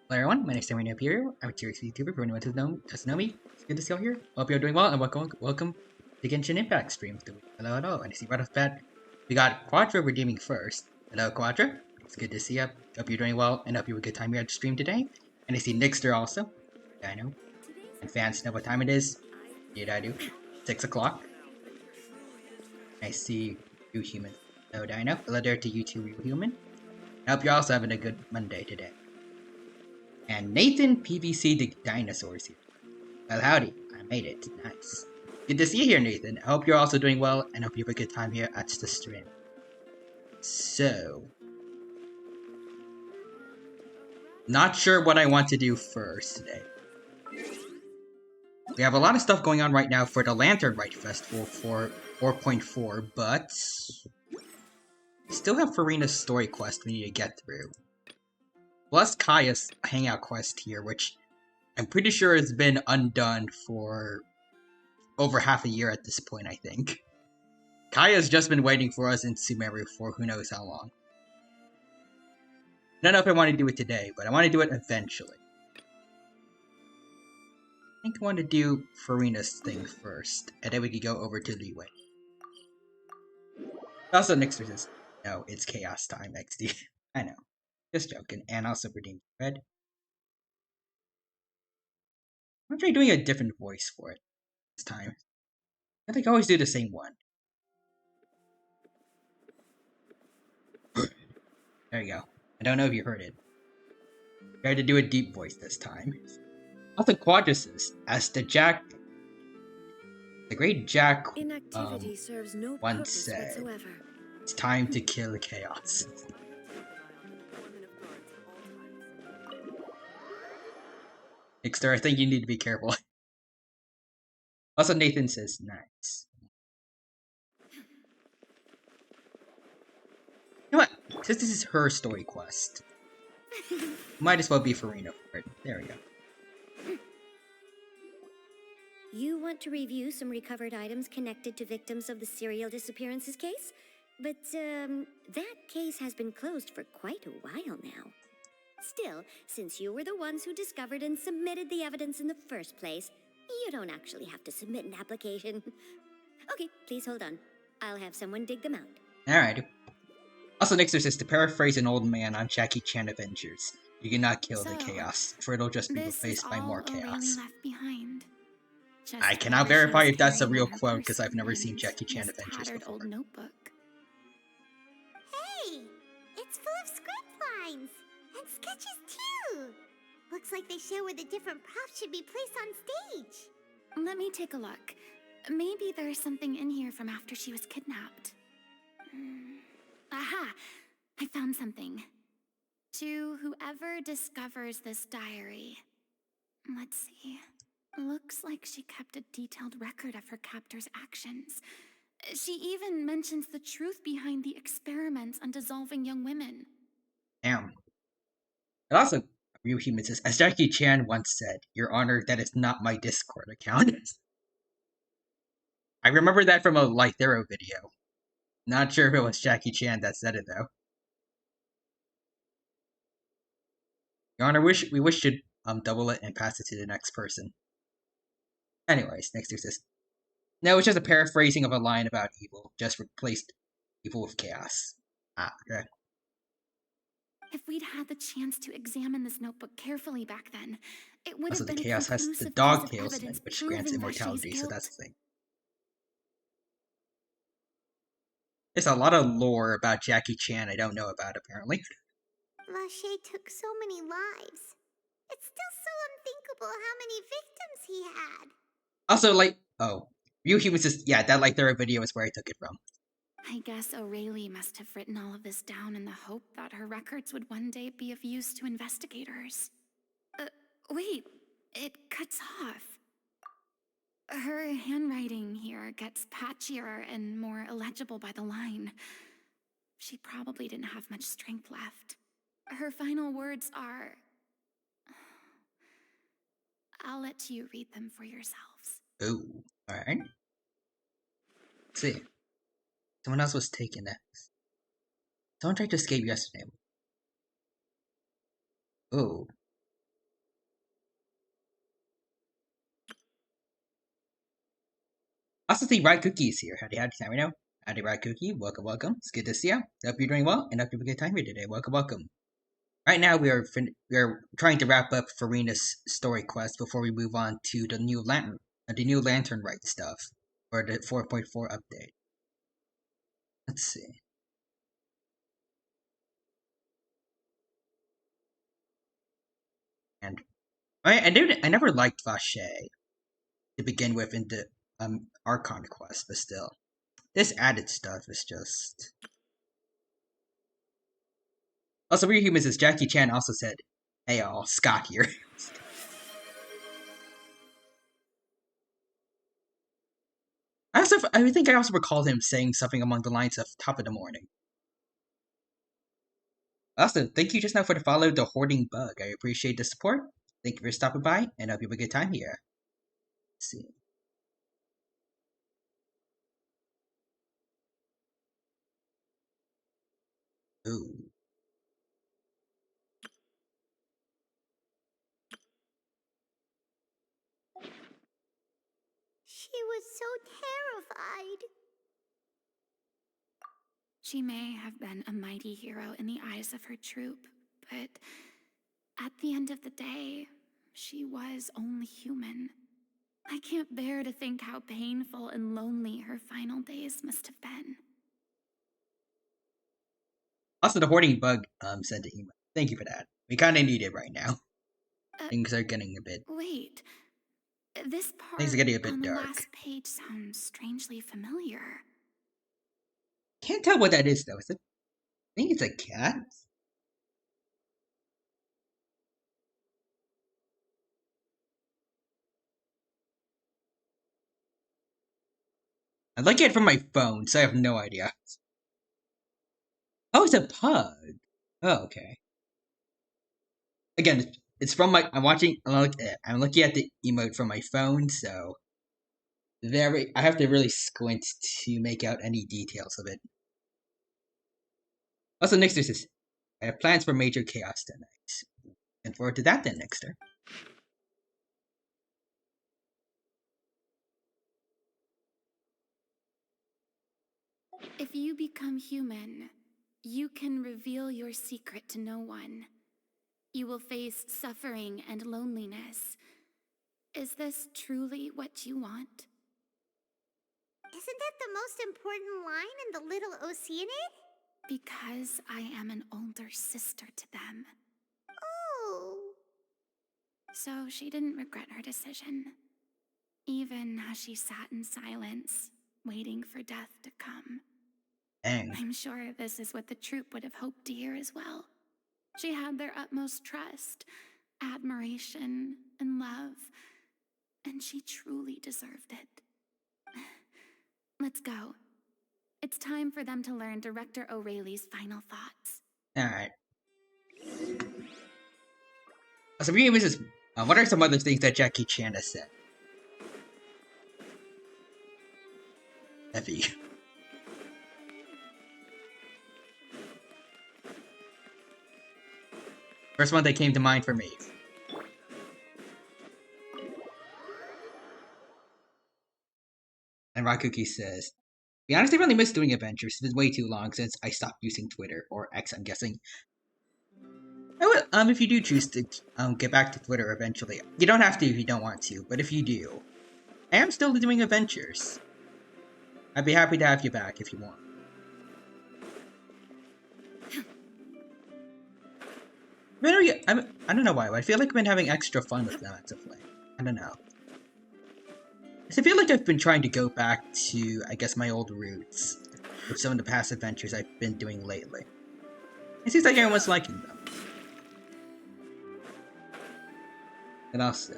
Hello everyone, my name is Samuel Imperial. I'm a serious YouTuber for anyone who doesn't know me. It's good to see you all here. Hope you're doing well and welcome to Genshin Impact stream. Hello, hello. And I see right off the bat, we got Quadra redeeming first. Hello Quadra. It's good to see you. Hope you're doing well and hope you have a good time here at the stream today. And I see Nixter also. Yeah, I know. And fans know what time it is. Indeed I do. 6 o'clock. I see you human. Hello Dino. Hello there to you two real human. I hope you're also having a good Monday today. And Nathan PVC the dinosaurs here. Well, howdy. I made it. Nice. Good to see you here, Nathan. I hope you're also doing well, and hope you have a good time here at the stream. So... Not sure what I want to do first today. We have a lot of stuff going on right now for the Lantern Rite Festival for 4.4, but... We still have Farina's story quest we need to get through. Plus Kaya's hangout quest here, which I'm pretty sure has been undone for over half a year at this point, I think. Kaya's just been waiting for us in Sumeru for who knows how long. I don't know if I want to do it today, but I want to do it eventually. I think I want to do Farina's thing first, and then we could go over to Leeway. Also, Nixter says, no, it's chaos time, XD. I know. Just joking. And also redeem red. I'm trying doing a different voice for it this time. I think I always do the same one. There you go. I don't know if you heard it. I tried to do a deep voice this time. Also, Quadruses, as the great Jack serves no once said, whatsoever. it's time to kill chaos. Nixter, I think you need to be careful. Also, Nathan says, nice. You know what? Since this is her story quest, might as well be Farina for it. There we go. You want to review some recovered items connected to victims of the serial disappearances case? But, that case has been closed for quite a while now. Still, since you were the ones who discovered and submitted the evidence in the first place, you don't actually have to submit an application. Okay, please hold on. I'll have someone dig them out. Alright. Also, Nixter says, to paraphrase an old man on Jackie Chan Avengers, you cannot kill the chaos, for it'll just be replaced by more chaos. Left behind. I cannot verify if that's a real quote, because I've never seen Jackie Chan Avengers before. Old notebook. Hey! It's full of script lines! And sketches too! Looks like they show where the different props should be placed on stage. Let me take a look. Maybe there's something in here from after she was kidnapped. Aha! I found something. To whoever discovers this diary. Let's see. Looks like she kept a detailed record of her captor's actions. She even mentions the truth behind the experiments on dissolving young women. Damn. And also, Real Human says, as Jackie Chan once said, Your Honor, that is not my Discord account. I remember that from a Lythero video. Not sure if it was Jackie Chan that said it, though. Your Honor, we wish to double it and pass it to the next person. Anyways, next says, no, it's just a paraphrasing of a line about evil. Just replaced evil with chaos. Ah, okay. If we'd had the chance to examine this notebook carefully back then, it would Also, have been the chaos a has conclusive the piece dog of talisman, evidence which grants proving that she's immortality, so guilt. that's the thing. There's a lot of lore about Jackie Chan I don't know about, apparently. Lachey took so many lives. It's still so unthinkable how many victims he had. Also, like, oh, Real Human says, yeah, that Lythero video is where I took it from. I guess O'Reilly must have written all of this down in the hope that her records would one day be of use to investigators. Wait, it cuts off. Her handwriting here gets patchier and more illegible by the line. She probably didn't have much strength left. Her final words are... I'll let you read them for yourselves. Ooh, alright. Let's see. Someone else was taken next. Someone tried to escape yesterday. Ooh. Also see Ride Cookie's here. Howdy, time right now. Howdy, Ride Cookie. Welcome, welcome. It's good to see you. Hope you're doing well, and hope you have a good time here today. Welcome, welcome. Right now, we are trying to wrap up Farina's story quest before we move on to the new lantern rite stuff, or the 4.4 update. Let's see. And I never liked Vache to begin with in the Archon quest, but still, this added stuff is just. Also, Real Humans, as Jackie Chan also said, "Hey all, Scott here." I think I also recall him saying something along the lines of "top of the morning." Also, thank you just now for the follow, the Hoarding Bug. I appreciate the support. Thank you for stopping by, and I hope you have a good time here. Let's see. Ooh. She was so terrified. She may have been a mighty hero in the eyes of her troop, but at the end of the day, she was only human. I can't bear to think how painful and lonely her final days must have been. Also, the Hoarding Bug sent an email. Thank you for that. We kind of need it right now. Things are getting a bit. Wait, this part Things are getting a bit on the dark. last page sounds strangely familiar. Can't tell what that is though. Is it? I think it's a cat. I'm looking at it from my phone, so I have no idea. Oh, it's a pug. Oh, okay. Again, it's from my. I'm looking at the emote from my phone, so I have to really squint to make out any details of it. Also, next there's this. I have plans for Major Chaos tonight. And forward to that then, Nexter. If you become human, you can reveal your secret to no one. You will face suffering and loneliness. Is this truly what you want? Isn't that the most important line in the little Oceanid? Because I am an older sister to them. Oh. So she didn't regret her decision, even as she sat in silence, waiting for death to come. Dang. I'm sure this is what the troop would have hoped to hear as well. She had their utmost trust, admiration, and love, and she truly deserved it. Let's go. It's time for them to learn Director O'Reilly's final thoughts. Alright. So, Mrs. What are some other things that Jackie Chan has said? Effie. First one that came to mind for me. And Rakuki says, to be honest, I really miss doing adventures. It's been way too long since I stopped using Twitter, or X, I'm guessing. I will, if you do choose to get back to Twitter eventually, you don't have to if you don't want to, but if you do, I am still doing adventures. I'd be happy to have you back if you want. I don't know why, but I feel like I've been having extra fun with them as of late. I don't know. I feel like I've been trying to go back to, I guess, my old roots with some of the past adventures I've been doing lately. It seems like everyone's liking them. And also,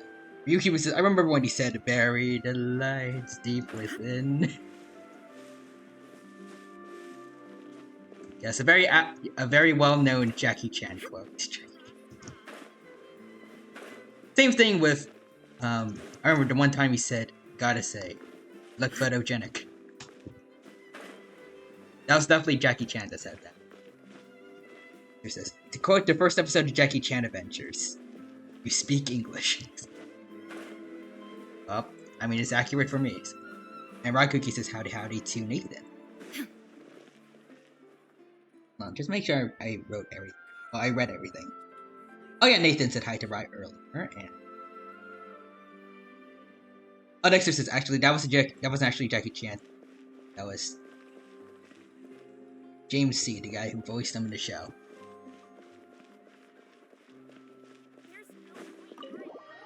Ryuki was. I remember when he said, "Bury the lights deep within." Yes, a very well-known Jackie Chan quote. Same thing with. I remember the one time he said, "Gotta say, look photogenic." That was definitely Jackie Chan that said that. He says, to quote the first episode of Jackie Chan Adventures, "You speak English." Well, I mean, it's accurate for me. And Rakuki says howdy howdy to Nathan. Just make sure I wrote everything. Well, I read everything. Oh yeah, Nathan said hi to Rite earlier, and Dexter says actually that wasn't actually Jackie Chan. That was James C, the guy who voiced him in the show.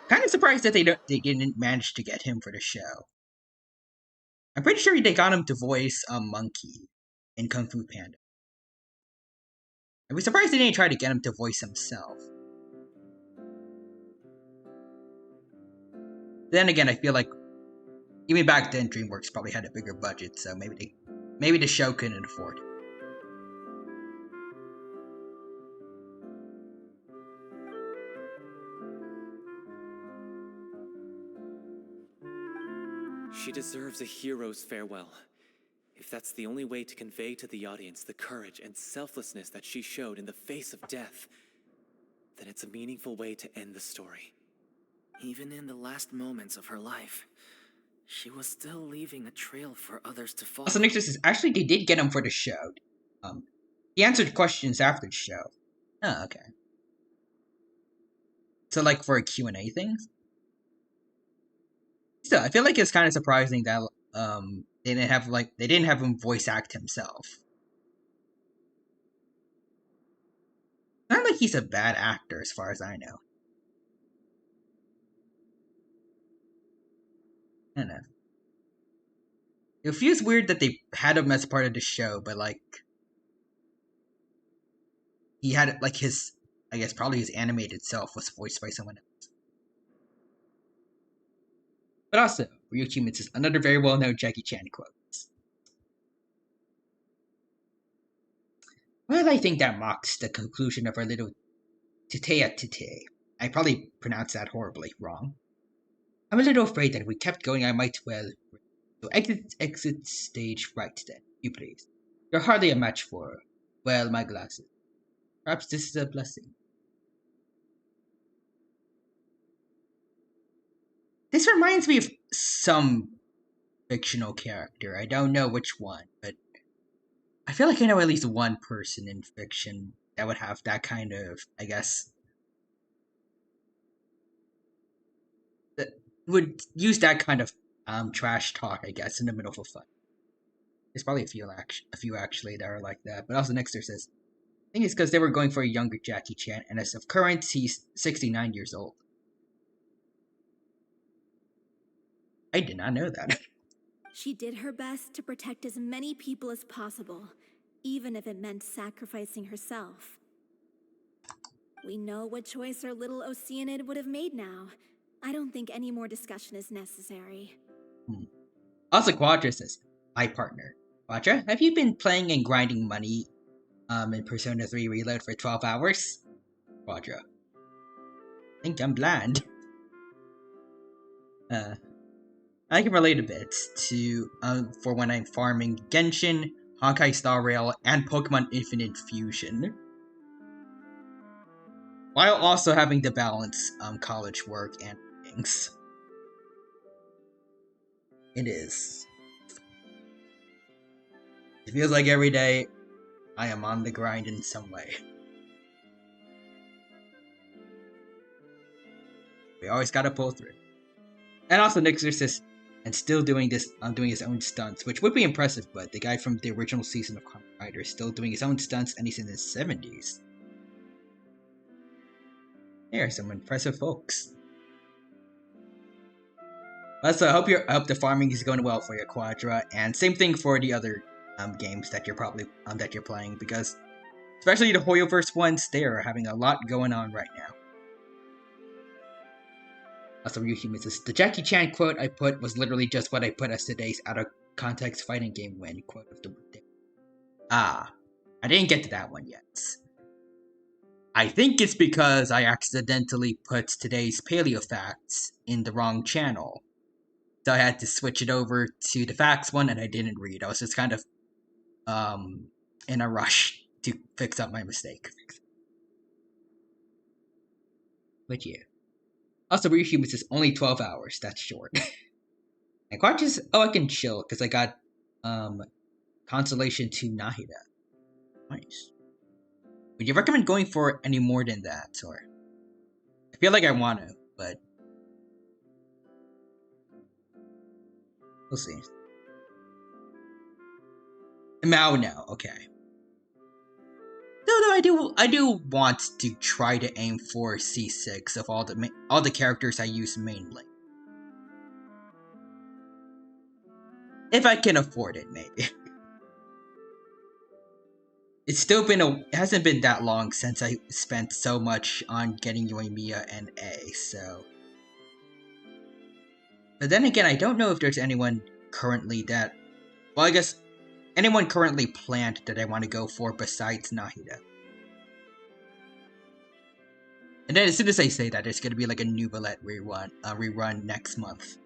Kind of surprised that they didn't manage to get him for the show. I'm pretty sure they got him to voice a monkey in Kung Fu Panda. I was surprised they didn't try to get him to voice himself. Then again, I feel like even back then DreamWorks probably had a bigger budget, so maybe the show couldn't afford it. She deserves a hero's farewell. If that's the only way to convey to the audience the courage and selflessness that she showed in the face of death, then it's a meaningful way to end the story. Even in the last moments of her life, she was still leaving a trail for others to follow. Also, Nick says actually they did get him for the show. He answered questions after the show. Oh, okay. So like for a Q&A thing? Still, I feel like it's kind of surprising that they didn't have him voice act himself. Not like he's a bad actor as far as I know. I don't know. It feels weird that they had him as part of the show, but like he had like his, I guess probably his animated self was voiced by someone else. But also, Ryuichi Mitsu's another very well-known Jackie Chan quote. Well, I think that mocks the conclusion of our little Titea Tite. I probably pronounced that horribly wrong. I'm a little afraid that if we kept going, I might well. So exit stage right then, you please. You're hardly a match for, well, my glasses. Perhaps this is a blessing. This reminds me of some fictional character. I don't know which one, but I feel like I know at least one person in fiction that would have that kind of, I guess, that would use that kind of trash talk, I guess, in the middle of a fight. There's probably a few actually that are like that. But also Nexter says, I think it's because they were going for a younger Jackie Chan, and as of current, he's 69 years old. I did not know that. She did her best to protect as many people as possible, even if it meant sacrificing herself. We know what choice our little Oceanid would have made now. I don't think any more discussion is necessary. Also, Quadra says, my partner. Quadra, have you been playing and grinding money in Persona 3 Reload for 12 hours? Quadra. I think I'm bland. I can relate a bit to for when I'm farming Genshin, Honkai Star Rail, and Pokemon Infinite Fusion, while also having to balance college work and things. It is. It feels like every day I am on the grind in some way. We always gotta pull through. And also Nixer says, and still doing this, doing his own stunts, which would be impressive, but the guy from the original season of Kamen Rider is still doing his own stunts, and he's in his 70s. They are some impressive folks. Also, I hope the farming is going well for you, Quadra, and same thing for the other games that you're probably that you're playing, because especially the Hoyoverse ones, they are having a lot going on right now. Also, Ryuhime says, the Jackie Chan quote I put was literally just what I put as today's out-of-context fighting game win quote of the day. Ah, I didn't get to that one yet. I think it's because I accidentally put today's Paleo Facts in the wrong channel. So I had to switch it over to the facts one, and I didn't read. I was just kind of in a rush to fix up my mistake. But yeah. Also, Ryuhime says only 12 hours. That's short. And Quatches, oh, I can chill because I got Consolation to Nahida. Nice. Would you recommend going for any more than that, or? I feel like I want to, but we'll see. Mao now, okay. No, I do want to try to aim for C6 of all the characters I use mainly. If I can afford it, maybe. It hasn't been that long since I spent so much on getting Yoimiya and A, so. But then again, I don't know if there's anyone currently that, well, I guess anyone currently planned that I want to go for besides Nahida. And then as soon as I say that, there's gonna be like a new Bullet rerun next month.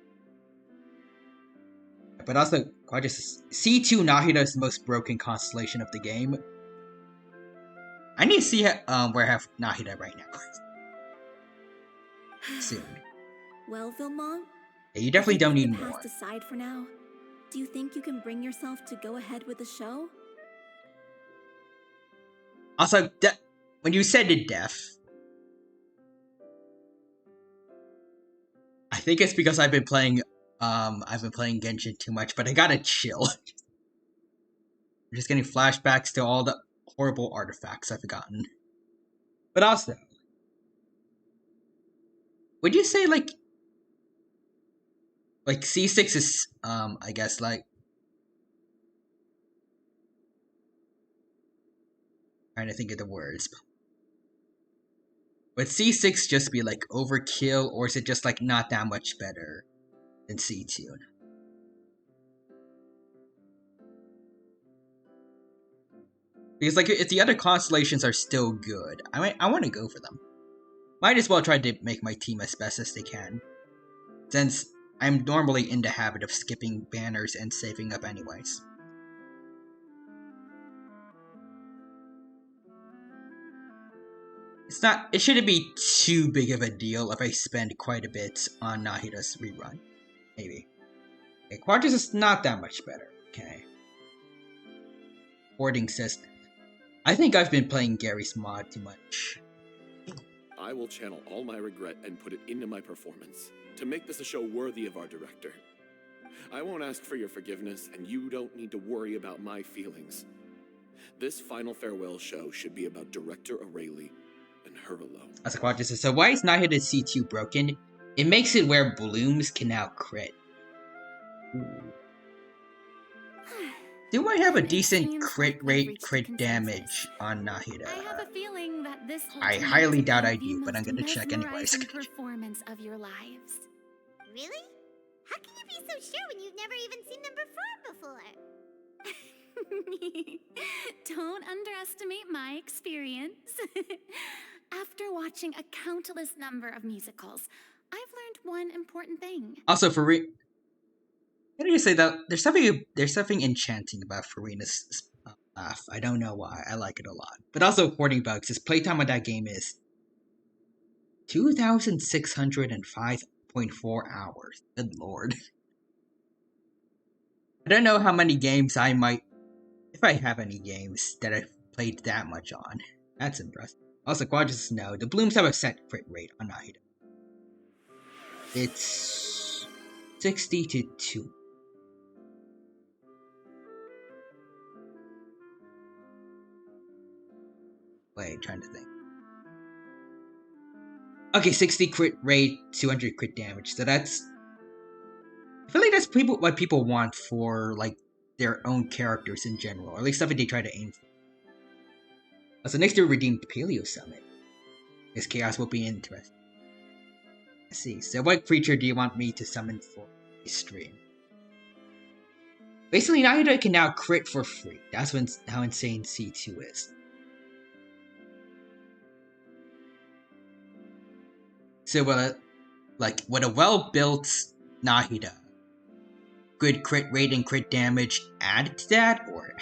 But also, C2 Nahida is the most broken constellation of the game. I need to see where I have Nahida right now. Soon. Well, Vilmont, Yeah, you definitely don't need the more. past aside for now, do you think you can bring yourself to go ahead with the show? Also, when you said to death, I think it's because I've been playing Genshin too much, but I gotta chill. I'm just getting flashbacks to all the horrible artifacts I've forgotten. But also, would you say like C6 is I guess like trying to think of the words. Would C6 just be like overkill, or is it just like not that much better than C2? Because like if the other constellations are still good, I want to go for them. Might as well try to make my team as best as they can, since I'm normally in the habit of skipping banners and saving up anyways. It shouldn't be too big of a deal if I spend quite a bit on Nahida's rerun. Maybe. Okay, Quadras is not that much better, okay. Hoarding says, I think I've been playing Gary's mod too much. I will channel all my regret and put it into my performance, to make this a show worthy of our director. I won't ask for your forgiveness, and you don't need to worry about my feelings. This final farewell show should be about Director Aurelie and her alone. As a Quadras says, so why is Nahida C2 broken? It makes it where blooms can now crit. Ooh. Do I have a decent crit rate, crit damage on Nahida? I have a feeling that this I highly doubt I do, but I'm gonna check anyways. Performance of your lives. Really? How can you be so sure when you've never even seen them perform before? Don't underestimate my experience. After watching a countless number of musicals, I've learned one important thing. Also, can I just say that there's something enchanting about Farina's laugh. I don't know why. I like it a lot. But also, Hoarding Bugs, his playtime on that game is 2,605.4 hours. Good lord. I don't know how many games I might, if I have any games that I've played that much on. That's impressive. Also, Quadras know the blooms have a set crit rate on Nahida. It's 60 to 2. Wait, trying to think. Okay, 60 crit rate, 200 crit damage. So that's, I feel like that's what people want for like their own characters in general, or at least something they try to aim for. So next year, redeemed Paleo Summit. This chaos will be interesting. Let's see. So what creature do you want me to summon for a stream? Basically, Nahida can now crit for free. That's how insane C2 is. So, with a well-built Nahida, good crit rate and crit damage added to that, or?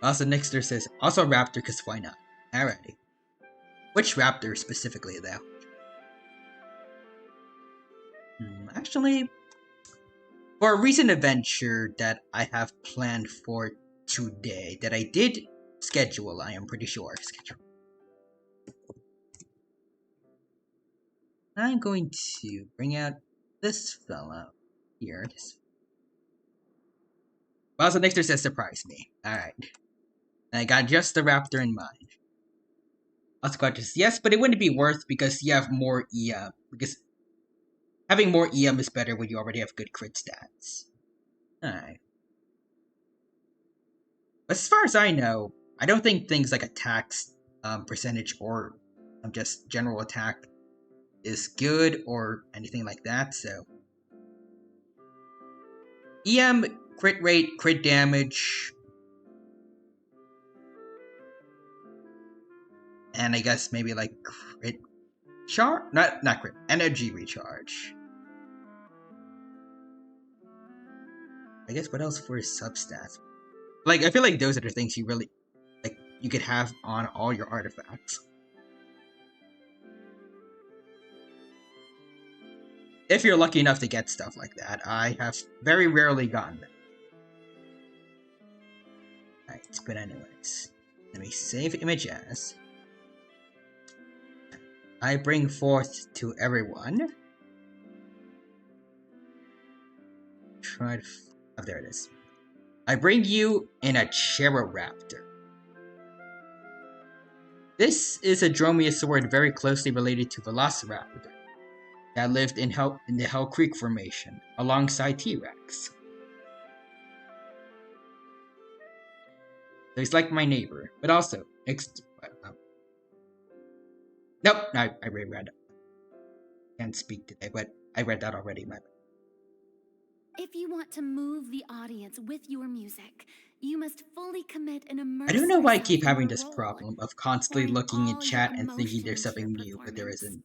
Also, Nixter says, also Raptor, because why not? Alrighty. Which Raptor specifically, though? Actually, for a recent adventure that I have planned for today, that I did schedule, I am pretty sure. I'm going to bring out this fella here. Also, Nixter says surprise me. Alright. I got just the raptor in mind. Also, just yes, but it wouldn't be worth because you have more EM. Because having more EM is better when you already have good crit stats. Alright. But as far as I know, I don't think things like attacks percentage or just general attack is good or anything like that, so. EM, crit rate, crit damage, and I guess maybe like crit charge? Not crit, energy recharge. I guess what else for his substats? Like, I feel like those are the things you really, like, you could have on all your artifacts. If you're lucky enough to get stuff like that. I have very rarely gotten them. Alright, but anyways. Let me save image as. I bring forth to everyone. Try to... Oh, there it is. I bring you in a Cheriraptor. This is a dromaeosaur very closely related to Velociraptor that lived in the Hell Creek Formation alongside T-Rex. So he's like my neighbor, but also nope, I reread it. Can't speak today, but I read that already. If you want to move the audience with your music, you must fully commit and immerse I don't know why I yourself keep in having your this role, problem of constantly pouring looking in all chat your and thinking there's emotion into something your new, but there performance. isn't.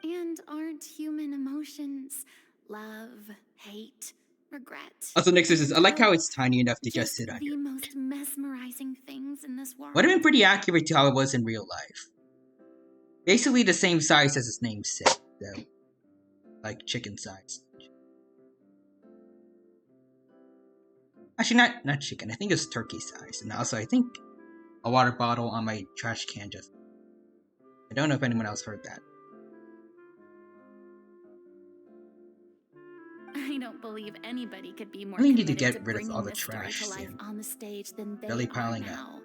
And aren't human emotions love, hate, regret? Also, Nixus says, and I like how hope it's tiny enough to just just sit on the your head. most mesmerizing things in this world? Would have been pretty accurate to how it was in real life. Basically the same size as his namesake, though. Like chicken size. Actually, not chicken. I think it's turkey size. And also, I think a water bottle on my trash can just... I don't know if anyone else heard that. I don't believe anybody could be more I really need to committed get rid of bringing all the this story trash to life soon. on the stage than they Really are piling up. now.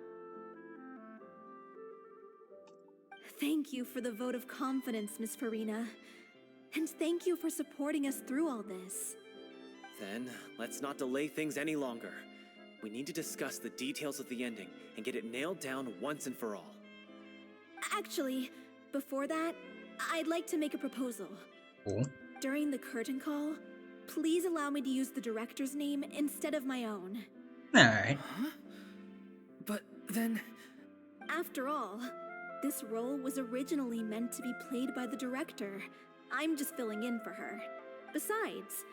Thank you for the vote of confidence, Miss Farina. And thank you for supporting us through all this. Then, let's not delay things any longer. We need to discuss the details of the ending and get it nailed down once and for all. Actually, before that, I'd like to make a proposal. Cool. During the curtain call, please allow me to use the director's name instead of my own. Alright. Huh? But then... After all, this role was originally meant to be played by the director. I'm just filling in for her. Besides,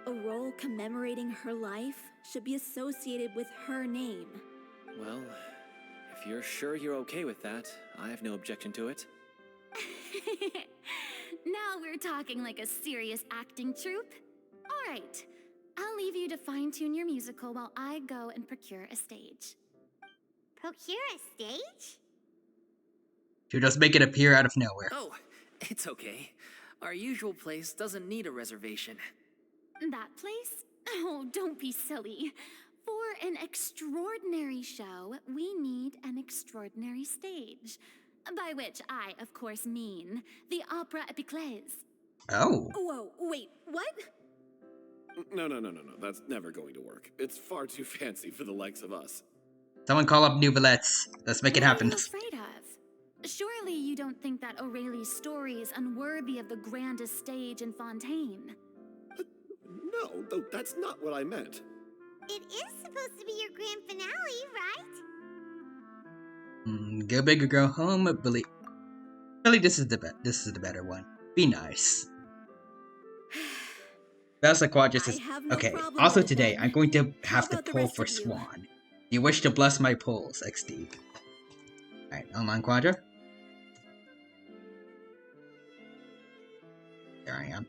a role commemorating her life should be associated with her name. Well, if you're sure you're okay with that, I have no objection to it. Now we're talking like a serious acting troupe. All right, I'll leave you to fine-tune your musical while I go and procure a stage. Procure a stage? She'll just make it appear out of nowhere. Oh, it's okay. Our usual place doesn't need a reservation. That place? Oh, don't be silly. For an extraordinary show, we need an extraordinary stage. By which I, of course, mean the Opera Epiclese. Oh. Whoa, wait, what? No. That's never going to work. It's far too fancy for the likes of us. Someone call up New Billets. Let's make it happen. What are you afraid of? Surely you don't think that Aurelie's story is unworthy of the grandest stage in Fontaine. No, though that's not what I meant. It is supposed to be your grand finale, right? Go big or go home, Billy. Billy, this is the better one. Be nice. That's like Quad just says, okay, also today, I'm going to have to pull for Swan. Do you wish to bless my pulls, XD? Alright, online Quadra. Hang on.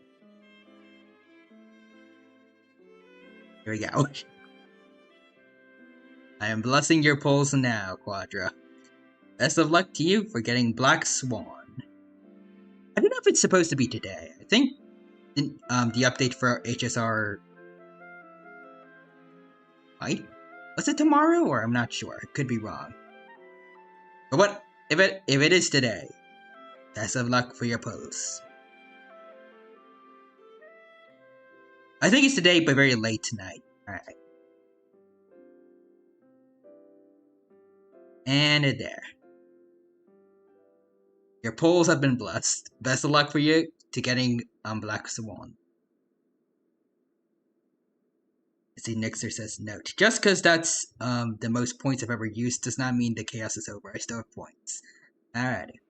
Here we go. I am blessing your polls now, Quadra. Best of luck to you for getting Black Swan. I don't know if it's supposed to be today. I think the update for HSR... Right? Was it tomorrow, or I'm not sure. I could be wrong. But what if it is today? Best of luck for your polls. I think it's today, but very late tonight. Alright. And there. Your polls have been blessed. Best of luck for you to getting Black Swan. I see Nixer says note. Just because that's the most points I've ever used does not mean the chaos is over. I still have points. Alrighty.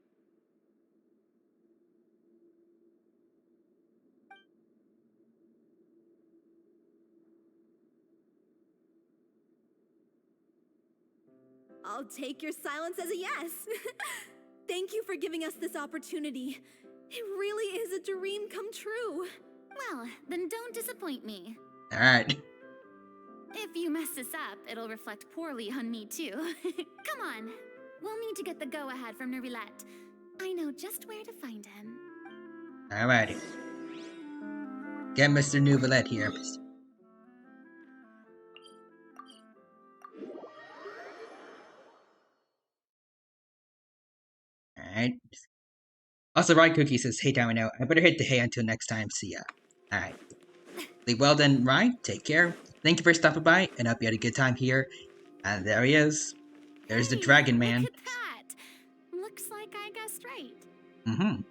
I'll take your silence as a yes. Thank you for giving us this opportunity. It really is a dream come true. Well, then don't disappoint me. Alright. If you mess this up, it'll reflect poorly on me too. Come on. We'll need to get the go-ahead from Nervilette. I know just where to find him. Alrighty. Get Mr. Nouvelette here. Alright. Also, Ride Cookie says, hey, down and out. I better hit the hay until next time. See ya. Alright. Well then, Ride, take care. Thank you for stopping by, and I hope you had a good time here. And there he is. There's the Dragon Man. Look at that. Looks like I guessed right. Mm-hmm.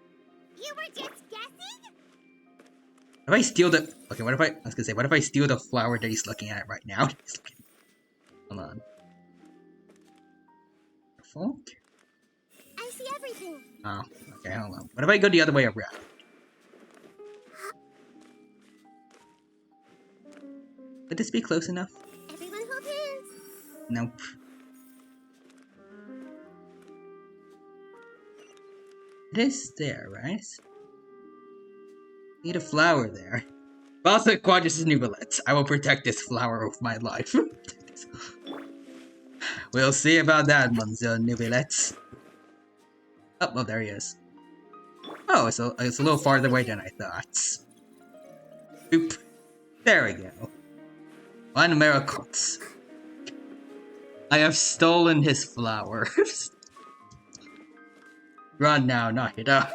You were just guessing? If I steal the... Okay, what if I steal the flower that he's looking at right now? Hold on. Careful. I see everything. Oh, okay, hold on. What if I go the other way around? Would this be close enough? Everyone hold hands. Nope. It is there, right? Need a flower there. Also, Quadrus' Nouvelette. I will protect this flower with my life. We'll see about that, Monsieur Nouvelette. Oh, well, there he is. Oh, it's a little farther away than I thought. Oop. There we go. One miracle. I have stolen his flowers. Run now, knock it up.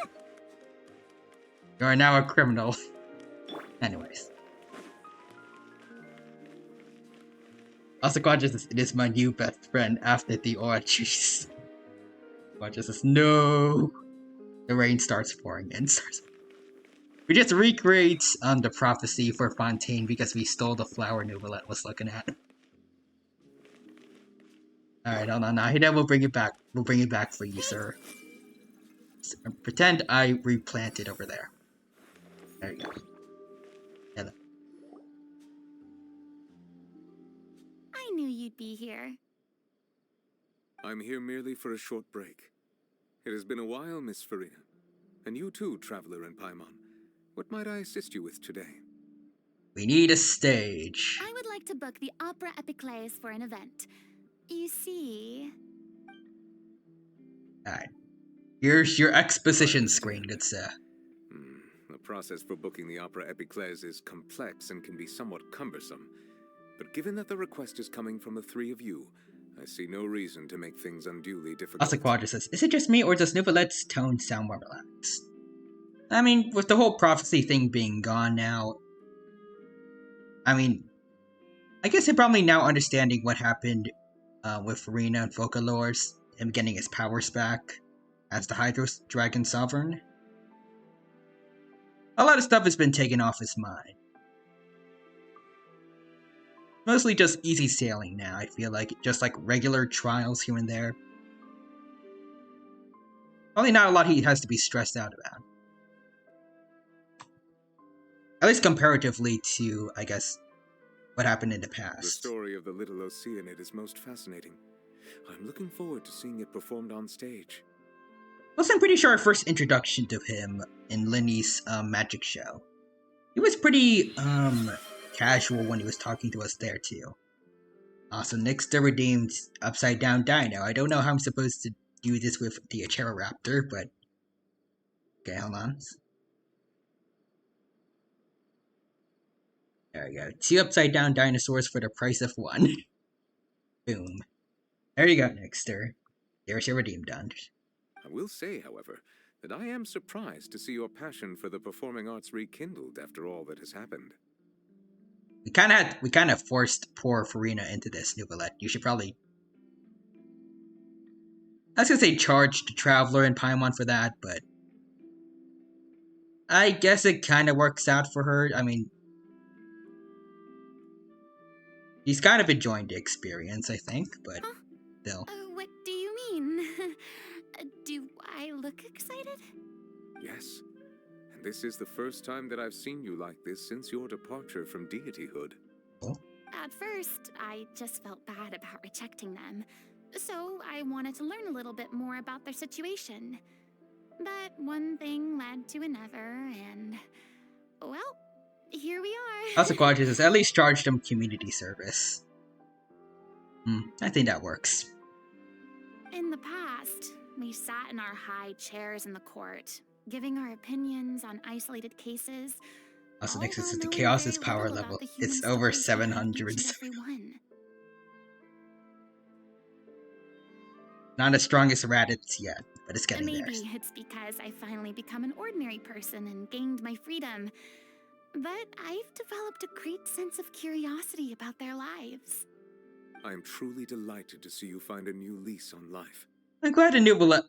You are now a criminal. Anyways. Also, Quadrus says, it is my new best friend after the orgies. Quadrus says, no! The rain starts pouring in. We just recreate the prophecy for Fontaine because we stole the flower Nouvelette was looking at. Alright, hold on. Nahida will bring it back. We'll bring it back for you, sir. So, pretend I replanted over there. There you go. Hello. I knew you'd be here. I'm here merely for a short break. It has been a while, Miss Farina. And you too, Traveler in Paimon. What might I assist you with today? We need a stage. I would like to book the Opera Epiclese for an event. You see... Alright. Here's your exposition screen, good sir. The process for booking the Opera Epiclese is complex and can be somewhat cumbersome. But given that the request is coming from the three of you, I see no reason to make things unduly difficult. Also, Quadrus says, is it just me, or does Nouvelette's tone sound more relaxed? I mean, with the whole prophecy thing being gone now, I mean, I guess they're probably now understanding what happened with Farina and Focalors, him getting his powers back as the Hydro Dragon Sovereign. A lot of stuff has been taken off his mind. Mostly just easy sailing now, I feel like. Just like regular trials here and there. Probably not a lot he has to be stressed out about. At least comparatively to, I guess, what happened in the past. The story of the little Oceanid is most fascinating. I'm looking forward to seeing it performed on stage. Plus, I'm pretty sure our first introduction to him in Lenny's magic show, he was pretty casual when he was talking to us there too. Also, Nixter redeemed Upside Down Dino. I don't know how I'm supposed to do this with the Raptor, but okay, hold on. There we go. 2 Upside Down dinosaurs for the price of 1. Boom. There you go, Nixter. There's your redeem done. I will say, however, that I am surprised to see your passion for the performing arts rekindled after all that has happened. We kind of forced poor Farina into this, Nouvellette. You should probably, I was gonna say charge the Traveler and Paimon for that, but I guess it kind of works out for her. I mean, she's kind of enjoying the experience, I think, but still. What do you mean? Do I look excited? Yes. And this is the first time that I've seen you like this since your departure from deityhood. Oh. At first, I just felt bad about rejecting them. So I wanted to learn a little bit more about their situation. But one thing led to another, and well, here we are. Also, Quadris has at least charged them community service. I think that works. In the past, we sat in our high chairs in the court, giving our opinions on isolated cases. Also, next is although the knowing Chaos's very power little about level. the human It's over stories behind 700. each and every one. Not as strong as Raditz yet, but it's getting there. Maybe it's because I finally become an ordinary person and gained my freedom. But I've developed a great sense of curiosity about their lives. I am truly delighted to see you find a new lease on life. I'm glad a Nouvellette,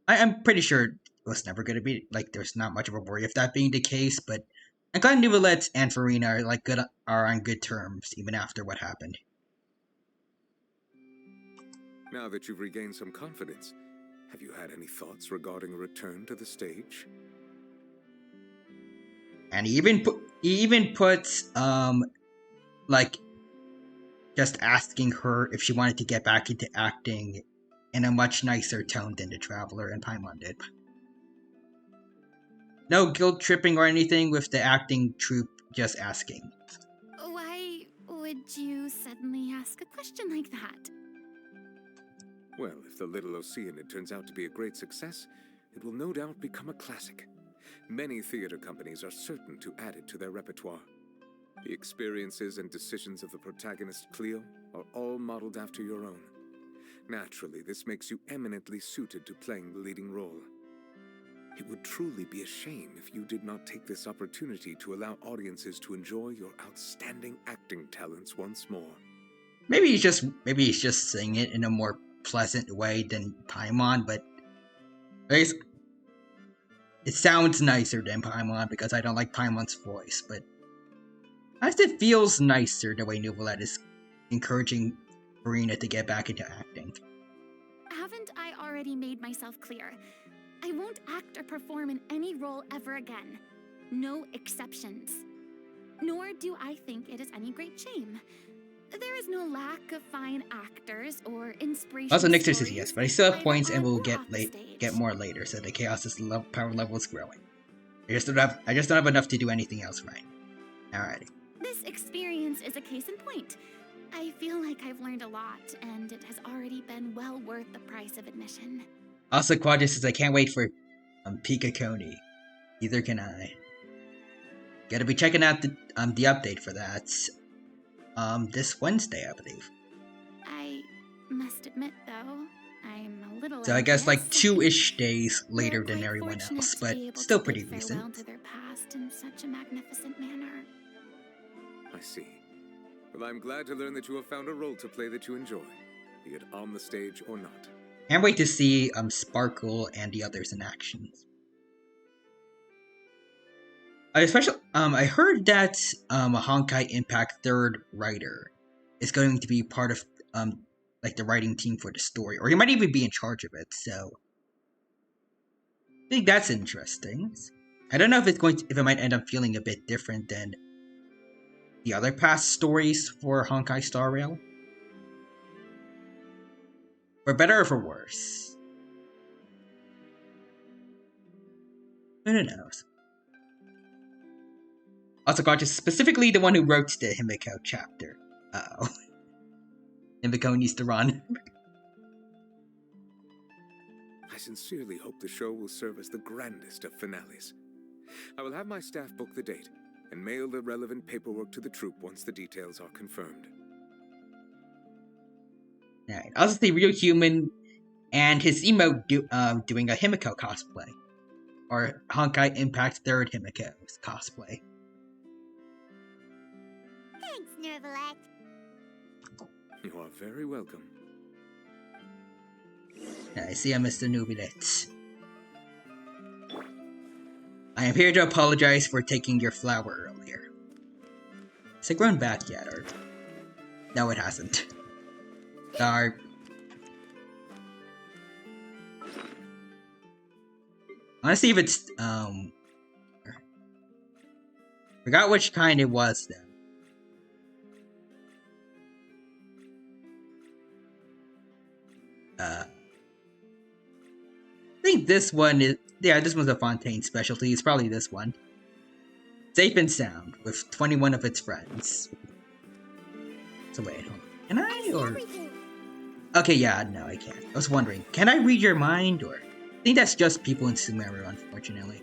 I'm pretty sure it was never going to be, like, there's not much of a worry of that being the case, but I'm glad Nouvellette's and Farina are on good terms, even after what happened. Now that you've regained some confidence, have you had any thoughts regarding a return to the stage? And he even puts, like, just asking her if she wanted to get back into acting in a much nicer tone than the Traveler and Paimon did. No guilt tripping or anything with the acting troupe, just asking. Why would you suddenly ask a question like that? Well, if the Little Oceanid turns out to be a great success, it will no doubt become a classic. Many theater companies are certain to add it to their repertoire. The experiences and decisions of the protagonist, Cleo, are all modeled after your own. Naturally, this makes you eminently suited to playing the leading role. It would truly be a shame if you did not take this opportunity to allow audiences to enjoy your outstanding acting talents once more. Maybe he's just saying it in a more pleasant way than Paimon, but it sounds nicer than Paimon because I don't like Paimon's voice, but it feels nicer the way Nouvellette is encouraging Farina to get back into acting. Haven't I already made myself clear? I won't act or perform in any role ever again. No exceptions. Nor do I think it is any great shame. There is no lack of fine actors or inspiration. Also, Nixter says yes, but I still have points and we'll get get more later, so the Chaos's power level is growing. I just don't have enough to do anything else right. Alrighty. This experience is a case in point. I feel like I've learned a lot, and it has already been well worth the price of admission. Also, Quadris says I can't wait for Pika Coney. Either can I. Gotta be checking out the update for that. This Wednesday, I believe. I must admit, though, I'm a little. So I guess like envious. 2-ish days We're later than quite everyone fortunate else, to but be able still to pretty bid farewell recent. to their past in such a magnificent manner. I see. Well, I'm glad to learn that you have found a role to play that you enjoy, be it on the stage or not. Can't wait to see Sparkle and the others in action. I heard that a Honkai Impact third writer is going to be part of like the writing team for the story, or he might even be in charge of it. So I think that's interesting. I don't know if if it might end up feeling a bit different than the other past stories for Honkai Star Rail, for better or for worse. Who knows? Also, Gorgeous is specifically the one who wrote the Himiko chapter. Uh-oh. Himiko needs to run. I sincerely hope the show will serve as the grandest of finales. I will have my staff book the date and mail the relevant paperwork to the troupe once the details are confirmed. Alright, also the Real Human and his emote doing a Himiko cosplay. Or Honkai Impact 3rd Himiko's cosplay. Thanks, Nervalet. You are very welcome. I see I missed a Nubilet. I am here to apologize for taking your flower earlier. Has it grown back yet, or... No, it hasn't. Sorry. I wanna see if it's, forgot which kind it was, then. I think this one is... Yeah, this one's a Fontaine specialty. It's probably this one. Safe and sound, with 21 of its friends. So wait, hold on. Can I, or... Okay, yeah, no, I can't. I was wondering, can I read your mind, or... I think that's just people in Sumeru, unfortunately.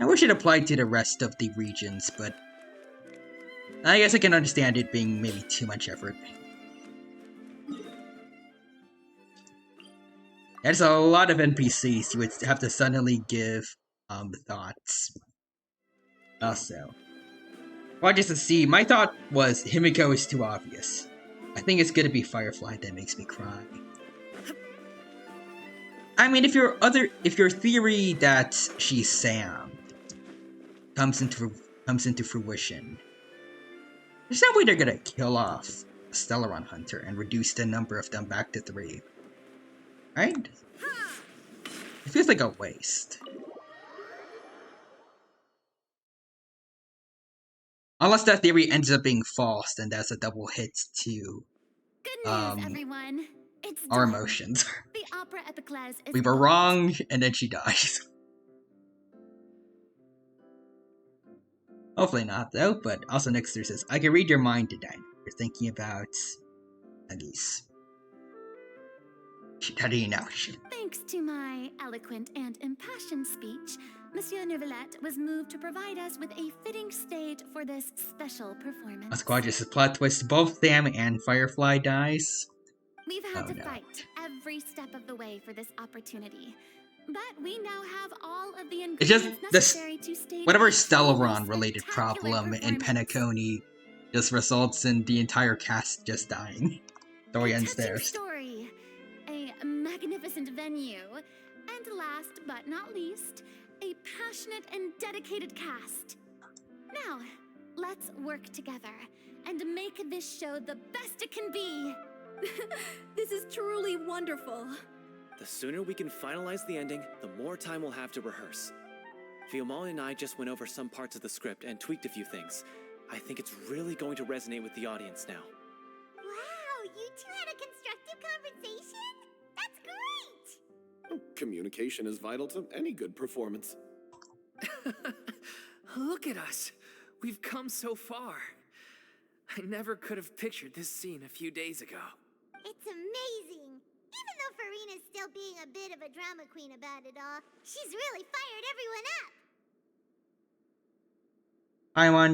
I wish it applied to the rest of the regions, but... I guess I can understand it being maybe too much effort. There's a lot of NPCs you would have to suddenly give thoughts. Also, well, just to see, my thought was Himiko is too obvious. I think it's gonna be Firefly that makes me cry. I mean, if your theory that she's Sam comes into fruition, there's no way they're gonna kill off a Stellaron Hunter and reduce the number of them back to 3. Right? It feels like a waste. Unless that theory ends up being false, then that's a double hit to Good news, everyone. It's our done. emotions. The opera epiclese is We were booked. wrong, and then she dies. Hopefully not, though, but also next there says, I can read your mind today. You're thinking about Nuggies. How do you know? Thanks to my eloquent and impassioned speech, Monsieur Neuvillette was moved to provide us with a fitting stage for this special performance. That's gorgeous. The plot twist, both Sam and Firefly dies. We've had to fight every step of the way for this opportunity. But we now have all of the It's just ingredients this necessary to stage whatever a Stellaron related spectacular problem in performance. Penacony just results in the entire cast just dying. Story ends Touching there. story, a magnificent venue, and last but not least, a passionate and dedicated cast. Now, let's work together and make this show the best it can be. This is truly wonderful. The sooner we can finalize the ending, the more time we'll have to rehearse. Fiumali and I just went over some parts of the script and tweaked a few things. I think it's really going to resonate with the audience now. Wow, you two had a constructive conversation? That's great! Communication is vital to any good performance. Look at us. We've come so far. I never could have pictured this scene a few days ago. It's amazing. Even though Farina's still being a bit of a drama queen about it all, she's really fired everyone up.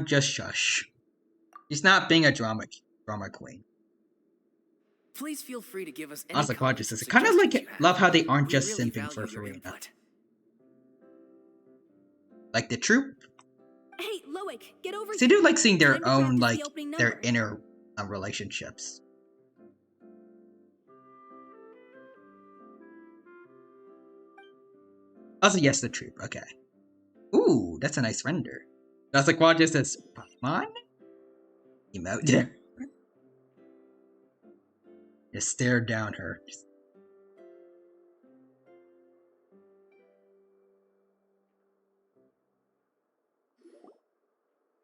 Paimon, just shush. She's not being a drama queen. Please feel free to give us any Also, comments gorgeous. or I kind of suggestions like you have. love how they aren't We just really simping for value your Farina. input. Like the troupe, Hey, Loic, get over they here. do like seeing their Time to own, practice like, the opening their number. inner relationships. Also, yes, the troupe. Okay. Ooh, that's a nice render. That's like what just says Paimon? Emote. Just stare down her.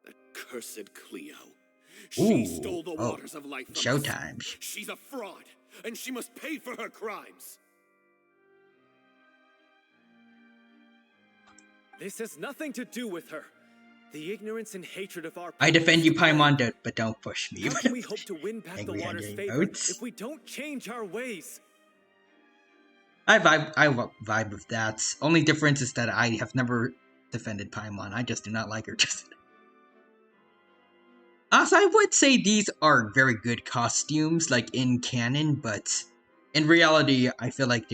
That cursed Cleo. Ooh, She stole the oh, waters of life from us. Showtime. She's a fraud, and she must pay for her crimes. This has nothing to do with her. The ignorance and hatred of our I people defend is you, to blame. Paimon, but don't push me. How can we hope to win back the Angry water's under favor emotes. if we don't change our ways? I vibe with that. Only difference is that I have never defended Paimon. I just do not like her. Also, I would say these are very good costumes, like in canon, but in reality, I feel like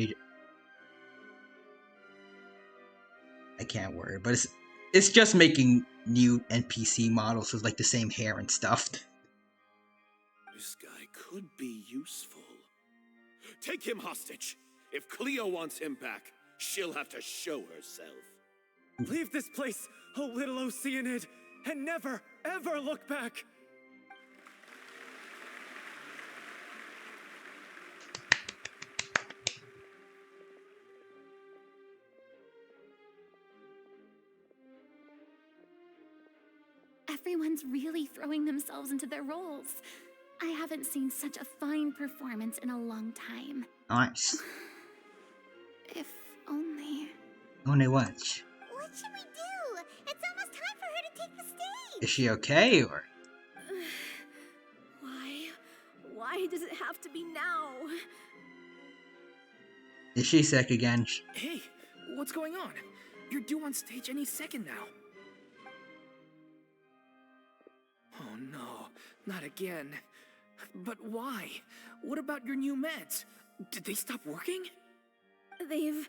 I can't worry, but it's just making new NPC models with like the same hair and stuff. This guy could be useful. Take him hostage. If Cleo wants him back, she'll have to show herself. Leave this place, oh little Oceanid, and never, ever look back! Everyone's really throwing themselves into their roles. I haven't seen such a fine performance in a long time. Nice. If only... Only what? What should we do? It's almost time for her to take the stage. Is she okay, or? Why? Why does it have to be now? Is she sick again? Hey, what's going on? You're due on stage any second now. Oh no, not again. But why? What about your new meds? Did they stop working? They've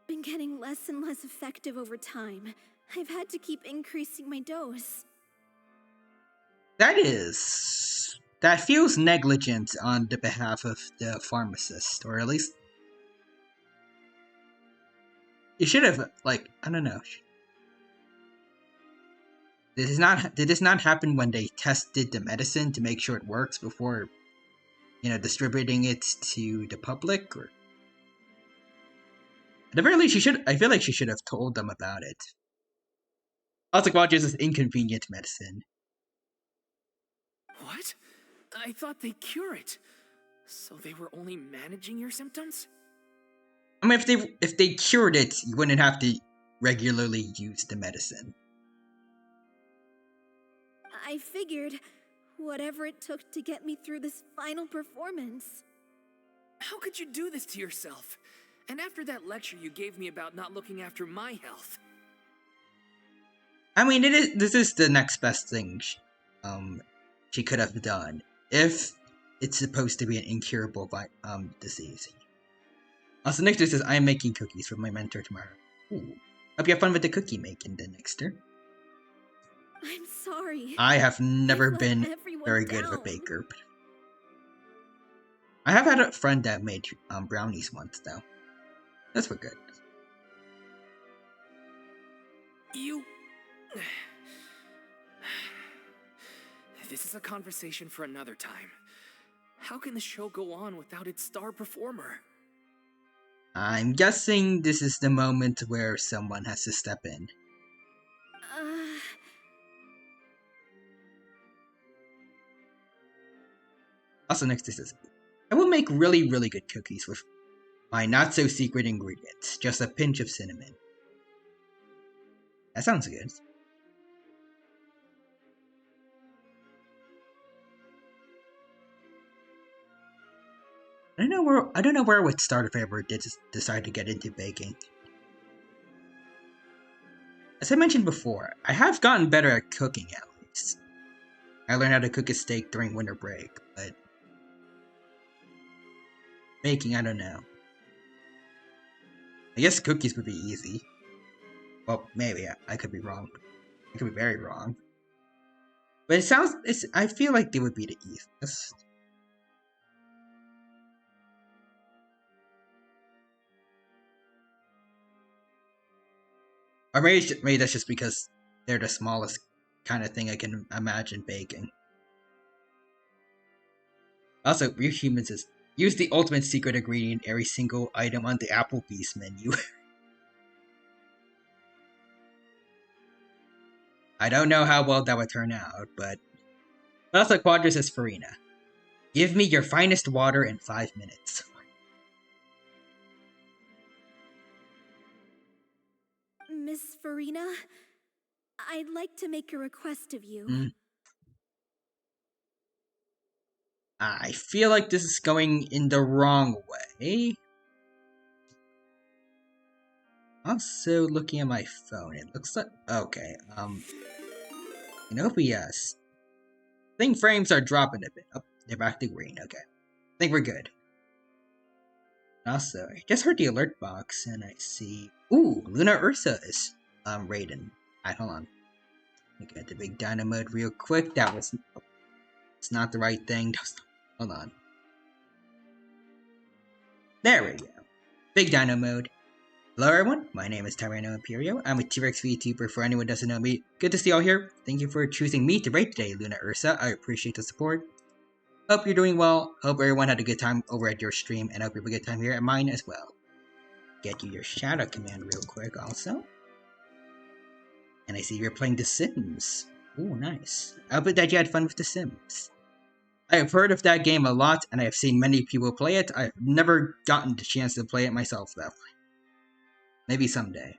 been getting less and less effective over time. I've had to keep increasing my dose. That feels negligent on the behalf of the pharmacist, or at least you should have, like, I don't know. Did this not happen when they tested the medicine to make sure it works before, distributing it to the public? Or at the very least, I feel like she should have told them about it. Also, Quadras is inconvenient medicine. What? I thought they cure it. So they were only managing your symptoms? I mean, if they cured it, you wouldn't have to regularly use the medicine. I figured whatever it took to get me through this final performance. How could you do this to yourself? And after that lecture you gave me about not looking after my health. I mean, this is the next best thing she could have done, if it's supposed to be an incurable disease. Also, Nixter says, I am making cookies for my mentor tomorrow. Ooh. Hope you have fun with the cookie making, then, Nixter. I'm sorry. I have never let been everyone very good of a down. baker. But I have had a friend that made brownies once, though. Those were good. You... This is a conversation for another time. How can the show go on without its star performer? I'm guessing this is the moment where someone has to step in. Also, next to this, I will make really, really good cookies with my not-so-secret ingredients. Just a pinch of cinnamon. That sounds good. I don't know where I would start if I ever did decide to get into baking. As I mentioned before, I have gotten better at cooking at least. I learned how to cook a steak during winter break, but baking, I don't know. I guess cookies would be easy. Well, maybe I could be wrong. I could be very wrong. But I feel like they would be the easiest. Or maybe that's just because they're the smallest kind of thing I can imagine baking. Also, Real Humans says, use the ultimate secret ingredient every single item on the Applebee's menu. I don't know how well that would turn out, but... Also, Quadra says, Farina, give me your finest water in 5 minutes. Miss Farina, I'd like to make a request of you. I feel like this is going in the wrong way. Also, looking at my phone, it looks like... Okay, in OBS, I think frames are dropping a bit. Oh, they're back to green, okay. I think we're good. Also, I just heard the alert box, and I see... Ooh, Luna Ursa is, raiding. Alright, hold on. Look at the big dino mode real quick. That was... Oh, it's not the right thing. Hold on. There we go. Big dino mode. Hello everyone, my name is Tyranno Imperio. I'm a T-Rex VTuber for anyone who doesn't know me. Good to see you all here. Thank you for choosing me to raid today, Luna Ursa. I appreciate the support. Hope you're doing well. Hope everyone had a good time over at your stream, and hope you have a good time here at mine as well. Get you your shadow command real quick also. And I see you're playing The Sims. Ooh, nice. I hope that you had fun with The Sims. I have heard of that game a lot, and I have seen many people play it. I've never gotten the chance to play it myself, though. Maybe someday.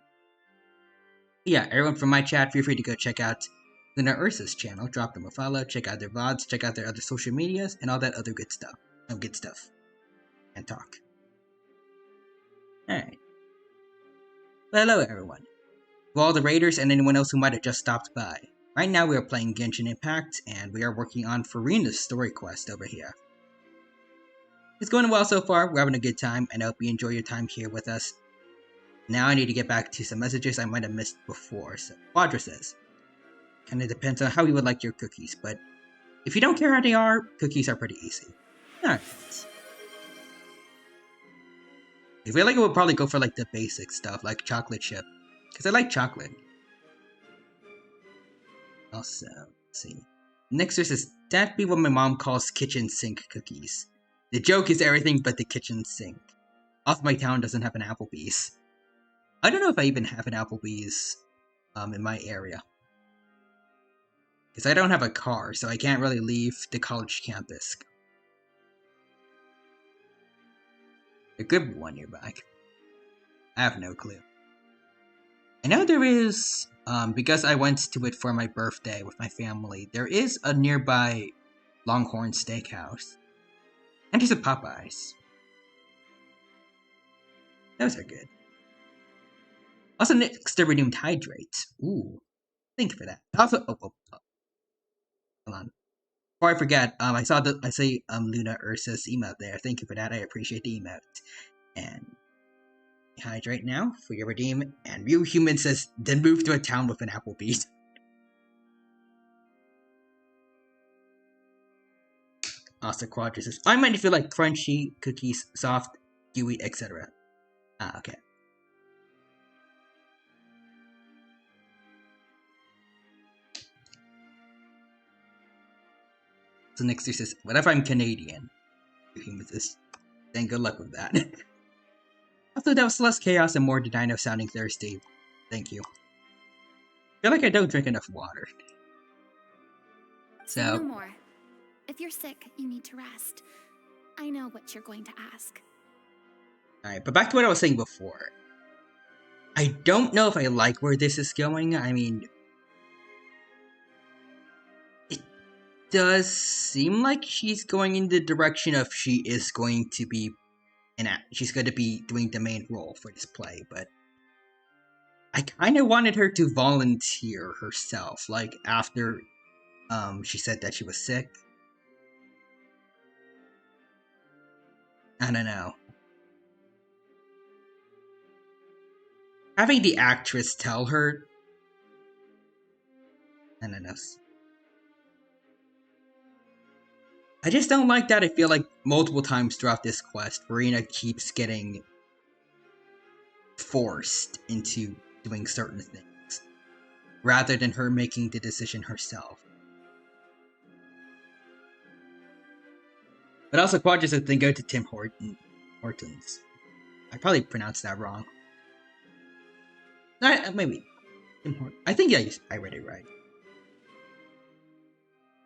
Yeah, everyone from my chat, feel free to go check out Luna Ursa's channel. Drop them a follow, check out their VODs, check out their other social medias, and all that other good stuff. Good stuff. And talk. Alright. Well, hello everyone. To all the raiders and anyone else who might have just stopped by. Right now we are playing Genshin Impact, and we are working on Farina's story quest over here. It's going well so far, we're having a good time, and I hope you enjoy your time here with us. Now I need to get back to some messages I might have missed before. So Quadra says, kinda depends on how you would like your cookies, but if you don't care how they are, cookies are pretty easy. Alright. I feel like it would probably go for like the basic stuff, like chocolate chip. Because I like chocolate. Also, let's see. Nixer says, that'd be what my mom calls kitchen sink cookies. The joke is everything but the kitchen sink. Also, my town doesn't have an Applebee's. I don't know if I even have an Applebee's in my area. Because I don't have a car, so I can't really leave the college campus. There could be one nearby. I have no clue. I know there is, because I went to it for my birthday with my family, there is a nearby Longhorn Steakhouse. And there's a Popeyes. Those are good. Also, next to redeemed Hydrate. Ooh. Thank you for that. Also, hold on. Before I forget, I see Luna Ursa's emote there. Thank you for that. I appreciate the emote. And hydrate now for your redeem. And Real Human says, then move to a town with an Applebee's. Also, Quadra says, I might feel like crunchy, cookies, soft, gooey, etc. Ah, okay. So next he says, what if I'm Canadian? Human says, then good luck with that. Also, that was less chaos and more Dino sounding thirsty. Thank you. I feel like I don't drink enough water. Say no more. If you're sick, you need to rest. I know what you're going to ask. Alright, but back to what I was saying before. I don't know if I like where this is going. I mean, it does seem like she's going in the direction of she's going to be doing the main role for this play, but I kind of wanted her to volunteer herself, like after she said that she was sick. I don't know. Having the actress tell her, I don't know. I just don't like that. I feel like multiple times throughout this quest, Farina keeps getting forced into doing certain things, rather than her making the decision herself. But also, Quadra said, then go to Tim Hortons. I probably pronounced that wrong. Maybe. Tim Hortons. I think I read it right.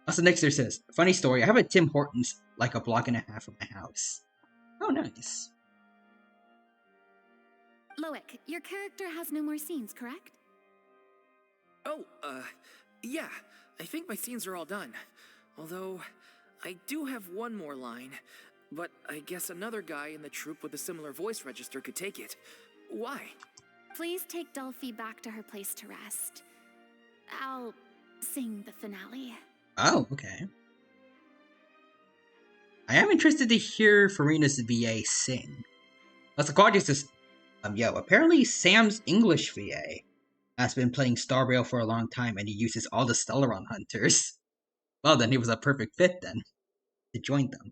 Also, Nixer says, funny story, I have a Tim Hortons like a block and a half from my house. Oh, nice. Loic, your character has no more scenes, correct? Oh, yeah. I think my scenes are all done. Although, I do have one more line. But I guess another guy in the troupe with a similar voice register could take it. Why? Please take Delphi back to her place to rest. I'll sing the finale. Oh, okay. I am interested to hear Farina's VA sing. As the Quadri says, apparently Sam's English VA has been playing Star Rail for a long time and he uses all the Stellaron hunters. Well, then he was a perfect fit then to join them.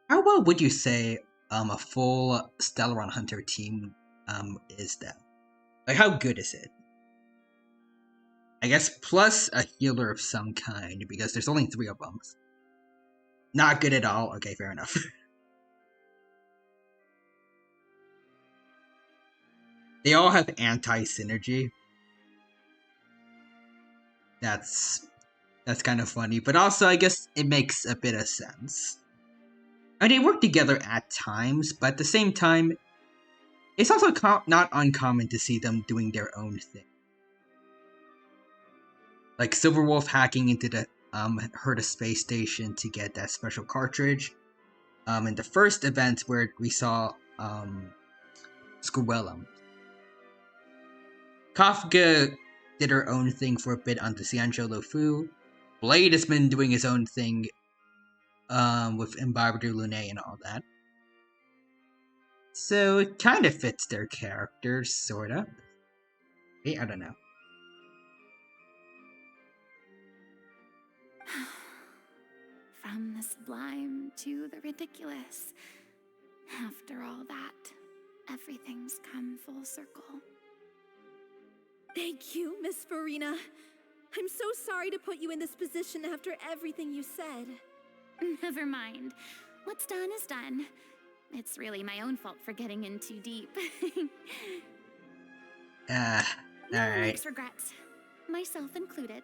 How well would you say a full Stellaron hunter team is then? Like, how good is it? I guess plus a healer of some kind, because there's only 3 of them. Not good at all? Okay, fair enough. They all have anti-synergy. That's kind of funny, but also I guess it makes a bit of sense. And they work together at times, but at the same time, it's also not uncommon to see them doing their own thing. Like Silverwolf hacking into the Herta space station to get that special cartridge. In the first event where we saw Squellum. Kafka did her own thing for a bit on the Xianzhou Lufu. Blade has been doing his own thing with Imbibitor Lune and all that. So it kind of fits their characters, sorta. I don't know. From the sublime to the ridiculous. After all that, everything's come full circle. Thank you, Miss Farina. I'm so sorry to put you in this position after everything you said. Never mind. What's done is done. It's really my own fault for getting in too deep. No one likes regrets, myself included.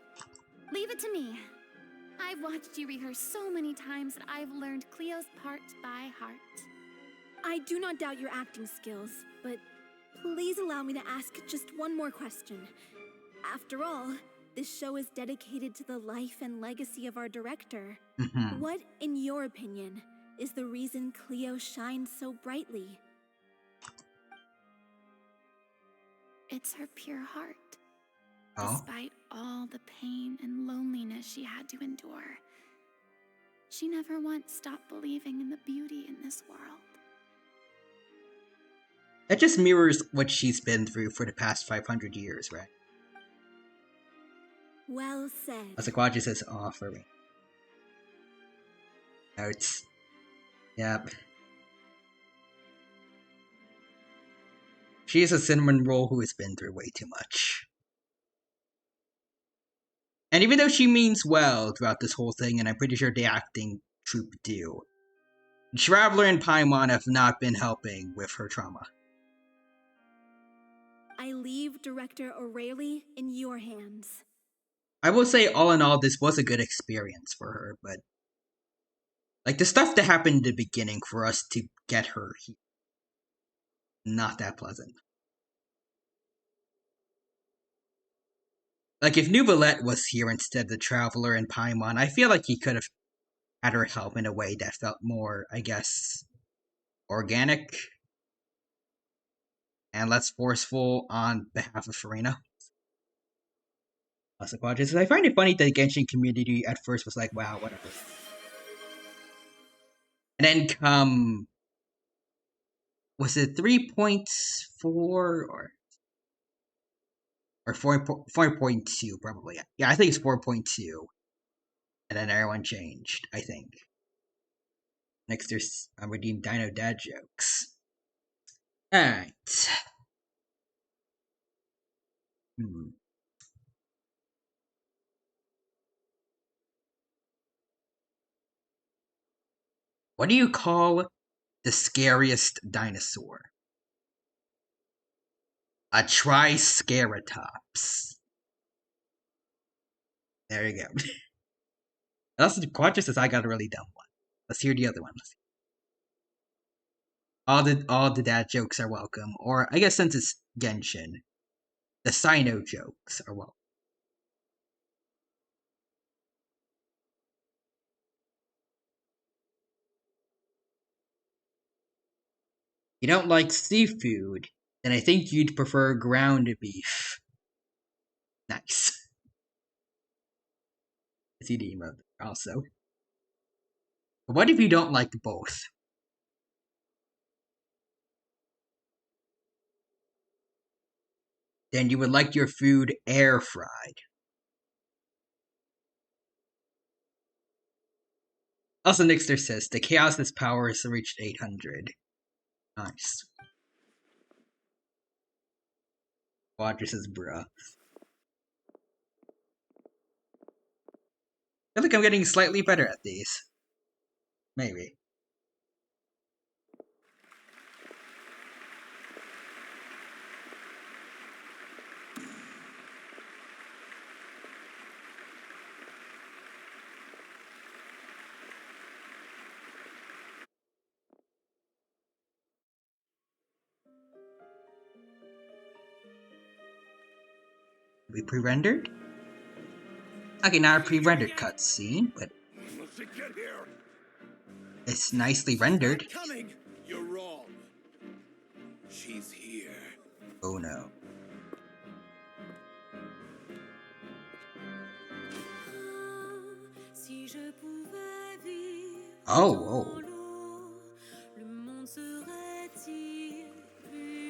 Leave it to me. I've watched you rehearse so many times that I've learned Cleo's part by heart. I do not doubt your acting skills, but please allow me to ask just one more question. After all, this show is dedicated to the life and legacy of our director. What, in your opinion, is the reason Cleo shines so brightly? It's her pure heart. Oh? Despite all the pain and loneliness she had to endure, she never once stopped believing in the beauty in this world. That just mirrors what she's been through for the past 500 years, right? Well said. Asakwaji says, for me. Notes. Yep. She is a cinnamon roll who has been through way too much. And even though she means well throughout this whole thing, and I'm pretty sure the acting troupe do, Traveler and Paimon have not been helping with her trauma. I leave Director O'Reilly in your hands. I will say, all in all, this was a good experience for her, but like the stuff that happened in the beginning for us to get her here, not that pleasant. Like if Nuvolette was here instead of the Traveler and Paimon, I feel like he could have had her help in a way that felt more, I guess, organic and less forceful on behalf of Farina. I find it funny that the Genshin community at first was like, wow, whatever. And then come, was it 3.4 or 4.2 probably? Yeah, I think it's 4.2. And then everyone changed, I think. Next there's redeemed Dino Dad jokes. Alright. What do you call the scariest dinosaur? A Triceratops. There you go. That's the Quadra says I got a really dumb one. Let's hear the other one. All the dad jokes are welcome, or I guess since it's Genshin, the Sino jokes are welcome. You don't like seafood, then I think you'd prefer ground beef. Nice. I see the emote also. But what if you don't like both? Then you would like your food air fried. Also, Nixter says the Chaos's power has reached 800. Nice. Quadra says, bruh. I feel like I'm getting slightly better at these. Maybe. We pre-rendered? Okay, not a pre-rendered cutscene, but it's nicely rendered. Coming. You're wrong. She's here. Oh no. Oh, whoa.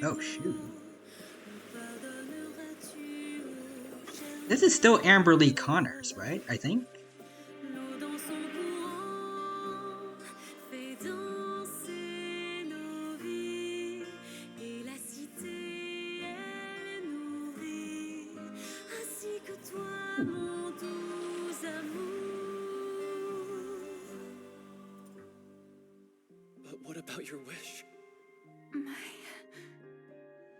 Oh, shoot. This is still Amber Lee Connors, right? I think? But what about your wish?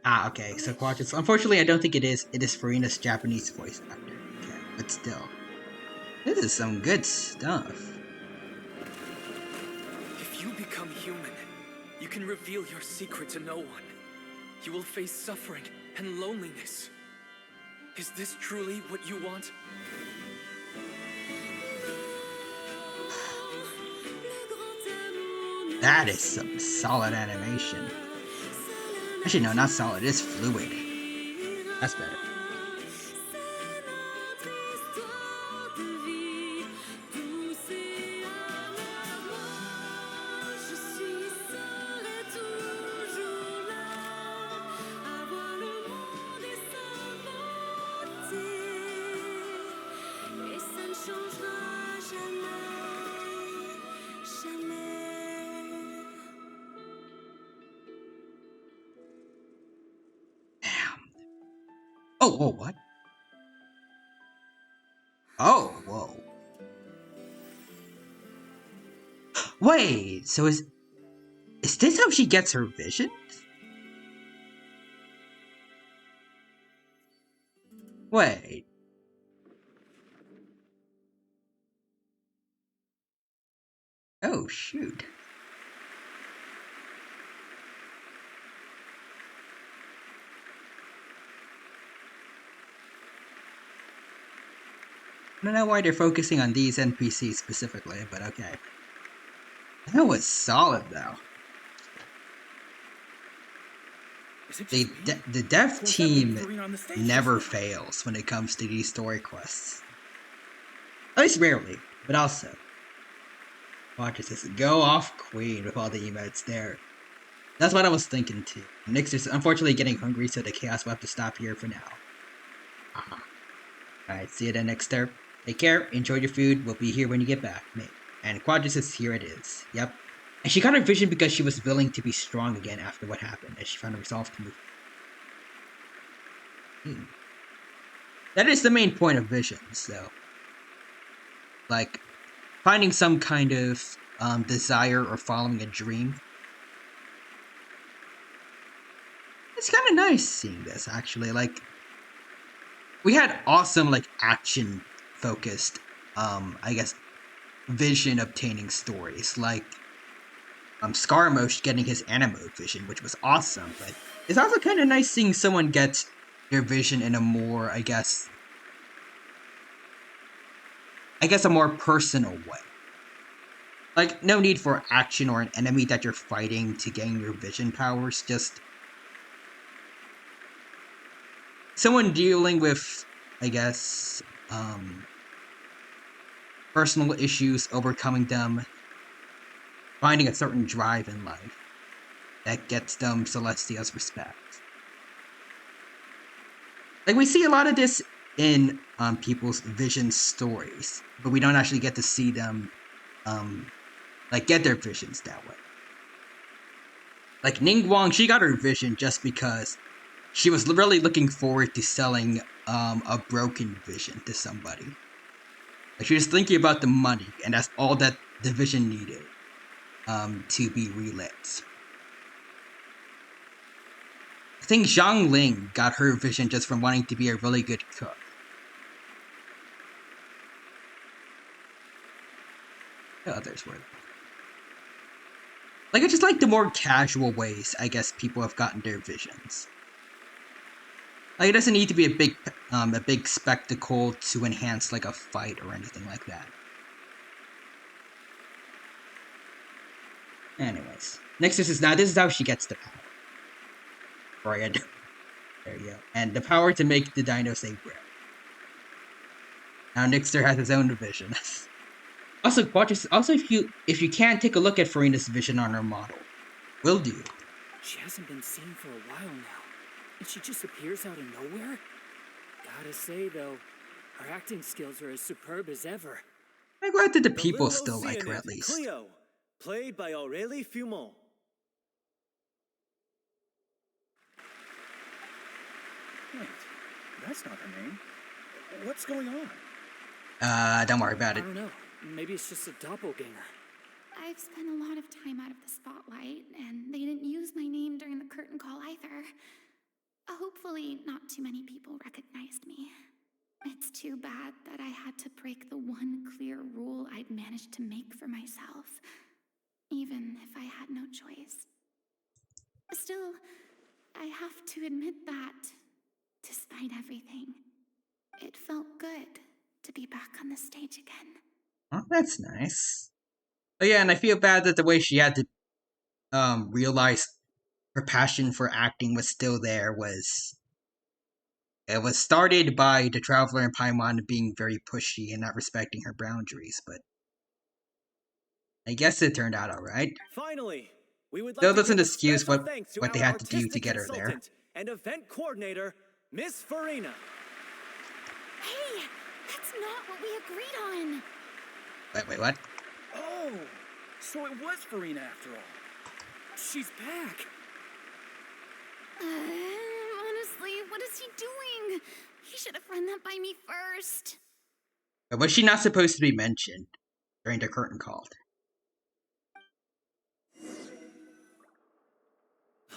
Ah, okay, so Quadrants. Unfortunately, I don't think it is. It is Farina's Japanese voice actor. Okay, but still. This is some good stuff. If you become human, you can reveal your secret to no one. You will face suffering and loneliness. Is this truly what you want? That is some solid animation. Actually, no, not solid. It's fluid. That's better. Oh, whoa, what? Oh, whoa. Wait, so is this how she gets her visions? Wait. Oh, shoot. I don't know why they're focusing on these NPCs specifically, but okay. That was solid, though. The dev team never fails when it comes to these story quests. At least rarely, but also. Watch this. Go off Queen with all the emotes there. That's what I was thinking too. Nyx is unfortunately getting hungry, so the chaos will have to stop here for now. Alright, see you then, Nixter. Take care, enjoy your food, we'll be here when you get back, mate. And Quadra says, here it is. Yep. And she got her vision because she was willing to be strong again after what happened, and she found a resolve to move. That is the main point of visions, though. Like, finding some kind of desire or following a dream. It's kind of nice seeing this, actually. Like, we had awesome, like, action-focused, I guess, vision-obtaining stories. Like, Scaramouche getting his anime vision, which was awesome, but it's also kind of nice seeing someone get their vision in a more, I guess a more personal way. Like, no need for action or an enemy that you're fighting to gain your vision powers, just someone dealing with, I guess, personal issues, overcoming them, finding a certain drive in life that gets them Celestia's respect. Like, we see a lot of this in people's vision stories, but we don't actually get to see them like get their visions that way. Like Ningguang, she got her vision just because she was really looking forward to selling a broken vision to somebody. Like, she was thinking about the money, and that's all that the vision needed to be relit. I think Zhang Ling got her vision just from wanting to be a really good cook. The others were. Like, I just like the more casual ways, I guess, people have gotten their visions. Like, it doesn't need to be a big spectacle to enhance, like, a fight or anything like that. Anyways. Next this is how she gets the power. Right. There you go. And the power to make the dino say bread. Now Nixter has his own vision. Also, if you can't take a look at Farina's vision on her model, will do. She hasn't been seen for a while now, and she just appears out of nowhere? Gotta say, though, her acting skills are as superb as ever. I'm glad that the people still like her, at least. Cleo, played by Aurélie Fumont. Wait, that's not her name. What's going on? Don't worry about I it. don't know. Maybe it's just a doppelganger. I've spent a lot of time out of the spotlight, and they didn't use my name during the curtain call either. Hopefully, not too many people recognized me. It's too bad that I had to break the one clear rule I'd managed to make for myself, even if I had no choice. Still, I have to admit that, despite everything, it felt good to be back on the stage again. Oh, that's nice. Oh yeah, and I feel bad that the way she had to realize her passion for acting was still there was started by the Traveler and Paimon being very pushy and not respecting her boundaries, but I guess it turned out alright. Finally, we would like Still to doesn't give a excuse special thanks to what they our had to do to artistic get her there. consultant and event coordinator, Miss Farina. Hey, that's not what we agreed on. Wait, what? Oh, so it was Farina after all. She's back. Honestly, what is he doing? He should have run that by me first. Was she not supposed to be mentioned during the curtain call?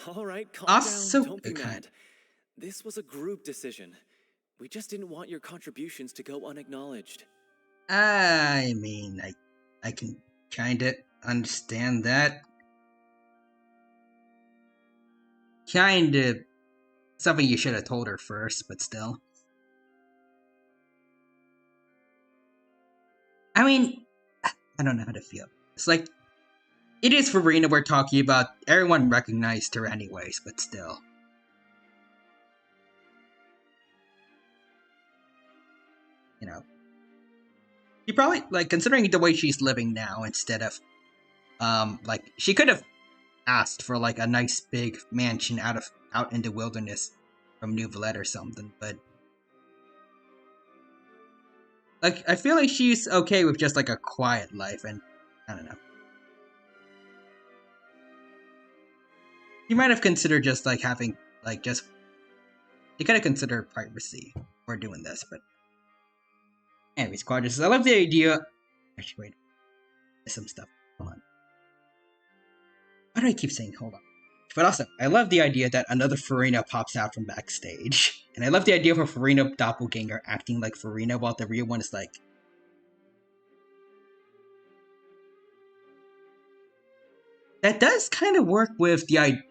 All right, calm Also, down, don't be mad. This was a group decision. We just didn't want your contributions to go unacknowledged. I mean, I can kinda understand that. Kinda something you should have told her first, but still. I mean, I don't know how to feel. It's like, it is Farina we're talking about. Everyone recognized her anyways, but still. You know. She probably, like, considering the way she's living now, instead of, like, she could have asked for, like, a nice big mansion out in the wilderness from Nouvellette or something, but like, I feel like she's okay with just, like, a quiet life, and I don't know. You might have considered just, like, having, like, just... You could have considered privacy for doing this, but... Anyways, Quadrus, I love the idea... Actually, wait. There's some stuff. Hold on. Why do I keep saying hold on? But also, I love the idea that another Farina pops out from backstage. And I love the idea of a Farina doppelganger acting like Farina while the real one is like... that does kind of work with the I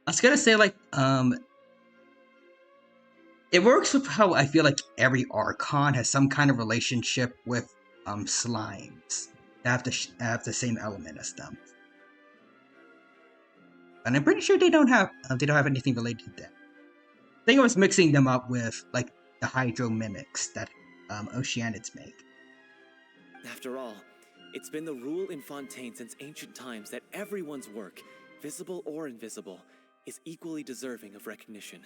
was gonna say like it works with how I feel like every Archon has some kind of relationship with slimes that have the same element as them. And I'm pretty sure they don't have anything related to that. I think I was mixing them up with like the hydro mimics that Oceanids make. After all, it's been the rule in Fontaine since ancient times that everyone's work, visible or invisible, is equally deserving of recognition.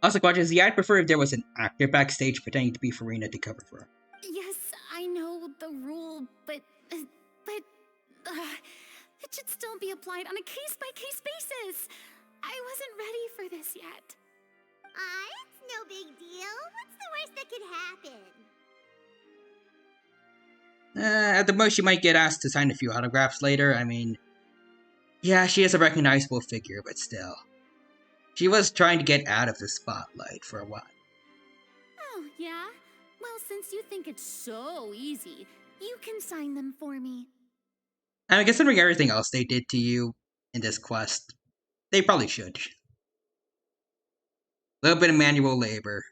Also, Quadras, yeah, I'd prefer if there was an actor backstage pretending to be Farina to cover for her. Yes, I know the rule, but it should still be applied on a case-by-case basis. I wasn't ready for this yet. It's no big deal. What's the worst that could happen? At the most, she might get asked to sign a few autographs later. I mean, yeah, she is a recognizable figure, but still. She was trying to get out of the spotlight for a while. Oh, yeah? Well, since you think it's so easy, you can sign them for me. I mean, considering everything else they did to you in this quest, they probably should. A little bit of manual labor,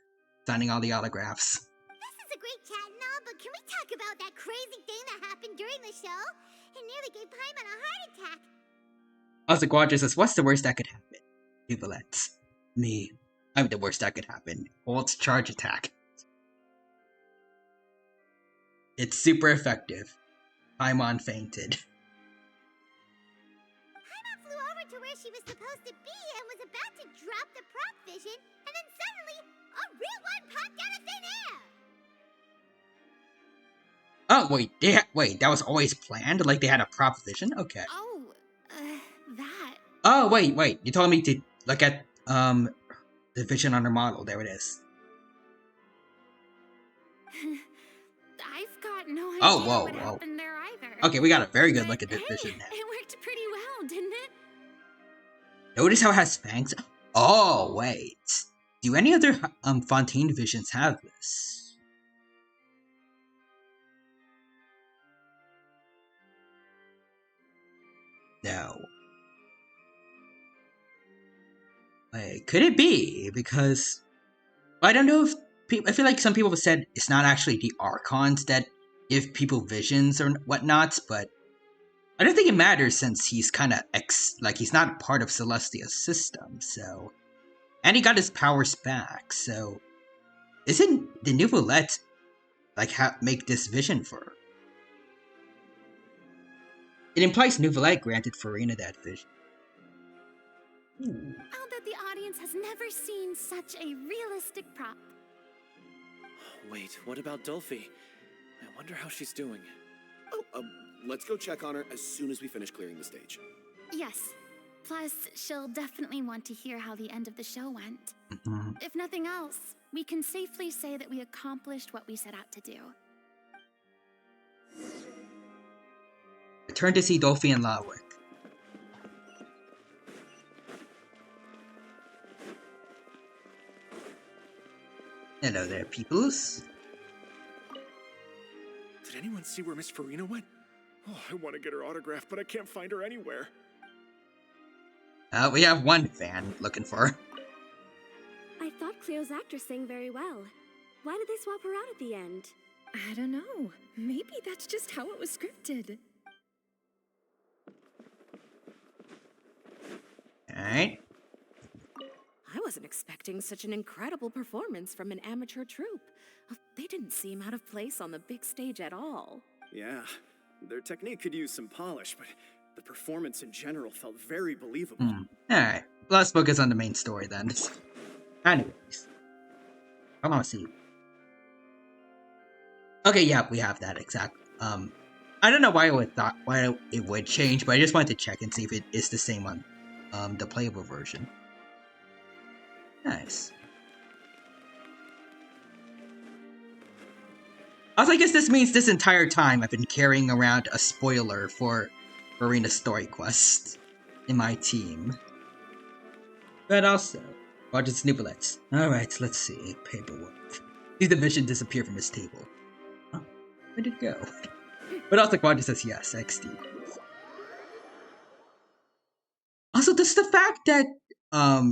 signing all the autographs. This is a great chat and all, but can we talk about that crazy thing that happened during the show? It nearly gave Paimon a heart attack. Also, Quadra says, what's the worst that could happen? Jubilets. Me. I'm the worst that could happen. Holt's charge attack. It's super effective. Paimon fainted. Paimon flew over to where she was supposed to be and was about to drop the prop vision, and then suddenly, a real one popped out of thin air! Oh, wait, that was always planned? Like they had a prop vision? Okay. Oh, that. Oh, wait, you told me to look at, the vision on her model. There it is. I've got no idea Oh, what whoa. happened there either. Okay, we got a very good But look at this hey, vision now. It worked pretty well, didn't it? Notice how it has fangs? Oh, wait. Do any other, Fontaine visions have this? No. Wait, could it be? Because I don't know if I feel like some people have said it's not actually the Archons that give people visions or whatnots, but I don't think it matters since he's kind of he's not part of Celestia's system, so. And he got his powers back, so. Isn't the Nouvelette make this vision for her? It implies Nouvelette granted Farina that vision. I'll bet the audience has never seen such a realistic prop. Wait, what about Dolphy? I wonder how she's doing. Oh, let's go check on her as soon as we finish clearing the stage. Yes. Plus, she'll definitely want to hear how the end of the show went. Mm-hmm. If nothing else, we can safely say that we accomplished what we set out to do. Return to see Dolphy and Lawick. Hello there, peoples. Did anyone see where Miss Farina went? Oh, I want to get her autograph, but I can't find her anywhere. We have one fan looking for her. I thought Cleo's actor sang very well. Why did they swap her out at the end? I don't know. Maybe that's just how it was scripted. Alright. I wasn't expecting such an incredible performance from an amateur troupe. They didn't seem out of place on the big stage at all. Yeah, their technique could use some polish, but the performance in general felt very believable. Alright, let's focus on the main story then. Anyways. Come on, see. Okay, yeah, we have that exactly. I don't know why it would change, but I just wanted to check and see if it is the same on the playable version. Nice. Also, I guess this means this entire time I've been carrying around a spoiler for Farina's story quest in my team. But also, Roger's Nouvelette. Alright, let's see. Paperwork. See the vision disappear from his table. Oh, where did it go? But also Quadra says yes, XD. Also, does the fact that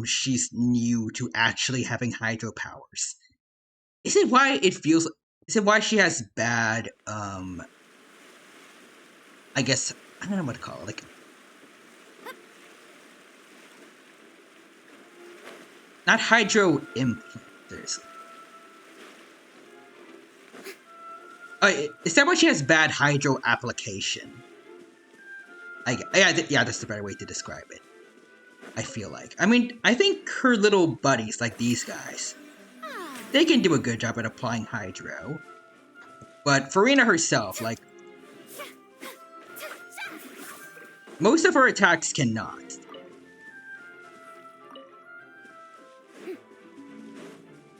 she's new to actually having hydro powers, is it why it feels, is it why she has bad I guess I don't know what to call it, like not hydro implanters. Is that why she has bad hydro application? Yeah, that's the better way to describe it. I feel like. I mean, I think her little buddies, like these guys, they can do a good job at applying hydro. But Farina herself, like, most of her attacks cannot.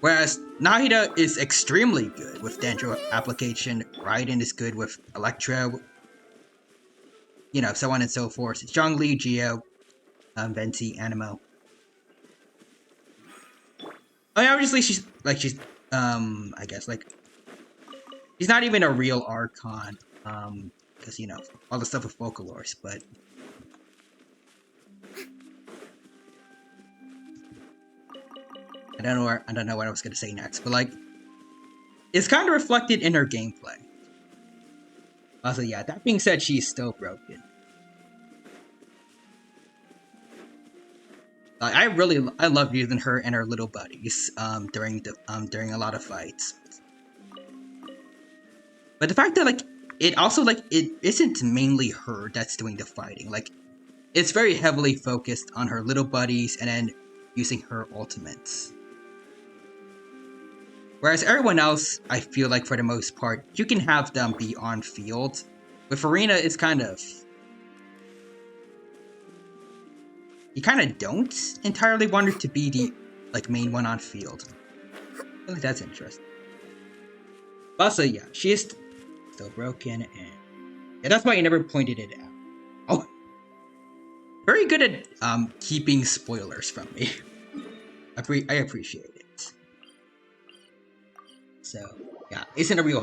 Whereas Nahida is extremely good with Dendro application, Raiden is good with Electro, you know, so on and so forth. Zhongli, Geo, Venti, Animo. I mean, obviously she's, I guess, like, she's not even a real Archon, because, you know, all the stuff with Vocalors, but... I don't know what I was gonna say next, but, like, it's kind of reflected in her gameplay. Also, yeah, that being said, she's still broken. I love using her and her little buddies, during a lot of fights. But the fact that, like, it also, like, it isn't mainly her that's doing the fighting. Like, it's very heavily focused on her little buddies and then using her ultimates. Whereas everyone else, I feel like for the most part, you can have them be on field. With Farina, it's kind of... You kind of don't entirely want her to be the, like, main one on field. I think that's interesting. But also, yeah, she is still broken, and... Yeah, that's why I never pointed it out. Oh! Very good at, keeping spoilers from me. I appreciate it. So, yeah, isn't a real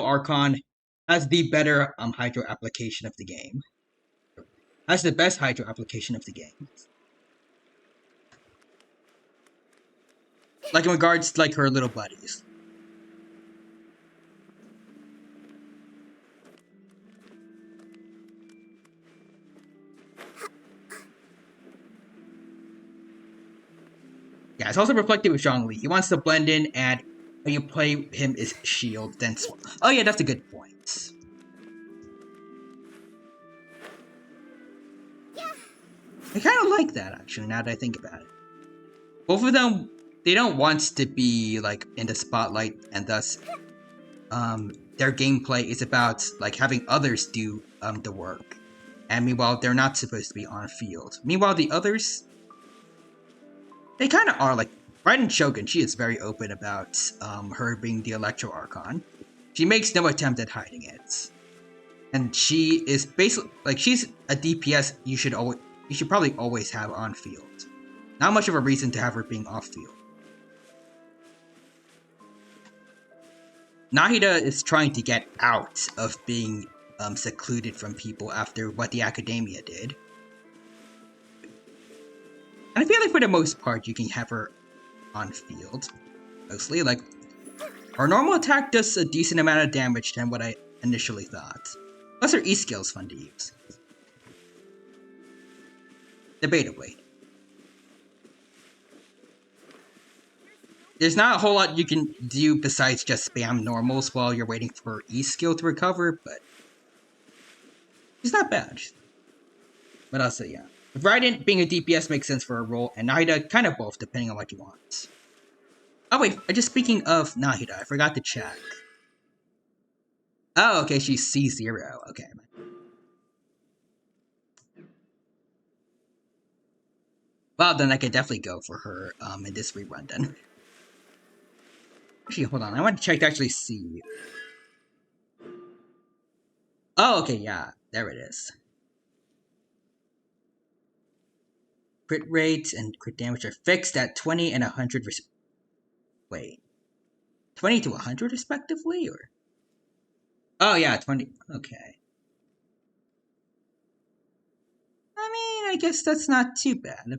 Archon, has the better, hydro application of the game. Has the best hydro application of the game. Like, in regards to, like, her little buddies. Yeah, it's also reflected with Zhongli. He wants to blend in, and when you play him as shield, then... Oh yeah, that's a good point. I kind of like that, actually, now that I think about it. Both of them, they don't want to be, like, in the spotlight, and thus, their gameplay is about, like, having others do, the work. And meanwhile, they're not supposed to be on field. Meanwhile, the others... They kind of are, like, Raiden Shogun, she is very open about, her being the Electro Archon. She makes no attempt at hiding it. And she is basically, like, she's a DPS you should probably always have on field. Not much of a reason to have her being off field. Nahida is trying to get out of being, secluded from people after what the Academia did. And I feel like for the most part, you can have her on field. Mostly, like, her normal attack does a decent amount of damage than what I initially thought. Plus her E-skill is fun to use. Debatably. There's not a whole lot you can do besides just spam normals while you're waiting for E-skill to recover, but... It's not bad. But also, yeah. Raiden being a DPS makes sense for a role, and Nahida kind of both, depending on what you want. Oh wait, just speaking of Nahida, I forgot to check. Oh, okay, she's C0. Okay. Well, then I could definitely go for her in this rerun then. Actually, hold on, I want to check to actually see. Oh, okay, yeah, there it is. Crit rate and crit damage are fixed at 20 and 100 wait. 20 to 100 respectively, or? Oh yeah, 20. Okay. I mean, I guess that's not too bad.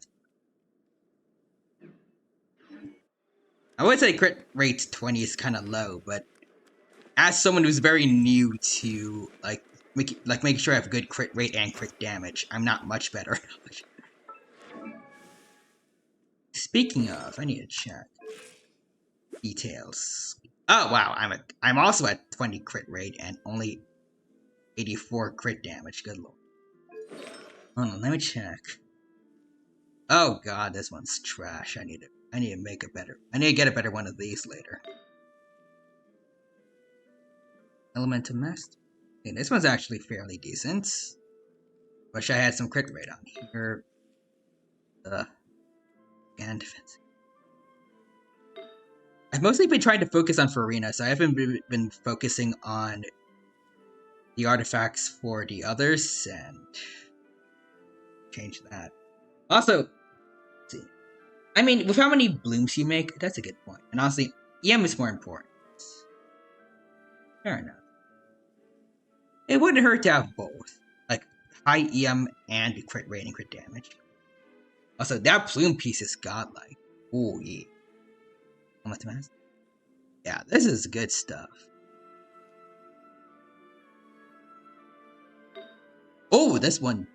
I would say crit rate 20 is kind of low, but as someone who's very new to making sure I have good crit rate and crit damage, I'm not much better. Speaking of, I need to check details. Oh wow, I'm also at 20 crit rate and only 84 crit damage. Good lord. Hold on, let me check. Oh god, this one's trash. I need to make a better. I need to get a better one of these later. Elemental Master. Okay, this one's actually fairly decent. Wish I had some crit rate on here. And defense. I've mostly been trying to focus on Farina, so I haven't been focusing on the artifacts for the others, and change that. Also, let's see. I mean, with how many blooms you make, that's a good point. And honestly, EM is more important. Fair enough. It wouldn't hurt to have both. Like, high EM and crit rate and crit damage. Also, that plume piece is godlike. Oh, yeah. Yeah, this is good stuff. Oh, this one.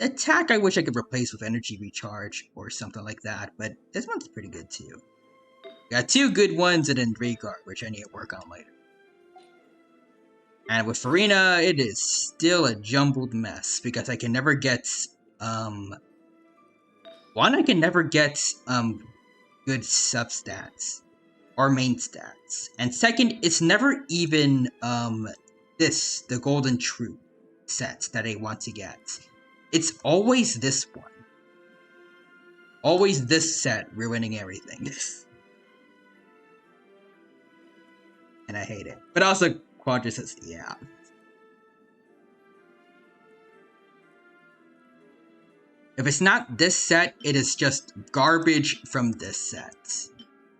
Attack I wish I could replace with energy recharge or something like that, but this one's pretty good too. Got two good ones and then Rhaegar, which I need to work on later. And with Farina, it is still a jumbled mess because I can never get one, I can never get good substats or main stats. And second, it's never even the golden troop sets that I want to get. It's always this one. Always this set ruining everything. And I hate it. But also, Quadra says, yeah. If it's not this set, it is just garbage from this set.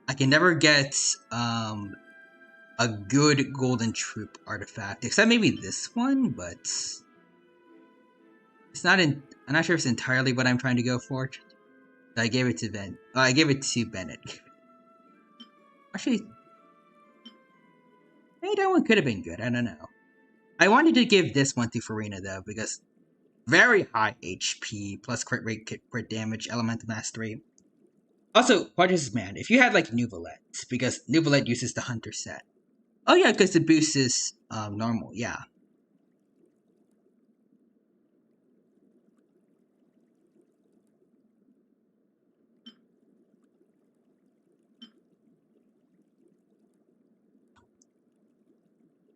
I can never get a good golden troop artifact, except maybe this one, but it's not in. I'm not sure if it's entirely what I'm trying to go for. I gave it to Ben. I gave it to Bennett. Actually, maybe that one could have been good. I don't know. I wanted to give this one to Farina though, because very high HP plus crit rate, crit damage, elemental mastery. Also, Quadras man, if you had like Nuvolette, because Nuvolette uses the Hunter set. Oh yeah, because the boost is normal. Yeah.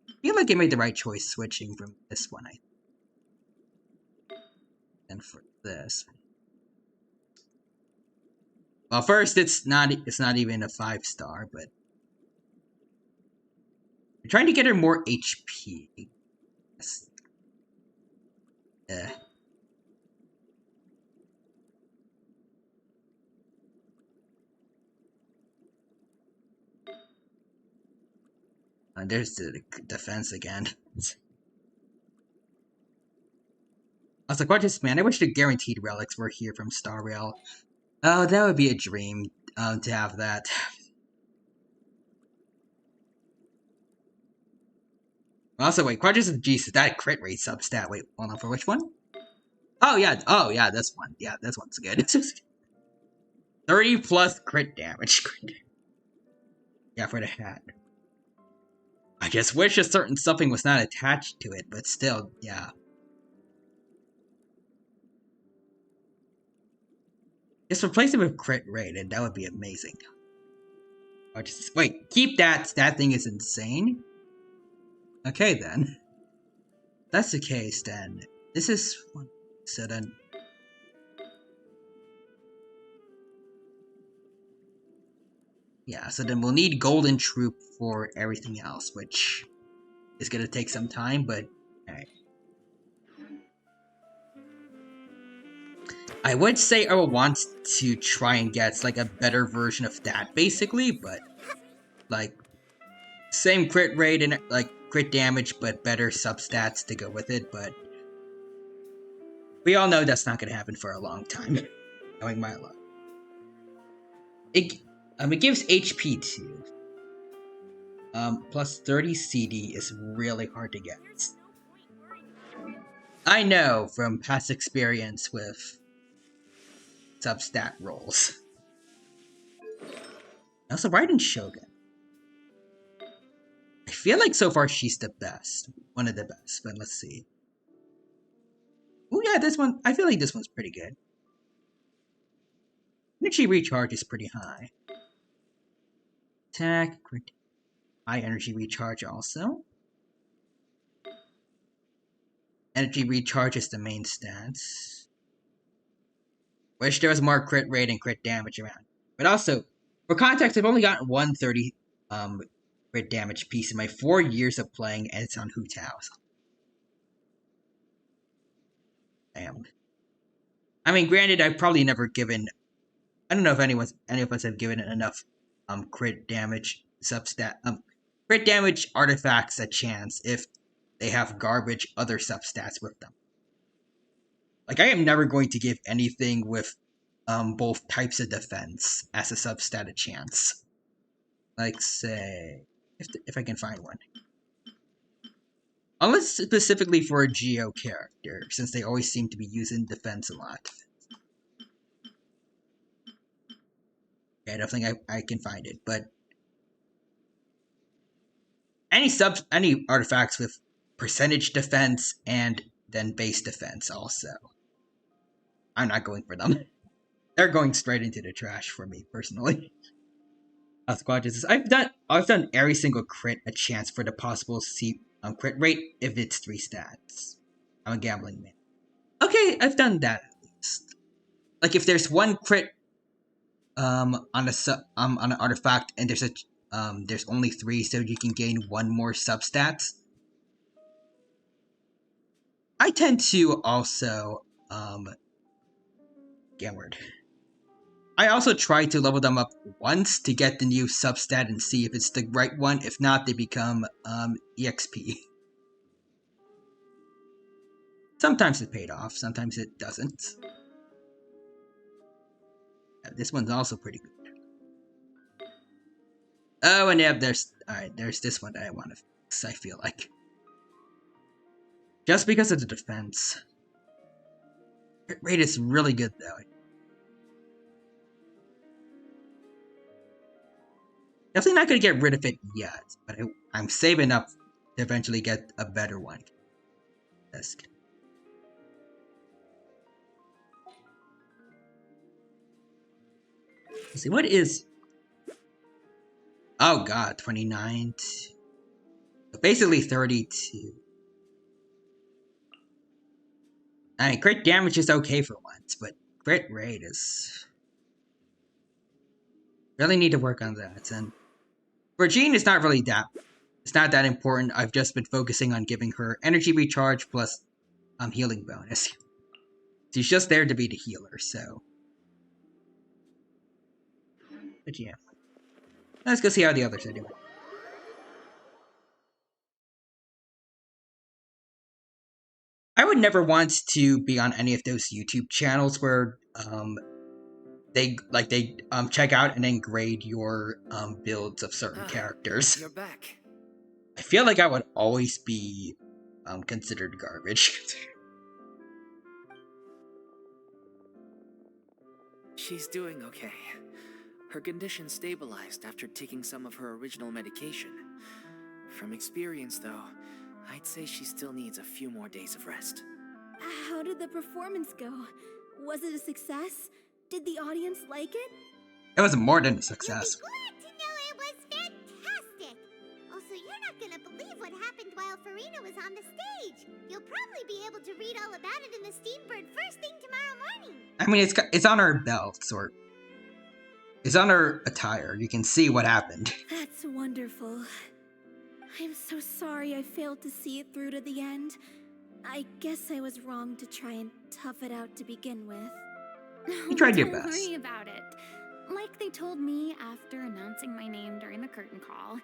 I feel like I made the right choice switching from this one, and for this. Well, first it's not even a 5-star, but I'm trying to get her more HP. Yes. There's the defense again. I was like, what is man? I wish the guaranteed relics were here from Star Rail. Oh, that would be a dream to have that. Also, wait, Quadras of Jesus, that crit rate substat. Wait, hold on, for which one? Oh yeah, this one. Yeah, this one's good. 30 plus crit damage. Yeah, for the hat. I just wish a certain something was not attached to it, but still, yeah. Just replace it with crit rate, and that would be amazing. Wait, keep that. That thing is insane. Okay, then. If that's the case, then this is one. So then. Yeah, so then we'll need Golden Troop for everything else, which is gonna take some time, but alright. I would say I would want to try and get like a better version of that, basically, but like same crit rate and like crit damage but better substats to go with it, but we all know that's not going to happen for a long time, knowing my luck. It gives HP too. Plus 30 CD is really hard to get. I know from past experience with substat rolls. Also, Raiden Shogun. I feel like so far she's the best. One of the best, but let's see. Oh yeah, this one, I feel like this one's pretty good. Energy recharge is pretty high. Attack, crit, high energy recharge also. Energy recharge is the main stats. Wish there was more crit rate and crit damage around. But also, for context, I've only gotten 130 crit damage piece in my 4 years of playing, and it's on Hu Tao. Damn. I mean, granted, I've probably never given. I don't know if any of us have given it enough crit damage crit damage artifacts a chance if they have garbage other substats with them. Like, I am never going to give anything with both types of defense as a substat a chance. Like, say, if I can find one. Unless specifically for a Geo character, since they always seem to be using defense a lot. Yeah, I don't think I can find it, but any artifacts with percentage defense and then base defense also. I'm not going for them. They're going straight into the trash for me personally. Squad Justice. I've done every single crit a chance for the possible crit rate if it's 3 stats. I'm a gambling man. Okay, I've done that at least. Like if there's one crit on an artifact and there's only 3, so you can gain 1 more substats. I tend to also Gamward. I also try to level them up once to get the new substat and see if it's the right one. If not, they become EXP. Sometimes it paid off, sometimes it doesn't. This one's also pretty good. Oh, and yeah, there's this one that I want to fix, I feel like. Just because of the defense. Crit rate is really good though. Definitely not going to get rid of it yet, but I'm saving up to eventually get a better one. Let's see, what is... Oh god, 29. Basically 32. I mean, crit damage is okay for once, but crit rate is... Really need to work on that, and... For Jean, it's not really that... It's not that important. I've just been focusing on giving her energy recharge plus healing bonus. She's just there to be the healer, so... But yeah. Let's go see how the others are doing. I would never want to be on any of those YouTube channels where they check out and then grade your builds of certain characters. You're back. I feel like I would always be considered garbage. She's doing okay. Her condition stabilized after taking some of her original medication. From experience, though, I'd say she still needs a few more days of rest. How did the performance go? Was it a success? Did the audience like it? It was more than a success. Glad to know it was fantastic. Also, you're not gonna believe what happened while Farina was on the stage. You'll probably be able to read all about it in the Steambird first thing tomorrow morning. I mean, it's on her belts, or it's on her attire. You can see what happened. That's wonderful. I'm so sorry I failed to see it through to the end. I guess I was wrong to try and tough it out to begin with. You tried your Don't best. worry about it. Like they told me after announcing my name during the curtain call,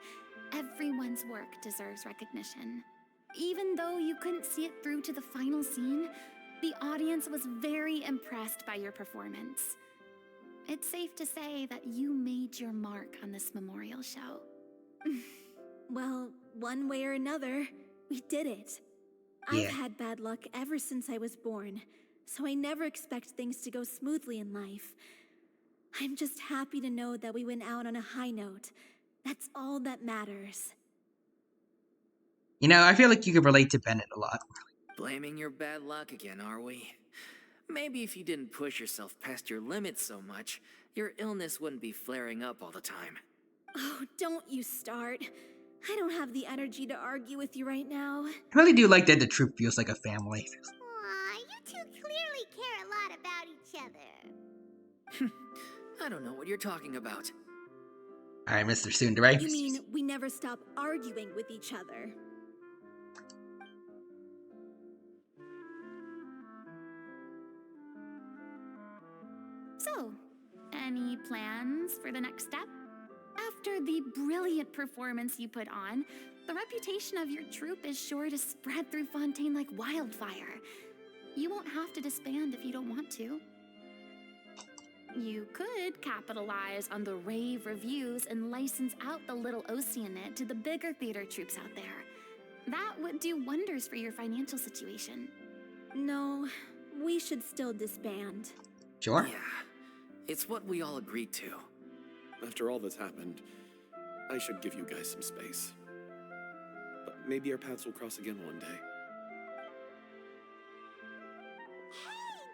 everyone's work deserves recognition. Even though you couldn't see it through to the final scene, the audience was very impressed by your performance. It's safe to say that you made your mark on this memorial show. Well, one way or another, we did it. Yeah. I've had bad luck ever since I was born, so I never expect things to go smoothly in life. I'm just happy to know that we went out on a high note. That's all that matters. You know, I feel like you could relate to Bennett a lot. Blaming your bad luck again, are we? Maybe if you didn't push yourself past your limits so much, your illness wouldn't be flaring up all the time. Oh, don't you start. I don't have the energy to argue with you right now. I really do like that the troop feels like a family. Aw, you two clearly care a lot about each other. I don't know what you're talking about. Alright, Mr. Tsundere. You mean we never stop arguing with each other? So, any plans for the next step? After the brilliant performance you put on, the reputation of your troupe is sure to spread through Fontaine like wildfire. You won't have to disband if you don't want to. You could capitalize on the rave reviews and license out the Little Oceanid to the bigger theater troupes out there. That would do wonders for your financial situation. No, we should still disband. Sure. Yeah, it's what we all agreed to. After all that's happened, I should give you guys some space. But maybe our paths will cross again one day. Hey,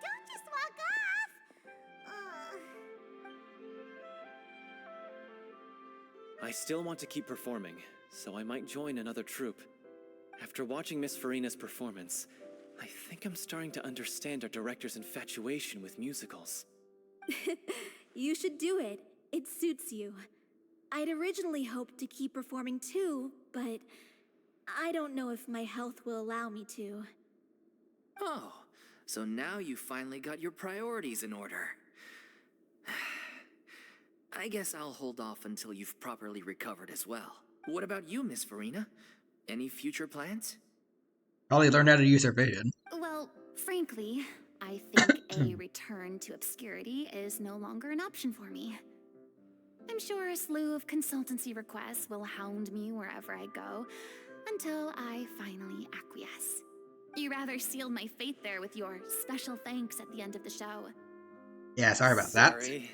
don't just walk off! I still want to keep performing, so I might join another troupe. After watching Miss Farina's performance, I think I'm starting to understand our director's infatuation with musicals. You should do it. It suits you. I'd originally hoped to keep performing too, but I don't know if my health will allow me to. Oh, so now you finally got your priorities in order. I guess I'll hold off until you've properly recovered as well. What about you, Miss Farina? Any future plans? Probably learn how to use her vision. Well, frankly, I think a return to obscurity is no longer an option for me. I'm sure a slew of consultancy requests will hound me wherever I go, until I finally acquiesce. You rather sealed my fate there with your special thanks at the end of the show. Yeah, sorry about that. Sorry.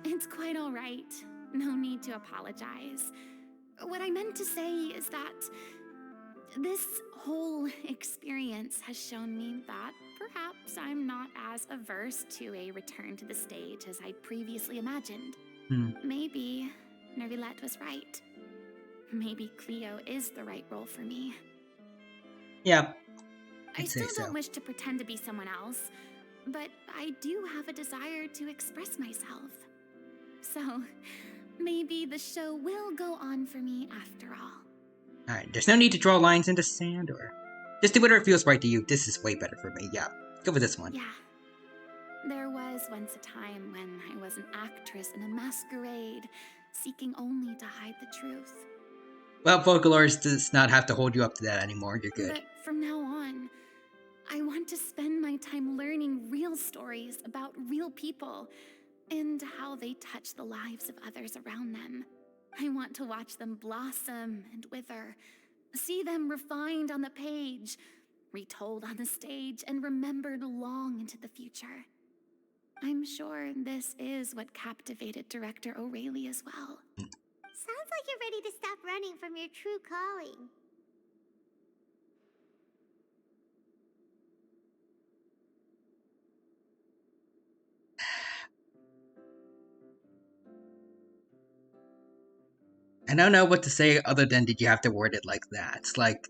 It's quite all right. No need to apologize. What I meant to say is that this whole experience has shown me that perhaps I'm not as averse to a return to the stage as I previously imagined. Maybe Nervilette was right. Maybe Cleo is the right role for me. Yeah, I I'd say still don't so. wish to pretend to be someone else, but I do have a desire to express myself. So, maybe the show will go on for me after all. Alright, there's no need to draw lines in the sand, or just do whatever feels right to you. This is way better for me. Yeah, go for this one. Yeah. There was once a time when I was an actress in a masquerade, seeking only to hide the truth. Well, folklore does not have to hold you up to that anymore. You're good. But from now on, I want to spend my time learning real stories about real people and how they touch the lives of others around them. I want to watch them blossom and wither, see them refined on the page, retold on the stage, and remembered long into the future. I'm sure this is what captivated director O'Reilly as well. Sounds like you're ready to stop running from your true calling. I don't know what to say other than did you have to word it like that? It's like,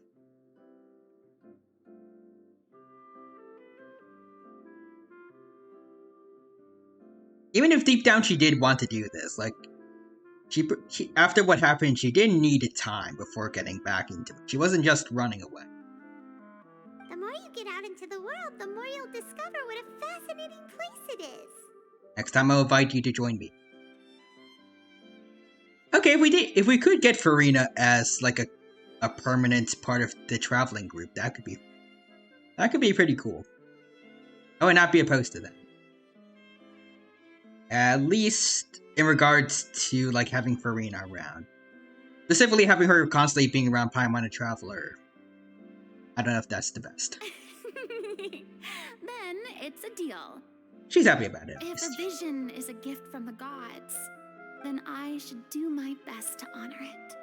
even if deep down she did want to do this, like, she after what happened, she did need time before getting back into it. She wasn't just running away. The more you get out into the world, the more you'll discover what a fascinating place it is. Next time I'll invite you to join me. Okay, if we could get Farina as like a permanent part of the traveling group, that could be pretty cool. I would not be opposed to that. At least in regards to like having Farina around. Specifically having her constantly being around Paimon the Traveler. I don't know if that's the best. Then it's a deal. She's happy about it. If a vision is a gift from the gods, then I should do my best to honor it.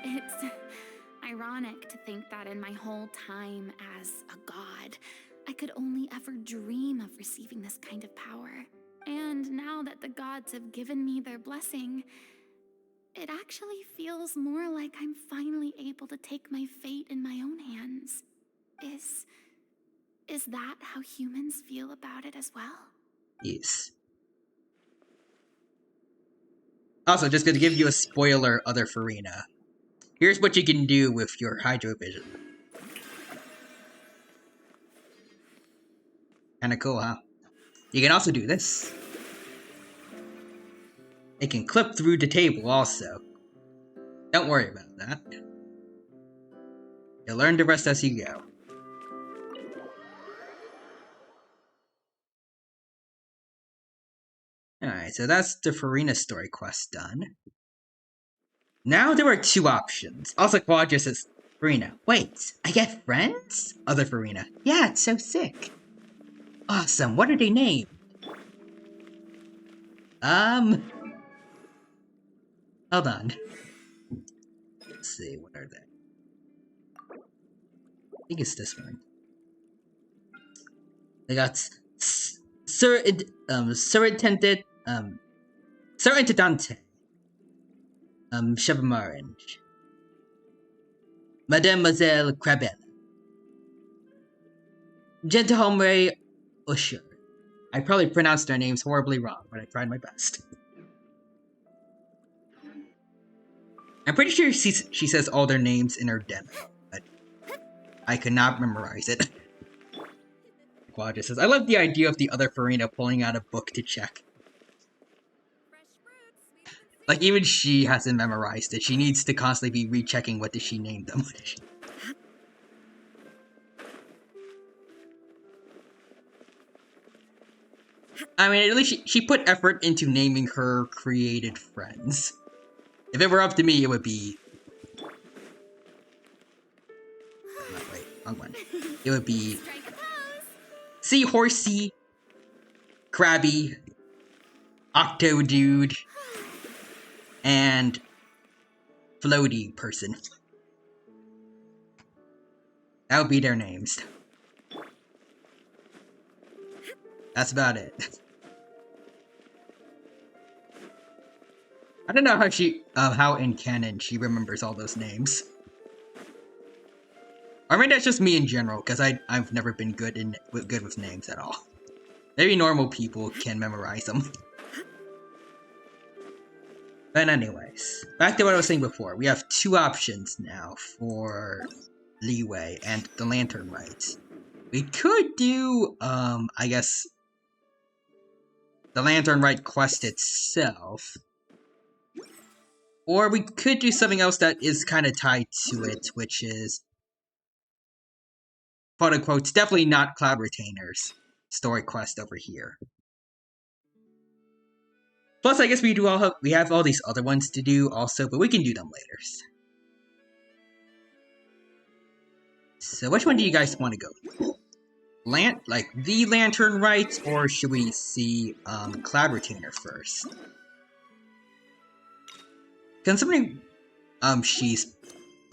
It's ironic to think that in my whole time as a god, I could only ever dream of receiving this kind of power. And now that the gods have given me their blessing, it actually feels more like I'm finally able to take my fate in my own hands. Is that how humans feel about it as well? Yes. Also, just gonna give you a spoiler, other Farina. Here's what you can do with your Hydro Vision. Kinda cool, huh? You can also do this. It can clip through the table also. Don't worry about that. You'll learn the rest as you go. Alright, so that's the Farina story quest done. Now there are two options. Also, Quadra says, Farina, wait, I get friends? Other Farina, yeah, it's so sick. Awesome, what are they named? Hold on. Let's see, what are they? I think it's this one. They got Surintendant, Surintendante, Chevamarin, Mademoiselle Crabelle, Gentilhombre Usher. I probably pronounced their names horribly wrong, but I tried my best. I'm pretty sure she says all their names in her demo, but I could not memorize it. Quadra says, I love the idea of the other Farina pulling out a book to check. Like, even she hasn't memorized it. She needs to constantly be rechecking what did she name them. I mean, at least she put effort into naming her created friends. If it were up to me, it would be... Oh, wait, wrong one. It would be... Seahorsey, Krabby, Octodude, and Floaty Person. That would be their names. That's about it. I don't know how in canon she remembers all those names. Or maybe that's just me in general, because I've never been good with names at all. Maybe normal people can memorize them. But anyways, back to what I was saying before. We have two options now for Leeway and the Lantern Rite. We could do, I guess, the Lantern Rite quest itself. Or we could do something else that is kind of tied to it, which is, quote-unquote, definitely not Cloud Retainer's story quest over here. Plus, I guess we have all these other ones to do also, but we can do them later. So, which one do you guys want to go? The Lantern Rite, or should we see Cloud Retainer first? Considering she's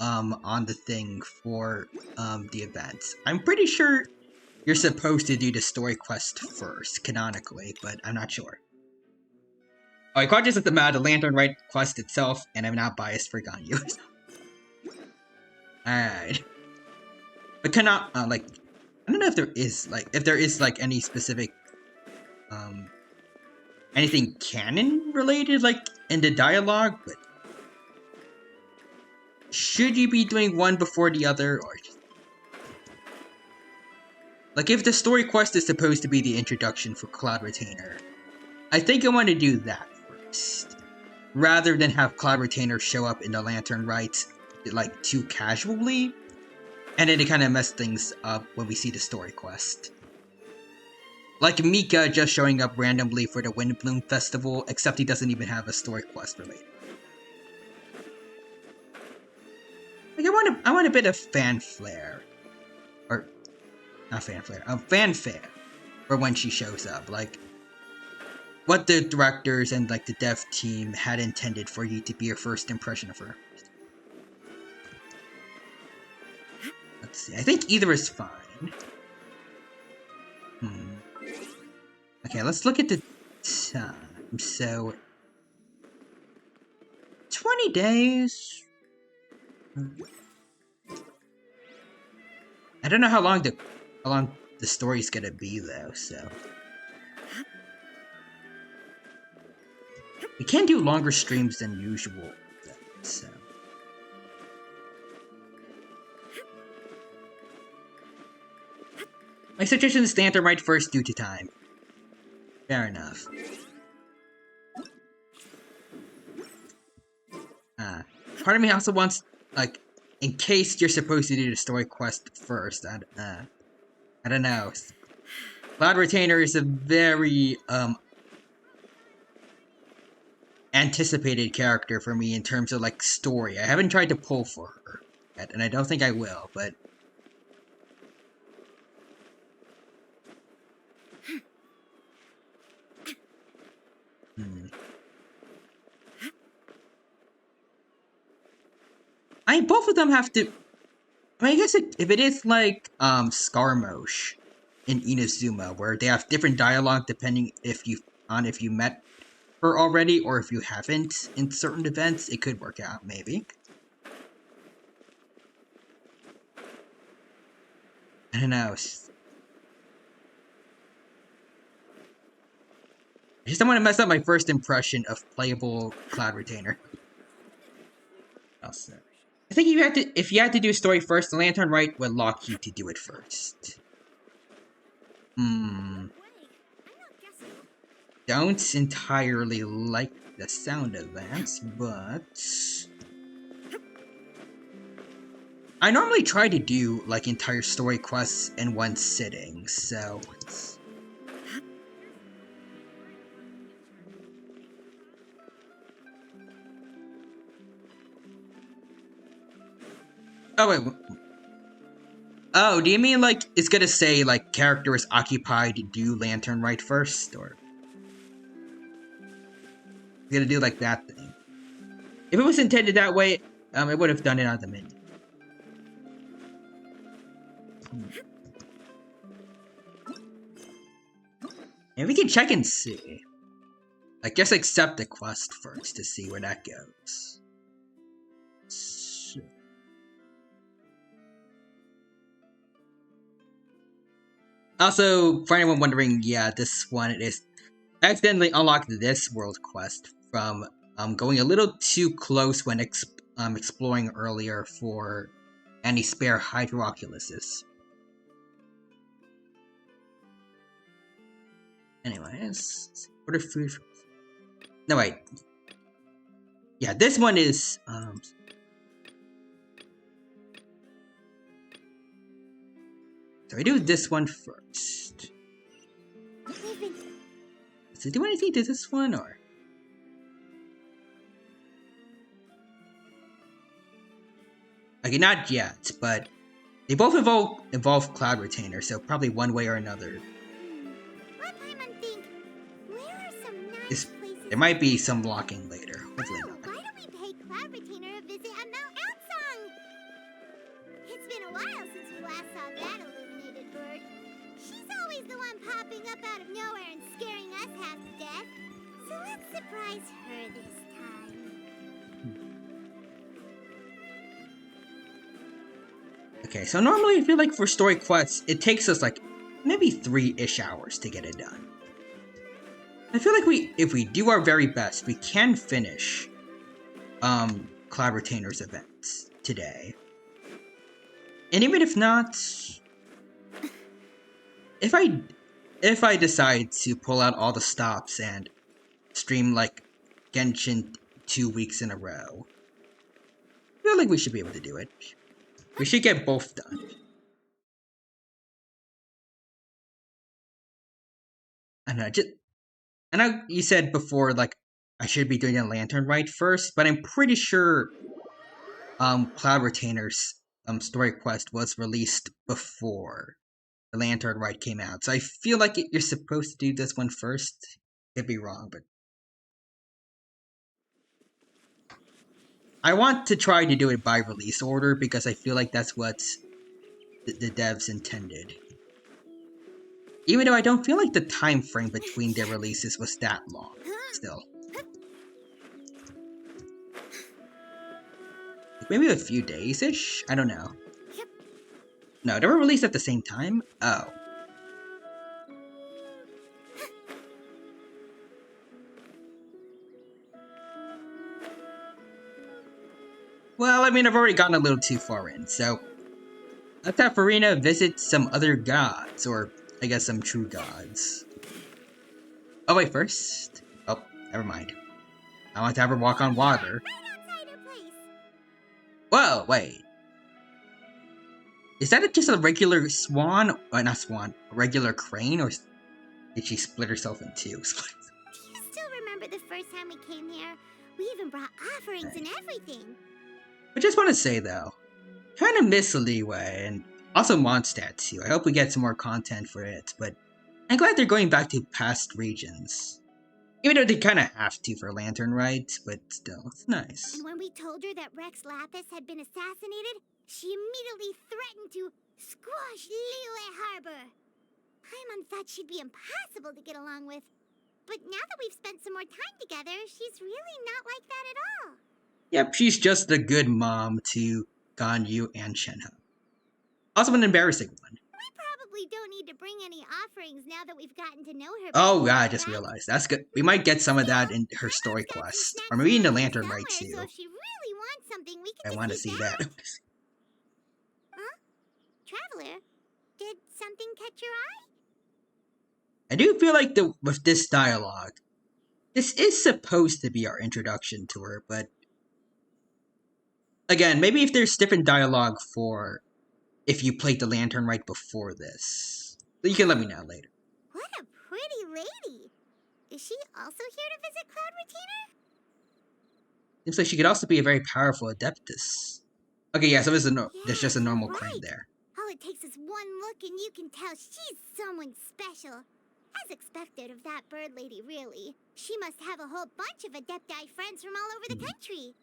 on the thing for the event, I'm pretty sure you're supposed to do the story quest first, canonically, but I'm not sure. Alright, Quad just at the Lantern Rite quest itself, and I'm not biased for Ganyu. Alright. But cannot, I don't know if there is, any specific, anything canon related, in the dialogue, but should you be doing one before the other, or Like, if the story quest is supposed to be the introduction for Cloud Retainer, I think I want to do that first. Rather than have Cloud Retainer show up in the Lantern Rite, like, too casually. And then it kind of mess things up when we see the story quest. Like Mika just showing up randomly for the Windbloom Festival, except he doesn't even have a story quest related. Like, I want a bit of fanfare. Or, not fanfare, fanfare for when she shows up. Like, what the directors and, like, the dev team had intended for you to be your first impression of her. Let's see, I think either is fine. Okay, let's look at the time. So, 20 days? I don't know how long the story's gonna be, though, so... We can do longer streams than usual, though, so... My suggestion is Lantern Rite first due to time. Fair enough. Part of me also wants, like, in case you're supposed to do the story quest first, I don't know. Cloud Retainer is a very, anticipated character for me in terms of, like, story. I haven't tried to pull for her yet, and I don't think I will, but... I mean, both of them have to... I mean, I guess if it is like, Skarmosh in Inazuma, where they have different dialogue depending if you met her already or if you haven't in certain events, it could work out, maybe. I don't know. I just don't want to mess up my first impression of playable Cloud Retainer. Also, I think if you had to do a story first, the Lantern Rite would lock you to do it first. Don't entirely like the sound of that, but... I normally try to do, like, entire story quests in one sitting, so... Oh, wait. Oh, do you mean, like, it's gonna say, like, character is occupied, do Lantern Rite first, or... It's gonna do, like, that thing. If it was intended that way, it would have done it on the menu. And we can check and see. I guess accept the quest first to see where that goes. Also, for anyone wondering, yeah, this one is... I accidentally unlocked this world quest from going a little too close when exploring earlier for any spare Hydrooculuses. Anyways, order food from... No, wait. Yeah, this one is... So I do this one first. Does it do anything to this one, or...? Okay, not yet, but... They both involve Cloud Retainer, so probably one way or another. There might be some blocking later. Hopefully not. Why don't we pay Cloud Retainer a visit at Mount Outsong? It's been a while since we last saw that illuminated bird. She's always the one popping up out of nowhere and scaring us half to death. So let's surprise her this time. Okay, so normally I feel like for story quests, it takes us like maybe 3-ish hours to get it done. I feel like if we do our very best, we can finish Cloud Retainer's events today. And even if not... if I decide to pull out all the stops and stream like Genshin 2 weeks in a row, I feel like we should be able to do it. We should get both done. I know you said before like I should be doing a lantern rite first, but I'm pretty sure Cloud Retainer's story quest was released before the lantern rite came out. So I feel like you're supposed to do this one first. Could be wrong, but I want to try to do it by release order because I feel like that's what the devs intended. Even though I don't feel like the time frame between their releases was that long, still. Maybe a few days-ish? I don't know. No, they were released at the same time? Oh. Well, I mean, I've already gotten a little too far in, so let's have Farina visit some other gods, or I guess some true gods. Oh, wait, first? Oh, never mind. I want to have her walk on water. Whoa, wait. Is that just a regular swan? Not swan, a regular crane, or did she split herself in two? Do you still remember the first time we came here? We even brought offerings and everything. I just want to say, though, kind of miss Leeway, and also Mondstadt, too. I hope we get some more content for it, but I'm glad they're going back to past regions. Even though they kind of have to for Lantern Rite, but still, it's nice. And when we told her that Rex Lapis had been assassinated, she immediately threatened to squash Liyue Harbor. Paimon thought she'd be impossible to get along with. But now that we've spent some more time together, she's really not like that at all. Yep, she's just a good mom to Ganyu and Shenhe. Also an embarrassing one. We probably don't need to bring any offerings now that we've gotten to know her. Oh, yeah, I just realized. That's good. We might get some of that in her story quest. Or maybe in the Lantern Rite, too. So if she really wants something, we can I want to see that. Huh? Traveler, did something catch your eye? I do feel like with this dialogue, this is supposed to be our introduction to her, but again, maybe if there's different dialogue for if you played the Lantern Rite before this, you can let me know later. What a pretty lady! Is she also here to visit Cloud Retainer? Seems like she could also be a very powerful Adeptus. Okay, yeah, so there's just a normal crane there. All it takes is one look and you can tell she's someone special. As expected of that bird lady, really. She must have a whole bunch of Adepti friends from all over the country.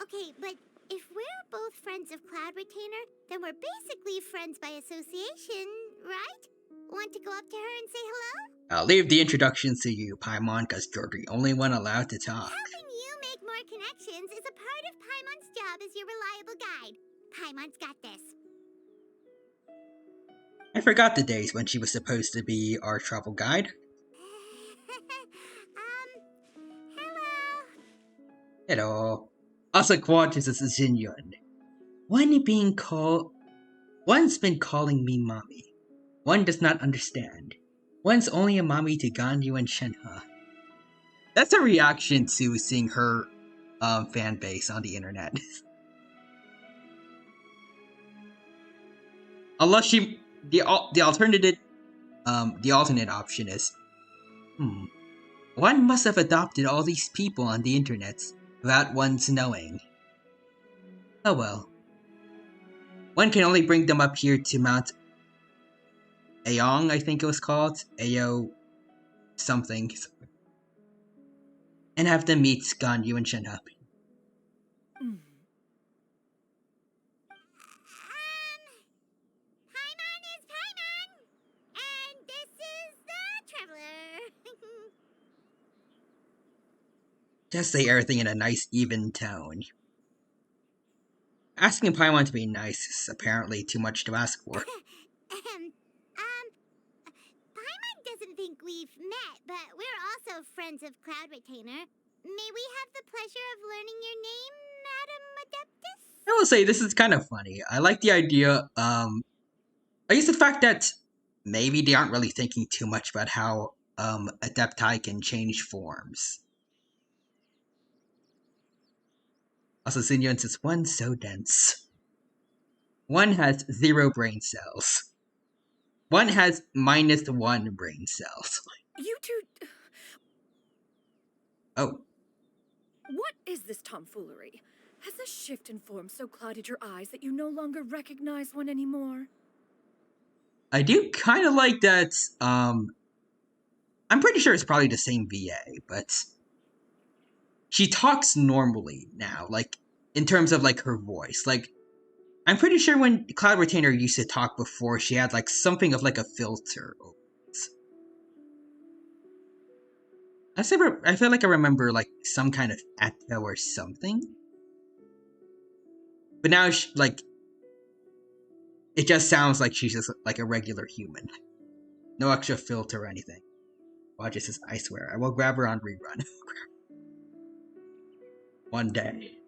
Okay, but if we're both friends of Cloud Retainer, then we're basically friends by association, right? Want to go up to her and say hello? I'll leave the introductions to you, Paimon, because you're the only one allowed to talk. Helping you make more connections is a part of Paimon's job as your reliable guide. Paimon's got this. I forgot the days when she was supposed to be our travel guide. Hello. Hello. Also, Quantus is a Xinyun. One's been calling me mommy. One does not understand. One's only a mommy to Ganyu and Shenhe. That's a reaction to seeing her fan base on the internet. Unless the alternate option is, one must have adopted all these people on the internet without one's knowing. Oh well. One can only bring them up here to Mount Aong, I think it was called. Ao something. And have them meet Ganyu and Shenhe. Paimon is Paimon! And this is the Traveler! Just say everything in a nice, even tone. Asking Paimon to be nice is apparently too much to ask for. Paimon doesn't think we've met, but we're also friends of Cloud Retainer. May we have the pleasure of learning your name, Madam Adeptus? I will say, this is kind of funny. I like the idea, I guess the fact that maybe they aren't really thinking too much about how Adepti can change forms. Also, Xinyon says, one so dense. One has 0 brain cells. One has -1 brain cells. You two... Oh. What is this tomfoolery? Has this shift in form so clouded your eyes that you no longer recognize one anymore? I do kind of like that, I'm pretty sure it's probably the same VA, but she talks normally now, like, in terms of, like, her voice. Like, I'm pretty sure when Cloud Retainer used to talk before, she had, like, something of, like, a filter over it. I feel like I remember, like, some kind of echo or something. But now, like, it just sounds like she's just, like, a regular human. No extra filter or anything. Watch, it says, I swear, I will grab her on rerun. One day.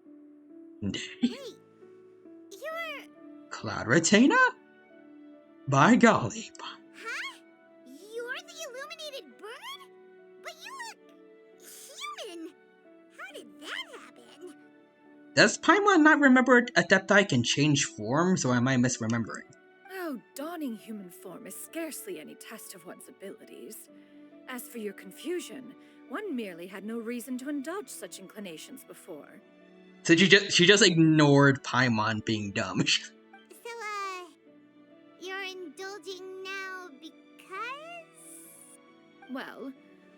Wait, you're... Cloud Retainer? By golly. Huh? You're the illuminated bird? But you look... human! How did that happen? Does Paimon not remember Adepti can change forms, or am I misremembering? Oh, donning human form is scarcely any test of one's abilities. As for your confusion, one merely had no reason to indulge such inclinations before. So she just ignored Paimon being dumb. So, you're indulging now because... Well,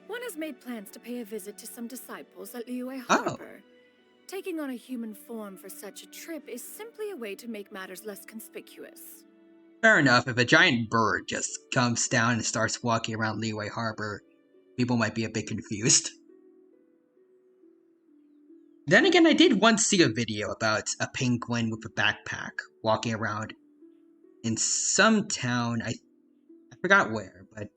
one has made plans to pay a visit to some disciples at Liyue Harbor. Taking on a human form for such a trip is simply a way to make matters less conspicuous. Fair enough, if a giant bird just comes down and starts walking around Liyue Harbor, people might be a bit confused. Then again, I did once see a video about a penguin with a backpack walking around in some town, I forgot where, but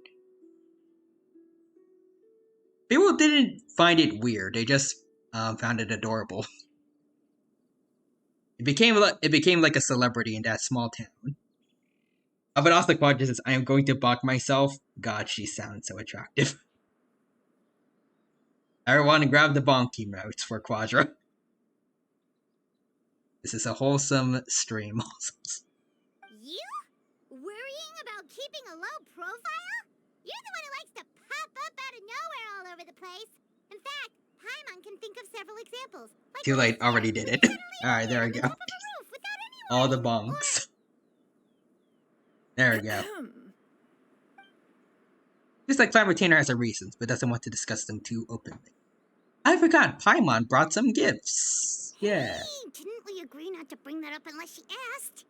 people didn't find it weird, they just found it adorable. It became like a celebrity in that small town. But also Quadra says, I am going to balk myself. God, she sounds so attractive. Everyone grab the bonk emotes for Quadra. This is a wholesome stream. You? Worrying about keeping a low profile? You're the one who likes to pop up out of nowhere all over the place. In fact, Paimon can think of several examples. Like Too late, already did it. Alright, there we go. All the bonks. There we go. Just like Cloud Retainer has her reasons, but doesn't want to discuss them too openly. I forgot, Paimon brought some gifts. Yeah. Hey, didn't we agree not to bring that up unless she asked?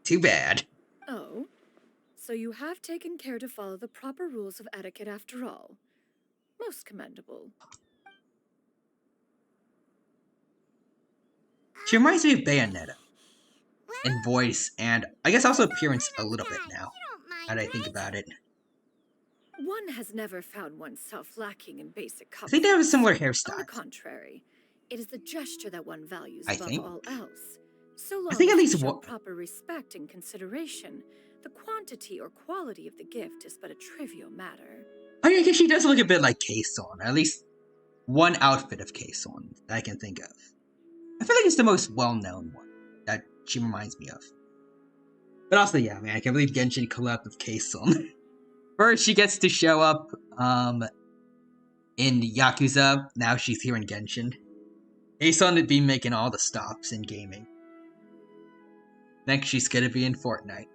Too bad. Oh? So you have taken care to follow the proper rules of etiquette after all. Most commendable. She reminds me of Bayonetta. In voice, and I guess also appearance a little bit now, now that I think about it. One has never found oneself lacking in basic I think they have a similar hairstyle. On the contrary, it is the gesture that one values I above think. all else. So long I think at as least you show one. proper respect and consideration, the quantity or quality of the gift is but a trivial matter. Oh yeah, I guess she does look a bit like Keisun. At least one outfit of Keisun that I can think of. I feel like it's the most well-known one that she reminds me of. But also, yeah, man, I can't believe Genshin collabed with Keisun. First, she gets to show up in Yakuza. Now she's here in Genshin. Keisun would be making all the stops in gaming. Next, she's gonna be in Fortnite.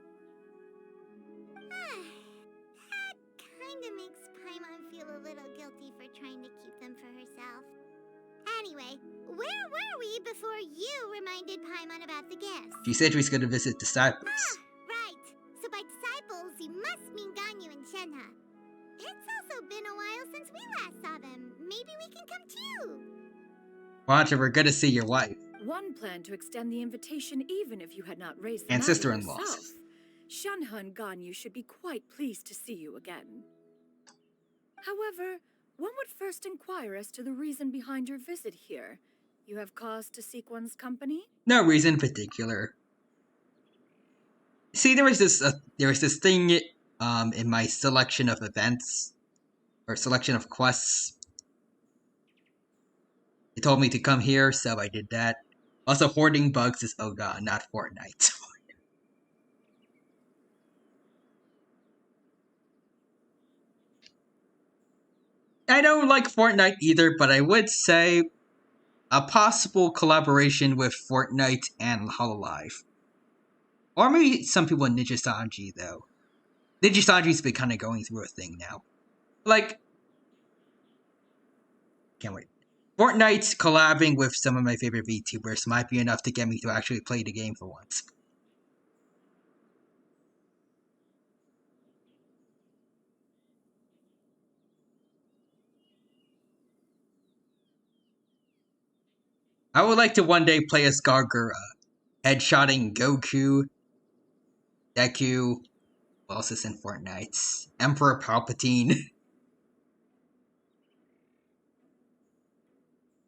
That kinda makes Paimon feel a little guilty for trying to keep them for herself. Anyway, where were we before you reminded Paimon about the gifts? She said she was gonna visit disciples. Right. So by disciples, you must mean Ganyu and Shenhe. It's also been a while since we last saw them. Maybe we can come too. Roger, we're good to see your wife. One planned to extend the invitation even if you had not raised the And matter sister-in-laws. yourself. Shenhe and Ganyu should be quite pleased to see you again. However, one would first inquire as to the reason behind your visit here. You have cause to seek one's company? No reason in particular. See, there was this thing in my selection of events or selection of quests. It told me to come here, so I did that. Also, hoarding bugs is, oh god, not Fortnite. I don't like Fortnite either, but I would say a possible collaboration with Fortnite and Hololive. Or maybe some people in Ninja Sanji, though. Ninja Sanji's been kind of going through a thing now. Like, can't wait. Fortnite collabing with some of my favorite VTubers might be enough to get me to actually play the game for once. I would like to one day play as Gargura, headshotting Goku, Deku, who else is in Fortnite? Emperor Palpatine.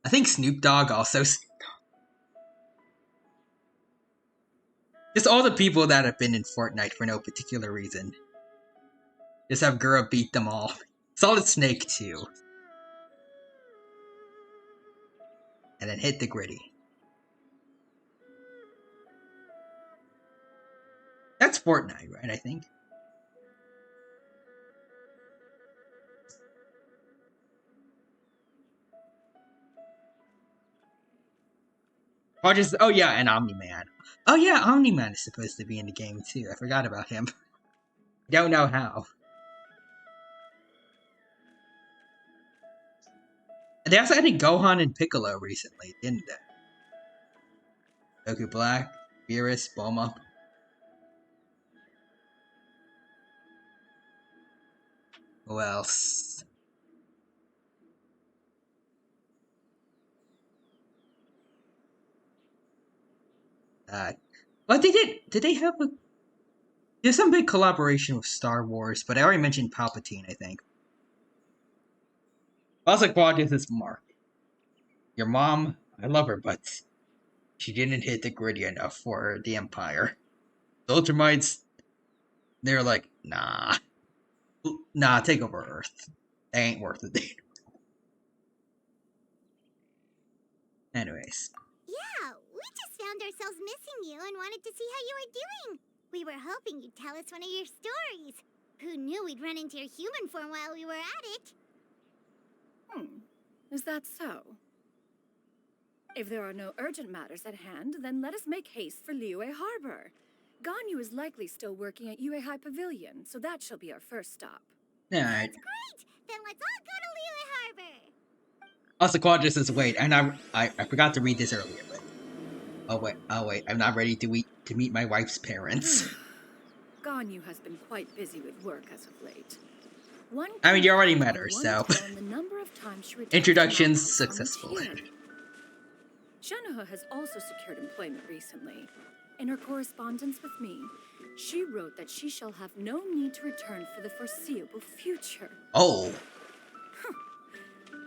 I think Snoop Dogg also. Just all the people that have been in Fortnite for no particular reason. Just have Gura beat them all. Solid Snake too. And then hit the gritty. That's Fortnite, right, I think? Oh yeah, and Omni-Man. Oh yeah, Omni-Man is supposed to be in the game too. I forgot about him. Don't know how. They also added Gohan and Piccolo recently, didn't they? Goku Black, Beerus, Bulma. Who else? Well, they did. Did they have a? There's some big collaboration with Star Wars, but I already mentioned Palpatine, I think. Also, Claudius is Mark. Your mom, I love her, but she didn't hit the gritty enough for the Empire. The Ultramites, they're like, nah. Nah, take over Earth. They ain't worth it. Anyways. Yeah, we just found ourselves missing you and wanted to see how you were doing. We were hoping you'd tell us one of your stories. Who knew we'd run into your human form while we were at it? Is that so? If there are no urgent matters at hand, then let us make haste for Liyue Harbor. Ganyu is likely still working at Yue High Pavilion, so that shall be our first stop. Alright. That's great! Then let's all go to Liyue Harbor! Also, Claudius says, wait, I forgot to read this earlier, but... Oh wait, I'm not ready to meet my wife's parents. Ganyu has been quite busy with work as of late. I mean, you already met her, so... Introductions successful. Shanaha has also secured employment recently. In her correspondence with me, she wrote that she shall have no need to return for the foreseeable future. Oh.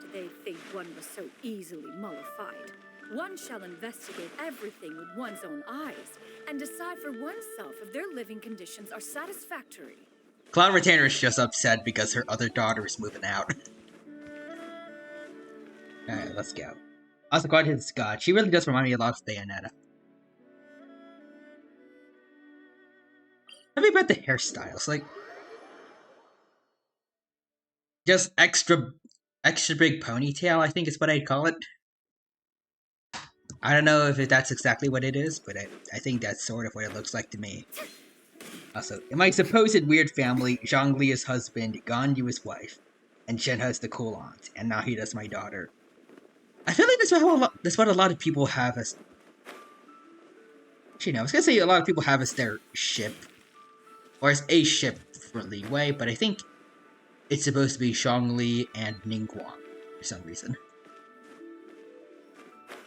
Did they think one was so easily mollified? One shall investigate everything with one's own eyes and decide for oneself if their living conditions are satisfactory. Cloud Retainer is just upset because her other daughter is moving out. Alright, let's go. Also, Claudius is God. She really does remind me a lot of Bayonetta. Tell me about the hairstyles, like... Just extra big ponytail, I think is what I'd call it. I don't know if that's exactly what it is, but I think that's sort of what it looks like to me. Also, in my supposed weird family, Zhongli is husband, Ganyu is wife, and Shenhe is the cool aunt, and Nahida is my daughter. I feel like that's what a lot of people have as... Actually, no, I was gonna say a lot of people have as their ship. Or as a ship for Liyue, but I think it's supposed to be Zhongli and Ningguang for some reason.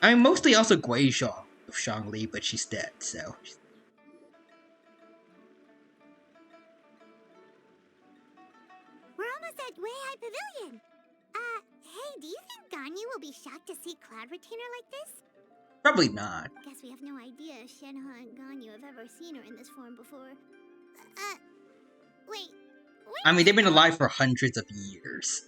I mean, mostly also Guizhong of Zhongli, but she's dead, so... We're almost at Way High Pavilion. Hey, do you think Ganyu will be shocked to see Cloud Retainer like this? Probably not. Guess we have no idea if Shenhe and Ganyu have ever seen her in this form before. Wait, I mean, they've been alive for hundreds of years.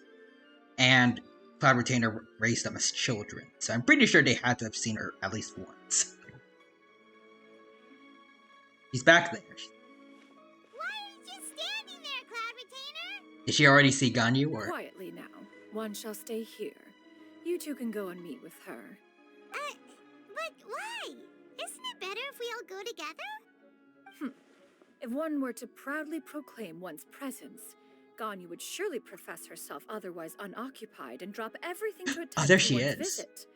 And Cloud Retainer raised them as children, so I'm pretty sure they had to have seen her at least once. She's back there. Why are you just standing there, Cloud Retainer? Did she already see Ganyu, or? Quietly now. One shall stay here. You two can go and meet with her. But why? Isn't it better if we all go together? If one were to proudly proclaim one's presence, Ganyu would surely profess herself otherwise unoccupied and drop everything to attend there to she one's is. visit.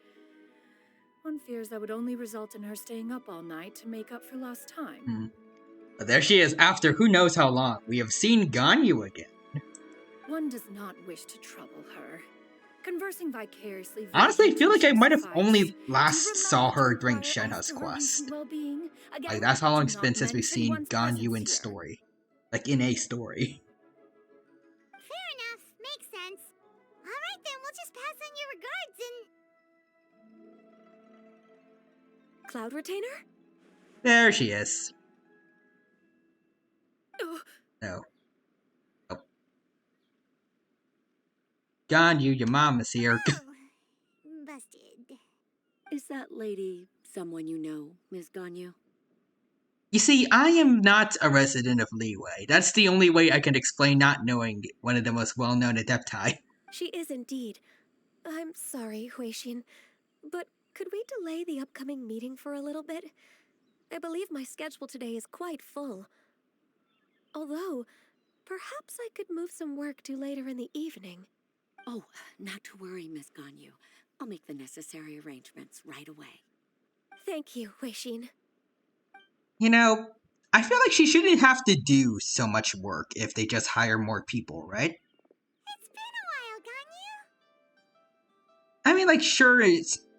One fears that would only result in her staying up all night to make up for lost time. But there she is, after who knows how long. We have seen Ganyu again. One does not wish to trouble her. Conversing vicariously. Honestly, I feel like I might have only to last saw remind her our during prior Shenhe's as to her quest. recent well-being. Again, Like, that's how long do it's not been since we've mention seen one's Ganyu presence in here. story. Like, in a story. Fair enough. Makes sense. Alright then, we'll just pass on your regards and... Cloud Retainer? There she is. No. Oh. Ganyu, your mom is here. Oh, busted. Is that lady someone you know, Miss Ganyu? You see, I am not a resident of Leeway. That's the only way I can explain not knowing one of the most well-known Adepti. She is indeed. I'm sorry, Huixin, but could we delay the upcoming meeting for a little bit? I believe my schedule today is quite full. Although, perhaps I could move some work to later in the evening. Oh, not to worry, Miss Ganyu. I'll make the necessary arrangements right away. Thank you, Huixin. You know, I feel like she shouldn't have to do so much work if they just hire more people, right? It's been a while, Ganyu. I mean, like, sure,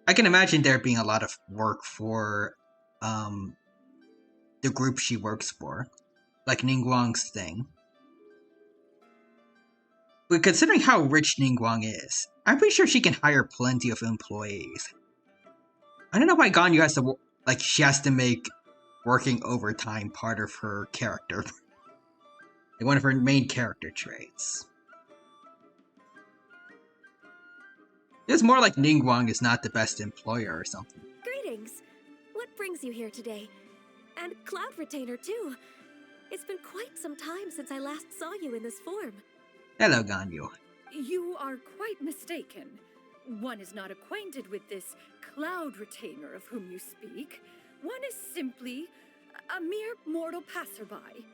I can imagine there being a lot of work for, the group she works for. Like Ningguang's thing. But considering how rich Ningguang is, I'm pretty sure she can hire plenty of employees. I don't know why Ganyu has to, like, she has to make working overtime part of her character. Like, one of her main character traits. It's more like Ningguang is not the best employer or something. Greetings. What brings you here today? And Cloud Retainer, too. It's been quite some time since I last saw you in this form. Hello, Ganyu. You are quite mistaken. One is not acquainted with this Cloud Retainer of whom you speak. One is simply a mere mortal passerby.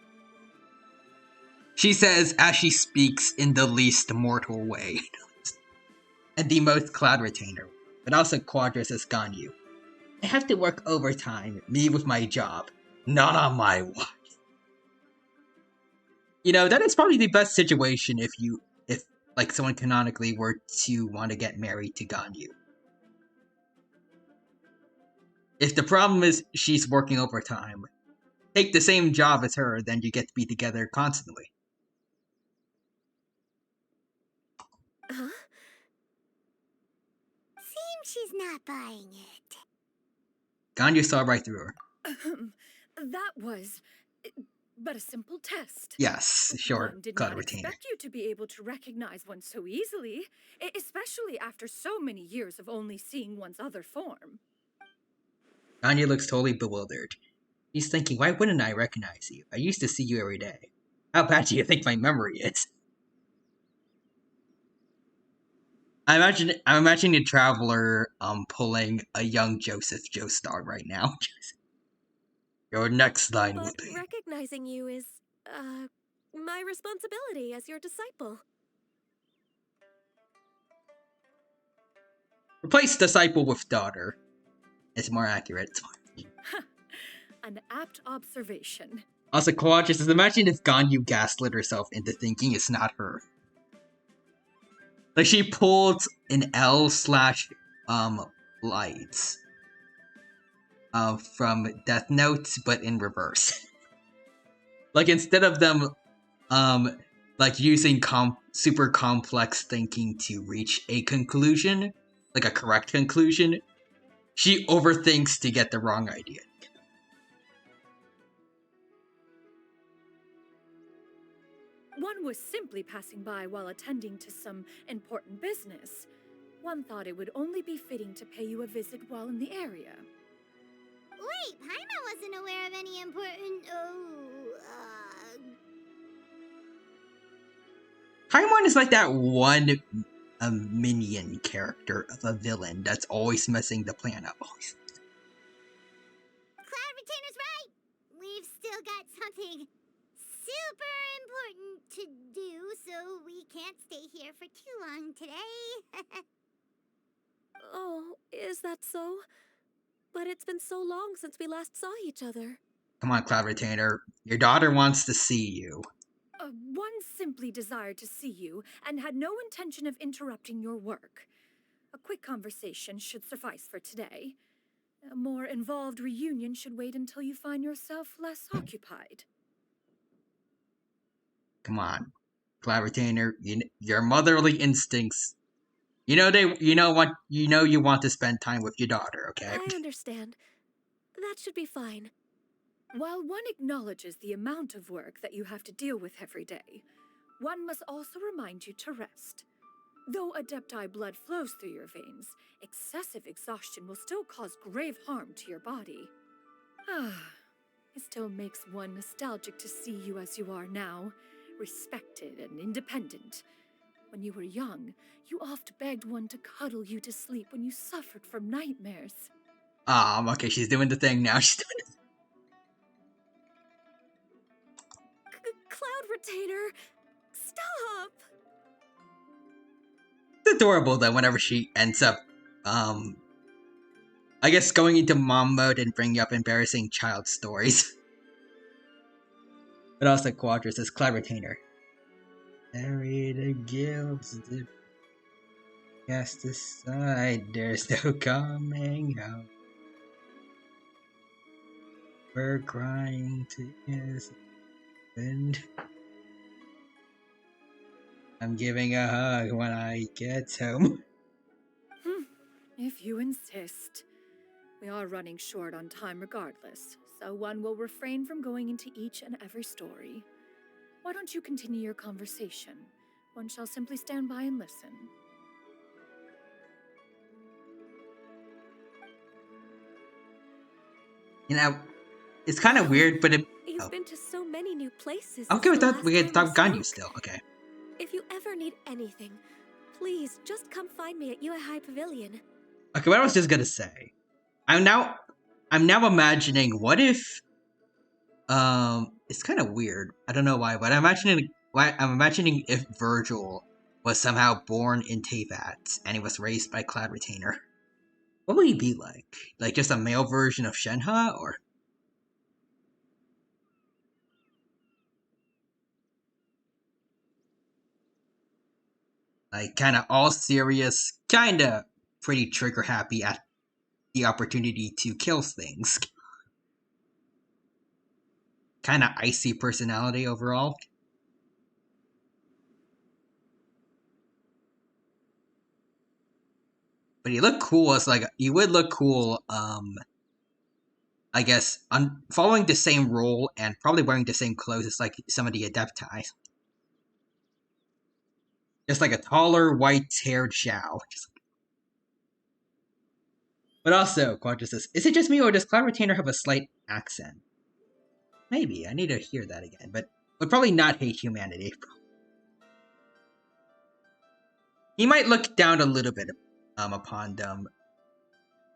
She says as she speaks in the least mortal way. And the most Cloud Retainer, but also Quadras as Ganyu. I have to work overtime, me with my job, not on my watch. You know, that is probably the best situation if like someone canonically were to want to get married to Ganyu. If the problem is she's working overtime, take the same job as her, then you get to be together constantly. Huh? Seems she's not buying it. Ganyu saw right through her. That was but a simple test. Yes, sure, One did Cloud not Retainer. expect you to be able to recognize one so easily, especially after so many years of only seeing one's other form. Ganyu looks totally bewildered. He's thinking, why wouldn't I recognize you? I used to see you every day. How bad do you think my memory is? I'm imagining a traveler pulling a young Joseph Joestar right now. Your next line will But be... recognizing you is, my responsibility as your disciple. Replace disciple with daughter. It's more accurate. An apt observation. Also, Quadras is imagine if Ganyu gaslit herself into thinking it's not her. Like, she pulled an L/lights from Death Note, but in reverse. Like, instead of them like using super complex thinking to reach a conclusion, like a correct conclusion, she overthinks to get the wrong idea. one was simply passing by while attending to some important business. One thought it would only be fitting to pay you a visit while in the area. Wait, Paimon wasn't aware of any important, Paimon is like that one minion character of a villain that's always messing the plan up. Cloud Retainer's right! We've still got something super important to do, so we can't stay here for too long today. Oh, is that so? But it's been so long since we last saw each other. Come on, Cloud Retainer. Your daughter wants to see you. One simply desired to see you and had no intention of interrupting your work. A quick conversation should suffice for today. A more involved reunion should wait until you find yourself less occupied. Come on, Cloud Retainer. Your motherly instincts. You want to spend time with your daughter, okay? I understand. That should be fine. While one acknowledges the amount of work that you have to deal with every day, one must also remind you to rest. Though Adepti blood flows through your veins, excessive exhaustion will still cause grave harm to your body. It still makes one nostalgic to see you as you are now, respected and independent. When you were young, you oft begged one to cuddle you to sleep when you suffered from nightmares. Okay, she's doing the thing now. She's doing it. Cloud Retainer, stop! It's adorable though whenever she ends up, I guess going into mom mode and bringing up embarrassing child stories. But also Quadra says, Cloud Retainer. Bury the guilt, cast aside, there's no coming out. We're crying to his end. I'm giving a hug when I get home. If you insist. We are running short on time regardless, so one will refrain from going into each and every story. Why don't you continue your conversation? One shall simply stand by and listen. You know, it's kind of weird, but it... You've been to so many new places. Okay, we thought we had talked Ganyu still. Okay. If you ever need anything, please just come find me at Ue High Pavilion. Okay, what I was just gonna say. I'm now imagining what if it's kind of weird. I don't know why, but I'm imagining if Virgil was somehow born in Teyvat and he was raised by Cloud Retainer. What would he be like? Like just a male version of Shenhe, or? Like kinda all serious, kinda pretty trigger happy at the opportunity to kill things. Kinda icy personality overall. But he looked cool as like he would look cool, I guess following the same role and probably wearing the same clothes as like some of the Adepti. Just like a taller, white-haired Xiao. But also, Quadra says, is it just me or does Cloud Retainer have a slight accent? Maybe, I need to hear that again, but would probably not hate humanity. He might look down a little bit upon them,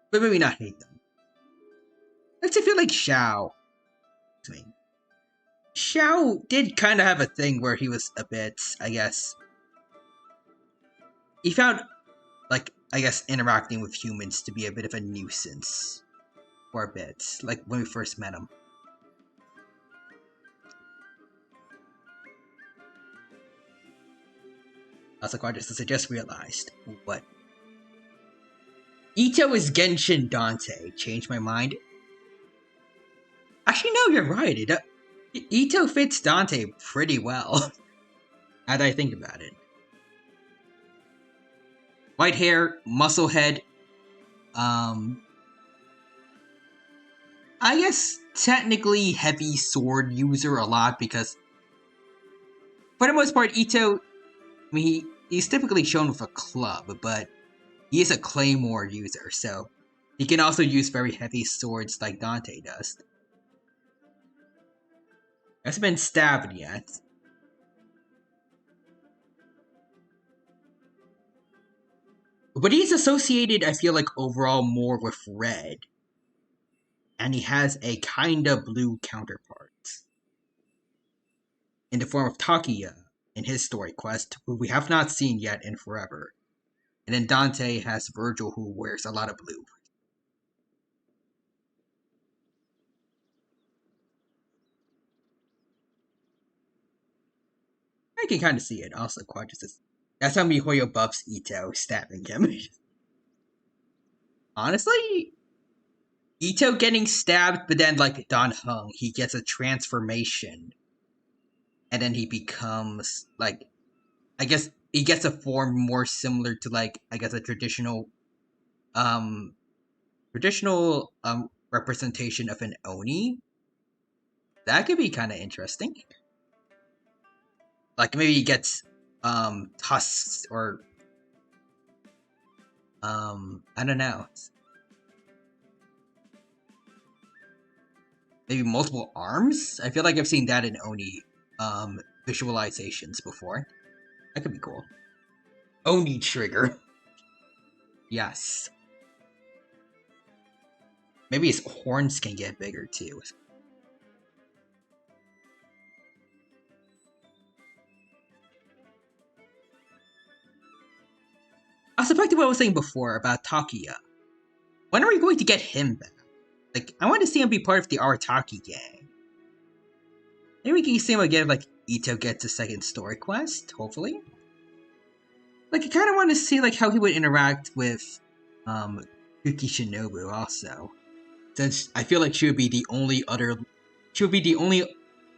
but maybe not hate them. Makes it feel like Xiao. Xiao did kind of have a thing where he was a bit, I guess... He found, like, I guess, interacting with humans to be a bit of a nuisance. For a bit. Like, when we first met him. Also, Quadra says, I just realized. What? Ito is Genshin Dante. Changed my mind? Actually, no, you're right. Ito fits Dante pretty well. Now that I think about it. White hair, muscle head. I guess technically heavy sword user a lot because For the most part, Ito, I mean, he's typically shown with a club, but he is a claymore user, so he can also use very heavy swords like Dante does. Hasn't been stabbed yet. But he's associated, I feel like, overall more with red. And he has a kinda blue counterpart. In the form of Takia in his story quest, who we have not seen yet in forever. And then Dante has Virgil, who wears a lot of blue. I can kind of see it. Also, Quadras is. That's how Mihoyo buffs Ito, stabbing him. Honestly, Ito getting stabbed, but then, like Don Hung, he gets a transformation. And then he becomes, like, I guess he gets a form more similar to, like, I guess a traditional representation of an Oni. That could be kind of interesting. Like maybe he gets tusks or I don't know. Maybe multiple arms? I feel like I've seen that in Oni visualizations before. That could be cool. Oni trigger. Yes. Maybe his horns can get bigger too. Also, back to what I was saying before about Takia. When are we going to get him back? Like, I want to see him be part of the Arataki gang. Maybe we can see him again, like, Ito gets a second story quest, hopefully. Like, I kind of want to see, like, how he would interact with, Yuki Shinobu also. Since I feel like she would be the only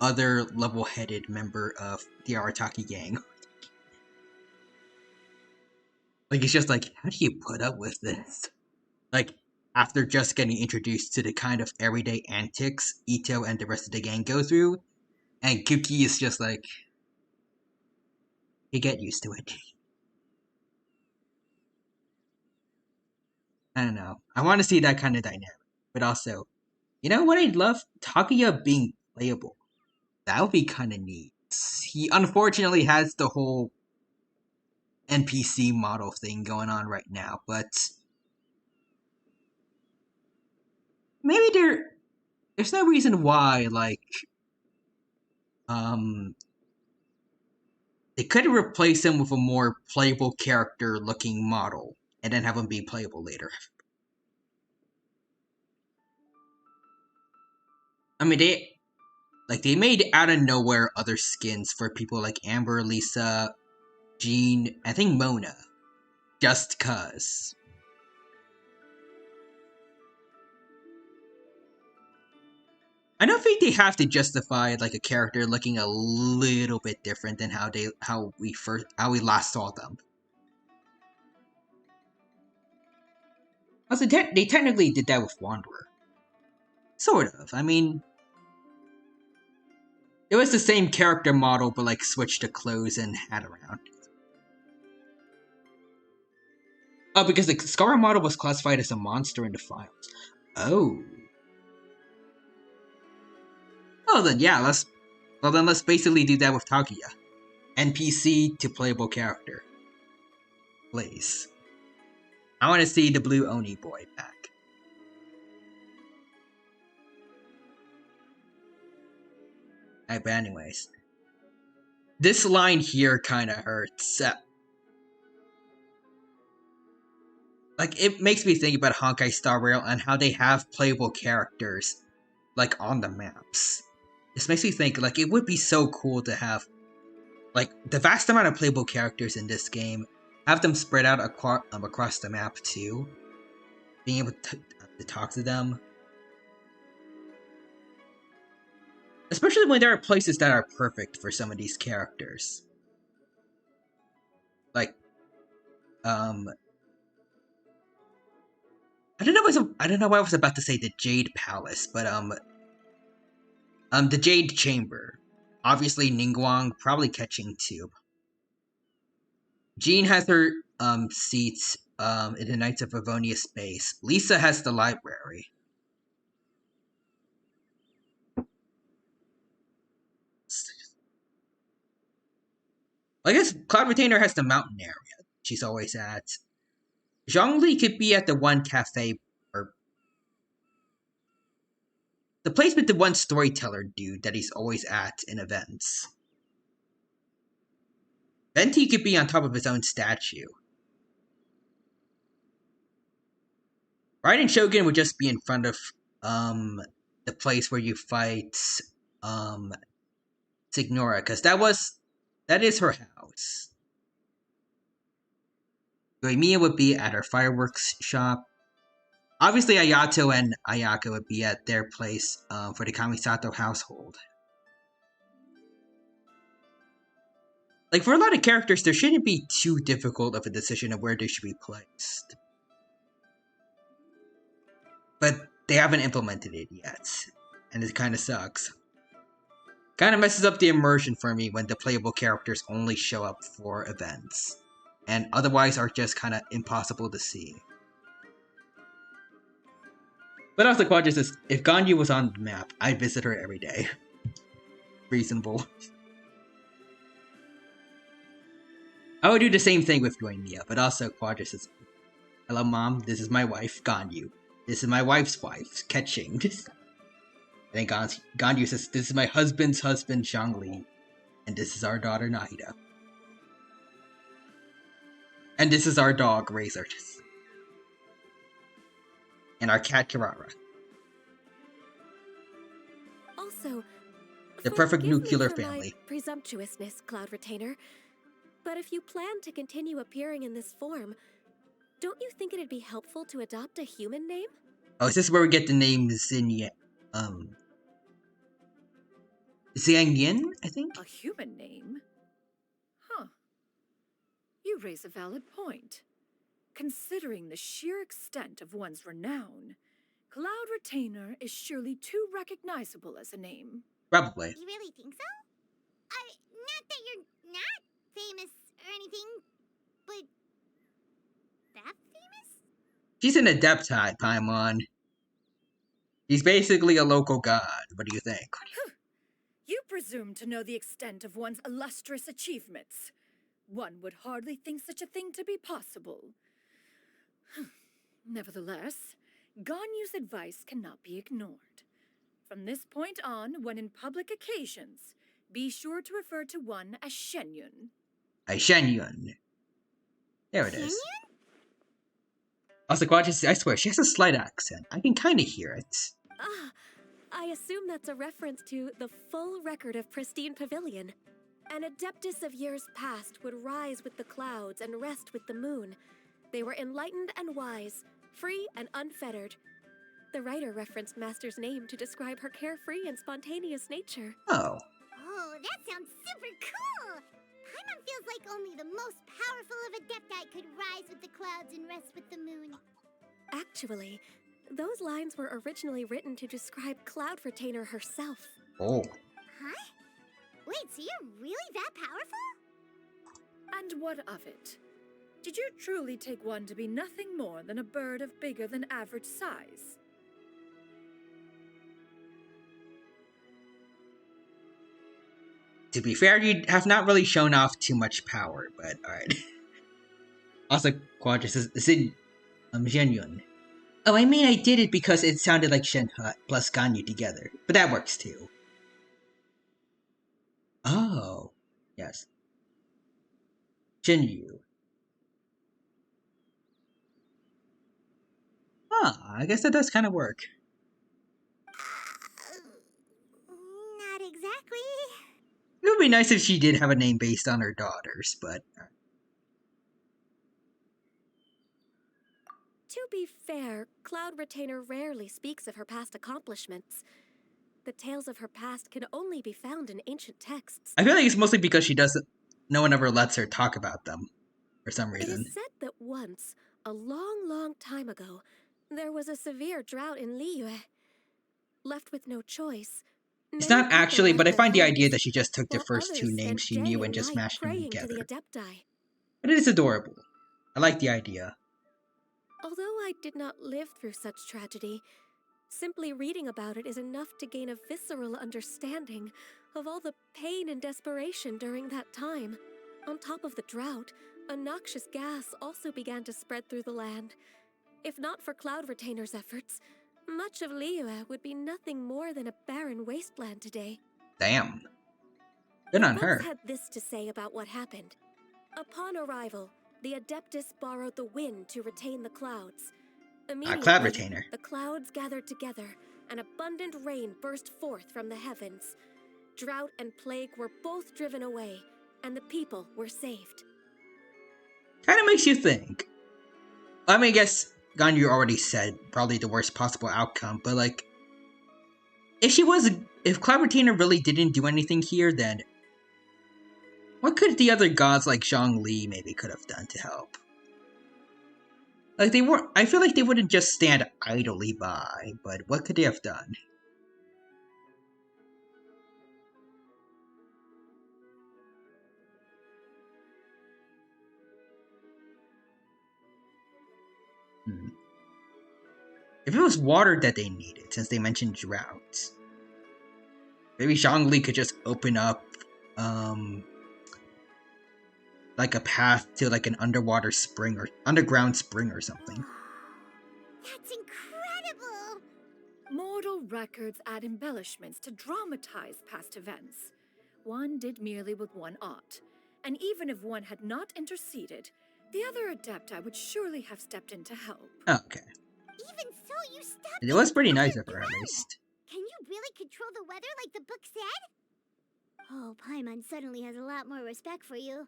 other level-headed member of the Arataki gang. Like, it's just like, how do you put up with this? Like, after just getting introduced to the kind of everyday antics Ito and the rest of the gang go through, and Kuki is just like, you get used to it. I don't know. I want to see that kind of dynamic. But also, you know what I'd love? Takuya being playable. That would be kind of neat. He unfortunately has the whole NPC model thing going on right now, but maybe there's no reason why, like, they could replace him with a more playable character looking model, and then have him be playable later. I mean, they made out of nowhere other skins for people like Amber, Lisa, Jean, I think Mona. Just cuz. I don't think they have to justify like a character looking a little bit different than how we last saw them. Also, they technically did that with Wanderer. Sort of. I mean, it was the same character model, but like switched the clothes and hat around. Oh, because the Scar model was classified as a monster in the files. Oh. Oh, then yeah, let's basically do that with Takuya. NPC to playable character. Please. I want to see the blue Oni boy back. But anyways. This line here kind of hurts. Like, it makes me think about Honkai Star Rail and how they have playable characters, like, on the maps. This makes me think, like, it would be so cool to have, like, the vast amount of playable characters in this game, have them spread out across the map, too. Being able to talk to them. Especially when there are places that are perfect for some of these characters. Like, I don't know why I was about to say the Jade Palace, but the Jade Chamber. Obviously, Ningguang probably catching tube. Jean has her seats in the Knights of Avonia space. Lisa has the library. I guess Cloud Retainer has the mountain area she's always at. Zhongli could be at the one cafe, or the place with the one storyteller dude that he's always at in events. Venti could be on top of his own statue. Raiden Shogun would just be in front of the place where you fight Signora, because that is her house. Yoimiya would be at her fireworks shop. Obviously, Ayato and Ayaka would be at their place for the Kamisato household. Like, for a lot of characters, there shouldn't be too difficult of a decision of where they should be placed. But they haven't implemented it yet, and it kind of sucks. Kind of messes up the immersion for me when the playable characters only show up for events, and otherwise are just kind of impossible to see. But also, Quadra says, if Ganyu was on the map, I'd visit her every day. Reasonable. I would do the same thing with Yoimiya, but also Quadra says, hello mom, this is my wife, Ganyu. This is my wife's wife, Ketching. And then Ganyu says, this is my husband's husband, Zhongli. And this is our daughter, Nahida. And this is our dog, Razor. And our cat, Kirara. Also, The perfect forgive me nuclear for family. my presumptuousness, Cloud Retainer. But if you plan to continue appearing in this form, don't you think it'd be helpful to adopt a human name? Oh, is this where we get the name Xian Yin, I think? A human name? Huh. You raise a valid point. Considering the sheer extent of one's renown, Cloud Retainer is surely too recognizable as a name. Probably. You really think so? Not that you're not famous or anything, but that famous? She's an adept, Paimon. He's basically a local god. What do you think? You presume to know the extent of one's illustrious achievements. One would hardly think such a thing to be possible. Nevertheless, Ganyu's advice cannot be ignored. From this point on, when in public occasions, be sure to refer to one as Shenyun. Shenyun. There it is. Shenyun? Also, Quadra, I swear, she has a slight accent. I can kind of hear it. Ah, I assume that's a reference to the full record of Pristine Pavilion. An adeptus of years past would rise with the clouds and rest with the moon. They were enlightened and wise, free and unfettered. The writer referenced Master's name to describe her carefree and spontaneous nature. Oh. Oh, that sounds super cool! Paimon feels like only the most powerful of Adepti could rise with the clouds and rest with the moon. Actually, those lines were originally written to describe Cloud Retainer herself. Oh. Huh? Wait, so you're really that powerful? And what of it? Did you truly take one to be nothing more than a bird of bigger than average size? To be fair, you have not really shown off too much power, but alright. Also, Quadra says, Shenyun. Oh, I mean, I did it because it sounded like Shenhe plus Ganyu together, but that works too. Oh, yes. Shinyu. Ah, I guess that does kind of work. Not exactly. It would be nice if she did have a name based on her daughters, but... To be fair, Cloud Retainer rarely speaks of her past accomplishments. The tales of her past can only be found in ancient texts. I feel like it's mostly because she doesn't... No one ever lets her talk about them, for some reason. It is said that once, a long, long time ago, there was a severe drought in Liyue. Left with no choice, It's Many not people actually, left but I their find the idea homes, that she just took the while first two others names spent she day knew and and just night mashed them praying to the together. Adepti. But it is adorable. I like the idea. Although I did not live through such tragedy, simply reading about it is enough to gain a visceral understanding of all the pain and desperation during that time. On top of the drought, a noxious gas also began to spread through the land. If not for Cloud Retainer's efforts, much of Liyue would be nothing more than a barren wasteland today. Damn. Good The on books her. had this to say about what happened. Upon arrival, the Adeptus borrowed the wind to retain the clouds. Immediately, Cloud Retainer. the clouds gathered together, and abundant rain burst forth from the heavens. Drought and plague were both driven away, and the people were saved. Kind of makes you think. I mean, I guess Ganyu already said probably the worst possible outcome, but like, if Cloud Retainer really didn't do anything here, then what could the other gods like Zhongli maybe could have done to help? Like I feel like they wouldn't just stand idly by, but what could they have done? If it was water that they needed, since they mentioned droughts, maybe Zhongli could just open up, like a path to like an underwater spring or underground spring or something. That's incredible! Mortal records add embellishments to dramatize past events. One did merely with one art, and even if one had not interceded, the other Adepti would surely have stepped in to help. Okay. Even so, you stepped It was pretty nice of her, underground. at least. Can you really control the weather like the book said? Oh, Paimon suddenly has a lot more respect for you.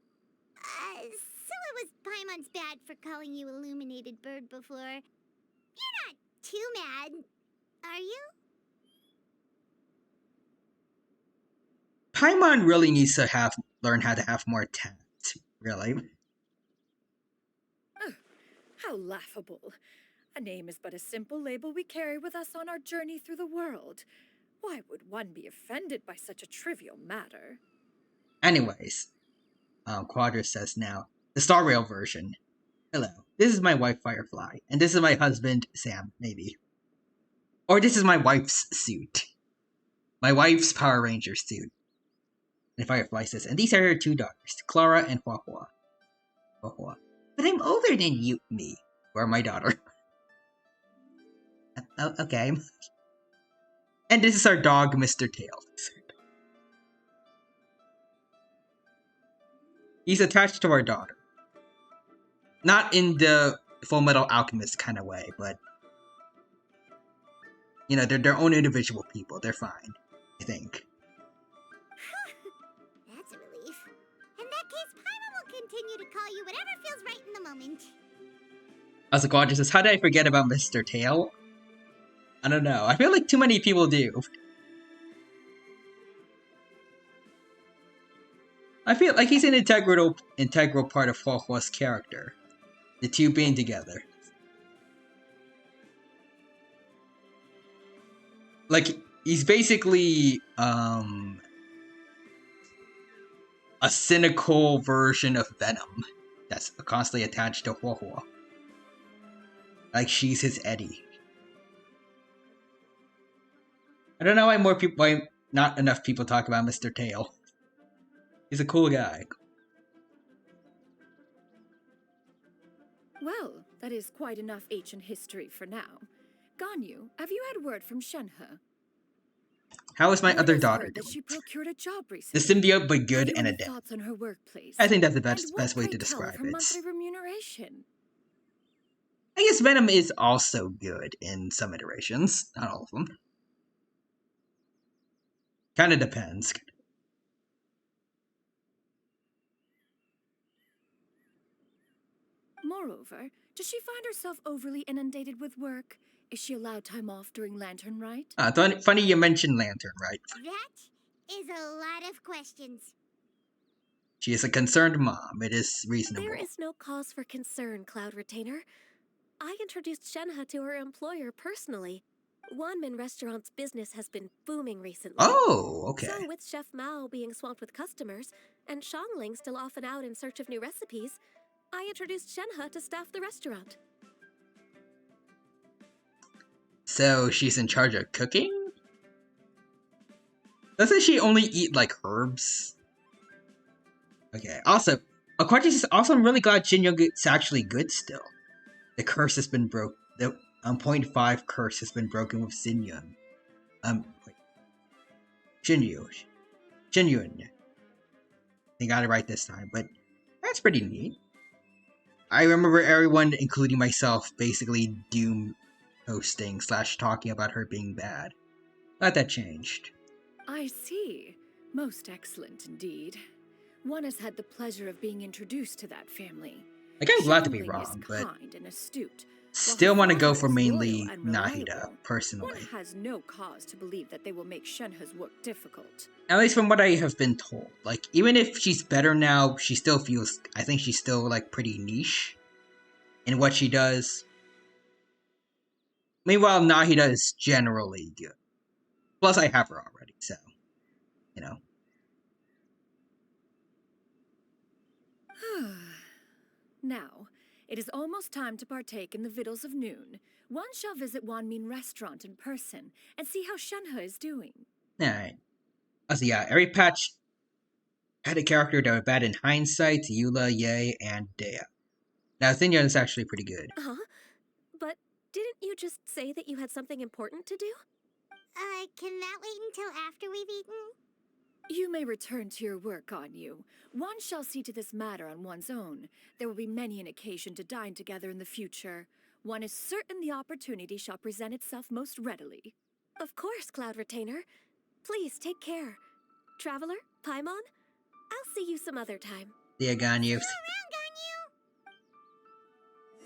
So it was Paimon's bad for calling you Illuminated Bird before. You're not too mad, are you? Paimon really needs to learn how to have more tact, really. How laughable. A name is but a simple label we carry with us on our journey through the world. Why would one be offended by such a trivial matter? Anyways, Quadra says now, the Star Rail version. Hello, this is my wife Firefly, and this is my husband Sam, maybe. Or this is my wife's suit. My wife's Power Ranger suit. And Firefly says, and these are her two daughters, Clara and Huahua. Huahua. But I'm older than me. Or my daughter. Okay. And this is our dog, Mr. Tails. He's attached to our daughter. Not in the Full Metal Alchemist kind of way, but you know, they're their own individual people. They're fine, I think. That's a relief. In that case, Paimon will continue to call you whatever feels right in the moment. Also, Quadra says, how did I forget about Mr. Tail? I don't know. I feel like too many people do. I feel like he's an integral part of Huahua's character. The two being together. Like, he's basically, a cynical version of Venom that's constantly attached to Huahua. Like, she's his Eddie. I don't know why not enough people talk about Mr. Tail. He's a cool guy. Well, that is quite enough ancient history for now. Ganyu, have you had word from Shenhe? How is my Word other has daughter heard that doing? she procured a job The recently. symbiote, but Have good you and any adept. thoughts on her workplace? I think that's the And what, best way pray to tell, of describe her it. monthly remuneration? I guess Venom is also good in some iterations. Not all of them. Kinda depends. Moreover, does she find herself overly inundated with work? Is she allowed time off during Lantern Rite? Funny you mentioned Lantern, right? That is a lot of questions. She is a concerned mom. It is reasonable. There is no cause for concern, Cloud Retainer. I introduced Shenhe to her employer personally. Wanmin Restaurant's business has been booming recently. Oh, okay. So, with Chef Mao being swamped with customers, and Shangling still off and out in search of new recipes, I introduced Shenhe to staff the restaurant. So she's in charge of cooking? Doesn't she only eat, like, herbs? Okay, also, Aquatics is also, I'm really glad Jin Young is actually good still. The curse has been broke. The 0.5 curse has been broken with Xin Yun. Wait. Jin Yun. They got it right this time, but that's pretty neat. I remember everyone, including myself, basically doom posting / talking about her being bad. Glad that changed. I see. Most excellent indeed. One has had the pleasure of being introduced to that family. Like, I'm glad to be Shangling wrong, is but kind and astute, still while her want to go father for is mainly loyal and Nahida, reliable. personally. One has no cause to believe that they will make Shenhe's work difficult. At least from what I have been told. Like, even if she's better now, she still feels, I think she's still, like, pretty niche in what she does. Meanwhile, Nahida is generally good. Plus, I have her already, so, you know. Now, it is almost time to partake in the victuals of noon. One shall visit Wanmin Restaurant in person and see how Shenhe is doing. Alright. Also, yeah, every patch had a character that was bad in hindsight, Eula, Ye, and Dea. Now, Xinyan is actually pretty good. Huh? But didn't you just say that you had something important to do? Can that wait until after we've eaten? You may return to your work, Anyu. One shall see to this matter on one's own. There will be many an occasion to dine together in the future. One is certain the opportunity shall present itself most readily. Of course, Cloud Retainer. Please take care. Traveler, Paimon, I'll see you some other time. See ya, Ganyu.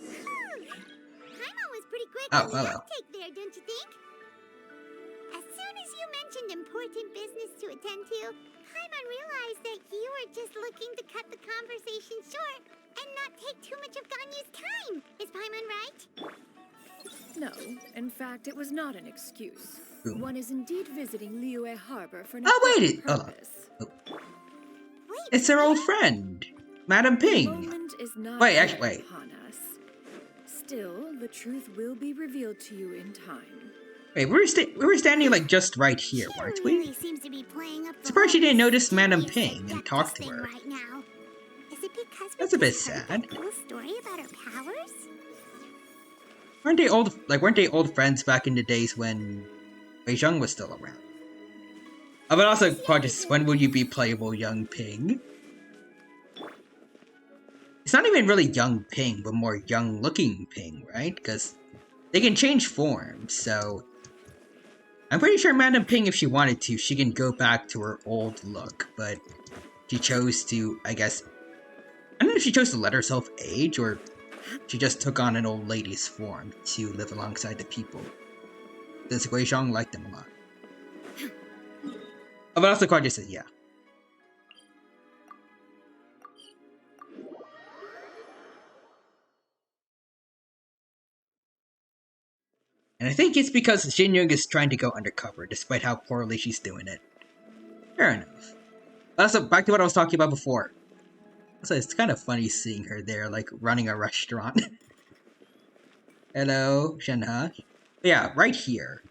Paimon was pretty quick Oh, on the hello. uptake there, don't you think? As soon as you mentioned important business to attend to, Paimon realized that you were just looking to cut the conversation short and not take too much of Ganyu's time. Is Paimon right? No, in fact, it was not an excuse. Ooh. One is indeed visiting Liyue Harbor for an Oh, wait! important purpose. Oh. It's their old friend, Madam The Ping. moment is not Wait, yet actually, wait. upon us. Still, the truth will be revealed to you in time. Wait, we were standing like just right here, weren't we? Really seems to be playing up the Surprised she whole didn't notice Madam mysterious Ping and seductress talk to thing her. right now. Is it because we That's a bit just heard sad. that cool story about her powers? Weren't they old friends back in the days when Wei Zheng was still around? Oh, but also, Quadris, when will you be playable young Ping? It's not even really young Ping, but more young looking Ping, right? Because they can change forms, so I'm pretty sure Madam Ping, if she wanted to, she can go back to her old look, but she chose to, I guess, I don't know if she chose to let herself age, or she just took on an old lady's form to live alongside the people, since Wei Zhong liked them a lot. Oh, but also Quadris says, yeah. And I think it's because Jin Young is trying to go undercover, despite how poorly she's doing it. Fair enough. Also, back to what I was talking about before. Also, it's kind of funny seeing her there, like, running a restaurant. Hello, Shenhe. Yeah, right here.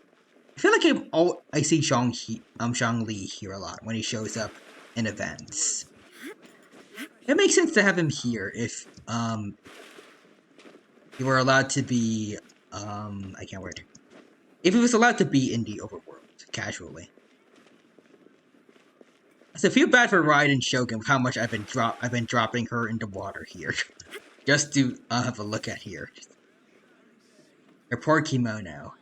I feel like I see Zhang Li here a lot when he shows up in events. It makes sense to have him here if, you were allowed to be, I can't word. If he was allowed to be in the overworld, casually. So I feel bad for Ride and Shogun with how much I've been dropping her into water here. Just to have a look at here. Her poor kimono.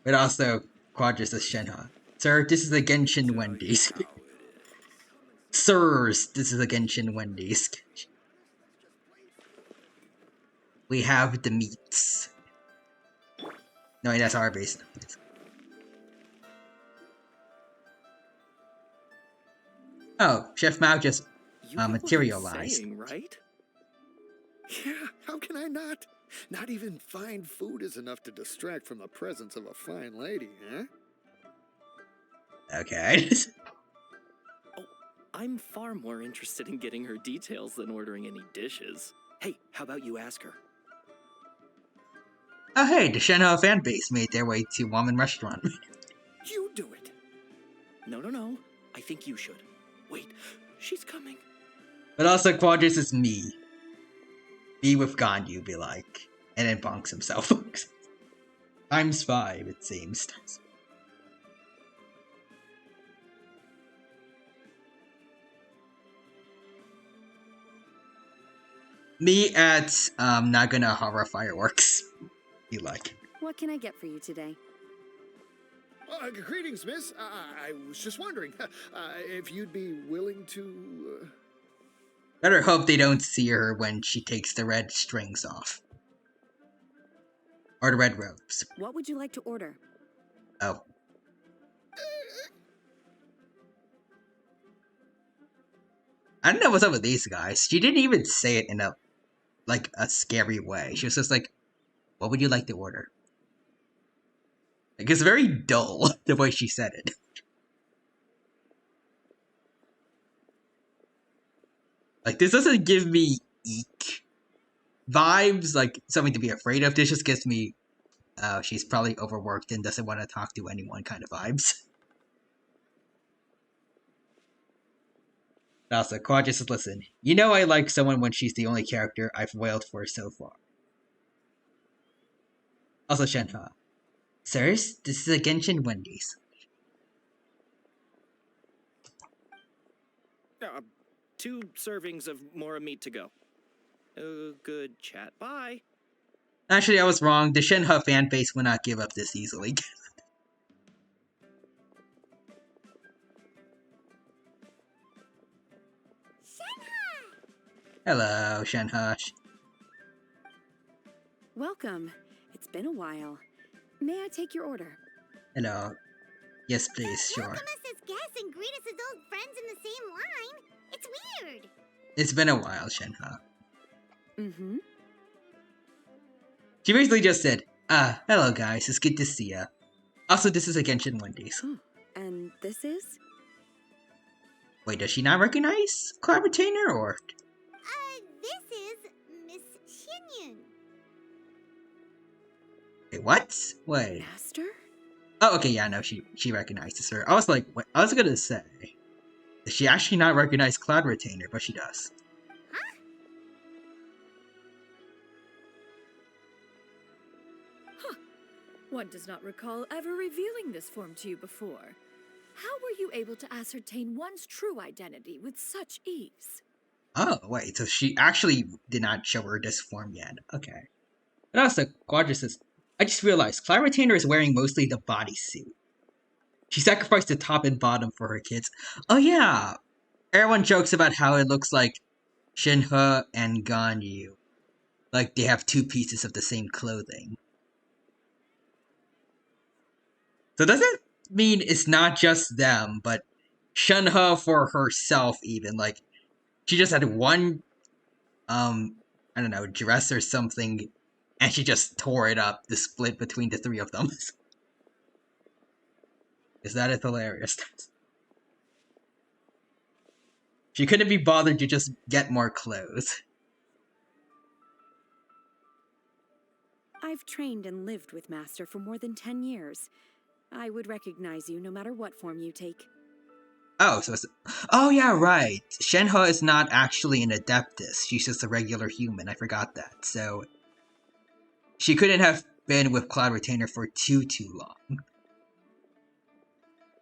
But also, Quadris as Shenhe. Sir, this is a Genshin Wendy's. Sirs, this is a Genshin Wendy's. We have the meats. No, that's our base. Oh, Chef Mao just You know what I'm materialized. saying, right? Yeah, how can I not? Not even fine food is enough to distract from the presence of a fine lady, huh? Okay. I'm far more interested in getting her details than ordering any dishes. Hey, how about you ask her? Oh hey, the Shenhe fan base made their way to Woman Restaurant. You do it. No. I think you should. Wait, she's coming. But also Quadras is me. Be with Ganyu, be like. And then bonks himself. Times 5, it seems. Me at Naganohara Fireworks. Be like. What can I get for you today? Greetings, miss. I was just wondering if you'd be willing to... Better hope they don't see her when she takes the red strings off. Or the red ropes. What would you like to order? Oh. I don't know what's up with these guys. She didn't even say it in a scary way. She was just like, what would you like to order? Like, it's very dull, the way she said it. Like, this doesn't give me eek vibes, like something to be afraid of. This just gives me, she's probably overworked and doesn't want to talk to anyone kind of vibes. Also, Quad says, listen, you know I like someone when she's the only character I've wailed for so far. Also, Shenhe. Sirs, this is a Genshin Wendy's. 2 servings of Mora meat to go. Good chat. Bye. Actually, I was wrong. The Shenhe fan base will not give up this easily. Hello, Shenhe. Welcome. It's been a while. May I take your order? Hello. Yes, please, sure. Welcome us as guests and greet us as old friends in the same line. It's weird. It's been a while, Shenhe. Mm-hmm. She basically just said, hello guys, it's good to see ya. Also, this is a Genshin Wendy's. Oh, and this is? Wait, does she not recognize Cloud Retainer, or? This is Miss Xinyun. Wait, what? Wait. Master? Oh, okay, yeah, no, she recognizes her. I was like, what? I was gonna say, does she actually not recognize Cloud Retainer, but she does. Huh. One does not recall ever revealing this form to you before. How were you able to ascertain one's true identity with such ease? Oh, wait, so she actually did not show her this form yet. Okay. But also, Quadra says, I just realized Cloud Retainer is wearing mostly the bodysuit. She sacrificed the top and bottom for her kids. Oh yeah! Everyone jokes about how it looks like Shenhe and Ganyu. Like they have 2 pieces of the same clothing. So does it mean it's not just them, but Shenhe for herself even? Like, she just had one, I don't know, dress or something, and she just tore it up, the split between the 3 of them. Is that is hilarious. She couldn't be bothered to just get more clothes. I've trained and lived with Master for more than 10 years. I would recognize you no matter what form you take. Oh, so it's... Oh, yeah, right. Shenhe is not actually an Adeptus. She's just a regular human. I forgot that. So, she couldn't have been with Cloud Retainer for too long.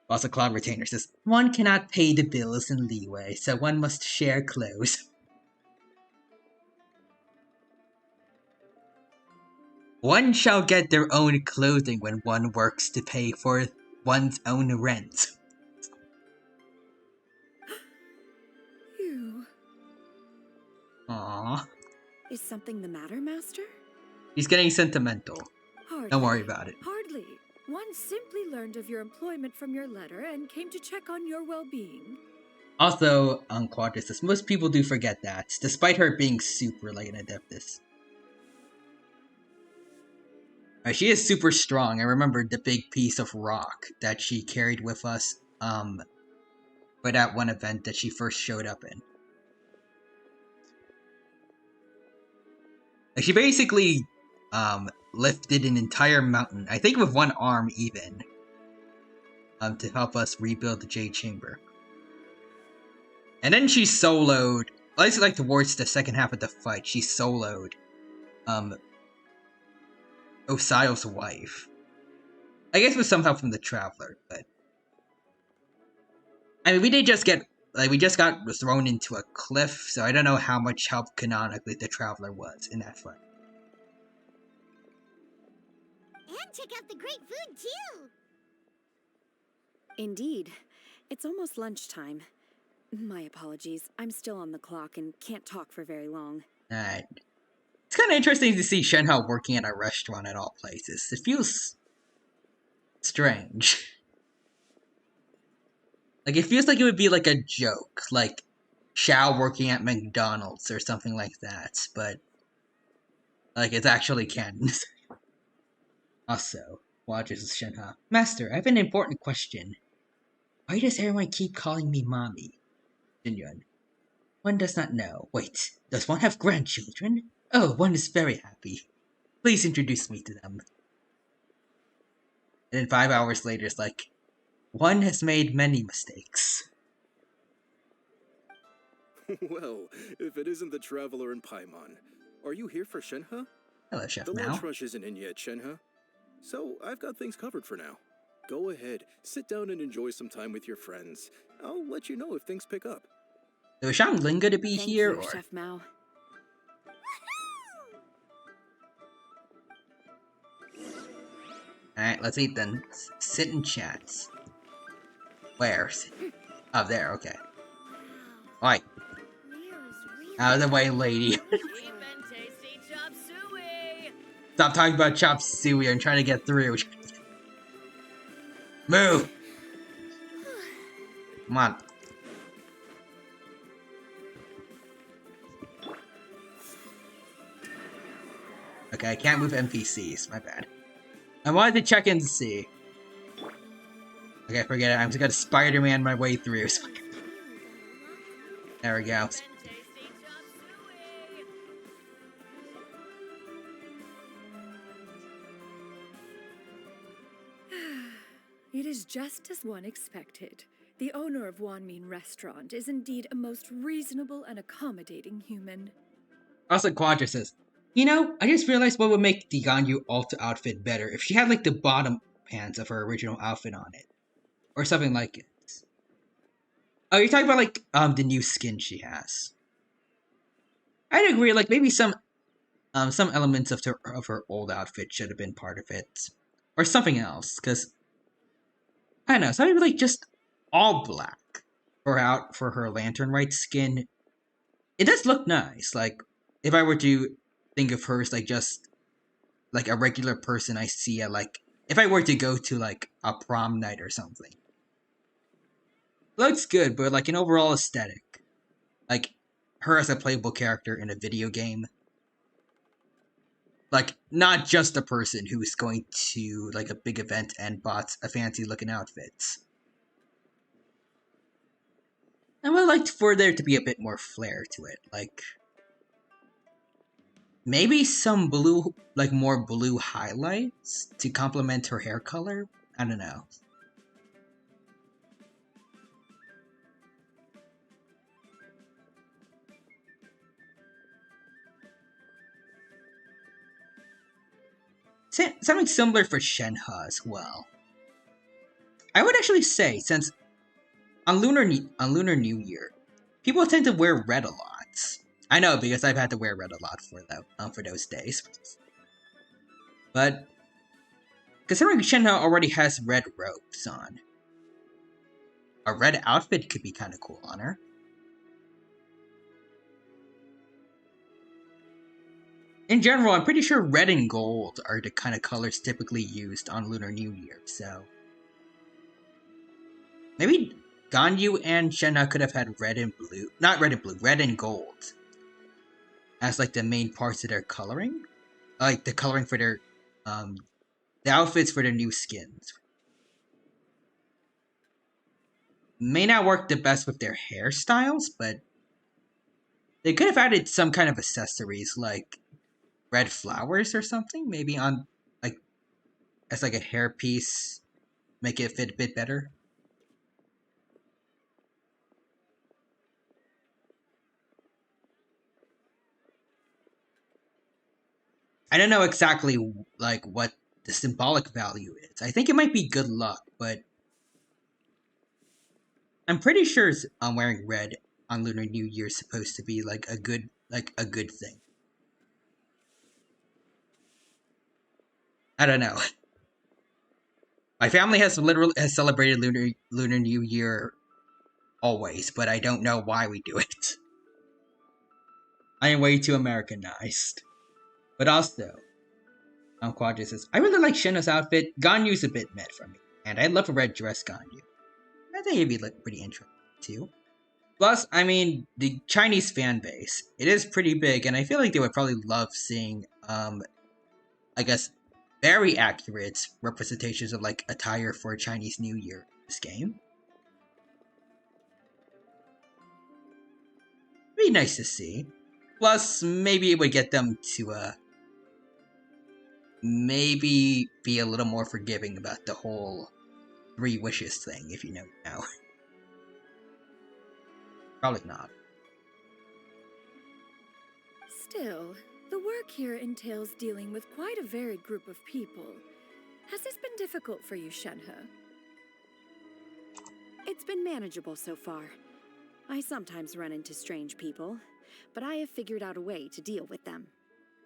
Also, Cloud Retainer says, one cannot pay the bills in leeway, so one must share clothes. One shall get their own clothing when one works to pay for one's own rent. You... Aww. Is something the matter, Master? He's getting sentimental. Hardly. Don't worry about it. Hardly. One simply learned of your employment from your letter and came to check on your well-being. Also, Quadra says, most people do forget that, despite her being super like an Adeptus. She is super strong. I remember the big piece of rock that she carried with us for that one event that she first showed up in. Like, she basically lifted an entire mountain, I think with one arm even, to help us rebuild the Jade Chamber. And then she soloed, at least like towards the second half of the fight, she soloed Osial's wife. I guess with some help from the Traveler, but I mean, we did just get, like, we just got thrown into a cliff, so I don't know how much help canonically the Traveler was in that fight. And check out the great food, too! Indeed. It's almost lunchtime. My apologies. I'm still on the clock and can't talk for very long. Alright. It's kind of interesting to see Shenhe working at a restaurant at all places. It feels strange. Like, it feels like it would be like a joke, like Xiao working at McDonald's or something like that, but like, it's actually canon. Also, watches Shenhe. Master, I have an important question. Why does everyone keep calling me mommy? Jinyun. One does not know. Wait, does one have grandchildren? Oh, one is very happy. Please introduce me to them. And then 5 hours later, it's like, one has made many mistakes. Well, if it isn't the Traveler in Paimon, are you here for Shenhe? Hello, Chef The Mao. lunch rush isn't in yet, Shenhe. So I've got things covered for now. Go ahead, sit down and enjoy some time with your friends. I'll let you know if things pick up. So is Shangling going to be Thank here, you, or? Chef Mao. Alright, let's eat then. Sit and chat. Where? Oh, there, okay. Alright. Out of the way, lady. Stop talking about chop suey. I'm trying to get through. Move! Come on. Okay, I can't move NPCs. My bad. I wanted to check in to see. Okay, forget it. I'm just gonna Spider-Man my way through. There we go. It is just as one expected. The owner of Wanmin Restaurant is indeed a most reasonable and accommodating human. Also, Quadra says, you know, I just realized what would make the Ganyu Alta outfit better if she had, like, the bottom pants of her original outfit on it. Or something like it. Oh, you're talking about, like, the new skin she has. I'd agree, like, maybe some elements of her old outfit should have been part of it. Or something else, because, I don't know, something like just all black for her Lantern Rite skin. It does look nice, like, if I were to think of her as, like, just, like, a regular person I see at, like, if I were to go to, like, a prom night or something. Looks good, but, like, an overall aesthetic. Like, her as a playable character in a video game. Like, not just a person who's going to, like, a big event and bought a fancy-looking outfit. I would like for there to be a bit more flair to it, like... Maybe some blue, like, more blue highlights to complement her hair color? I don't know. Something similar for Shenhe as well. I would actually say, since on Lunar New Year, people tend to wear red a lot. I know, because I've had to wear red a lot for those days. But considering Shenhe already has red robes on, a red outfit could be kind of cool on her. In general, I'm pretty sure red and gold are the kind of colors typically used on Lunar New Year, so... Maybe Ganyu and Shenhe could have had red and blue. Not red and blue, red and gold. As, like, the main parts of their coloring. Like, the coloring for their the outfits for the new skins may not work the best with their hairstyles, but they could have added some kind of accessories like red flowers or something, maybe on like as like a hairpiece, make it fit a bit better. I don't know exactly like what the symbolic value is. I think it might be good luck, but I'm pretty sure wearing red on Lunar New Year is supposed to be like a good thing. I don't know. My family has celebrated Lunar New Year always, but I don't know why we do it. I am way too Americanized. But also, Quadra says, I really like Shinno's outfit. Ganyu's a bit mad for me. And I love a red dress Ganyu. I think it'd be like pretty interesting too. Plus, I mean, the Chinese fan base, it is pretty big, and I feel like they would probably love seeing, I guess, very accurate representations of like attire for Chinese New Year in this game. Be nice to see. Plus, maybe it would get them to maybe be a little more forgiving about the whole 3 wishes thing, if you know now. Probably not. Still, the work here entails dealing with quite a varied group of people. Has this been difficult for you, Shenhe? It's been manageable so far. I sometimes run into strange people, but I have figured out a way to deal with them.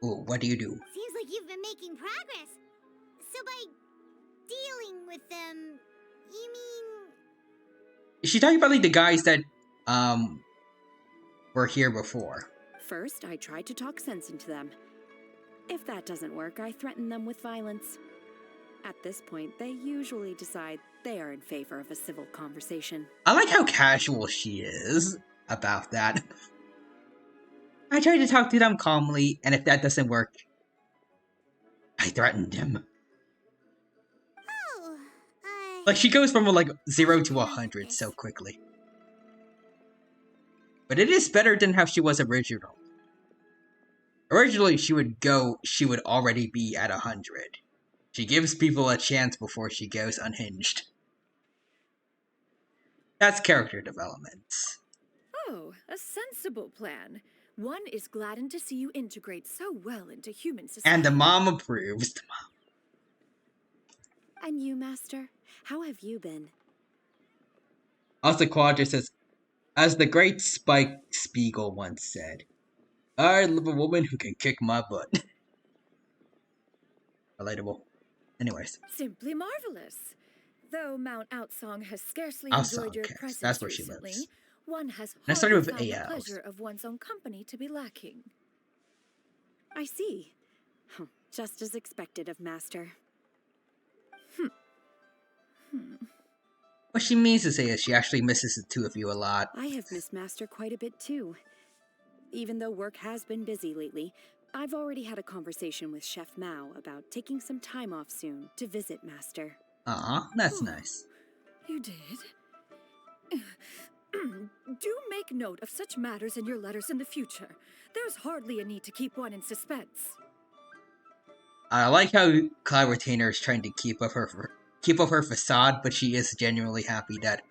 Oh, what do you do? Seems like you've been making progress. So by dealing with them, you mean... Is she talking about like the guys that were here before? First, I try to talk sense into them. If that doesn't work, I threaten them with violence. At this point, they usually decide they are in favor of a civil conversation. I like how casual she is about that. I try to talk to them calmly, and if that doesn't work, I threaten them. Oh, like she goes from like 0 to 100 so quickly. But it is better than how she was originally. Originally, she would already be at 100. She gives people a chance before she goes unhinged. That's character development. Oh, a sensible plan. One is gladdened to see you integrate so well into human society. And the mom approves. And you, Master? How have you been? Also, Quadra says, as the great Spike Spiegel once said, I love a woman who can kick my butt. Relatable. Anyways. Simply marvelous. Though Mount Outsong has scarcely Outsong, enjoyed your okay. presence That's where she recently, lives. one has I started hardly with found the AL. pleasure of one's own company to be lacking. I see. Just as expected of Master. What she means to say is she actually misses the two of you a lot. I have missed Master quite a bit too. Even though work has been busy lately, I've already had a conversation with Chef Mao about taking some time off soon to visit Master. That's nice. You did? Do make note of such matters in your letters in the future. There's hardly a need to keep one in suspense. I like how Cloud Retainer is trying to keep up her facade, but she is genuinely happy that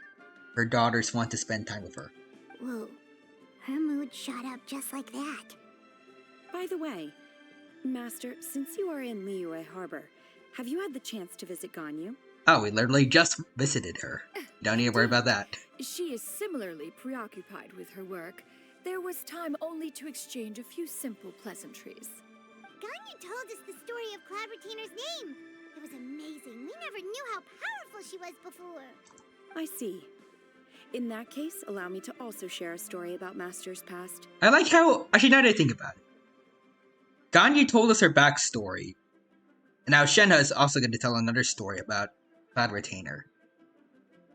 her daughters want to spend time with her. Whoa, her mood shot up just like that. By the way, Master, since you are in Liyue Harbor, have you had the chance to visit Ganyu? Oh, we literally just visited her. Don't need to worry about that. She is similarly preoccupied with her work. There was time only to exchange a few simple pleasantries. Ganyu told us the story of Cloud Retainer's name. It was amazing. We never knew how powerful she was before. I see. In that case, allow me to also share a story about Master's past. I like how... Actually, now that I think about it. Ganyu told us her backstory. And now Shenhe is also going to tell another story about Cloud Retainer.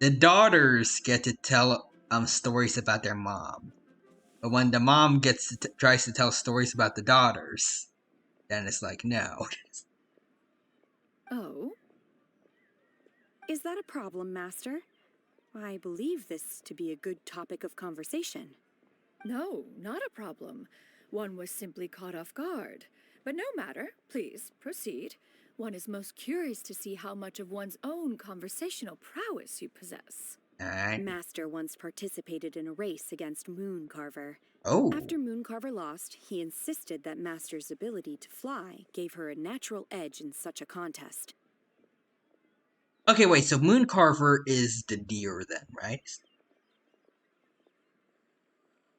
The daughters get to tell stories about their mom. But when the mom tries to tell stories about the daughters, then it's like, no. Oh? Is that a problem, Master? I believe this to be a good topic of conversation. No, not a problem. One was simply caught off guard. But no matter, please, proceed. One is most curious to see how much of one's own conversational prowess you possess. Alright. Master once participated in a race against Mooncarver. Oh. After Mooncarver lost, he insisted that Master's ability to fly gave her a natural edge in such a contest. Okay, wait, so Mooncarver is the deer then, right?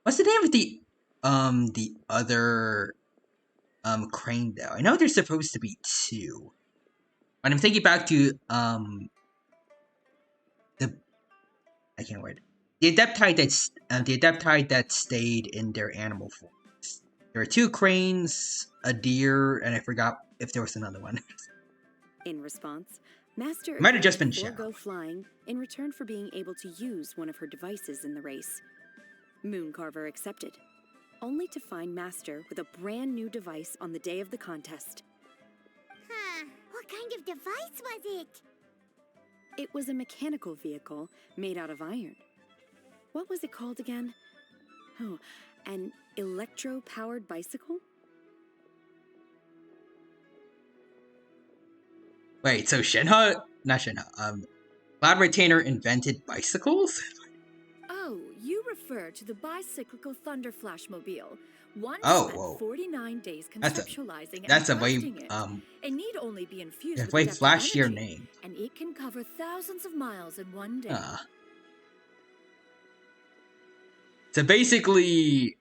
What's the name of the other crane though? I know there's supposed to be two. But I'm thinking back to I can't wait. The Adeptite that stayed in their animal forms. There are two cranes, a deer, and I forgot if there was another one. In response, Master Might have agreed just been to Shao. forego flying in return for being able to use one of her devices in the race. Mooncarver accepted, only to find Master with a brand new device on the day of the contest. Huh. What kind of device was it? It was a mechanical vehicle made out of iron. What was it called again? Oh, an electro-powered bicycle? Wait, so Cloud Retainer invented bicycles? Oh, you refer to the bicyclical Thunder Flashmobile. One Oh, spent whoa. 49 days That's conceptualizing a and way crafting it. It need only be infused with way adaptive flashier energy, name. and it can cover thousands of miles in one day. So basically,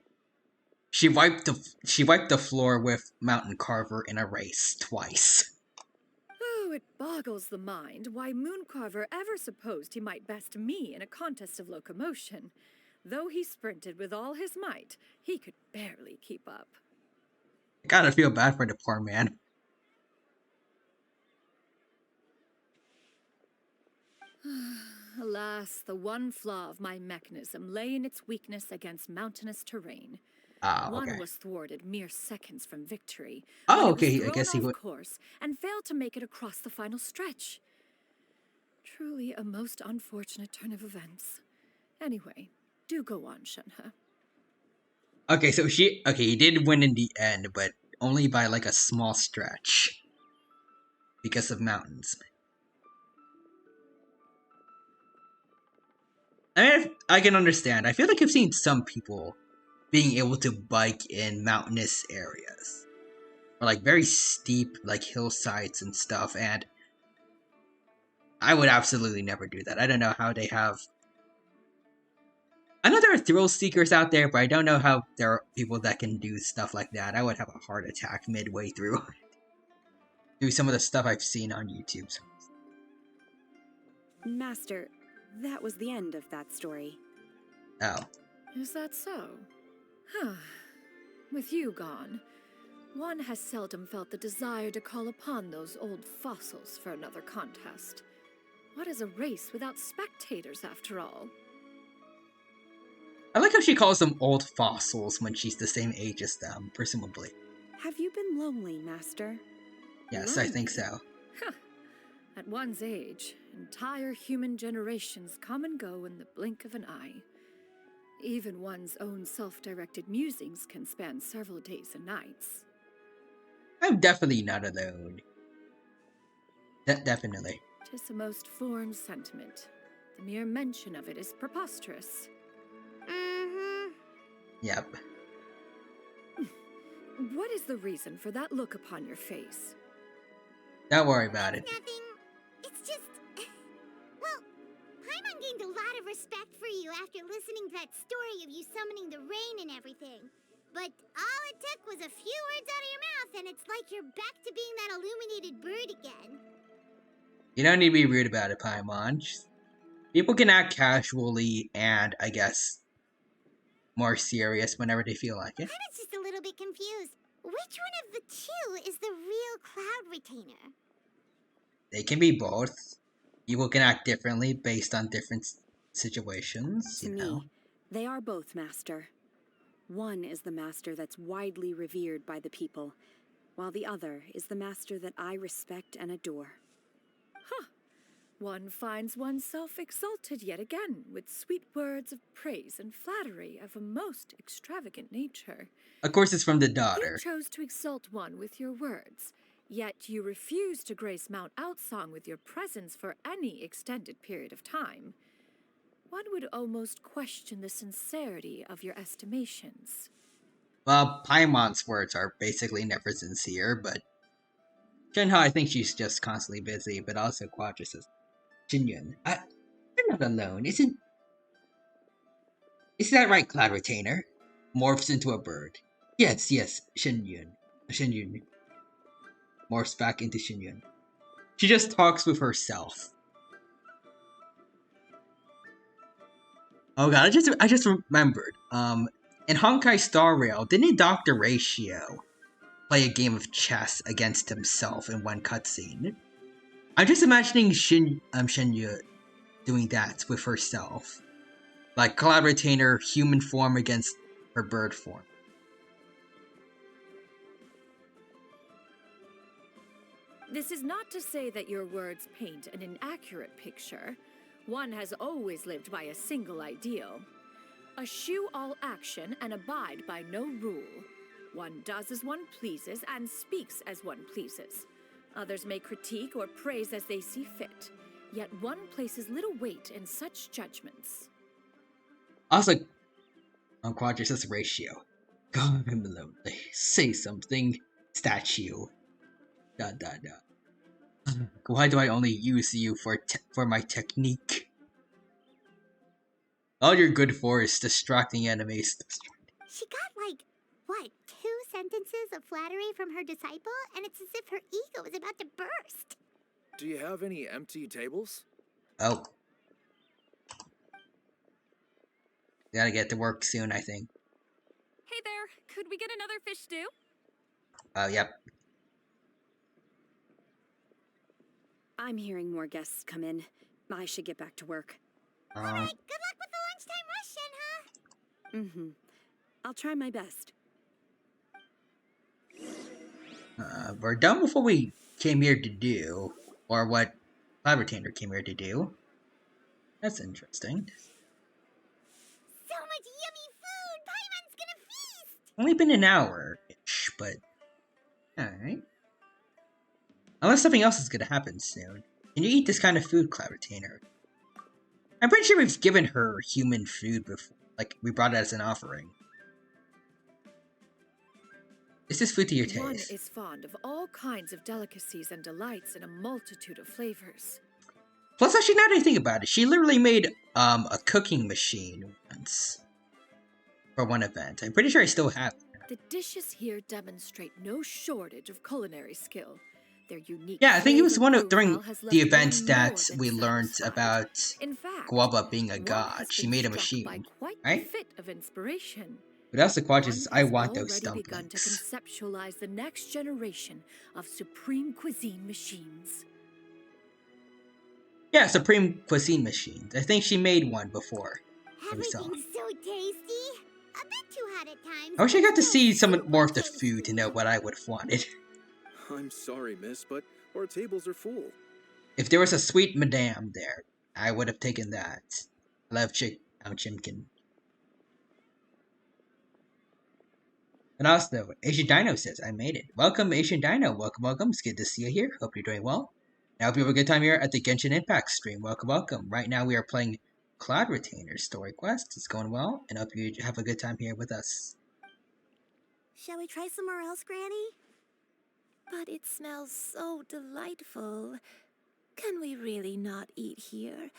she wiped the floor with Mountain Carver in a race twice. Oh, it boggles the mind why Mooncarver ever supposed he might best me in a contest of locomotion. Though he sprinted with all his might, he could barely keep up. I gotta feel bad for the poor man. Alas, the one flaw of my mechanism lay in its weakness against mountainous terrain. One Okay. was thwarted mere seconds from victory. Oh, when okay, it was I guess he thrown would. off course and failed to make it across the final stretch. Truly a most unfortunate turn of events. Anyway, do go on, Shenhe. Okay, so he did win in the end, but only by like a small stretch. Because of mountains. I can understand. I feel like I've seen some people being able to bike in mountainous areas. Or like very steep, like hillsides and stuff, and I would absolutely never do that. I don't know how they have... I know there are thrill seekers out there, but I don't know how there are people that can do stuff like that. I would have a heart attack midway through. Do some of the stuff I've seen on YouTube. Master, that was the end of that story. Oh. Is that so? Huh. With you gone, one has seldom felt the desire to call upon those old fossils for another contest. What is a race without spectators, after all? I like how she calls them old fossils when she's the same age as them, presumably. Have you been lonely, Master? Yes, I think so. Huh. At one's age, entire human generations come and go in the blink of an eye. Even one's own self-directed musings can span several days and nights. I'm definitely not alone. Definitely. 'Tis a most foreign sentiment. The mere mention of it is preposterous. Mm-hmm. Yep. What is the reason for that look upon your face? Don't worry about it. Nothing. It's just... Well, Paimon gained a lot of respect for you after listening to that story of you summoning the rain and everything. But all it took was a few words out of your mouth, and it's like you're back to being that illuminated bird again. You don't need to be rude about it, Paimon. People can act casually and, I guess, more serious whenever they feel like it. I was just a little bit confused. Which one of the two is the real Cloud Retainer? They can be both. People can act differently based on different situations, To me, they are both, Master. One is the Master that's widely revered by the people, while the other is the master that I respect and adore. One finds oneself exalted yet again with sweet words of praise and flattery of a most extravagant nature. Of course, it's from the You daughter. chose to exalt one with your words, yet you refuse to grace Mount Outsong with your presence for any extended period of time. One would almost question the sincerity of your estimations. Well, Paimon's words are basically never sincere, but Shenhe, I think she's just constantly busy, but also Quadra says, Shinyun, you're not alone, isn't that right, Cloud Retainer? Morphs into a bird. Yes, Shinyun. Shinyun morphs back into Shinyun. She just talks with herself. Oh god, I just remembered. In Honkai Star Rail, didn't Dr. Ratio play a game of chess against himself in one cutscene? I'm just imagining Shinyu doing that with herself. Like Cloud Retainer, human form against her bird form. This is not to say that your words paint an inaccurate picture. One has always lived by a single ideal. Eschew all action and abide by no rule. One does as one pleases and speaks as one pleases. Others may critique or praise as they see fit, yet one places little weight in such judgments. Also, on Quadras' ratio. God, I'm lonely. Say something, statue. ... Why do I only use you for my technique? All you're good for is distracting enemies. She got like, what, 2 sentences of flattery from her disciple, and it's as if her ego is about to burst. Do you have any empty tables? Oh. Gotta get to work soon, I think. Hey there, could we get another fish stew? Oh, yep. I'm hearing more guests come in. I should get back to work. Alright, good luck with the lunchtime rush, Shenhe. I'll try my best. We're done with what we came here to do. Or what Cloud Retainer came here to do. That's interesting. So much yummy food! Paimon's gonna feast! Only been an hour-ish, but... Alright. Unless something else is gonna happen soon. Can you eat this kind of food, Cloud Retainer? I'm pretty sure we've given her human food before. Like, we brought it as an offering. Is this food to your taste? One is fond of all kinds of delicacies and delights in a multitude of flavors. Plus, actually, now that I think about it, she literally made a cooking machine once. For one event. I'm pretty sure I still have it. The dishes here demonstrate no shortage of culinary skill. Their unique Yeah, I think it was during the event one that more we than learned satisfied. about In fact, Guava being a one god. has She been made a struck machine, by quite right? the fit of inspiration. But also, Quadras One says, I has want those already begun to dumplings. conceptualize the next generation of supreme cuisine machines. Yeah, Supreme Cuisine machines. I think she made one before. Everything's so tasty. A bit too hot at times. I wish I got to but see still some more of the super food to know what I would have wanted. I'm sorry, miss, but our tables are full. If there was a sweet madame there, I would have taken that. I love chimkin. And also, Asian Dino says, I made it. Welcome, Asian Dino. Welcome. It's good to see you here. Hope you're doing well. I hope you have a good time here at the Genshin Impact stream. Welcome. Right now we are playing Cloud Retainer's story quest. It's going well, and I hope you have a good time here with us. Shall we try somewhere else, Granny? But it smells so delightful. Can we really not eat here?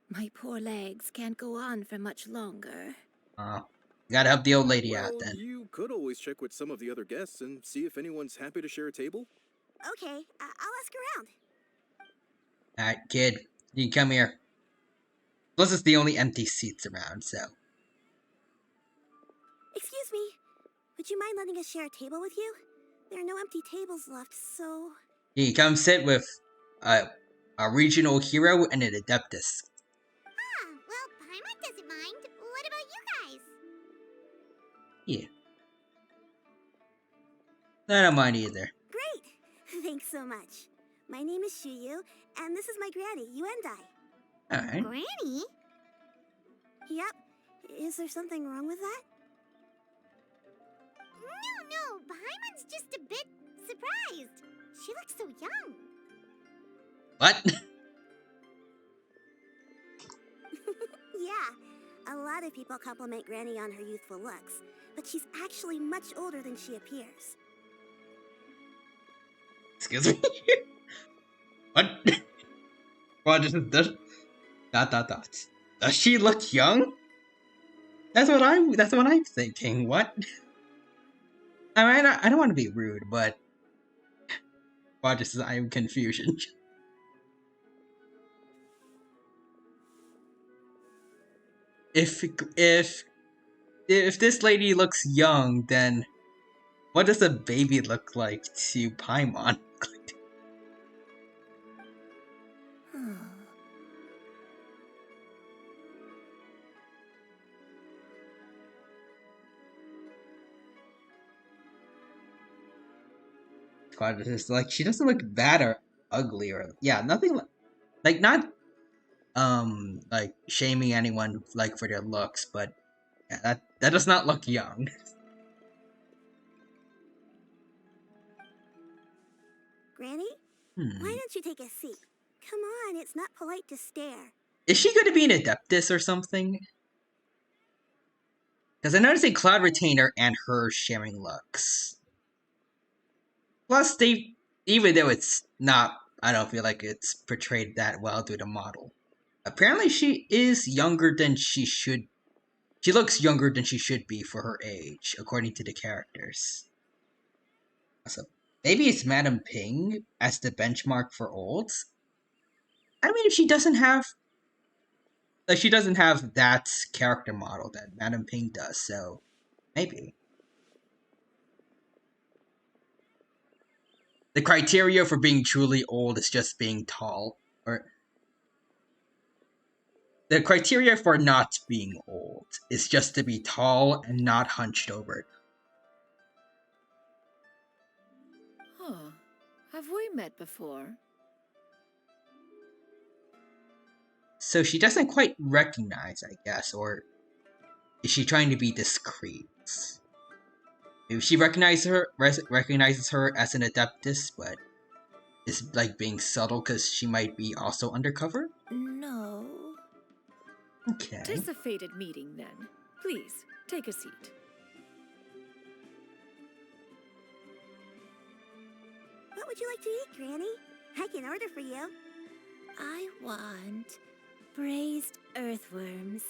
My poor legs can't go on for much longer. You gotta help the old lady out then. You could always check with some of the other guests and see if anyone's happy to share a table. Okay, I'll ask around. Alright, kid. You can come here. Plus, it's the only empty seats around, so. Excuse me. Would you mind letting us share a table with you? There are no empty tables left, so... You can come sit with a regional hero and an adeptus. Ah, well, Paimon doesn't mind. What about you guys? Yeah. I don't mind either. Great! Thanks so much. My name is Shuyu, and this is my granny, Yuendai. Alright. Granny? Yep. Is there something wrong with that? No, Paimon's just a bit surprised. She looks so young. What? Yeah, a lot of people compliment Granny on her youthful looks, but she's actually much older than she appears. Excuse me? What? What is this? Does she look young? That's what I'm thinking. What? I mean, I don't want to be rude, but I'm confusion. If this lady looks young, then what does a baby look like to Paimon? God, it's like she doesn't look bad or ugly or nothing like not like shaming anyone like for their looks, but yeah, that does not look young. Granny? Why don't you take a seat? Come on, it's not polite to stare. Is she going to be an Adeptus or something? Because I noticed a Cloud Retainer and her sharing looks. Plus, even though it's not, I don't feel like it's portrayed that well through the model. Apparently, she is younger than she should. She looks younger than she should be for her age, according to the characters. So, maybe it's Madame Ping as the benchmark for olds? I mean, if she doesn't have that character model that Madame Ping does, so maybe. The criteria for being truly old is just being tall, or the criteria for not being old is just to be tall and not hunched over. Huh. Have we met before? So she doesn't quite recognize, I guess, or is she trying to be discreet? Maybe she recognizes her as an Adeptus, but is like being subtle because she might be also undercover? No. Okay. Tis a fated meeting, then. Please, take a seat. What would you like to eat, Granny? I can order for you. I want braised earthworms.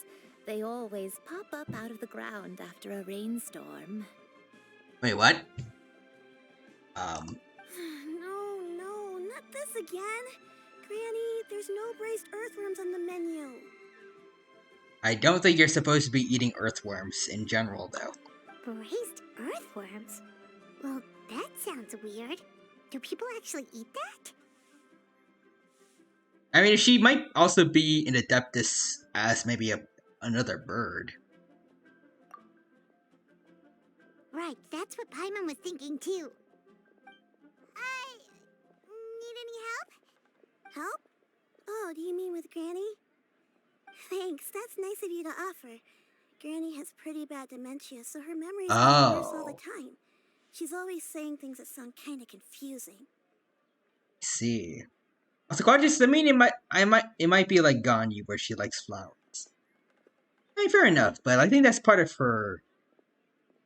They always pop up out of the ground after a rainstorm. Wait, what? No, not this again. Granny, there's no braised earthworms on the menu. I don't think you're supposed to be eating earthworms in general, though. Braised earthworms? Well, that sounds weird. Do people actually eat that? I mean, she might also be an Adeptus as maybe another bird. Right, that's what Paimon was thinking too. I need any help? Help? Oh, do you mean with Granny? Thanks, that's nice of you to offer. Granny has pretty bad dementia, so her memories get worse all the time. She's always saying things that sound kind of confusing. I see. Also, gorgeous. I mean, it might be like Ganyu, where she likes flowers. I mean, fair enough, but I think that's part of her.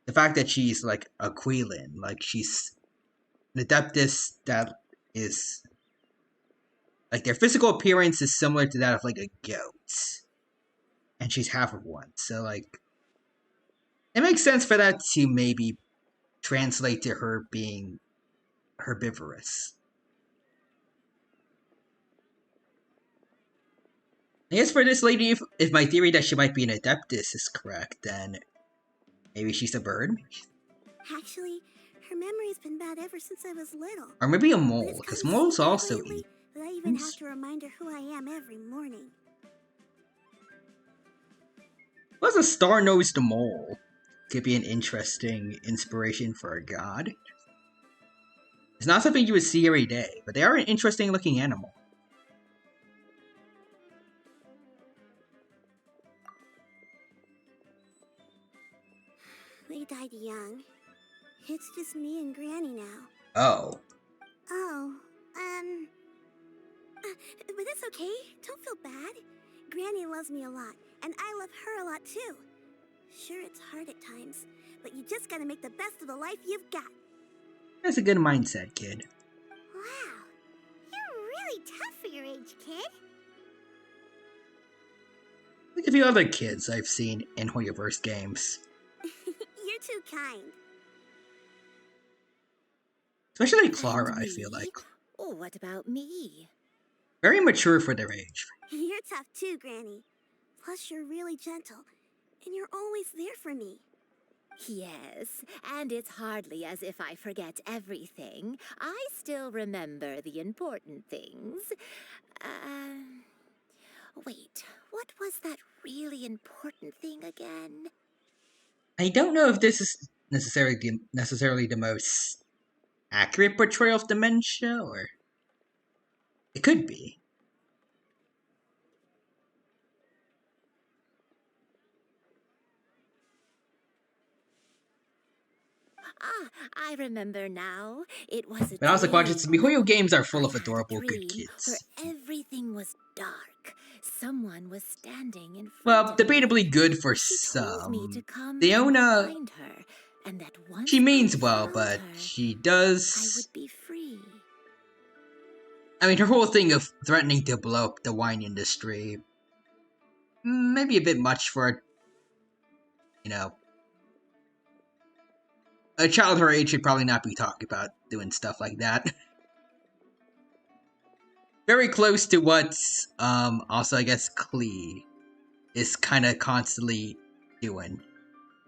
The fact that she's like a Quilin, like she's an Adeptus that is like their physical appearance is similar to that of like a goat, and she's half of one. So like, it makes sense for that to maybe translate to her being herbivorous. I guess for this lady, if my theory that she might be an Adeptus is correct, then maybe she's a bird? Actually, her memory's been bad ever since I was little. Or maybe a mole, because moles also eat. But I even have to remind her who I am every morning. What's a star-nosed mole? Could be an interesting inspiration for a god. It's not something you would see every day, but they are an interesting looking animal. They died young. It's just me and Granny now. Oh. Oh, but that's okay. Don't feel bad. Granny loves me a lot, and I love her a lot too. Sure, it's hard at times, but you just gotta make the best of the life you've got. That's a good mindset, kid. Wow, you're really tough for your age, kid. Like a few other kids I've seen in Hoyoverse games. You're too kind. Especially Clara, I feel like. Oh, what about me? Very mature for their age. You're tough too, Granny. Plus, you're really gentle, and you're always there for me. Yes, and it's hardly as if I forget everything. I still remember the important things. Wait, what was that really important thing again? I don't know if this is necessarily the most accurate portrayal of dementia, or it could be. Ah, I remember now. It was a But also, dream. MiHoYo games are full of I had a adorable good dream kids. where everything was dark. Someone was standing in front Well, of me. debatably good for She told me to some. come Leona, and find her, and that once she means I well, found but her, she I does. would be free. I mean, her whole thing of threatening to blow up the wine industry, maybe a bit much for, a child her age should probably not be talking about doing stuff like that. Very close to what, also I guess Klee is kind of constantly doing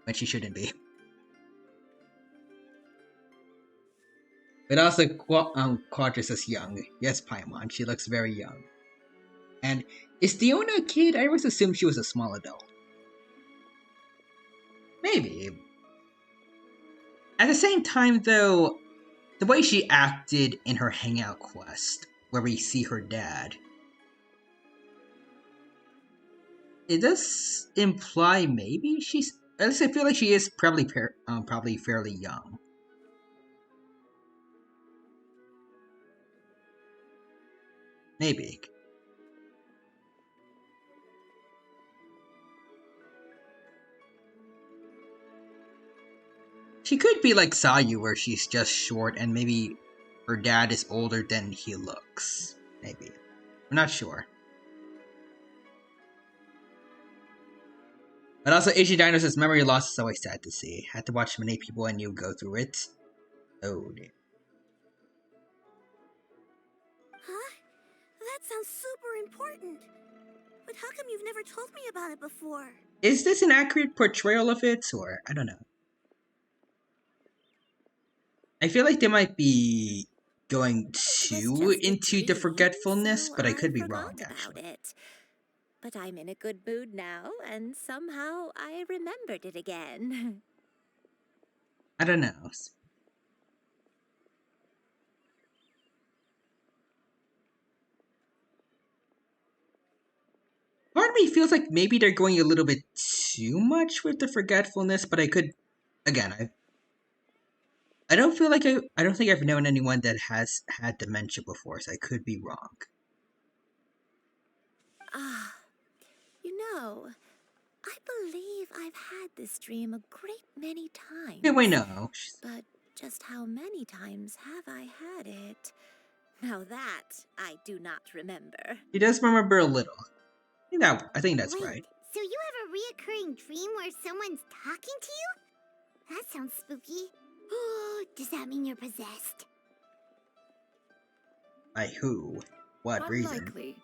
when she shouldn't be. But also, Quadris is young. Yes, Paimon, she looks very young. And is Diona a kid? I always assumed she was a small adult. Maybe. At the same time, though, the way she acted in her hangout quest, where we see her dad, it does imply maybe she's. At least I feel like she is probably fairly young. Maybe. She could be like Sayu, where she's just short and maybe her dad is older than he looks. Maybe. I'm not sure. But also, Ishidino's memory loss is always sad to see. Had to watch many people I knew go through it. Oh dear. Huh? That sounds super important. But how come you've never told me about it before? Is this an accurate portrayal of it, or I don't know. I feel like they might be going too into the forgetfulness, but I could be wrong, actually. It. But I'm in a good mood now, and somehow I remembered it again. I don't know. Part of me feels like maybe they're going a little bit too much with the forgetfulness, but I could, again, I don't feel like I don't think I've known anyone that has had dementia before, so I could be wrong. Ah, you know, I believe I've had this dream a great many times. Yeah, wait, no. But just how many times have I had it? Now that I do not remember. He does remember a little. I think that's Wait, right. so you have a reoccurring dream where someone's talking to you? That sounds spooky. Does that mean you're possessed? By who? What reason? Unlikely.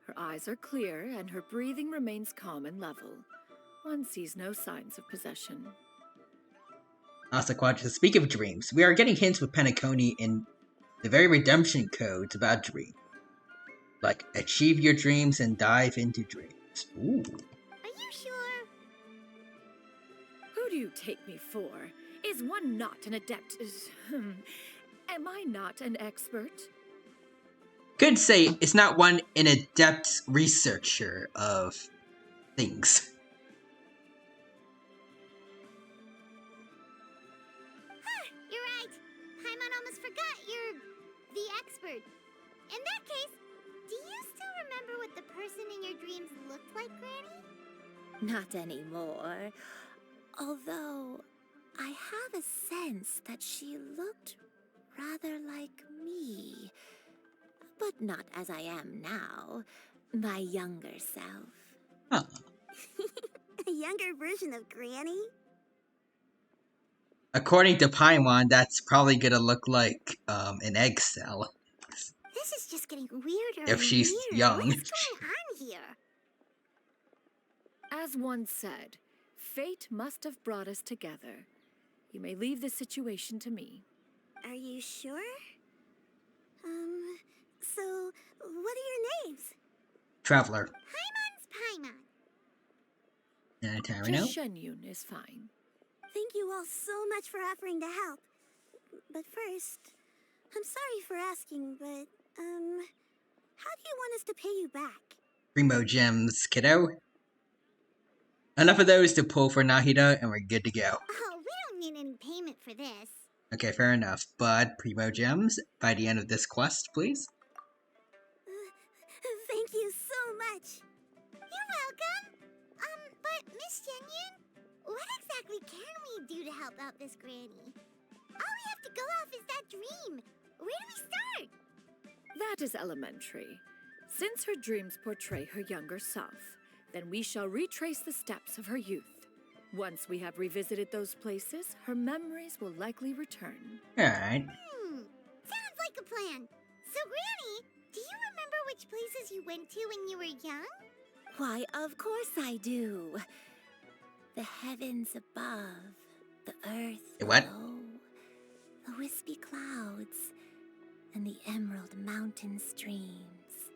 Her eyes are clear and her breathing remains calm and level. One sees no signs of possession. Asaquatch, speak of dreams, we are getting hints with Penacony in the very redemption codes about dreams. Like, achieve your dreams and dive into dreams. Ooh. Are you sure? Who do you take me for? Is one not an adept? Am I not an expert? Could say it's not one an adept researcher of things. You're right. Paimon almost forgot you're the expert. In that case, do you still remember what the person in your dreams looked like, Granny? Not anymore. Although, I have a sense that she looked rather like me. But not as I am now. My younger self. Huh. A younger version of Granny? According to Paimon, that's probably gonna look like an egg cell. This is just getting weirder If and she's weirder. young. What's going on here? As one said, fate must have brought us together. You may leave the situation to me. Are you sure? So, what are your names? Traveler. Paimon's Paimon. And Tarino. Just Shenyun is fine. Thank you all so much for offering to help. But first, I'm sorry for asking, but, how do you want us to pay you back? Primo Gems, kiddo. Enough of those to pull for Nahida, and we're good to go. Oh, we don't need any payment for this. Okay, fair enough. But Primo Gems, by the end of this quest, please. Thank you so much. You're welcome. But Miss Shenyun, what exactly can we do to help out this granny? All we have to go off is that dream. Where do we start? That is elementary. Since her dreams portray her younger self, then we shall retrace the steps of her youth. Once we have revisited those places, her memories will likely return. Alright. Sounds like a plan. So, Granny, do you remember which places you went to when you were young? Why, of course I do. The heavens above, the earth What? below, the wispy clouds, and the emerald mountain streams.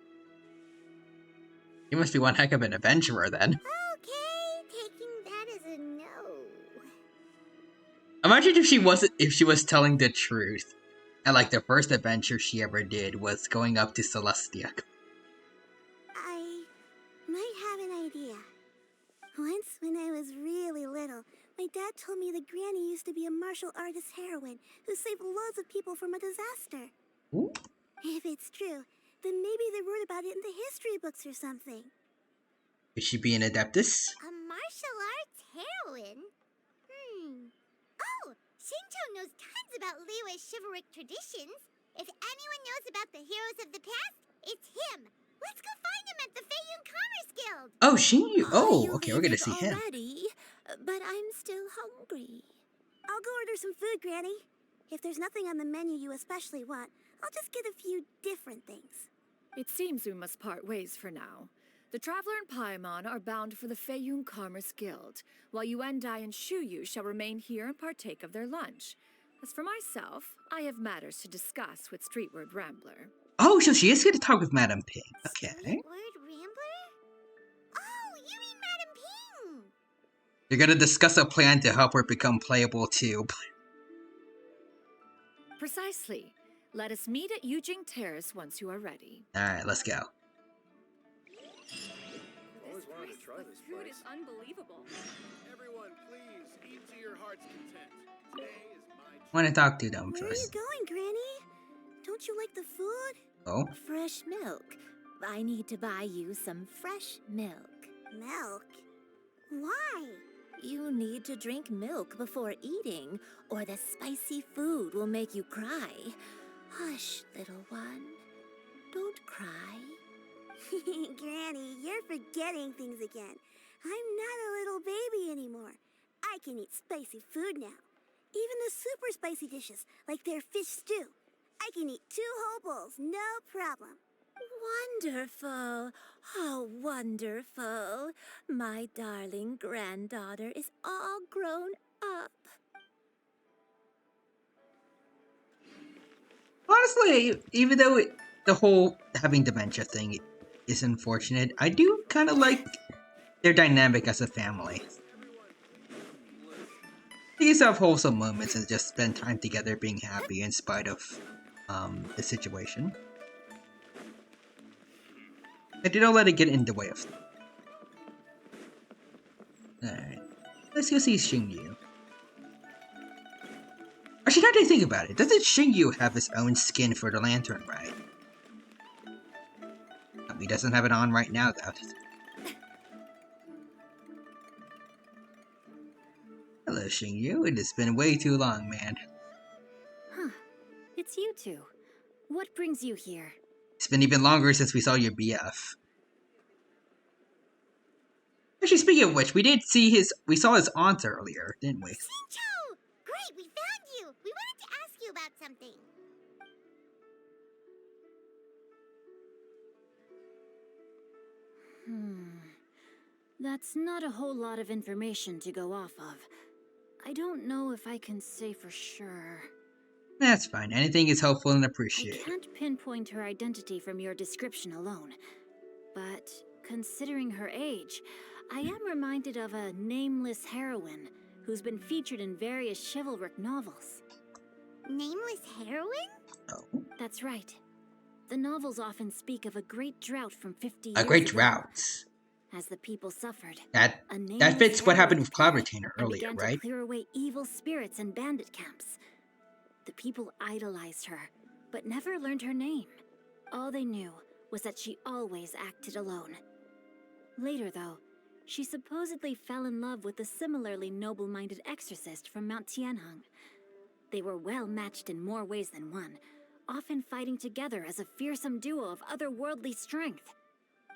You must be one heck of an adventurer, then. Okay, taking that as a no. Imagine if she was telling the truth. And like the first adventure she ever did was going up to Celestia. I might have an idea. Once, when I was really little, my dad told me that Granny used to be a martial artist heroine who saved loads of people from a disaster. Ooh. If it's true, then maybe they wrote about it in the history books or something. Could she be an adeptus? A martial arts heroine? Oh, Shinto knows tons about Liyue's chivalric traditions. If anyone knows about the heroes of the past, it's him. Let's go find him at the Feiyun Commerce Guild. Oh, okay, we're gonna You've see him. already, but I'm still hungry. I'll go order some food, Granny. If there's nothing on the menu you especially want, I'll just get a few different things. It seems we must part ways for now. The Traveler and Paimon are bound for the Feiyun Commerce Guild, while Yuendai and Shuyu shall remain here and partake of their lunch. As for myself, I have matters to discuss with Streetward Rambler. Oh, so she is going to talk with Madame Ping. Okay. Streetward Rambler? Oh, you mean Madame Ping! They're going to discuss a plan to help her become playable too. Precisely. Let us meet at Yujing Terrace once you are ready. Alright, let's go. Always wanted to try this Food place. is unbelievable. Everyone, please eat to your heart's content. Today is my I want to talk to them Where are you first. going, Granny? Don't you like the food? Oh? Fresh milk. I need to buy you some fresh milk. Milk? Why? You need to drink milk before eating, or the spicy food will make you cry. Hush, little one. Don't cry. Granny, you're forgetting things again. I'm not a little baby anymore. I can eat spicy food now. Even the super spicy dishes, like their fish stew. I can eat 2 whole bowls, no problem. Wonderful. Oh, wonderful. My darling granddaughter is all grown up. Honestly, even though the whole having dementia thing is unfortunate, I do kind of like their dynamic as a family. These have wholesome moments and just spend time together being happy in spite of the situation. And they don't let it get in the way of them. Alright. Let's go see Xingyu. Actually, now that I think about it, doesn't Xingyu have his own skin for the lantern, right? He doesn't have it on right now, though. Hello, Xingyu. It has been way too long, man. Huh. It's you two. What brings you here? It's been even longer since we saw your BF. Actually, speaking of which, we saw his aunt earlier, didn't we? Xingqiu! Great, we found you! We wanted to ask you about something. That's not a whole lot of information to go off of. I don't know if I can say for sure. That's fine. Anything is helpful and I appreciated. can't pinpoint her identity from your description alone. But considering her age, I am reminded of a nameless heroine who's been featured in various chivalric novels. Nameless heroine? Oh. That's right. The novels often speak of a great drought from 50 years A great ago. drought. As the people suffered, That fits what happened with Cloud Retainer earlier, began right? to clear away evil spirits and bandit camps. The people idolized her, but never learned her name. All they knew was that she always acted alone. Later, though, she supposedly fell in love with a similarly noble-minded exorcist from Mount Tianheng. They were well matched in more ways than one, often fighting together as a fearsome duo of otherworldly strength.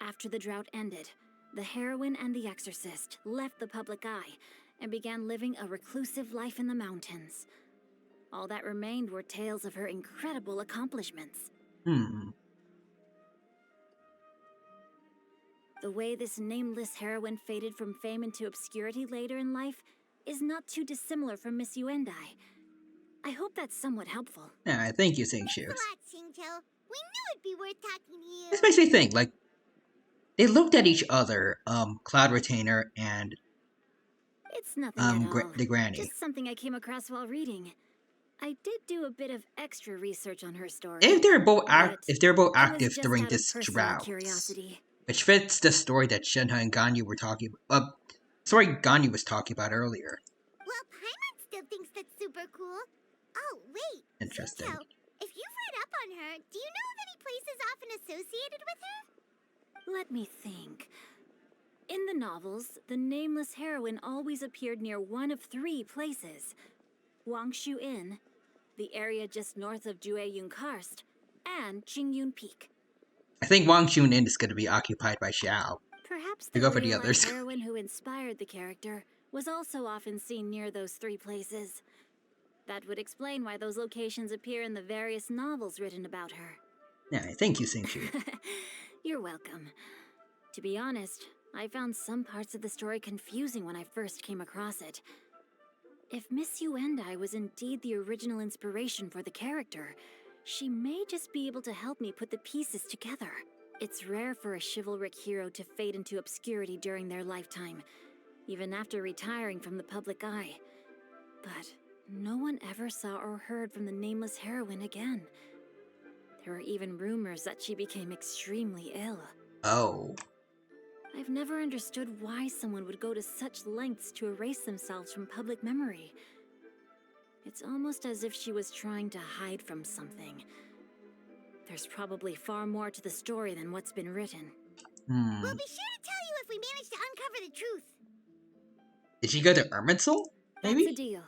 After the drought ended, the heroine and the exorcist left the public eye and began living a reclusive life in the mountains. All that remained were tales of her incredible accomplishments. The way this nameless heroine faded from fame into obscurity later in life is not too dissimilar from Miss Yuendai. I hope that's somewhat helpful. Yeah, thank you, Xingqiu. Thanks a lot, Xingqiu. We knew it'd be worth talking to you. This makes me think, like, they looked at each other, Cloud Retainer and It's nothing at all. the granny. Just something I came across while reading. I did do a bit of extra research on her story. If they're both it was active during just out of this personal drought, curiosity. which fits the story that Shenhe and Ganyu were talking about. Story Ganyu was talking about earlier. Well, Paimon still thinks that's super cool. Oh, wait. Interesting. Xingqiu, if you've read up on her, do you know of any places often associated with her? Let me think. In the novels, the nameless heroine always appeared near one of three places. Wangshu Inn, the area just north of Jueyun Karst, and Qingyun Peak. I think Wangchun Inn is going to be occupied by Xiao. Perhaps to the go for the real-life others. heroine who inspired the character was also often seen near those three places. That would explain why those locations appear in the various novels written about her. Yeah, thank you, Xingqiu. You're welcome. To be honest, I found some parts of the story confusing when I first came across it. If Miss Yuendai was indeed the original inspiration for the character, she may just be able to help me put the pieces together. It's rare for a chivalric hero to fade into obscurity during their lifetime, even after retiring from the public eye. But no one ever saw or heard from the nameless heroine again. There were even rumors that she became extremely ill. Oh. I've never understood why someone would go to such lengths to erase themselves from public memory. It's almost as if she was trying to hide from something. There's probably far more to the story than what's been written. We'll be sure to tell you if we manage to uncover the truth. Did she go to Erminsel? Maybe? That's a deal.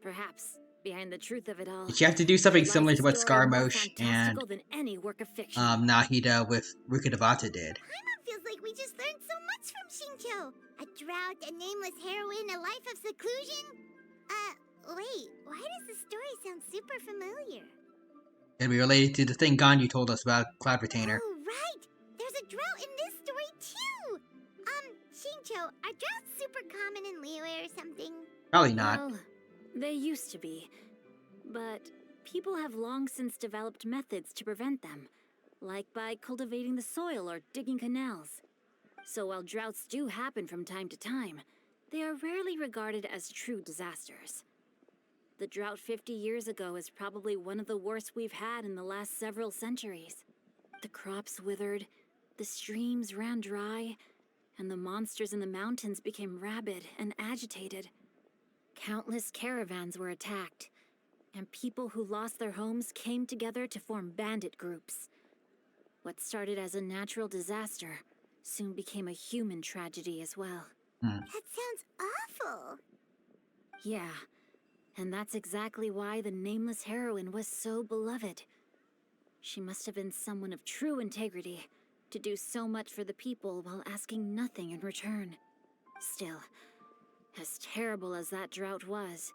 Perhaps, behind the truth of it all, Did she have to do something lies similar a to what story more Scaramouche and fantastical than any work of fiction. Nahida with Rukadavata did? Paimon feels like we just learned so much from Xingqiu. A drought, a nameless heroine, a life of seclusion. Wait, why does the story sound super familiar? It'll be related to the thing Ganyu told us about Cloud Retainer. Oh, right! There's a drought in this story, too! Xingqiu, are droughts super common in Liyue or something? Probably not. Well, they used to be. But people have long since developed methods to prevent them, like by cultivating the soil or digging canals. So while droughts do happen from time to time, they are rarely regarded as true disasters. The drought 50 years ago is probably one of the worst we've had in the last several centuries. The crops withered, the streams ran dry, and the monsters in the mountains became rabid and agitated. Countless caravans were attacked, and people who lost their homes came together to form bandit groups. What started as a natural disaster soon became a human tragedy as well. That sounds awful. Yeah, and that's exactly why the nameless heroine was so beloved. She must have been someone of true integrity, to do so much for the people while asking nothing in return. Still, as terrible as that drought was,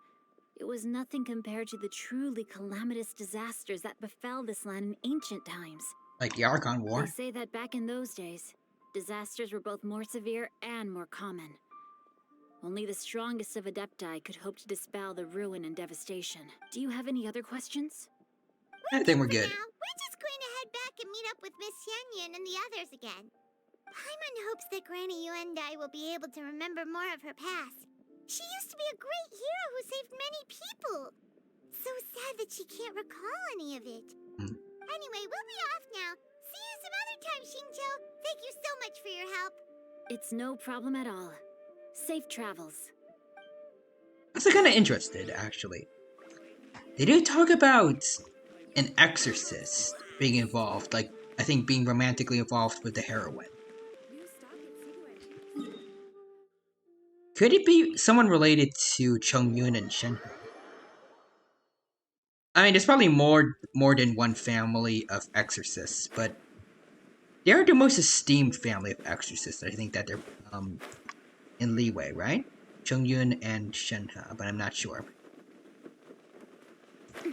it was nothing compared to the truly calamitous disasters that befell this land in ancient times. Like the Archon War. They say that back in those days, disasters were both more severe and more common. Only the strongest of Adepti could hope to dispel the ruin and devastation. Do you have any other questions? I think we're good. Now, we're just going to head back and meet up with Miss Xianyun and the others again. Paimon hopes that Granny Yuendai will be able to remember more of her past. She used to be a great hero who saved many people. So sad that she can't recall any of it. Anyway, we'll be off now. See you some other time, Xingqiu. Thank you so much for your help. It's no problem at all. Safe travels. I'm also kind of interested, actually. They do talk about an exorcist being involved, like, I think being romantically involved with the heroine. Could it be someone related to Chongyun and Shenhe? I mean, there's probably more than one family of exorcists, but they are the most esteemed family of exorcists. I think that they're in Liyue, right? Chongyun and Shenhe, but I'm not sure. I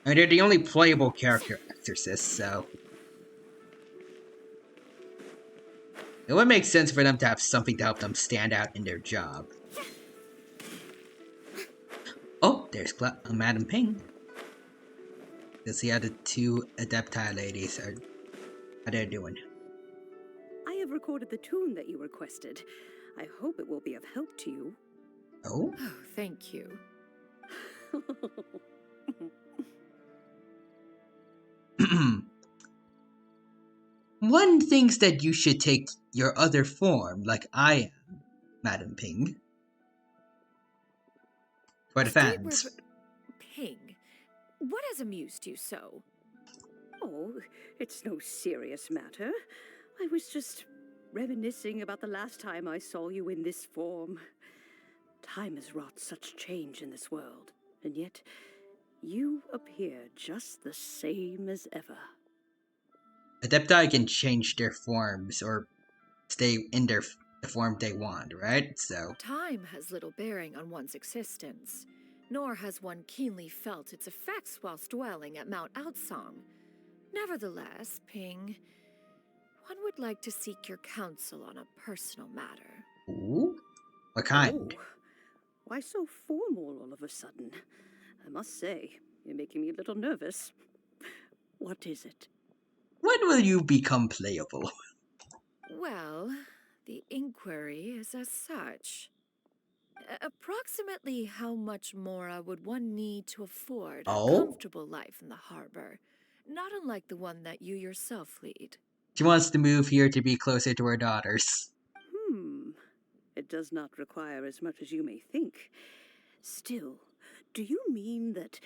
mean, they're the only playable character exorcists, so it would make sense for them to have something to help them stand out in their job. Oh, there's Madam Ping. Let's see how the two Adepti ladies are. How they're doing. I have recorded the tune that you requested. I hope it will be of help to you. Oh? Oh, thank you. One thinks that you should take your other form, like I am, Madam Ping. For the fans. Ping, what has amused you so? Oh, it's no serious matter. I was just reminiscing about the last time I saw you in this form. Time has wrought such change in this world, and yet you appear just the same as ever. Adepti can change their forms or stay in the form they want, right? So Time has little bearing on one's existence, nor has one keenly felt its effects whilst dwelling at Mount Outsong. Nevertheless, Ping, one would like to seek your counsel on a personal matter. Ooh? What kind? Oh, why so formal all of a sudden? I must say, you're making me a little nervous. What is it? When will you become playable? Well, the inquiry is as such. Approximately how much more would one need to afford a comfortable life in the harbor, not unlike the one that you yourself lead? She wants to move here to be closer to her daughters. It does not require as much as you may think. Still, do you mean that...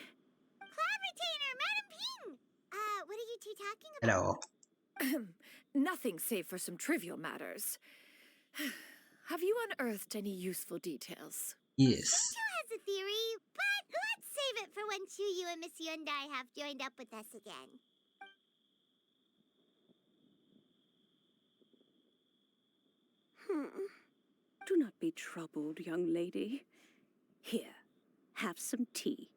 Retainer, Madam Ping! What are you two talking about? Hello. Nothing save for some trivial matters. Have you unearthed any useful details? Yes. Xingqiu has a theory, but let's save it for when Chuyu and Miss Yuendai have joined up with us again. Do not be troubled, young lady. Here, have some tea.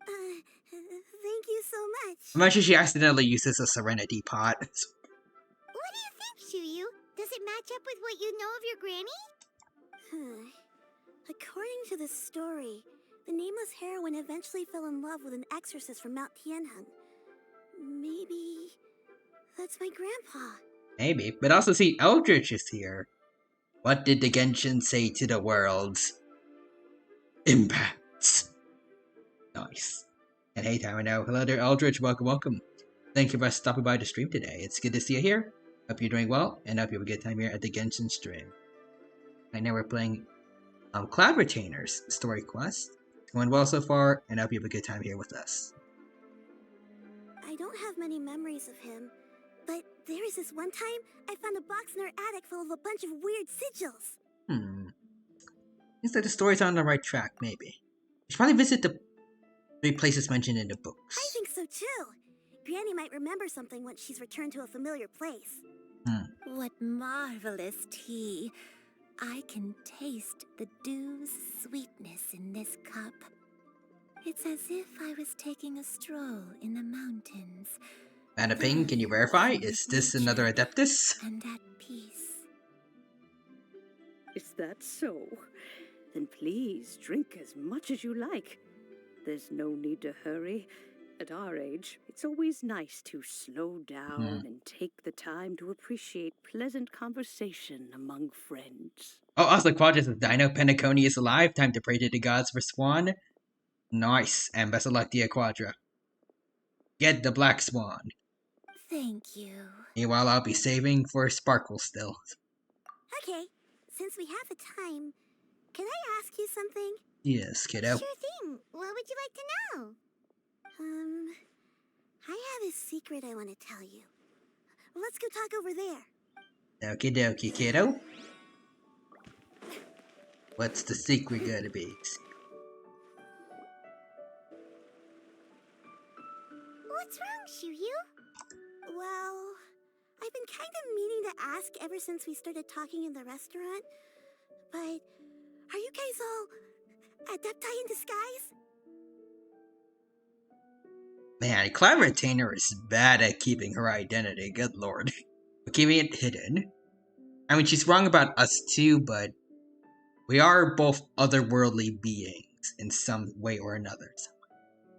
Thank you so much. I'm not sure she accidentally uses a serenity pot. What do you think, Chuyu? Does it match up with what you know of your granny? According to the story, the nameless heroine eventually fell in love with an exorcist from Mount Tianheng. Maybe that's my grandpa. Maybe. But also see, Eldritch is here. What did the Genshin say to the world? Impacts. Nice. And hey, Tamino. Hello there, Eldridge. Welcome, welcome. Thank you for stopping by the stream today. It's good to see you here. Hope you're doing well, and hope you have a good time here at the Genshin stream. Right now we're playing Cloud Retainer's story quest. It's going well so far, and I hope you have a good time here with us. I don't have many memories of him, but there was this one time I found a box in our attic full of a bunch of weird sigils. Seems like the story's on the right track, maybe. You should probably visit the 3 places mentioned in the books. I think so too. Granny might remember something once she's returned to a familiar place. What marvelous tea. I can taste the dew's sweetness in this cup. It's as if I was taking a stroll in the mountains. Anna Ping, can you verify? Is this another Adeptus? And at peace. Is that so? Then please drink as much as you like. There's no need to hurry. At our age, it's always nice to slow down and take the time to appreciate pleasant conversation among friends. Oh, also Quadra says Dino Penaconi is alive. Time to pray to the gods for Swan. Nice. And best of luck to you, Quadra. Get the Black Swan. Thank you. Meanwhile, I'll be saving for Sparkle still. Okay, since we have the time, can I ask you something? Yes, kiddo. Sure thing. What would you like to know? I have a secret I want to tell you. Let's go talk over there. Okie dokie, kiddo. What's the secret gonna be? What's wrong, Shiryu? Well, I've been kind of meaning to ask ever since we started talking in the restaurant, but are you guys all adepti in disguise? Man, Cloud Retainer is bad at keeping her identity, good lord. But keeping it hidden. I mean, she's wrong about us too, but we are both otherworldly beings in some way or another.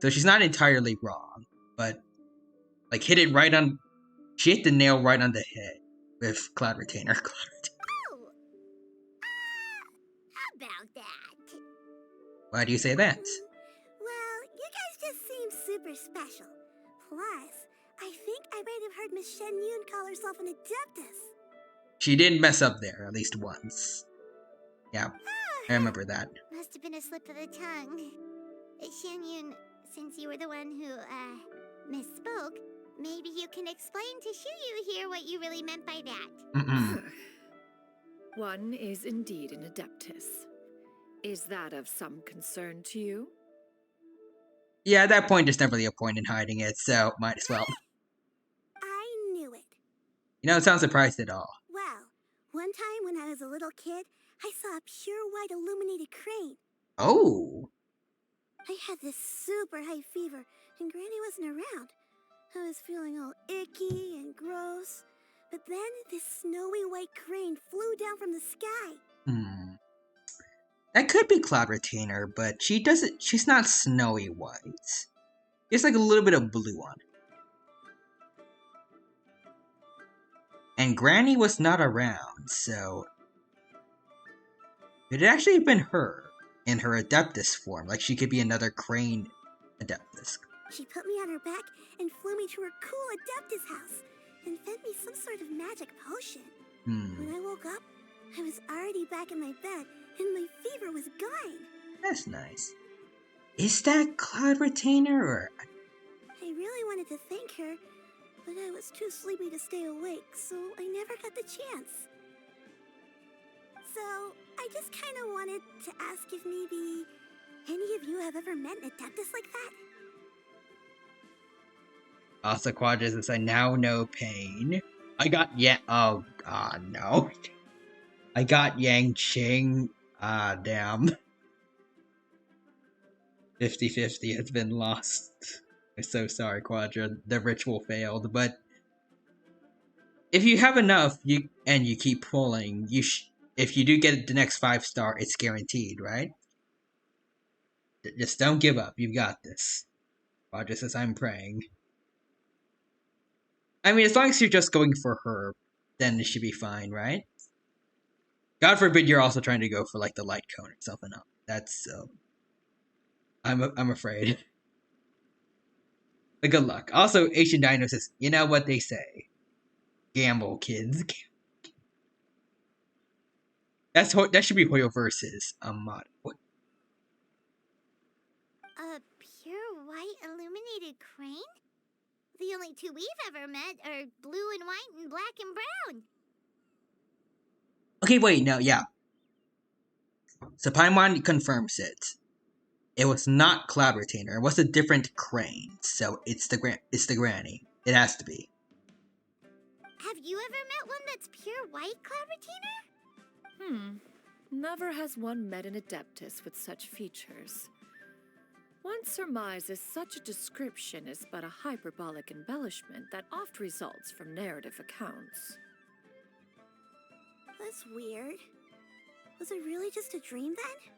So she's not entirely wrong, but like hit it right on. She hit the nail right on the head with Cloud Retainer. Oh, how about that? Why do you say that? Well, you guys just seem super special. Plus, I think I might have heard Miss Shen Yun call herself an Adeptus. She did mess up there at least once. Yeah, I remember that. Must have been a slip of the tongue. Shen Yun, since you were the one who, misspoke, maybe you can explain to Shiryu here what you really meant by that. One is indeed an Adeptus. Is that of some concern to you? Yeah, at that point, there's never really a point in hiding it, so might as well. I knew it. You don't sound surprised at all. Well, one time when I was a little kid, I saw a pure white illuminated crane. Oh! I had this super high fever, and Granny wasn't around. I was feeling all icky and gross. But then this snowy white crane flew down from the sky. That could be Cloud Retainer, but she's not snowy white. It's like a little bit of blue on it. And Granny was not around, so it actually have been her in her Adeptus form. Like she could be another crane Adeptus. She put me on her back and flew me to her cool Adeptus house and fed me some sort of magic potion. When I woke up, I was already back in my bed and my fever was gone. That's nice. Is that Cloud Retainer or... I really wanted to thank her, but I was too sleepy to stay awake, so I never got the chance. So, I just kind of wanted to ask if maybe any of you have ever met an Adeptus like that? Also, Quadra says, I now know pain. I got oh, god, no. I got Yang Qing. Ah, damn. 50-50 has been lost. I'm so sorry, Quadra. The ritual failed, but if you have enough, you keep pulling, if you do get the next 5-star, it's guaranteed, right? Just don't give up. You've got this. Quadra says, I'm praying. I mean, as long as you're just going for her, then it should be fine, right? God forbid you're also trying to go for like the light cone or something else. That's I'm afraid. But good luck. Also, Asian Dino says, you know what they say. Gamble, kids. That should be Hoyo versus mod. What? A pure white illuminated crane? The only two we've ever met are blue and white and black and brown. Okay, wait, no, yeah. So Paimon confirms it. It was not Cloud Retainer. It was a different crane. So it's the granny. It has to be. Have you ever met one that's pure white, Cloud Retainer? Never has one met an Adeptus with such features. One surmises such a description is but a hyperbolic embellishment that oft results from narrative accounts. That's weird. Was it really just a dream then?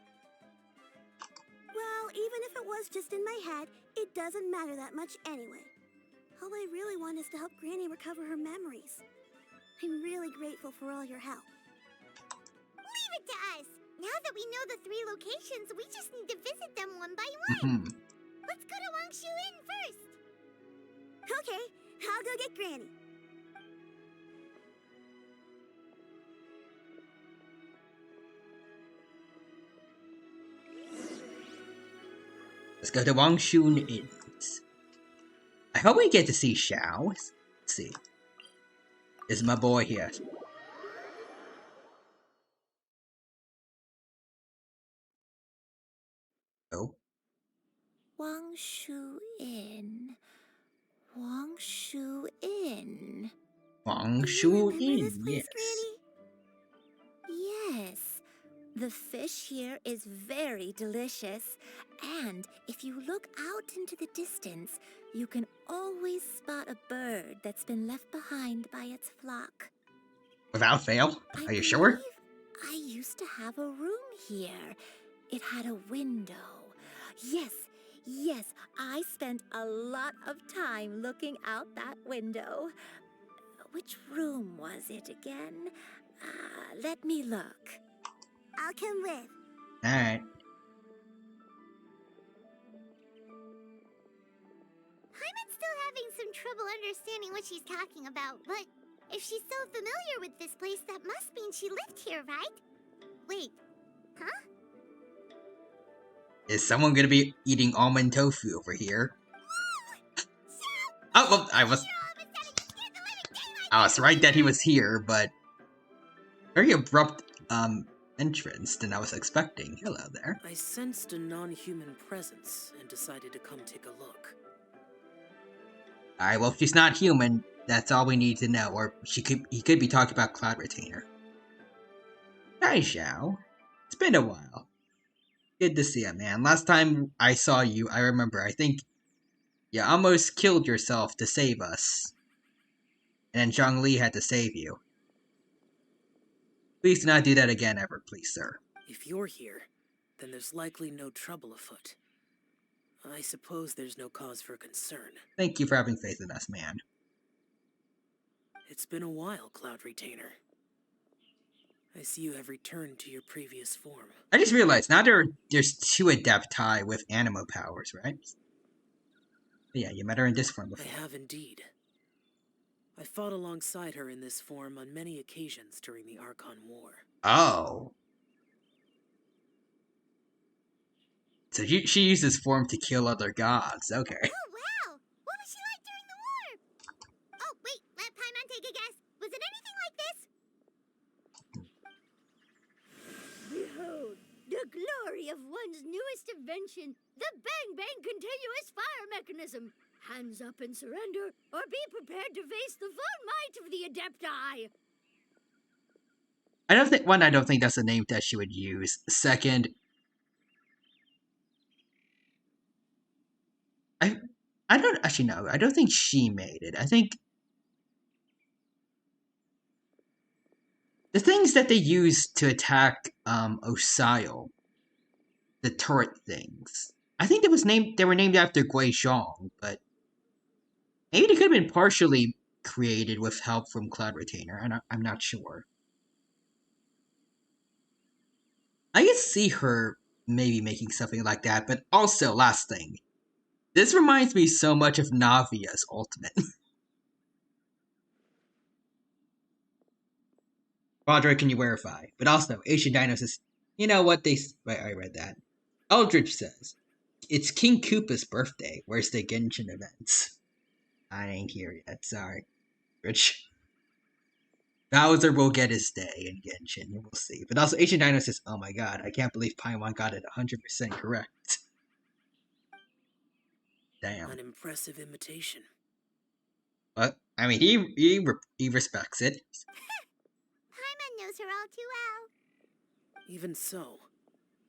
Well, even if it was just in my head, it doesn't matter that much anyway. All I really want is to help Granny recover her memories. I'm really grateful for all your help. Leave it to us! Now that we know the 3 locations, we just need to visit them one by one. Let's go to Wangshu Inn first. Okay, I'll go get Granny. Let's go to Wangshun Inns. I hope we get to see Xiao. Let's see. Is my boy here? Oh. Wangshu Inn. Wangshu Inn. Wangshu Inn, yes. Yes. The fish here is very delicious, and if you look out into the distance, you can always spot a bird that's been left behind by its flock. Without fail? Are you sure? I used to have a room here. It had a window. Yes, I spent a lot of time looking out that window. Which room was it again? Let me look. I'll come with. Alright. Hyman's still having some trouble understanding what she's talking about, but if she's so familiar with this place, that must mean she lived here, right? Wait, huh? Is someone gonna be eating almond tofu over here? Oh, well, I was right that he was here, but very abrupt entrance than I was expecting. Hello there. I sensed a non-human presence and decided to come take a look. Alright, well, if she's not human, that's all we need to know. Or he could be talking about Cloud Retainer. Hi, Xiao. It's been a while. Good to see you, man. Last time I saw you, I remember, I think you almost killed yourself to save us. And then Zhongli had to save you. Please do not do that again ever, please, sir. If you're here, then there's likely no trouble afoot. I suppose there's no cause for concern. Thank you for having faith in us, man. It's been a while, Cloud Retainer. I see you have returned to your previous form. I just realized, now there's 2 Adepti with Animo powers, right? But yeah, you met her in this form before. I have indeed. I fought alongside her in this form on many occasions during the Archon War. Oh. So she uses form to kill other gods, okay. Oh, wow! What was she like during the war? Oh, wait, let Paimon take a guess. Was it anything like this? Behold, the glory of one's newest invention, the Bang Bang Continuous Fire Mechanism. Hands up and surrender, or be prepared to face the full might of the Adepti. I don't think that's a name that she would use. Second, I don't actually know. I don't think she made it. I think the things that they used to attack Osile, the turret things, I think they were named after Gui Zhong, but maybe they could have been partially created with help from Cloud Retainer. I'm not sure. I can see her maybe making something like that, but also, last thing. This reminds me so much of Navia's Ultimate. Quadra, can you verify? But also, Asian Dino says, you know what they... Wait, I read that. Eldridge says, it's King Koopa's birthday. Where's the Genshin events? I ain't here yet, sorry. Rich. Bowser will get his day in Genshin, we'll see. But also, Asian Dino says, oh my god, I can't believe Paimon got it 100% correct. Damn. An impressive imitation. But, I mean, he respects it. Paimon knows her all too well. Even so,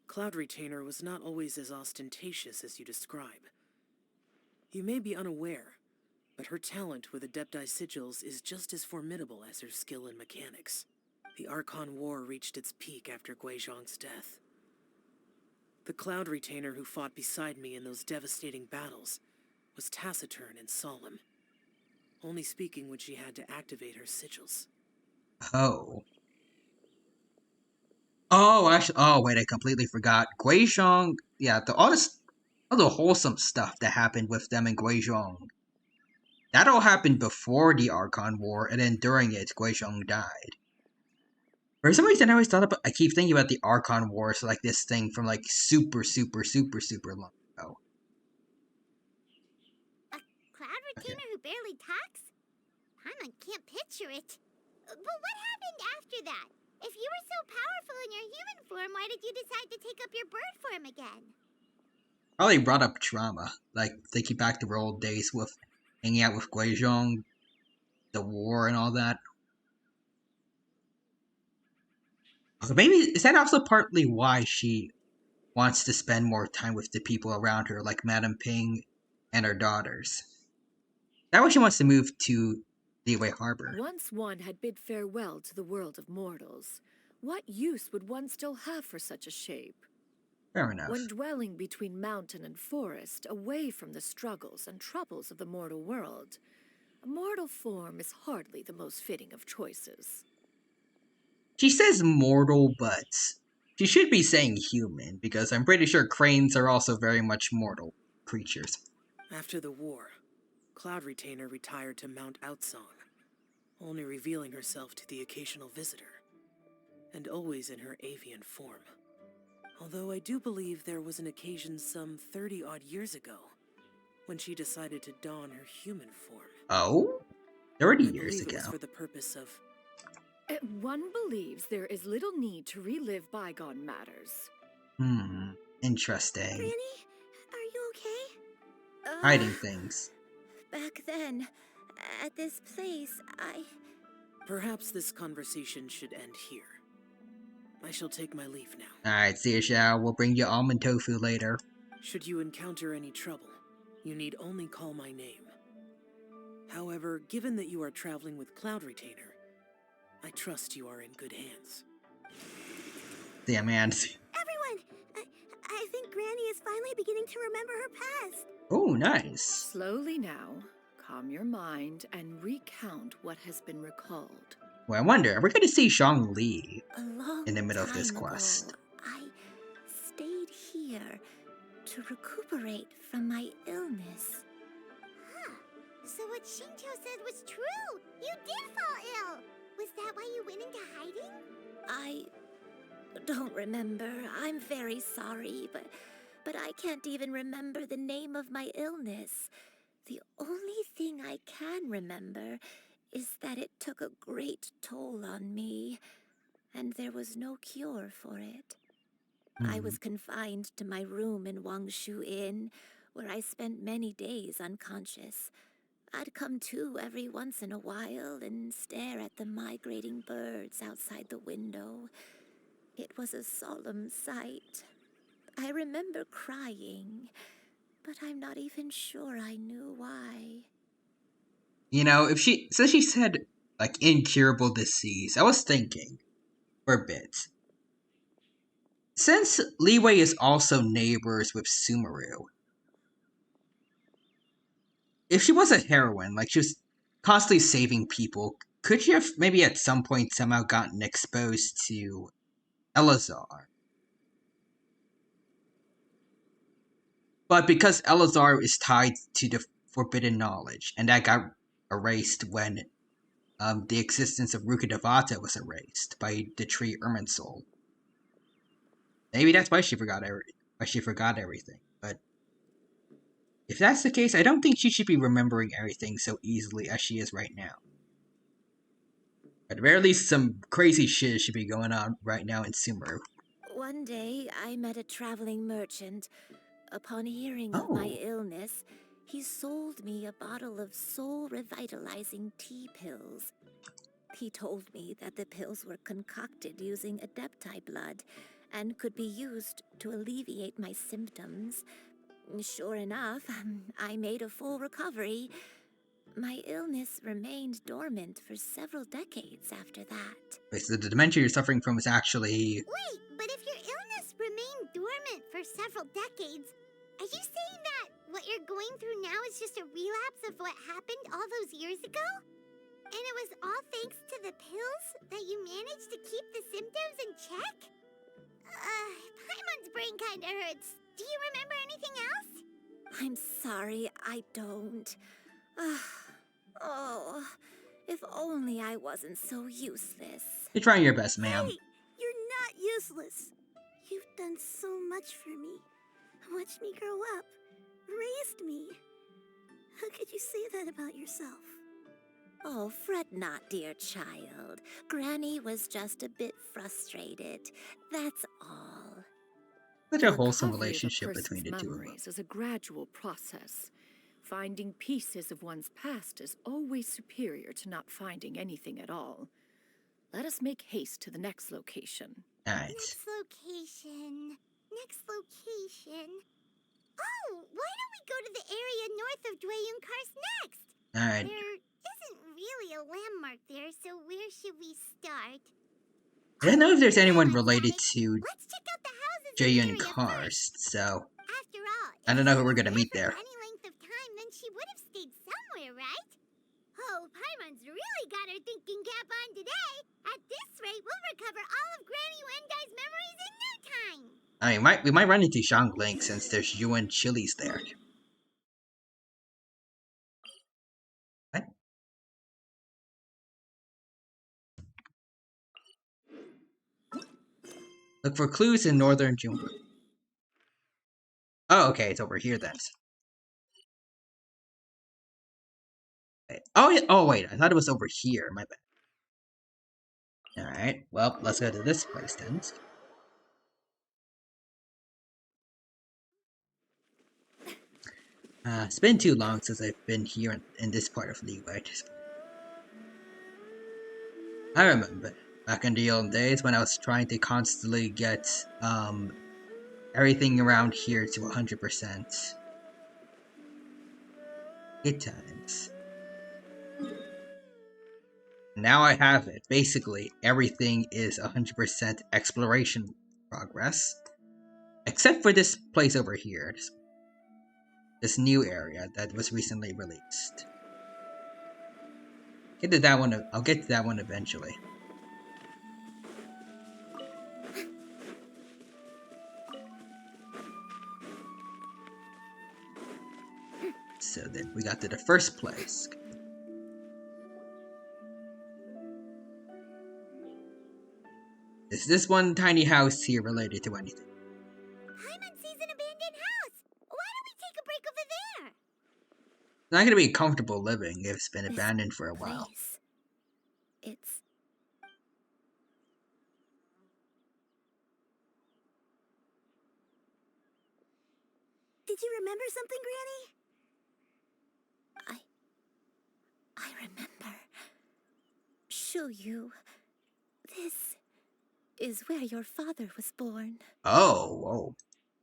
Cloud Retainer was not always as ostentatious as you describe. You may be unaware, but her talent with Adepti sigils is just as formidable as her skill in mechanics. The Archon War reached its peak after Guizhong's death. The Cloud Retainer who fought beside me in those devastating battles was taciturn and solemn, only speaking when she had to activate her sigils. Oh. Oh, actually, oh wait, I completely forgot. Guizhong, yeah, all the wholesome stuff that happened with them in Guizhong. That all happened before the Archon War, and then during it, Guizhong died. For some reason, I keep thinking about the Archon Wars like this thing from like super long ago. A Cloud Retainer who barely talks? Paimon can't picture it. But what happened after that? If you were so powerful in your human form, why did you decide to take up your bird form again? Probably brought up trauma, like thinking back to the old days with hanging out with Guizhong, the war and all that. Maybe, is that also partly why she wants to spend more time with the people around her, like Madame Ping and her daughters? That why she wants to move to Liyue Harbor. Once one had bid farewell to the world of mortals, what use would one still have for such a shape? Fair enough. When dwelling between mountain and forest, away from the struggles and troubles of the mortal world, a mortal form is hardly the most fitting of choices. She says mortal, but she should be saying human, because I'm pretty sure cranes are also very much mortal creatures. After the war, Cloud Retainer retired to Mount Outsong, only revealing herself to the occasional visitor, and always in her avian form. Although I do believe there was an occasion some 30-odd years ago, when she decided to don her human form. Oh? 30 years I believe ago. it was for the purpose of... One believes there is little need to relive bygone matters. Interesting. Granny, are you okay? Hiding things. Back then, at this place, Perhaps this conversation should end here. I shall take my leave now. Alright, see you, Xiao. We'll bring you almond tofu later. Should you encounter any trouble, you need only call my name. However, given that you are traveling with Cloud Retainer, I trust you are in good hands. Damn, man. Everyone! I think Granny is finally beginning to remember her past. Oh, nice. Slowly now, calm your mind and recount what has been recalled. Well, I wonder, are we going to see Zhang Li in the middle of this time quest? ago, I stayed here to recuperate from my illness. Huh. So what Shinto said was true. You did fall ill. Was that why you went into hiding? I don't remember. I'm very sorry, but I can't even remember the name of my illness. The only thing I can remember is that it took a great toll on me, and there was no cure for it. I was confined to my room in Wangshu Inn, where I spent many days unconscious. I'd come to every once in a while and stare at the migrating birds outside the window. It was a solemn sight. I remember crying, but I'm not even sure I knew why. You know, she said, like, incurable disease, I was thinking, for a bit. Since Liyue is also neighbors with Sumeru, if she was a heroine, like she was constantly saving people, could she have maybe at some point somehow gotten exposed to Elazar? But because Elazar is tied to the forbidden knowledge, and that got erased when the existence of Rukkhadevata was erased by the tree Irminsul. Maybe that's why she forgot everything. But if that's the case, I don't think she should be remembering everything so easily as she is right now. At the very least, some crazy shit should be going on right now in Sumeru. One day, I met a traveling merchant. Upon hearing of my illness, he sold me a bottle of soul-revitalizing tea pills. He told me that the pills were concocted using Adepti blood and could be used to alleviate my symptoms. Sure enough, I made a full recovery. My illness remained dormant for several decades after that. Wait, so the dementia you're suffering from is actually... Wait, but if your illness remained dormant for several decades, are you saying that what you're going through now is just a relapse of what happened all those years ago? And it was all thanks to the pills that you managed to keep the symptoms in check? Paimon's brain kinda hurts. Do you remember anything else? I'm sorry, I don't. Oh, if only I wasn't so useless. You're trying your best, ma'am. Hey, you're not useless. You've done so much for me. Watched me grow up. Raised me. How could you say that about yourself? Oh, fret not, dear child. Granny was just a bit frustrated. That's all. Such a wholesome relationship between the two of them. Memories is a gradual process. Finding pieces of one's past is always superior to not finding anything at all. Let us make haste to the next location. Alright. Next location. Oh, why don't we go to the area north of Dwayunkars next? Alright. There isn't really a landmark there, so where should we start? I don't know if there's anyone related to Jayun Karst, so After all, I don't know who we're gonna meet there. any length of time, then she would have stayed somewhere, right? Oh, Paimon's really got her thinking cap on today. At this rate, we'll recover all of Granny Wendai's memories in no time. I mean, we might run into Xiangling since there's Yuan chilies there. What? Look for clues in northern Jumbo. Oh, okay, it's over here then. Oh, yeah. Oh, wait, I thought it was over here. My bad. Alright, well, let's go to this place then. It's been too long since I've been here in this part of Liyue. I remember back in the old days when I was trying to constantly get everything around here to 100%. Good times. Now I have it. Basically, everything is 100% exploration progress. Except for this place over here. This new area that was recently released. Get to that one. I'll get to that one eventually. So then we got to the first place. Is this one tiny house here related to anything? Paimon sees an abandoned house. Why don't we take a break over there? It's not gonna be comfortable living if it's been abandoned for a while. It's... Did you remember something, Granny? I remember. Shuyu. This is where your father was born. Oh, whoa.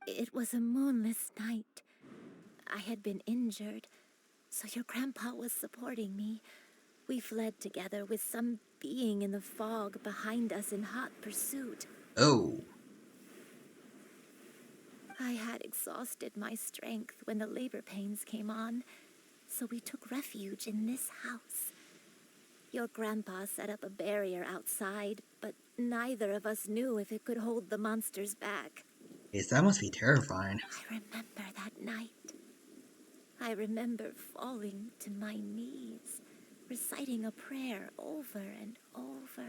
It was a moonless night. I had been injured, so your grandpa was supporting me. We fled together with some being in the fog behind us in hot pursuit. Oh. I had exhausted my strength when the labor pains came on, so we took refuge in this house. Your grandpa set up a barrier outside, but neither of us knew if it could hold the monsters back. Yes, that must be terrifying. I remember that night. I remember falling to my knees, reciting a prayer over and over.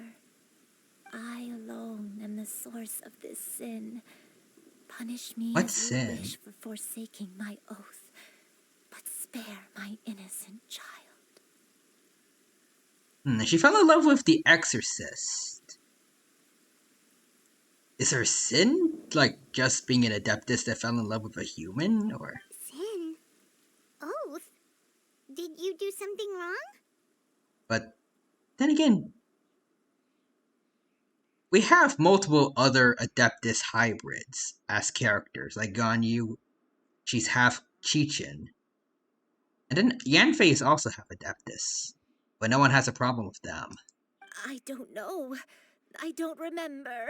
I alone am the source of this sin. Punish me What as sin? you wish for forsaking my oath, but spare my innocent child. She fell in love with the exorcist. Is her sin like just being an adeptus that fell in love with a human, or? Sin? Oath? Did you do something wrong? But then again, we have multiple other adeptus hybrids as characters, like Ganyu. She's half Chechen. And then Yanfei's also half adeptus, but no one has a problem with them. I don't know. I don't remember.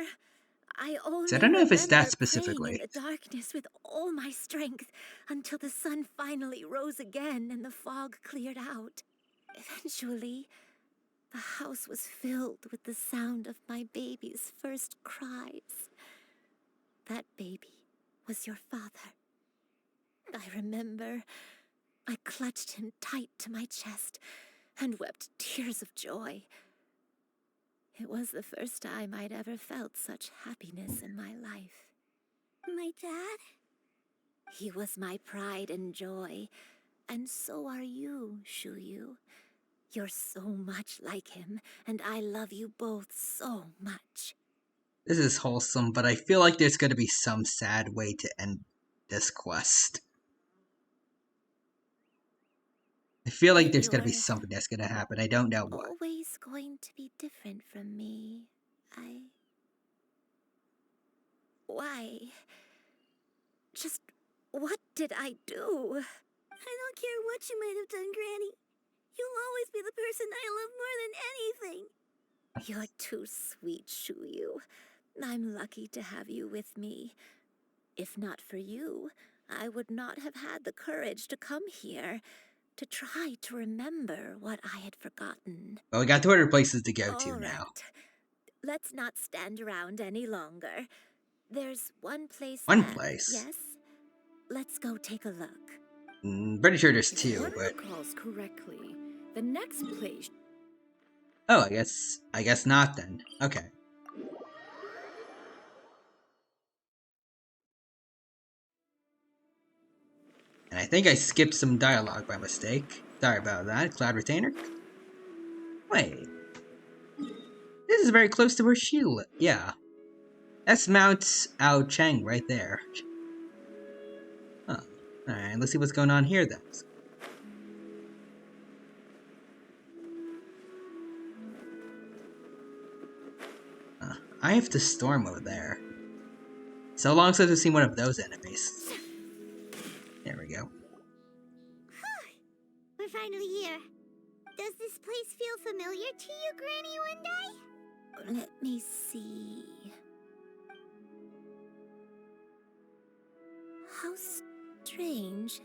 I only So I don't know if it's that remember specifically. praying in the darkness with all my strength until the sun finally rose again and the fog cleared out. Eventually, the house was filled with the sound of my baby's first cries. That baby was your father. I remember I clutched him tight to my chest and wept tears of joy. It was the first time I'd ever felt such happiness in my life. My dad? He was my pride and joy, and so are you, Shuyu. You're so much like him, and I love you both so much. This is wholesome, but I feel like there's gonna be some sad way to end this quest. I feel like there's gonna be something that's gonna happen. I don't know what. Always going to be different from me. Why? Just what did I do? I don't care what you might have done, Granny. You'll always be the person I love more than anything. You're too sweet, Shuyu. I'm lucky to have you with me. If not for you, I would not have had the courage to come here, to try to remember what I had forgotten. Well, we got 2 other places to go to All now. right. Let's not stand around any longer. There's one place. One place? Yes. Let's go take a look. Pretty sure there's If 2, one but recalls correctly, the next place. oh, I guess not then. Okay. And I think I skipped some dialogue by mistake. Sorry about that, Cloud Retainer. Wait. This is very close to where she lives. Yeah. That's Mount Ao Cheng right there. Huh. Alright, let's see what's going on here then. I have to storm over there. So long since I've seen one of those enemies. There we go. We're finally here. Does this place feel familiar to you, Granny One Day? Let me see. How strange.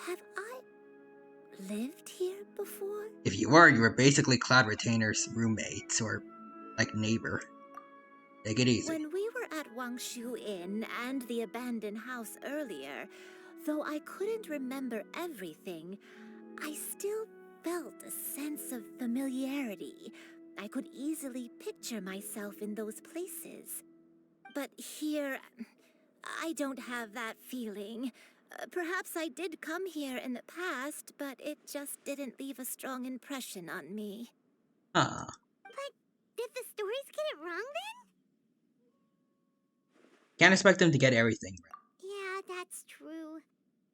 Have I lived here before? If you were, you were basically Cloud Retainer's roommates, or, like, neighbor. Take it easy. When we were at Wangshu Inn and the abandoned house earlier, though I couldn't remember everything, I still felt a sense of familiarity. I could easily picture myself in those places. But here, I don't have that feeling. Perhaps I did come here in the past, but it just didn't leave a strong impression on me. Huh. But did the stories get it wrong then? Can't expect them to get everything right. Yeah, that's true.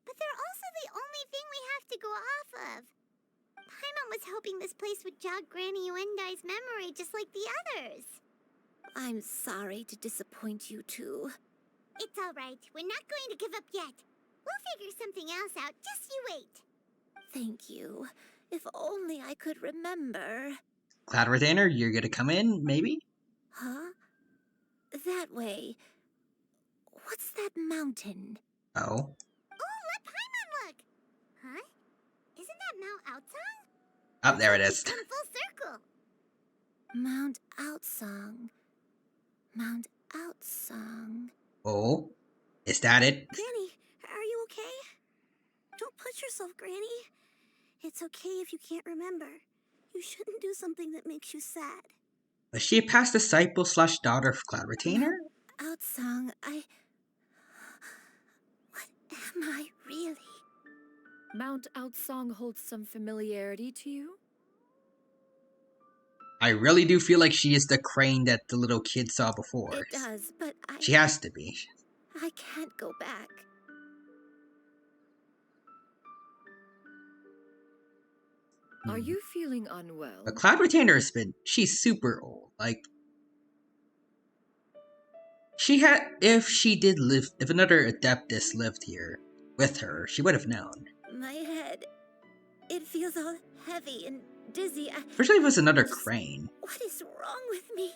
But they're also the only thing we have to go off of. Paimon was hoping this place would jog Granny Uendai's memory just like the others. I'm sorry to disappoint you two. It's all right. We're not going to give up yet. We'll figure something else out. Just you wait. Thank you. If only I could remember. Cloud Retainer, you're gonna come in, maybe? Huh? That way. What's that mountain? Oh. Oh, let Paimon look! Huh? Isn't that Mount Outsang? Oh, there it is. Come full circle. Mount Outsang. Mount Outsang. Oh. Is that it? Granny, are you okay? yourself, Granny. It's okay if you can't remember. You shouldn't do something that makes you sad. Was she a past disciple slash daughter of Cloud Retainer? Outsong, what am I really? Mount Outsong holds some familiarity to you? I really do feel like she is the crane that the little kid saw before. It does, but She has to be. I can't go back. Are you feeling unwell? The Cloud Retainer has been... She's super old. Like... She had... If she did live... If another Adeptus lived here with her, she would have known. My head, it feels all heavy and dizzy. Especially if it was another crane. What is wrong with me?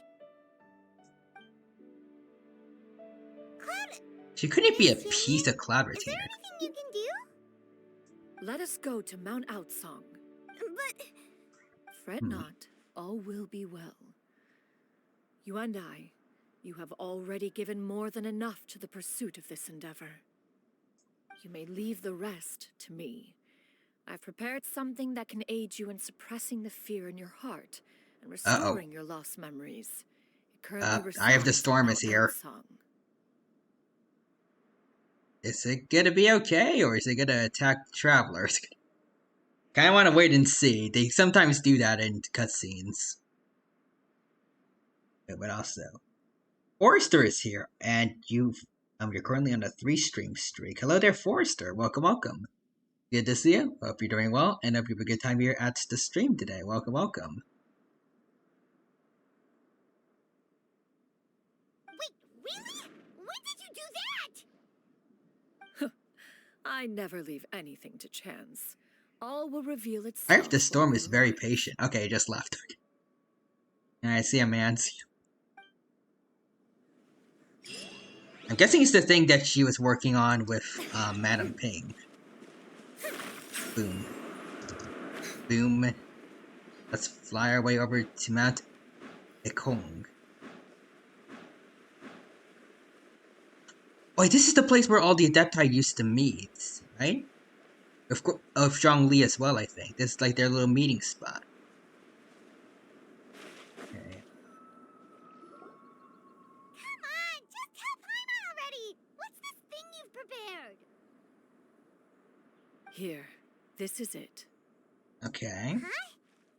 Cloud... She couldn't be a piece of Cloud Retainer. Is there anything you can do? Let us go to Mount Outsong. But... Fret not, all will be well. You and I, you have already given more than enough to the pursuit of this endeavor. You may leave the rest to me. I've prepared something that can aid you in suppressing the fear in your heart and restoring your lost memories. It currently I have the Storm is here. Is it gonna be okay, or is it gonna attack travelers? Kinda wanna wait and see. They sometimes do that in cutscenes. But also, Forrester is here, and you're currently on a 3-stream streak. Hello there, Forrester. Welcome, welcome. Good to see you. Hope you're doing well, and hope you have a good time here at the stream today. Welcome, welcome. Wait, really? When did you do that? I never leave anything to chance. All will reveal itself. I hope the Storm is very patient. Okay, just left. Alright, see ya, man. See ya. I'm guessing it's the thing that she was working on with Madam Ping. Boom. Boom. Let's fly our way over to Mount Ekong. Wait, this is the place where all the Adepti used to meet, right? Of course, of Zhongli as well, I think. This is like their little meeting spot. Okay. Come on, just tell Paimon already! What's this thing you've prepared? Here, this is it. Okay. Huh?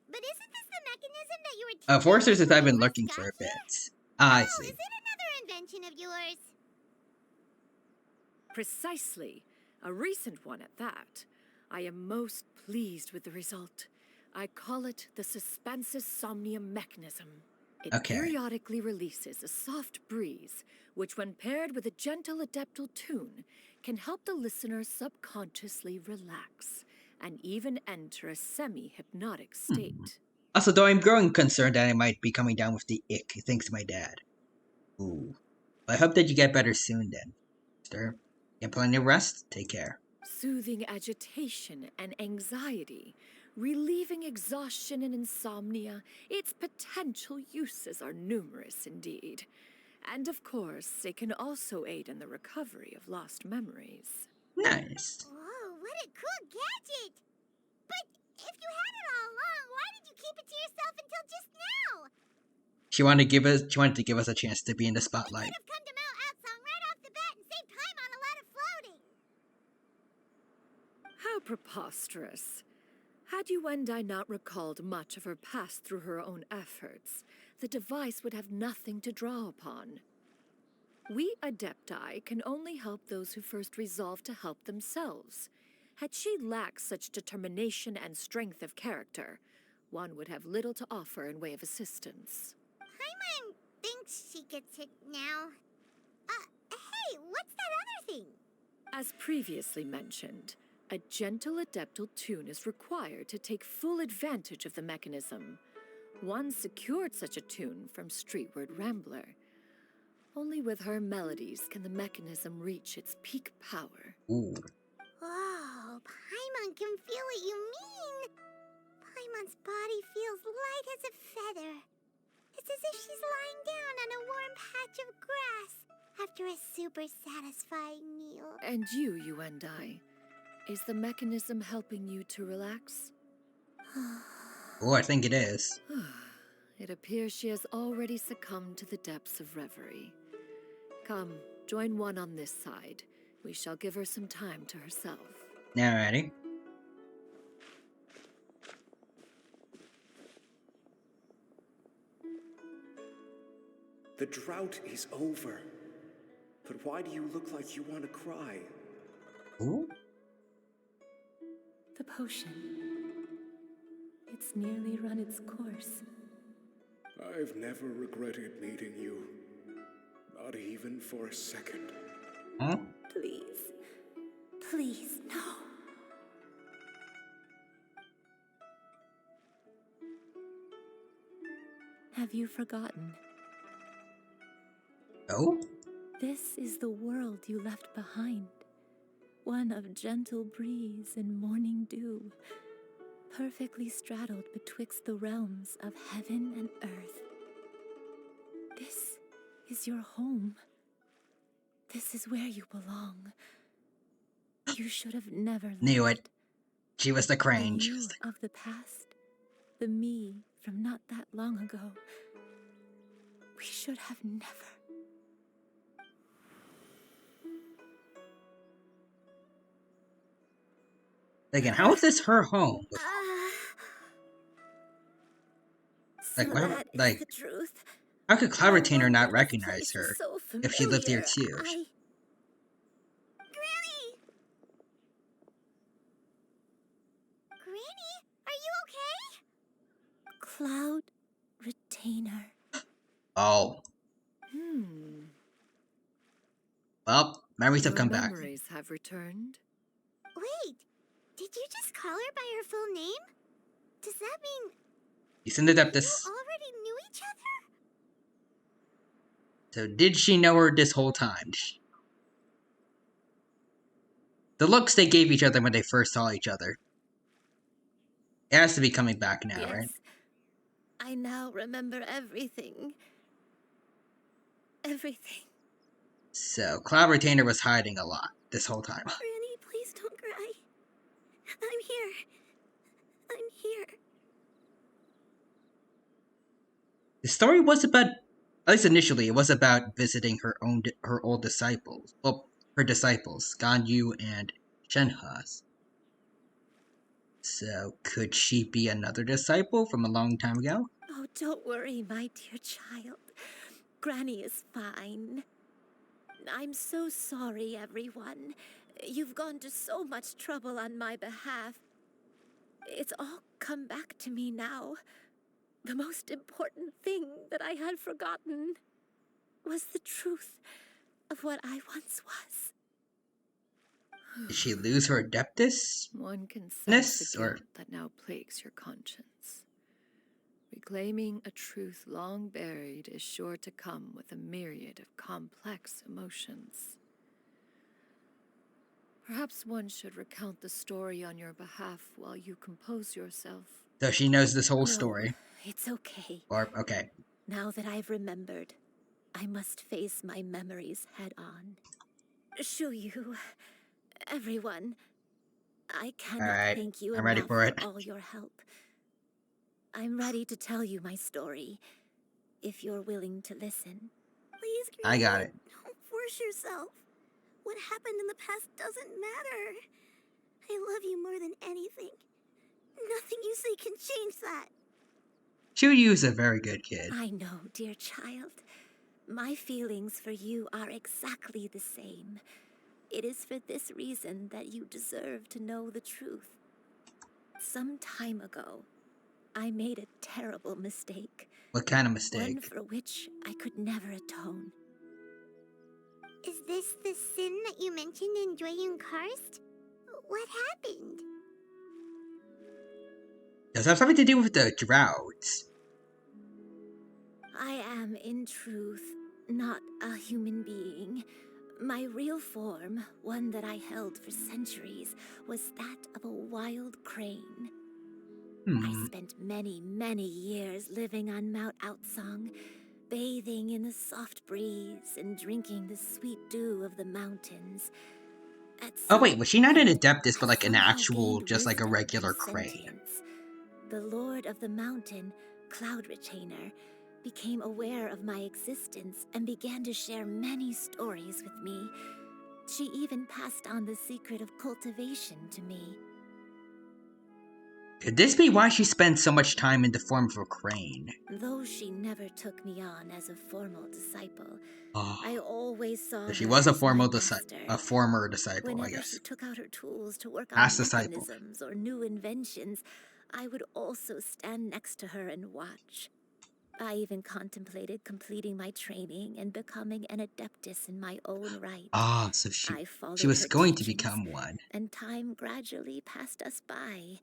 But isn't this the mechanism that you were teaching Forrester says me I've been before looking for a Gotcha? bit. Ah, I Oh, see. is it another invention of yours? Precisely. A recent one at that. I am most pleased with the result. I call it the Suspensus Somnium mechanism. It periodically releases a soft breeze, which when paired with a gentle adeptal tune, can help the listener subconsciously relax and even enter a semi-hypnotic state. Also, though I'm growing concerned that I might be coming down with the ick, thanks to my dad. Ooh. I hope that you get better soon then. Mister, get plenty of rest. Take care. Soothing agitation and anxiety, relieving exhaustion and insomnia, its potential uses are numerous indeed. And of course, it can also aid in the recovery of lost memories. Nice. Whoa, what a cool gadget! But if you had it all along, why did you keep it to yourself until just now? She wanted to give us a chance to be in the spotlight. You could have come to Mount Outsong right off the bat and saved Paimon a lot of floating. How preposterous. Had Yuendai not recalled much of her past through her own efforts, the device would have nothing to draw upon. We Adepti can only help those who first resolve to help themselves. Had she lacked such determination and strength of character, one would have little to offer in way of assistance. Paimon thinks she gets it now. Hey, what's that other thing? As previously mentioned, a gentle adeptal tune is required to take full advantage of the mechanism. One secured such a tune from Streetward Rambler. Only with her melodies can the mechanism reach its peak power. Ooh. Whoa, Paimon can feel what you mean. Paimon's body feels light as a feather. It's as if she's lying down on a warm patch of grass after a super satisfying meal. And you and I, Is the mechanism helping you to relax? Oh, I think it is. It appears she has already succumbed to the depths of reverie. Come, join one on this side. We shall give her some time to herself. Alrighty. The drought is over. But why do you look like you want to cry? Ooh. The potion. It's nearly run its course. I've never regretted meeting you. Not even for a second. Huh? Please. Please, no. Have you forgotten? Oh? This is the world you left behind. One of gentle breeze and morning dew, perfectly straddled betwixt the realms of heaven and earth. This is your home. This is where you belong. You should have never left. Knew it. She was the crane. The you of the past, the me from not that long ago. We should have never. Again, how is this her home? Like, what? Like, the truth. how could Cloud Retainer not This recognize place her is so if she lived here familiar. too? Granny, are you okay? Cloud Retainer. Oh. Well, memories have Your come back. memories have returned. Wait, did you just call her by her full name? Does that mean He's in the you Adeptus. already knew each other? So did she know her this whole time? The looks they gave each other when they first saw each other. It has to be coming back now, Yes. right? I now remember everything. Everything. So Cloud Retainer was hiding a lot this whole time. Granny, please don't cry. I'm here. I'm here. The story was about, at least initially, it was about visiting her old disciples. Well, her disciples, Ganyu and Shenhe. So could she be another disciple from a long time ago? Oh, don't worry, my dear child. Granny is fine. I'm so sorry, everyone. You've gone to so much trouble on my behalf. It's all come back to me now. The most important thing that I had forgotten was the truth of what I once was. Did she lose her Adeptus? One can sense the Or guilt that now plagues your conscience. Reclaiming a truth long buried is sure to come with a myriad of complex emotions. Perhaps one should recount the story on your behalf while you compose yourself. so she knows this whole No, story. it's okay. Or, okay. Now that I've remembered, I must face my memories head on. Shuyu, everyone, I cannot Alright, thank you I'm ready enough for it. all your help. I'm ready to tell you my story, if you're willing to listen. Please, I Granny, got it. don't force yourself. What happened in the past doesn't matter. I love you more than anything. Nothing you say can change that. Churyu's a very good kid. I know, dear child. My feelings for you are exactly the same. It is for this reason that you deserve to know the truth. Some time ago, I made a terrible mistake. What kind of One mistake? for which I could never atone. Is this the sin that you mentioned in Joyun Karst? What happened? Does it have something to do with the droughts? I am, in truth, not a human being. My real form, one that I held for centuries, was that of a wild crane. I spent many, many years living on Mount Outsong, bathing in the soft breeze and drinking the sweet dew of the mountains. Oh wait, was she not an Adeptus, but I like an somehow actual, gained just like a wisdom regular and crane? sentience. The Lord of the Mountain, Cloud Retainer, became aware of my existence and began to share many stories with me. She even passed on the secret of cultivation to me. Could this be why she spends so much time in the form of a crane? Though she never took me on as a formal disciple, Oh, I always saw so she her was a as my former disciple, I Whenever she guess. took out her tools to work Past on disciple. mechanisms or new inventions, I would also stand next to her and watch. I even contemplated completing my training and becoming an adeptus in my own right. Ah, so I she followed was her going to teachings, become one. and time gradually passed us by.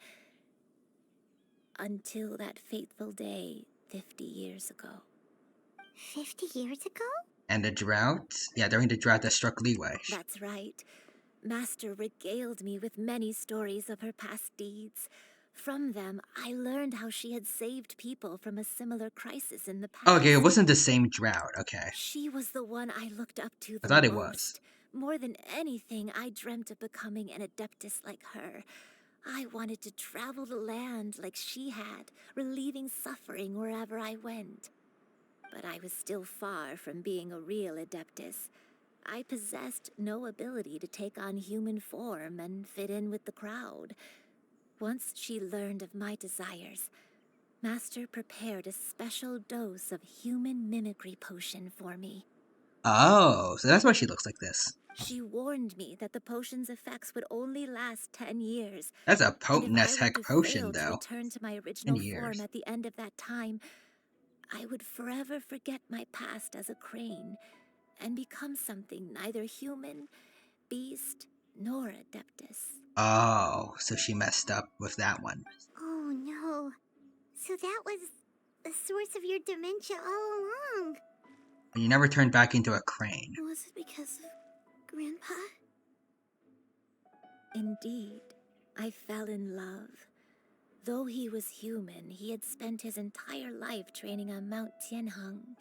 Until that fateful day 50 years ago. 50 years ago? And the drought? Yeah, during the drought that struck Leeway. That's right. Master regaled me with many stories of her past deeds. From them, I learned how she had saved people from a similar crisis in the past. Okay, it wasn't the same drought, okay. She was the one I looked up to I the thought it most. was. More than anything, I dreamt of becoming an adeptus like her. I wanted to travel the land like she had, relieving suffering wherever I went. But I was still far from being a real adeptus. I possessed no ability to take on human form and fit in with the crowd. Once she learned of my desires, Master prepared a special dose of human mimicry potion for me. Oh, so that's why she looks like this. She warned me that the potion's effects would only last 10 years. That's a And potent if I as were heck to potion, fail to though. return to my 10 original years. form at the end of that time, I would forever forget my past as a crane and become something neither human, beast, nor adeptus. Oh, so she messed up with that one. Oh no. So that was the source of your dementia all along. And you never turned back into a crane. Was it because of Grandpa? Indeed, I fell in love. Though he was human, he had spent his entire life training on Mount Tianheng.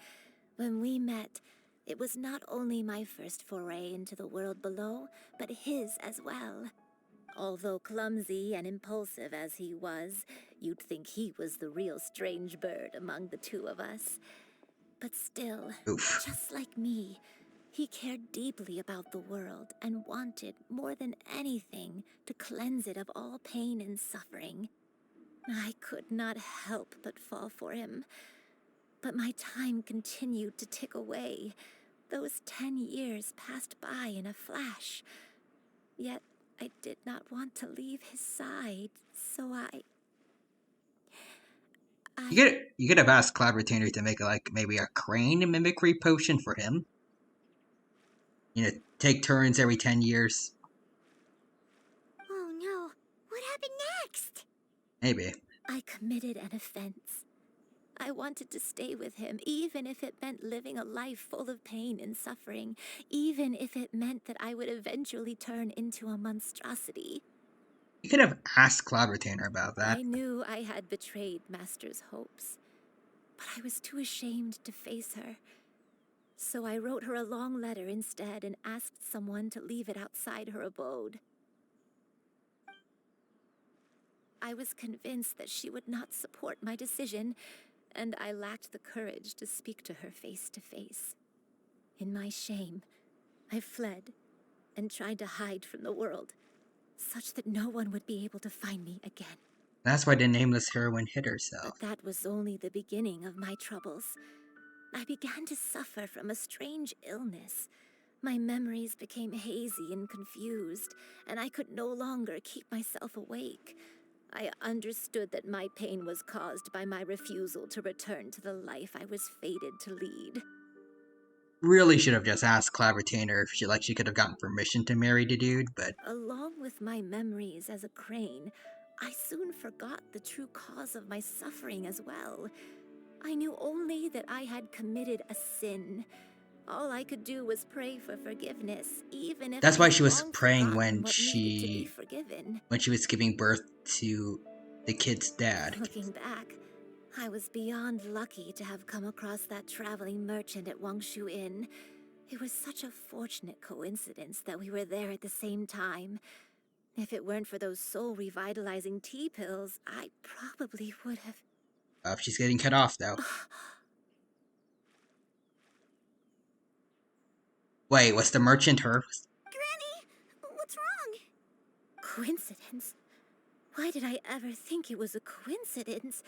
When we met, it was not only my first foray into the world below, but his as well. Although clumsy and impulsive as he was, you'd think he was the real strange bird among the two of us. But still, just like me, he cared deeply about the world and wanted, more than anything, to cleanse it of all pain and suffering. I could not help but fall for him. But my time continued to tick away. Those 10 years passed by in a flash. Yet I did not want to leave his side, so You could have asked Cloud Retainer to make like maybe a crane mimicry potion for him. You know, take turns every 10 years. Oh no. What happened next? Maybe. I committed an offense. I wanted to stay with him, even if it meant living a life full of pain and suffering, even if it meant that I would eventually turn into a monstrosity. You could have asked Cloud Retainer about that. I knew I had betrayed Master's hopes, but I was too ashamed to face her. So I wrote her a long letter instead and asked someone to leave it outside her abode. I was convinced that she would not support my decision, and I lacked the courage to speak to her face to face. In my shame, I fled and tried to hide from the world, such that no one would be able to find me again. That's why the nameless heroine hid herself. But that was only the beginning of my troubles. I began to suffer from a strange illness. My memories became hazy and confused, and I could no longer keep myself awake. I understood that my pain was caused by my refusal to return to the life I was fated to lead. Really should have just asked Cloud Retainer if she could have gotten permission to marry the dude, but Along with my memories as a crane, I soon forgot the true cause of my suffering as well. I knew only that I had committed a sin. All I could do was pray for forgiveness, even if that's I why had she was long praying forgotten what needed to be forgiven. when she was giving birth to the kid's dad. Looking back, I was beyond lucky to have come across that traveling merchant at Wangshu Inn. It was such a fortunate coincidence that we were there at the same time. If it weren't for those soul-revitalizing tea pills, I probably would have... She's getting cut off, though. Wait, was the merchant her? Granny, what's wrong? Coincidence? Why did I ever think it was a coincidence?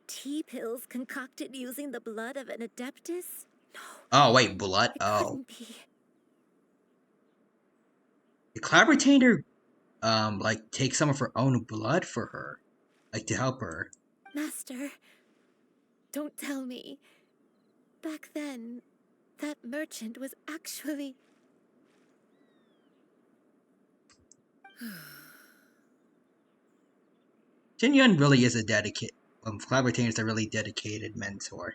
Tea pills concocted using the blood of an adeptus? No. Oh, wait, blood? It Oh. couldn't be. The collaborator, like, takes some of her own blood for her. Like, to help her. Master, don't tell me. Back then, that merchant was actually... Jin Yun really is a dedicated, collaborator is a really dedicated mentor.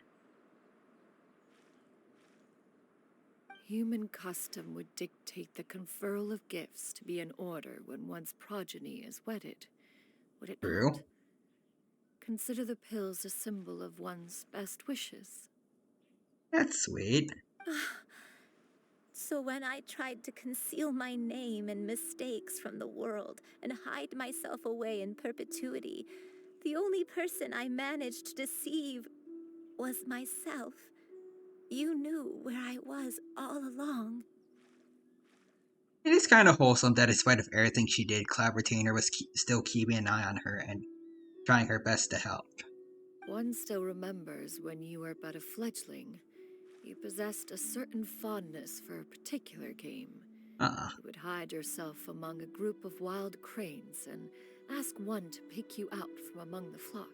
Human custom would dictate the conferral of gifts to be in order when one's progeny is wedded, would it True. not? Consider the pills a symbol of one's best wishes. That's sweet. So when I tried to conceal my name and mistakes from the world and hide myself away in perpetuity, the only person I managed to deceive was myself. You knew where I was all along. It is kind of wholesome that in spite of everything she did, collaborator was still keeping an eye on her and trying her best to help. One still remembers when you were but a fledgling. You possessed a certain fondness for a particular game. You would hide yourself among a group of wild cranes and ask one to pick you out from among the flock.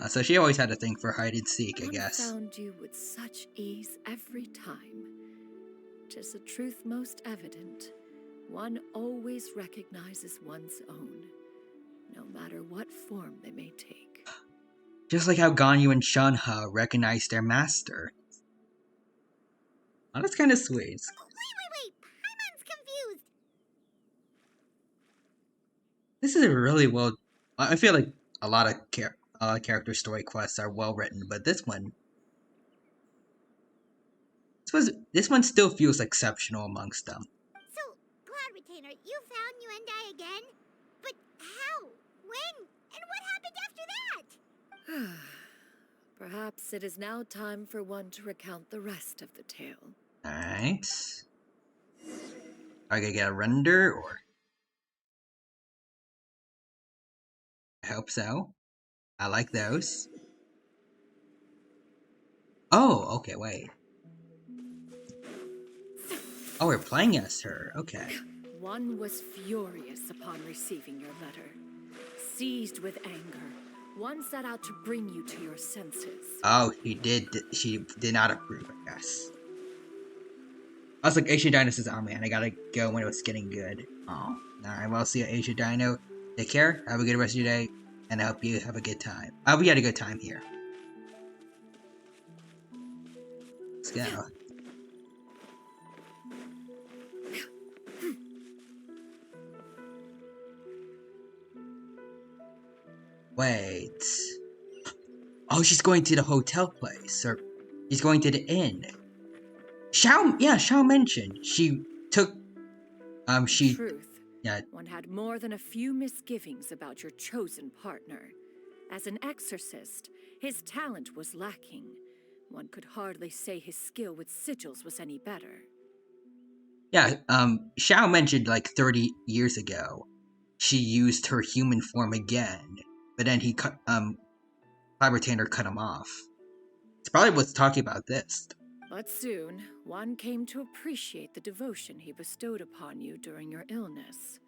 So she always had a thing for hide and seek, I guess. One found you with such ease every time. 'Tis a truth most evident. One always recognizes one's own, no matter what form they may take. Just like how Ganyu and Shanha recognized their master. Oh, that's kind of sweet. Wait! Paimon's confused! This is a really well... I feel like a lot of character story quests are well written, but this one... This one still feels exceptional amongst them. So, Cloud Retainer, you found Yuendai again? But how? When? And what happened after that? Perhaps it is now time for one to recount the rest of the tale. Alright. Are I gonna get a render, or... I hope so. I like those. Oh, okay, wait. Oh, we're playing as her. Okay. One was furious upon receiving your letter. Seized with anger, one set out to bring you to your senses. Oh, she did not approve, I guess. I was like, Asia Dino says, oh man, I gotta go when it was getting good. Oh, alright, well, see you, Asia Dino. Take care, have a good rest of your day, and I hope you have a good time. I hope you had a good time here. Let's go. Wait. Oh, she's going to the hotel place, or she's going to the inn. Xiao mentioned she took, Truth. Yeah. One had more than a few misgivings about your chosen partner. As an exorcist, his talent was lacking. One could hardly say his skill with sigils was any better. Yeah, Xiao mentioned like 30 years ago, she used her human form again, but then he cut, Fibertainer cut him off. It's probably what's talking about this. But soon, one came to appreciate the devotion he bestowed upon you during your illness.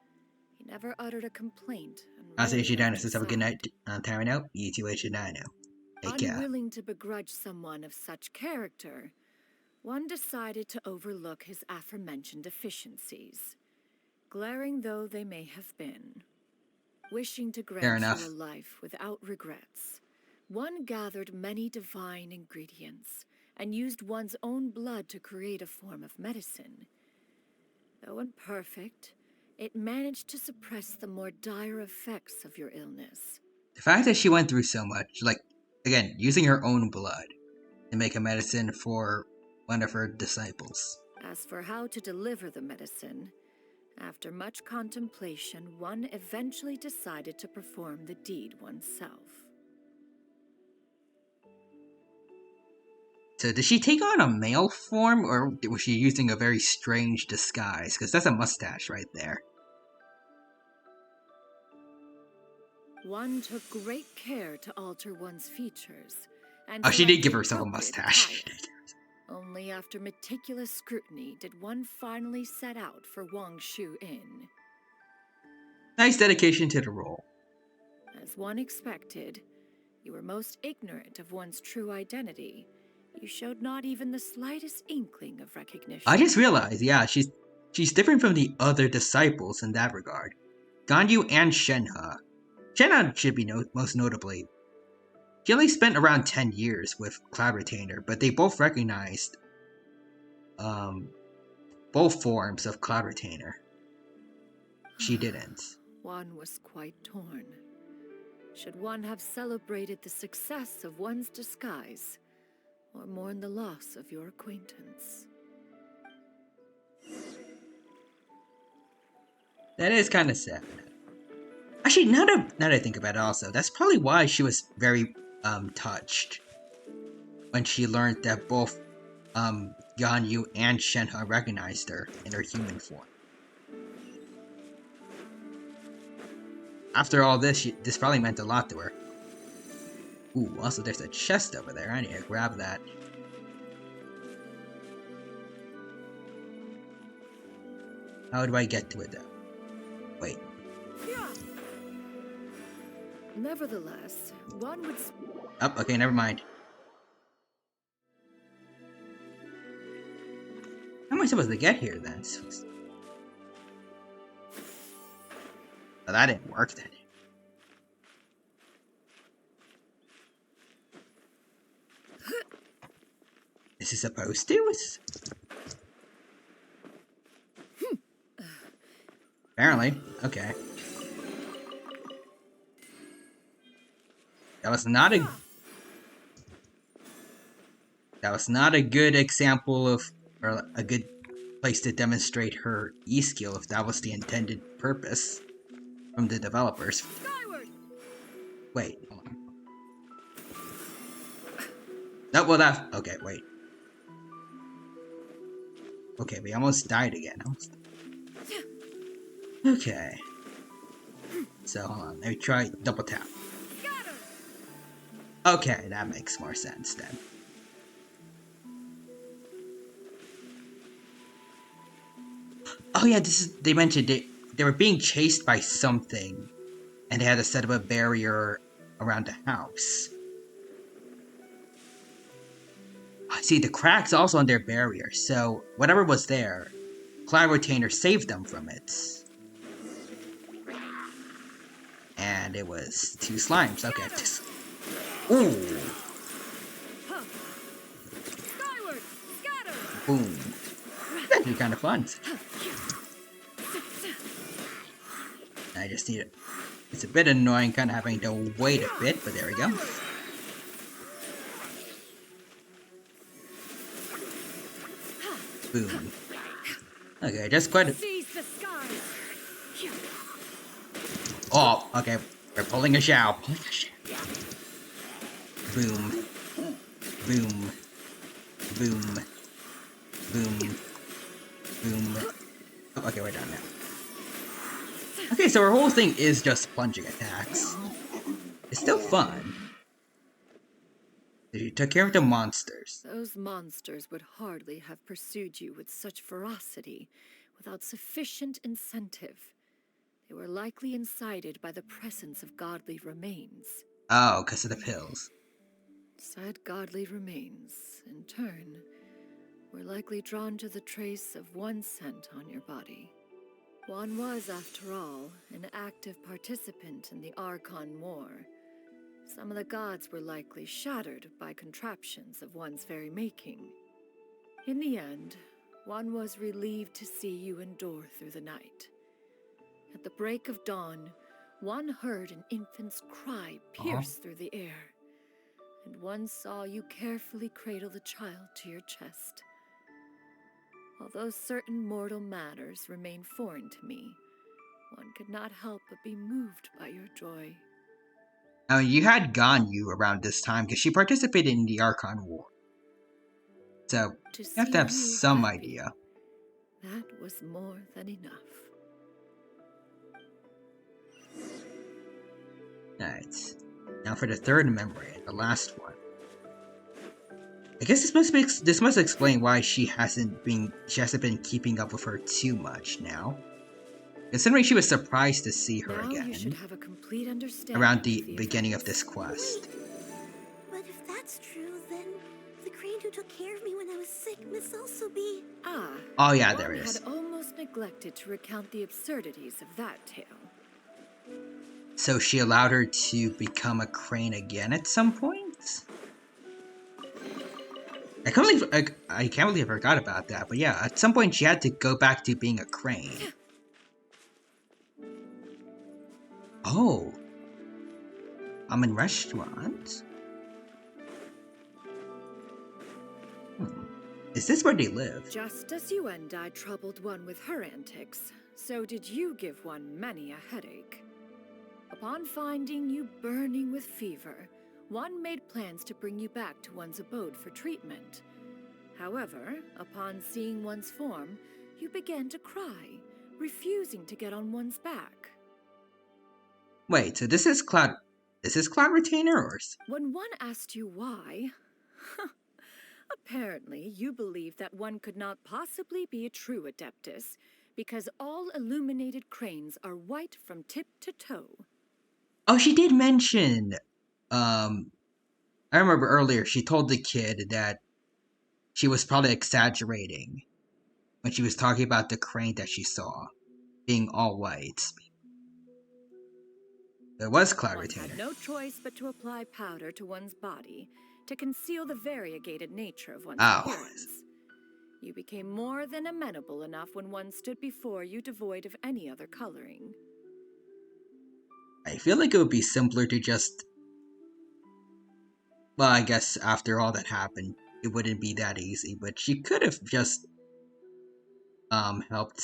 He never uttered a complaint. I'll say Asia Dino says, have a good night, Time out. You too, Asia Dino. Take care. Unwilling to begrudge someone of such character, one decided to overlook his aforementioned deficiencies, glaring though they may have been. Wishing to grant you a life without regrets, one gathered many divine ingredients and used one's own blood to create a form of medicine. Though imperfect, it managed to suppress the more dire effects of your illness. The fact that she went through so much, like, again, using her own blood to make a medicine for one of her disciples. As for how to deliver the medicine, after much contemplation, one eventually decided to perform the deed oneself. So did she take on a male form, or was she using a very strange disguise? Because that's a mustache right there. One took great care to alter one's features, and Oh, she did give select herself a appropriate mustache. attire. Only after meticulous scrutiny did one finally set out for Wang Shu Inn. Nice dedication to the role. As one expected, you were most ignorant of one's true identity. You showed not even the slightest inkling of recognition. I just realized, yeah, she's different from the other disciples in that regard. Ganyu and Shenhe. Shenhe should be most notably. She only spent around 10 years with Cloud Retainer, but they both recognized both forms of Cloud Retainer. She didn't. One was quite torn. Should one have celebrated the success of one's disguise, or mourn the loss of your acquaintance? That is kind of sad. Actually, now that I think about it also, that's probably why she was very touched when she learned that both Ganyu and Shenhe recognized her in her human form. After all this, this probably meant a lot to her. Ooh, also there's a chest over there. I need to grab that. How do I get to it though? Wait. Nevertheless, one would... Oh, okay, never mind. How am I supposed to get here then? Oh, that didn't work then. Is it supposed to? Apparently. Okay. That was not a good example of, or a good place to demonstrate her E-skill if that was the intended purpose from the developers. Skyward! Wait, hold on. No, well that, okay, wait. Okay, we almost died again. Okay. So, hold on, let me try double tap. Okay, that makes more sense then. Oh yeah, they mentioned they were being chased by something, and they had to set up a barrier around the house. See, the cracks also on their barrier, so whatever was there, Cloud Retainer saved them from it. And it was 2 slimes. Okay, just... Ooh! Boom. That's actually kind of fun. I just need it. It's a bit annoying kind of having to wait a bit, but there we go. Boom. Okay, just quite a... Oh, okay. We're pulling a Xiao. Boom. Boom. Boom. Boom. Boom. Oh, okay, we're done now. Okay, so our whole thing is just plunging attacks. It's still fun. You took care of the monsters. Those monsters would hardly have pursued you with such ferocity without sufficient incentive. They were likely incited by the presence of godly remains. Oh, because of the pills. Said godly remains, in turn, were likely drawn to the trace of one scent on your body. One was, after all, an active participant in the Archon War. Some of the gods were likely shattered by contraptions of one's very making. In the end, one was relieved to see you endure through the night. At the break of dawn, one heard an infant's cry pierce through the air, and one saw you carefully cradle the child to your chest. Although certain mortal matters remain foreign to me, one could not help but be moved by your joy. I mean, you had Ganyu around this time because she participated in the Archon War. So, To you have to have see you some happy, idea. that was more than enough. Alright. Now for the third memory, the last one. I guess this must explain why she hasn't been keeping up with her too much now. Considering she was surprised to see her Now you should again have a complete understanding around the of the beginning of events. this quest. But if that's true, then the crane who took care of me when I was sick must also be... Oh yeah, one there it is. had almost neglected to recount the absurdities of that tale. So she allowed her to become a crane again at some point? I can't believe I forgot about that, but yeah, at some point she had to go back to being a crane. Oh. I'm in restaurants? Is this where they live? Just as you and I troubled one with her antics, so did you give one many a headache. Upon finding you burning with fever, one made plans to bring you back to one's abode for treatment. However, upon seeing one's form, you began to cry, refusing to get on one's back. Wait, so this is Cloud Retainer or? When one asked you why, apparently you believed that one could not possibly be a true Adeptus, because all illuminated cranes are white from tip to toe. Oh, she did mention, I remember earlier she told the kid that she was probably exaggerating when she was talking about the crane that she saw being all white. There was Cloud One Retainer. had no choice but to apply powder to one's body to conceal the variegated nature of one's appearance. You became more than amenable enough when one stood before you devoid of any other coloring. I feel like it would be simpler to just... Well, I guess after all that happened, it wouldn't be that easy, but she could have just helped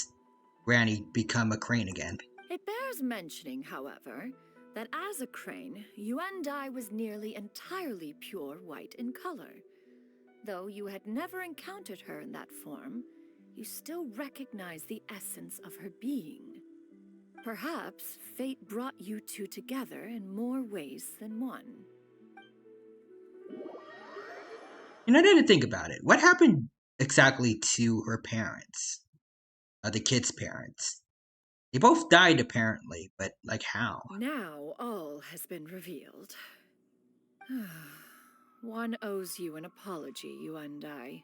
Granny become a crane again. It bears mentioning, however, that as a crane, Yuandai was nearly entirely pure white in color. Though you had never encountered her in that form, you still recognized the essence of her being. Perhaps fate brought you two together in more ways than one. You know, I didn't think about it. What happened exactly to her parents? The kid's parents. They both died, apparently, but, like, how? Now all has been revealed. One owes you an apology, Yuandai.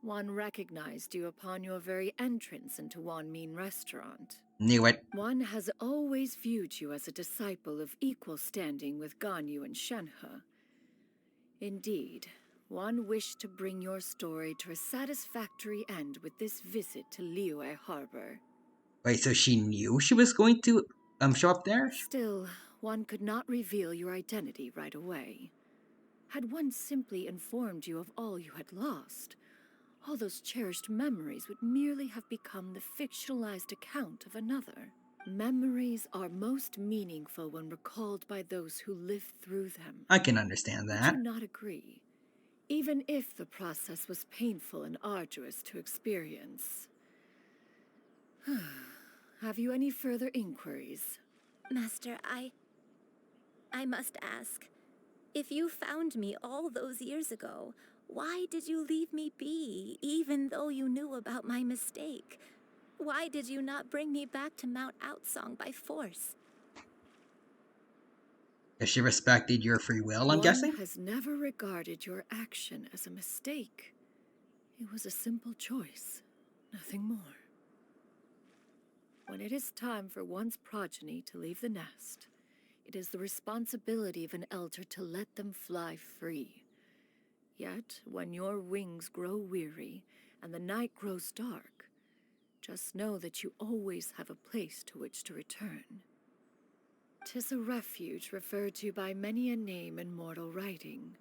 One recognized you upon your very entrance into Wanmin Restaurant. Knew it. One has always viewed you as a disciple of equal standing with Ganyu and Shenhe. Indeed, one wished to bring your story to a satisfactory end with this visit to Liyue Harbor. Wait, so she knew she was going to show up there? Still, one could not reveal your identity right away. Had one simply informed you of all you had lost, all those cherished memories would merely have become the fictionalized account of another. Memories are most meaningful when recalled by those who lived through them. I can understand that. Would you not agree? Even if the process was painful and arduous to experience. Have you any further inquiries? Master, I must ask. If you found me all those years ago, why did you leave me be, even though you knew about my mistake? Why did you not bring me back to Mount Outsong by force? If she respected your free will, I'm guessing? One has never regarded your action as a mistake. It was a simple choice, nothing more. When it is time for one's progeny to leave the nest, it is the responsibility of an elder to let them fly free. Yet, when your wings grow weary and the night grows dark, just know that you always have a place to which to return. 'Tis a refuge referred to by many a name in mortal writing.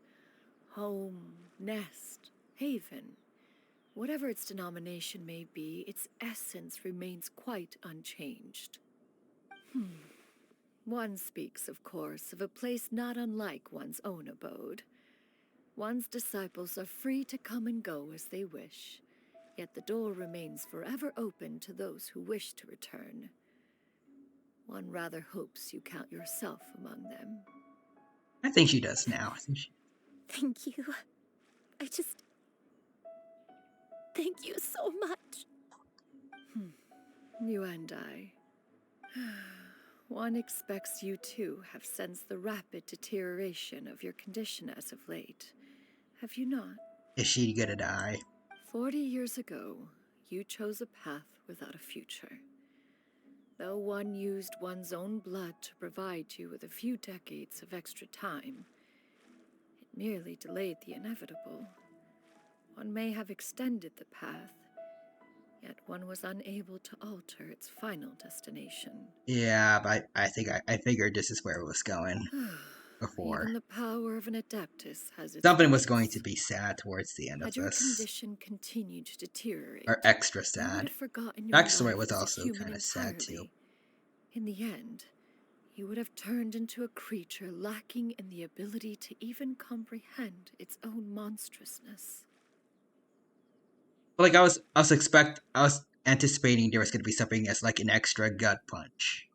Home, nest, haven. Whatever its denomination may be, its essence remains quite unchanged. One speaks, of course, of a place not unlike one's own abode. One's disciples are free to come and go as they wish, yet the door remains forever open to those who wish to return. One rather hopes you count yourself among them. I think she does now. Thank you. Thank you so much. You and I. One expects you too have sensed the rapid deterioration of your condition as of late. Have you not? Is she gonna die? 40 years ago, you chose a path without a future. Though one used one's own blood to provide you with a few decades of extra time, it merely delayed the inevitable. One may have extended the path, yet one was unable to alter its final destination. Yeah, but I think I figured this is where it was going before. Even the power of an Adeptus has its Something was limits. going to be sad towards the end of Had your this. condition continued to deteriorate, Or extra you would sad. have forgotten your Backstory life was as a also human kind of sad too. entirely. In the end, you would have turned into a creature lacking in the ability to even comprehend its own monstrousness. But like I was anticipating there was gonna be something as like an extra gut punch.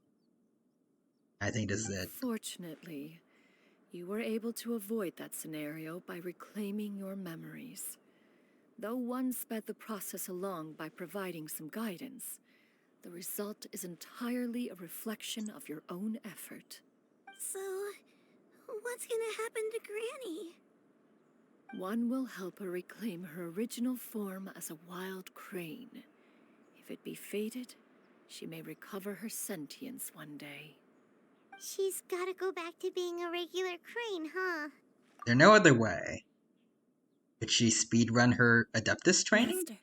I think this is it. Fortunately, you were able to avoid that scenario by reclaiming your memories. Though one sped the process along by providing some guidance, the result is entirely a reflection of your own effort. So, what's gonna happen to Granny? One will help her reclaim her original form as a wild crane. If it be fated, she may recover her sentience one day. She's gotta go back to being a regular crane, huh? There's no other way. Could she speedrun her Adeptus training? Master,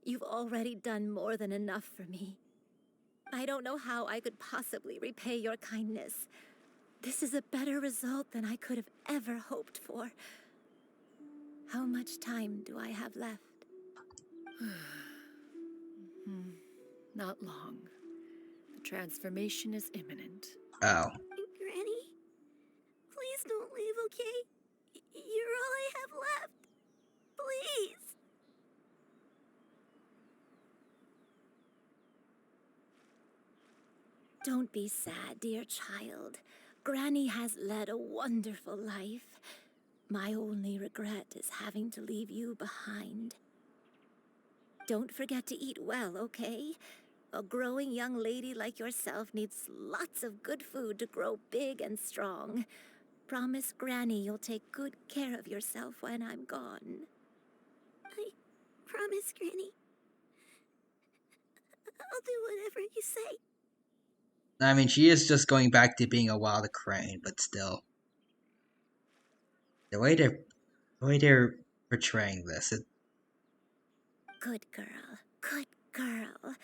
you've already done more than enough for me. I don't know how I could possibly repay your kindness. This is a better result than I could have ever hoped for. How much time do I have left? Not long. The transformation is imminent. Oh. Granny, please don't leave, okay? You're all I have left. Please. Don't be sad, dear child. Granny has led a wonderful life. My only regret is having to leave you behind. Don't forget to eat well, okay? A growing young lady like yourself needs lots of good food to grow big and strong. Promise Granny you'll take good care of yourself when I'm gone. I promise, Granny. I'll do whatever you say. I mean, she is just going back to being a wild crane, but still. The way they're portraying this, Good girl. Good girl.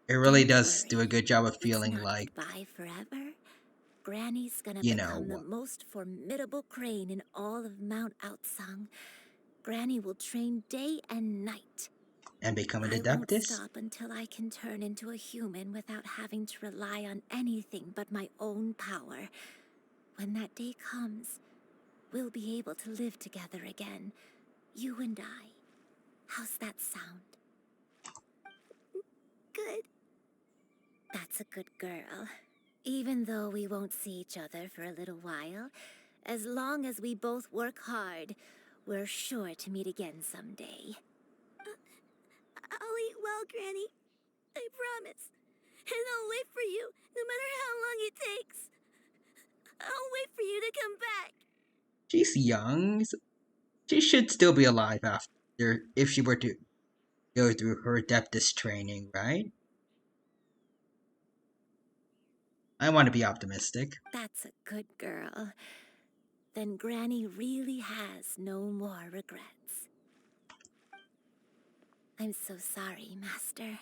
it really Don't does worry. do a good job of It's feeling not like, goodbye forever. Granny's gonna you know, become the most formidable crane in all of Mount Outsung. Granny will train day and night. and become an I won't Adeptus. stop until I can turn into a human without having to rely on anything but my own power. When that day comes, we'll be able to live together again. You and I. How's that sound? Good. That's a good girl. Even though we won't see each other for a little while, as long as we both work hard, we're sure to meet again someday. I'll eat well, Granny. I promise. And I'll wait for you, no matter how long it takes. I'll wait for you to come back. She's young. She should still be alive after, if she were to go through her Adeptus training, right? I want to be optimistic. That's a good girl. Then Granny really has no more regrets. I'm so sorry, Master.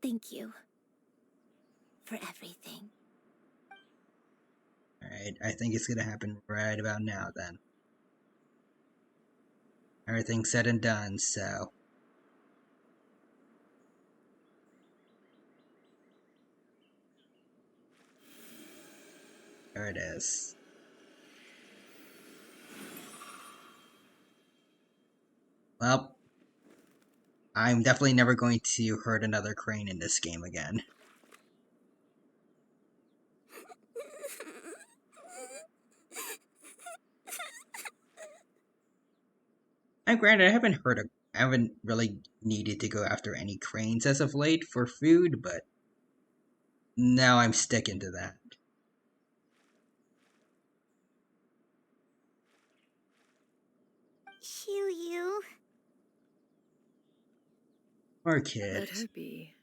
Thank you for everything. Alright, I think it's gonna happen right about now then. Everything's said and done, so. There it is. Well, I'm definitely never going to hurt another crane in this game again. And granted, I haven't really needed to go after any cranes as of late for food, but now I'm sticking to that. Shoo. Poor kid. Let her be.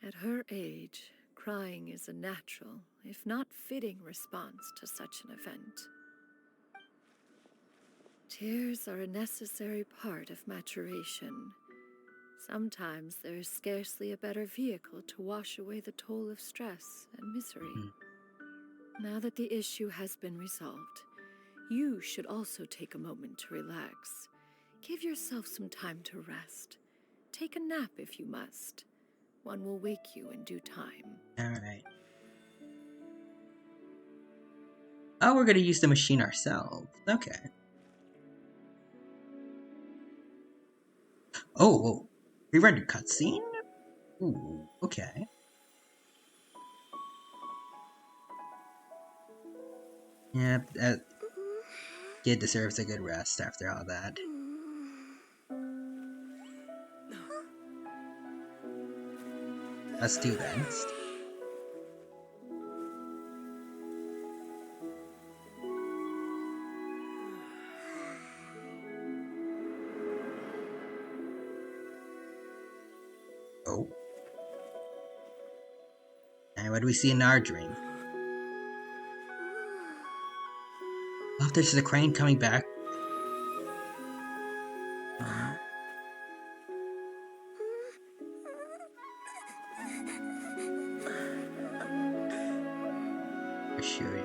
At her age, crying is a natural, if not fitting, response to such an event. Tears are a necessary part of maturation. Sometimes there is scarcely a better vehicle to wash away the toll of stress and misery. Now that the issue has been resolved, you should also take a moment to relax. Give yourself some time to rest. Take a nap if you must. One will wake you in due time. Alright. Oh, we're gonna use the machine ourselves. Okay. Oh, pre-rendered cutscene? Ooh, okay. Yeah, that kid deserves a good rest after all that. A student. Oh. And what do we see in our dream? Oh, there's the crane coming back. For sure.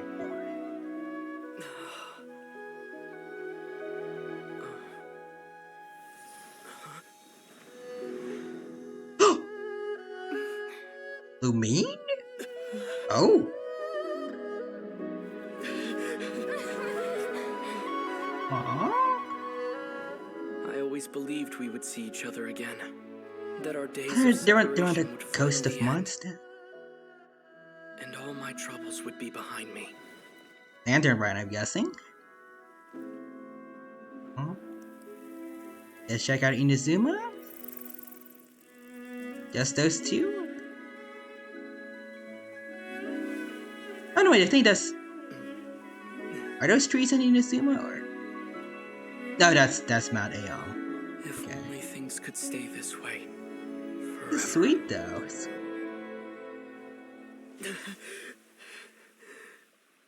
Lumine? Oh. Aww. I always believed we would see each other again. That our days They're of on separation the would coast of finally end, Mondstadt. and all my troubles would be behind me. And they're right, I'm guessing. Let's check out Inazuma. Just those two? Oh no, wait, I think that's... Are those trees in Inazuma, or...? No, that's Mount Aeol. If only things could stay this way. It's sweet, though.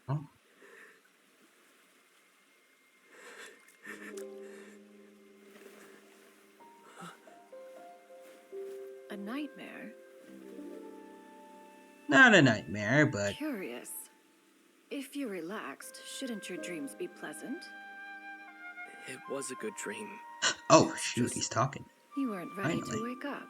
Oh. A nightmare? Not a nightmare, but... Curious. If you're relaxed, shouldn't your dreams be pleasant? It was a good dream. Oh, shoot, he's talking. You weren't ready Finally. to wake up.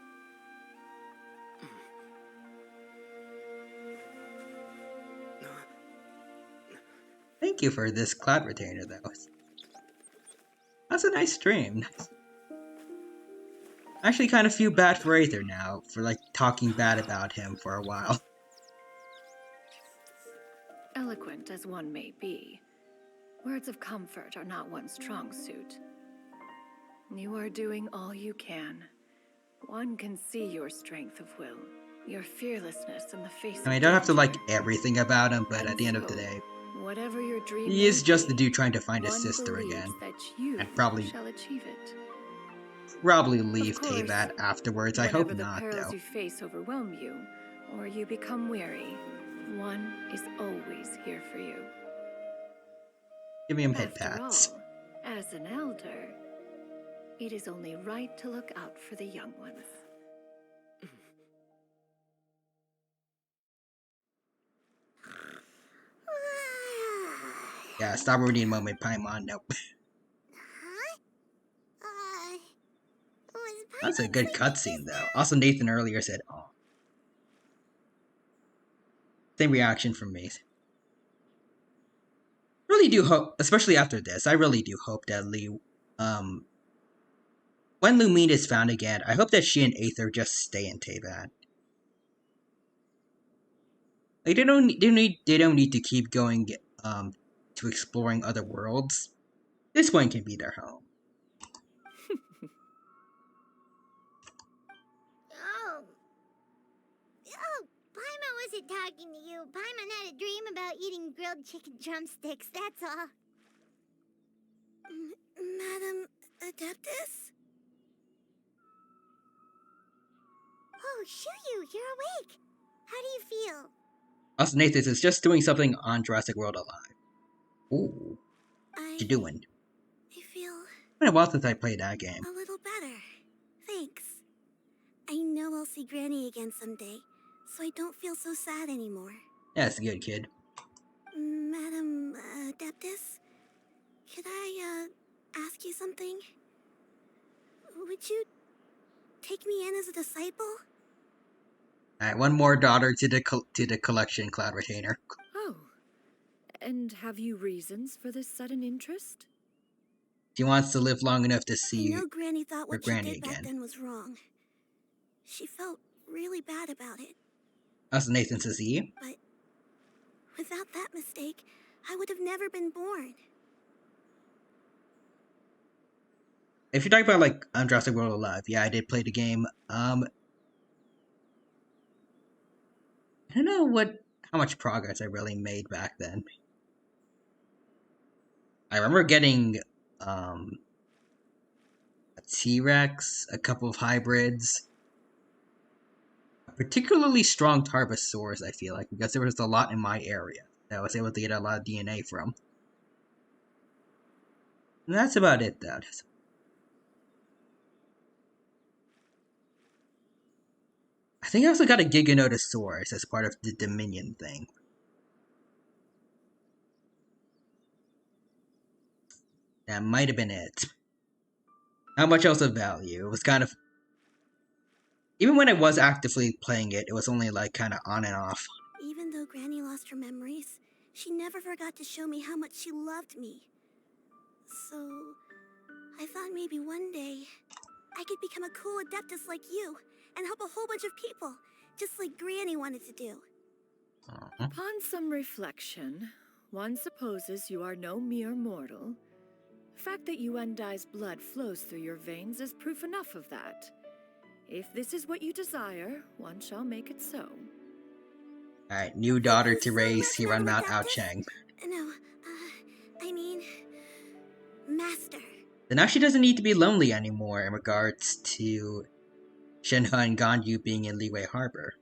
Thank you for this cloud retainer, though. That's a nice stream. I actually kind of feel bad for Aether now, for like talking bad about him for a while. Eloquent as one may be, words of comfort are not one's strong suit. You are doing all you can. One can see your strength of will, your fearlessness in the face I mean, I of don't have to like danger. everything about him, but And at the end of so, the day, whatever your dream he is may just the be, dude trying to find his one sister believes again. that you And probably shall achieve it. leave Of course, Teyvat afterwards. I hope whenever not, the perils though. you face overwhelm you, or you become weary, one is always here for you. Give me him head After pats. all, as an elder, it is only right to look out for the young ones. Yeah, stop reading moment, Paimon. Nope. That's a good cutscene, though. Also, Nathan earlier said, "Oh." Same reaction from me. Really do hope, especially after this, I really do hope that when Lumine is found again, I hope that she and Aether just stay in Teyvat. Like they don't need to keep going to exploring other worlds. This one can be their home. Paimon wasn't talking to you. Paimon had a dream about eating grilled chicken drumsticks, that's all. Madam Adeptus? Oh, Shuyu, you're awake. How do you feel? Also, Nathan is just doing something on Jurassic World Alive. Ooh. What you doing? I feel... It's been a while since I played that game. a little better. Thanks. I know I'll see Granny again someday, so I don't feel so sad anymore. That's good, kid. Madam Adeptus, could I, ask you something? Would you take me in as a disciple? Alright, one more daughter to the collection, Cloud Retainer. Oh. And have you reasons for this sudden interest? She wants to live long enough to see I know Granny thought what she Granny did back again. then was wrong. She felt really bad about it. Also, Nathan says he. But without that mistake, I would have never been born. If you're talking about like Jurassic World Alive, yeah, I did play the game. I don't know how much progress I really made back then. I remember getting a T-Rex, a couple of hybrids, a particularly strong Tarbosaurus, I feel like, because there was a lot in my area that I was able to get a lot of DNA from. And that's about it, though. I think I also got a Giganotosaurus as part of the Dominion thing. That might have been it. Not much else of value. It was kind of... Even when I was actively playing it, it was only like kind of on and off. Even though Granny lost her memories, she never forgot to show me how much she loved me. So, I thought maybe one day I could become a cool Adeptus like you and help a whole bunch of people, just like Granny wanted to do. Upon some reflection, one supposes you are no mere mortal. The fact that Yuendai's blood flows through your veins is proof enough of that. If this is what you desire, one shall make it so. Alright, new daughter to raise here on Mount Aocheng. No, I mean... Master. So now she doesn't need to be lonely anymore in regards to Shenhe and Ganyu being in Liyue Harbor.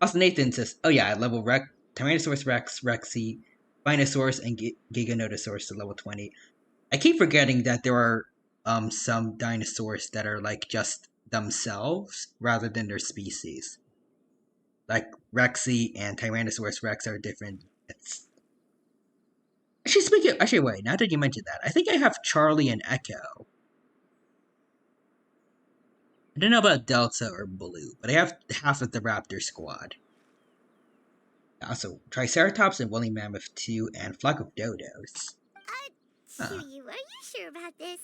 Also, Nathan says, oh yeah, I level Tyrannosaurus Rex, Rexy, Spinosaurus, and Giganotosaurus to level 20. I keep forgetting that there are some dinosaurs that are like just themselves rather than their species. Like Rexy and Tyrannosaurus Rex are different. Actually, wait, now that you mentioned that, I think I have Charlie and Echo. I don't know about Delta or Blue, but I have half of the Raptor squad. Also, Triceratops and Woolly Mammoth 2 and Flock of Dodos. Shuyu, are you sure about this?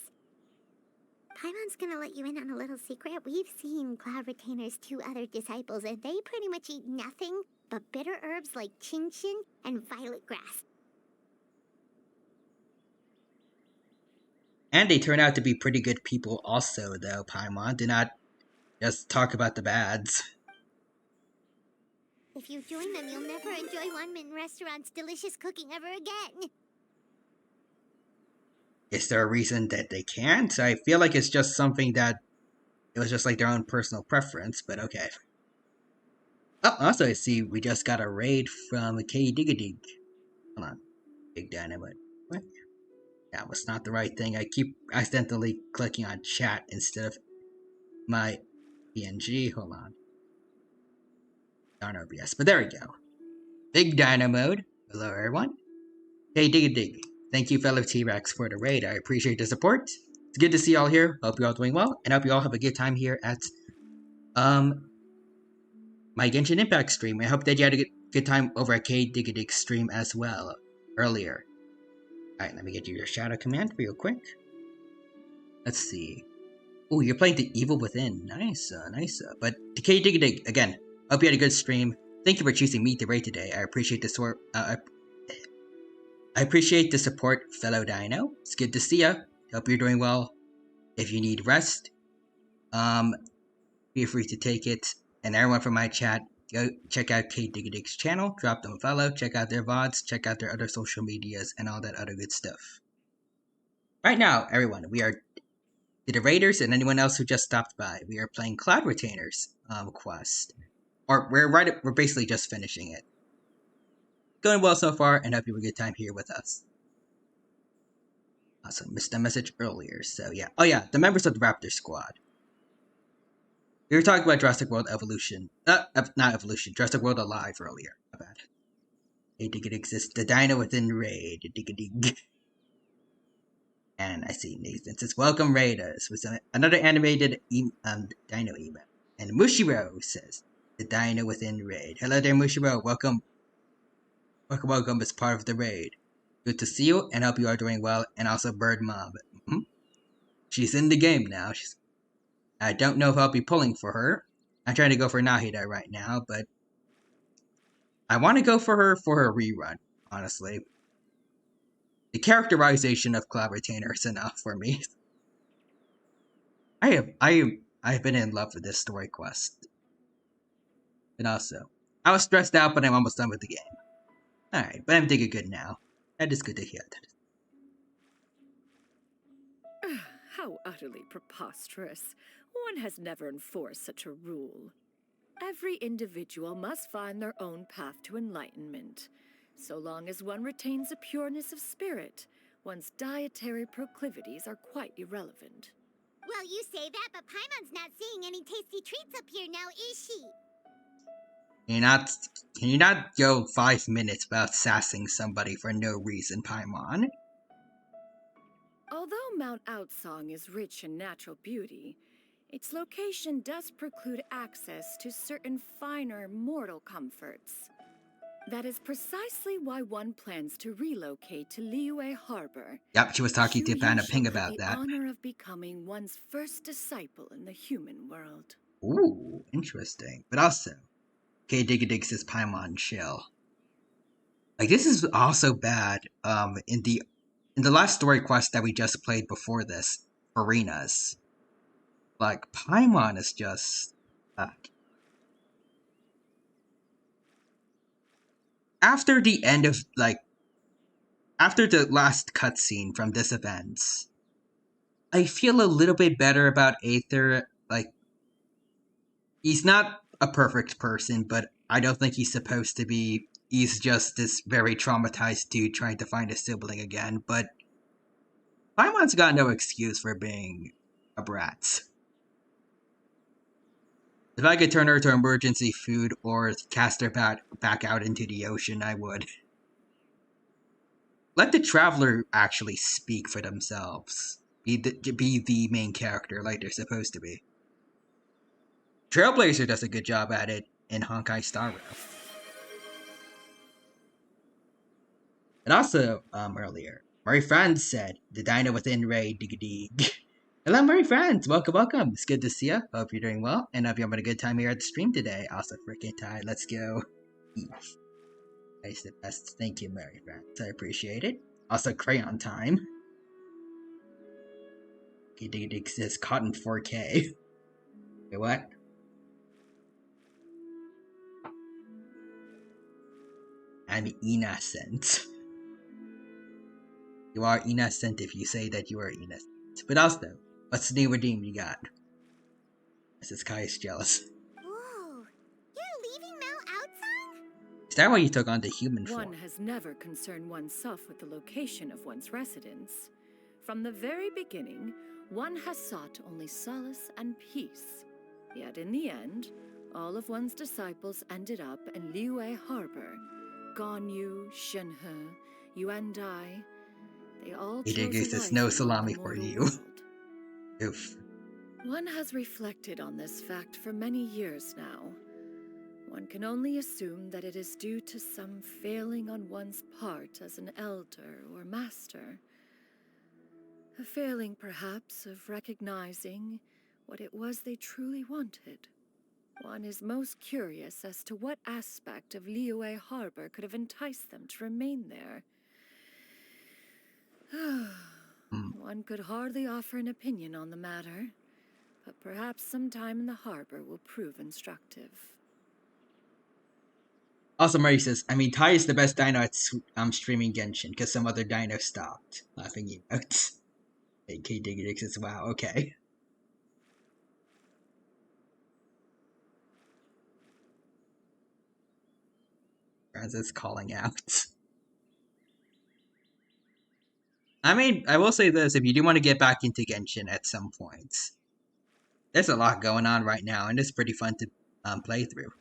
Paimon's gonna let you in on a little secret. We've seen Cloud Retainer's 2 other disciples, and they pretty much eat nothing but bitter herbs like Chinchin and violet grass. And they turn out to be pretty good people also, though, Paimon. Do not just talk about the bads. If you join them, you'll never enjoy One Min Restaurant's delicious cooking ever again. Is there a reason that they can't? I feel like it's just something that it was just like their own personal preference, but okay. Oh, also I see we just got a raid from K Digadig. Hold on. Big Dynamite. What? That was not the right thing. I keep accidentally clicking on chat instead of my PNG. Hold on. Darn OBS. But there we go. Big Dino Mode. Hello everyone. Hey Dig. Thank you fellow T-Rex for the raid. I appreciate the support. It's good to see y'all here. Hope you're all doing well, and hope you all have a good time here at my Genshin Impact stream. I hope that you had a good time over at K-Dig stream as well earlier. Alright, let me get you your shadow command real quick. Let's see. Oh, you're playing the Evil Within. Nice, nice. But to K-Dig, again, hope you had a good stream. Thank you for choosing me to raid today. I appreciate the I appreciate the support, fellow Dino. It's good to see ya. Hope you're doing well. If you need rest, feel free to take it. And everyone from my chat, go check out K-Dig channel, drop them a follow, check out their VODs, check out their other social medias, and all that other good stuff. Right now, everyone, we are to the Raiders and anyone else who just stopped by. We are playing Cloud Retainers quest. Or we're basically just finishing it. Going well so far, and hope you have a good time here with us. Also missed a message earlier, so yeah. Oh yeah, the members of the Raptor Squad. We were talking about Jurassic World Evolution. Not Evolution, Jurassic World Alive earlier. My bad. Hey, dig it exists. The Dino within Raid. Dig. And I see Nathan says, welcome Raiders, with another animated Dino email. And Mushiro says, the Dino within Raid. Hello there, Mushiro. Welcome as part of the raid. Good to see you, and hope you are doing well. And also Bird Mob. She's in the game now. I don't know if I'll be pulling for her. I'm trying to go for Nahida right now, but I want to go for her rerun, honestly. The characterization of Cloud Retainer is enough for me. I have been in love with this story quest. And also, I was stressed out, but I'm almost done with the game. Alright, but I'm thinking good now. That is good to hear. How utterly preposterous. One has never enforced such a rule. Every individual must find their own path to enlightenment. So long as one retains a pureness of spirit, one's dietary proclivities are quite irrelevant. Well, you say that, but Paimon's not seeing any tasty treats up here now, is she? Can you not go 5 minutes without sassing somebody for no reason, Paimon? Although Mount Outsong is rich in natural beauty, its location does preclude access to certain finer mortal comforts. That is precisely why one plans to relocate to Liyue Harbor. Yep, she was talking to Vanna Ping about that. The honor of becoming one's first disciple in the human world. Ooh, interesting. But also, K-Dig says Paimon chill. Like, this is also bad, in the last story quest that we just played before this, Arenas. Like, Paimon is just... after the end of, after the last cutscene from this event, I feel a little bit better about Aether. Like, he's not a perfect person, but I don't think he's supposed to be. He's just this very traumatized dude trying to find a sibling again, but Paimon's got no excuse for being a brat. If I could turn her to emergency food or cast her back out into the ocean, I would. Let the Traveler actually speak for themselves. Be the main character like they're supposed to be. Trailblazer does a good job at it in Honkai Star Rail. And also, earlier, Murray Franz said, the Dino within Raid, dig. Hello, Murray Franz! Welcome! It's good to see ya. Hope you're doing well, and hope you're having a good time here at the stream today. Also, freaking tired. Let's go. Nice the best. Thank you, Murray Franz. I appreciate it. Also, Crayon time. Okay, dig says Cotton 4K. Wait, what? I'm innocent. You are innocent if you say that you are innocent. But also, what's the new redeem you got? This is Kai is jealous. Whoa, you're leaving Mount Outsong? Is that why you took on the human form? One has never concerned oneself with the location of one's residence. From the very beginning, one has sought only solace and peace. Yet in the end, all of one's disciples ended up in Liyue Harbor. Ganyu, Shenhe, you and I, they all chose there's no salami for you. Oof. One has reflected on this fact for many years now. One can only assume that it is due to some failing on one's part as an elder or master. A failing, perhaps, of recognizing what it was they truly wanted. One is most curious as to what aspect of Liyue Harbor could have enticed them to remain there. One could hardly offer an opinion on the matter, but perhaps some time in the harbor will prove instructive. Also, Murray says, I mean, Tai is the best dino at streaming Genshin, because some other dino stopped. Laughing emotes. AK Digidix says, wow, okay. Francis calling out. I mean, I will say this, if you do want to get back into Genshin at some point, there's a lot going on right now, and it's pretty fun to play through.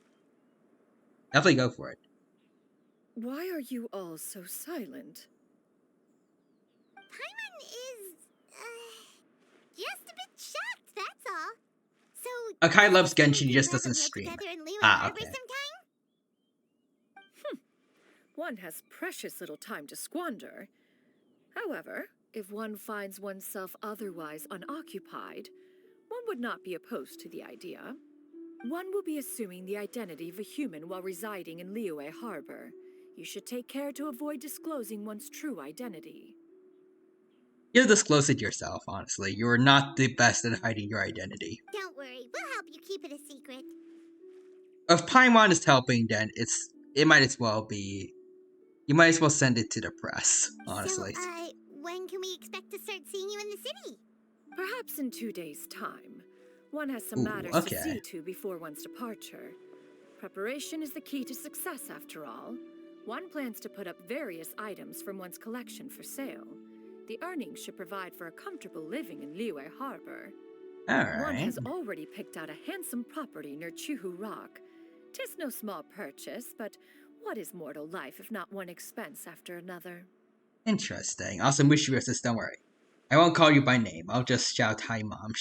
Definitely go for it. Why are you all so silent? Paimon is, just a bit shocked, that's all. So, Akai loves Genshin, he just grab a doesn't meal stream. together in Liyue Ah, Harbor okay. sometime? One has precious little time to squander. However, if one finds oneself otherwise unoccupied, one would not be opposed to the idea. One will be assuming the identity of a human while residing in Liyue Harbor. You should take care to avoid disclosing one's true identity. You'll disclose it yourself, honestly. You're not the best at hiding your identity. Don't worry, we'll help you keep it a secret. If Paimon is helping, then it might as well be... You might as well send it to the press, honestly. So, when can we expect to start seeing you in the city? Perhaps in 2 days' time. One has some matters to see to before one's departure. Preparation is the key to success, after all. One plans to put up various items from one's collection for sale. The earnings should provide for a comfortable living in Liyue Harbor. Alright. One has already picked out a handsome property near Chuhu Rock. 'Tis no small purchase, but what is mortal life if not one expense after another? Interesting. Also, Mushiru says, don't worry. I won't call you by name. I'll just shout, hi, Mom.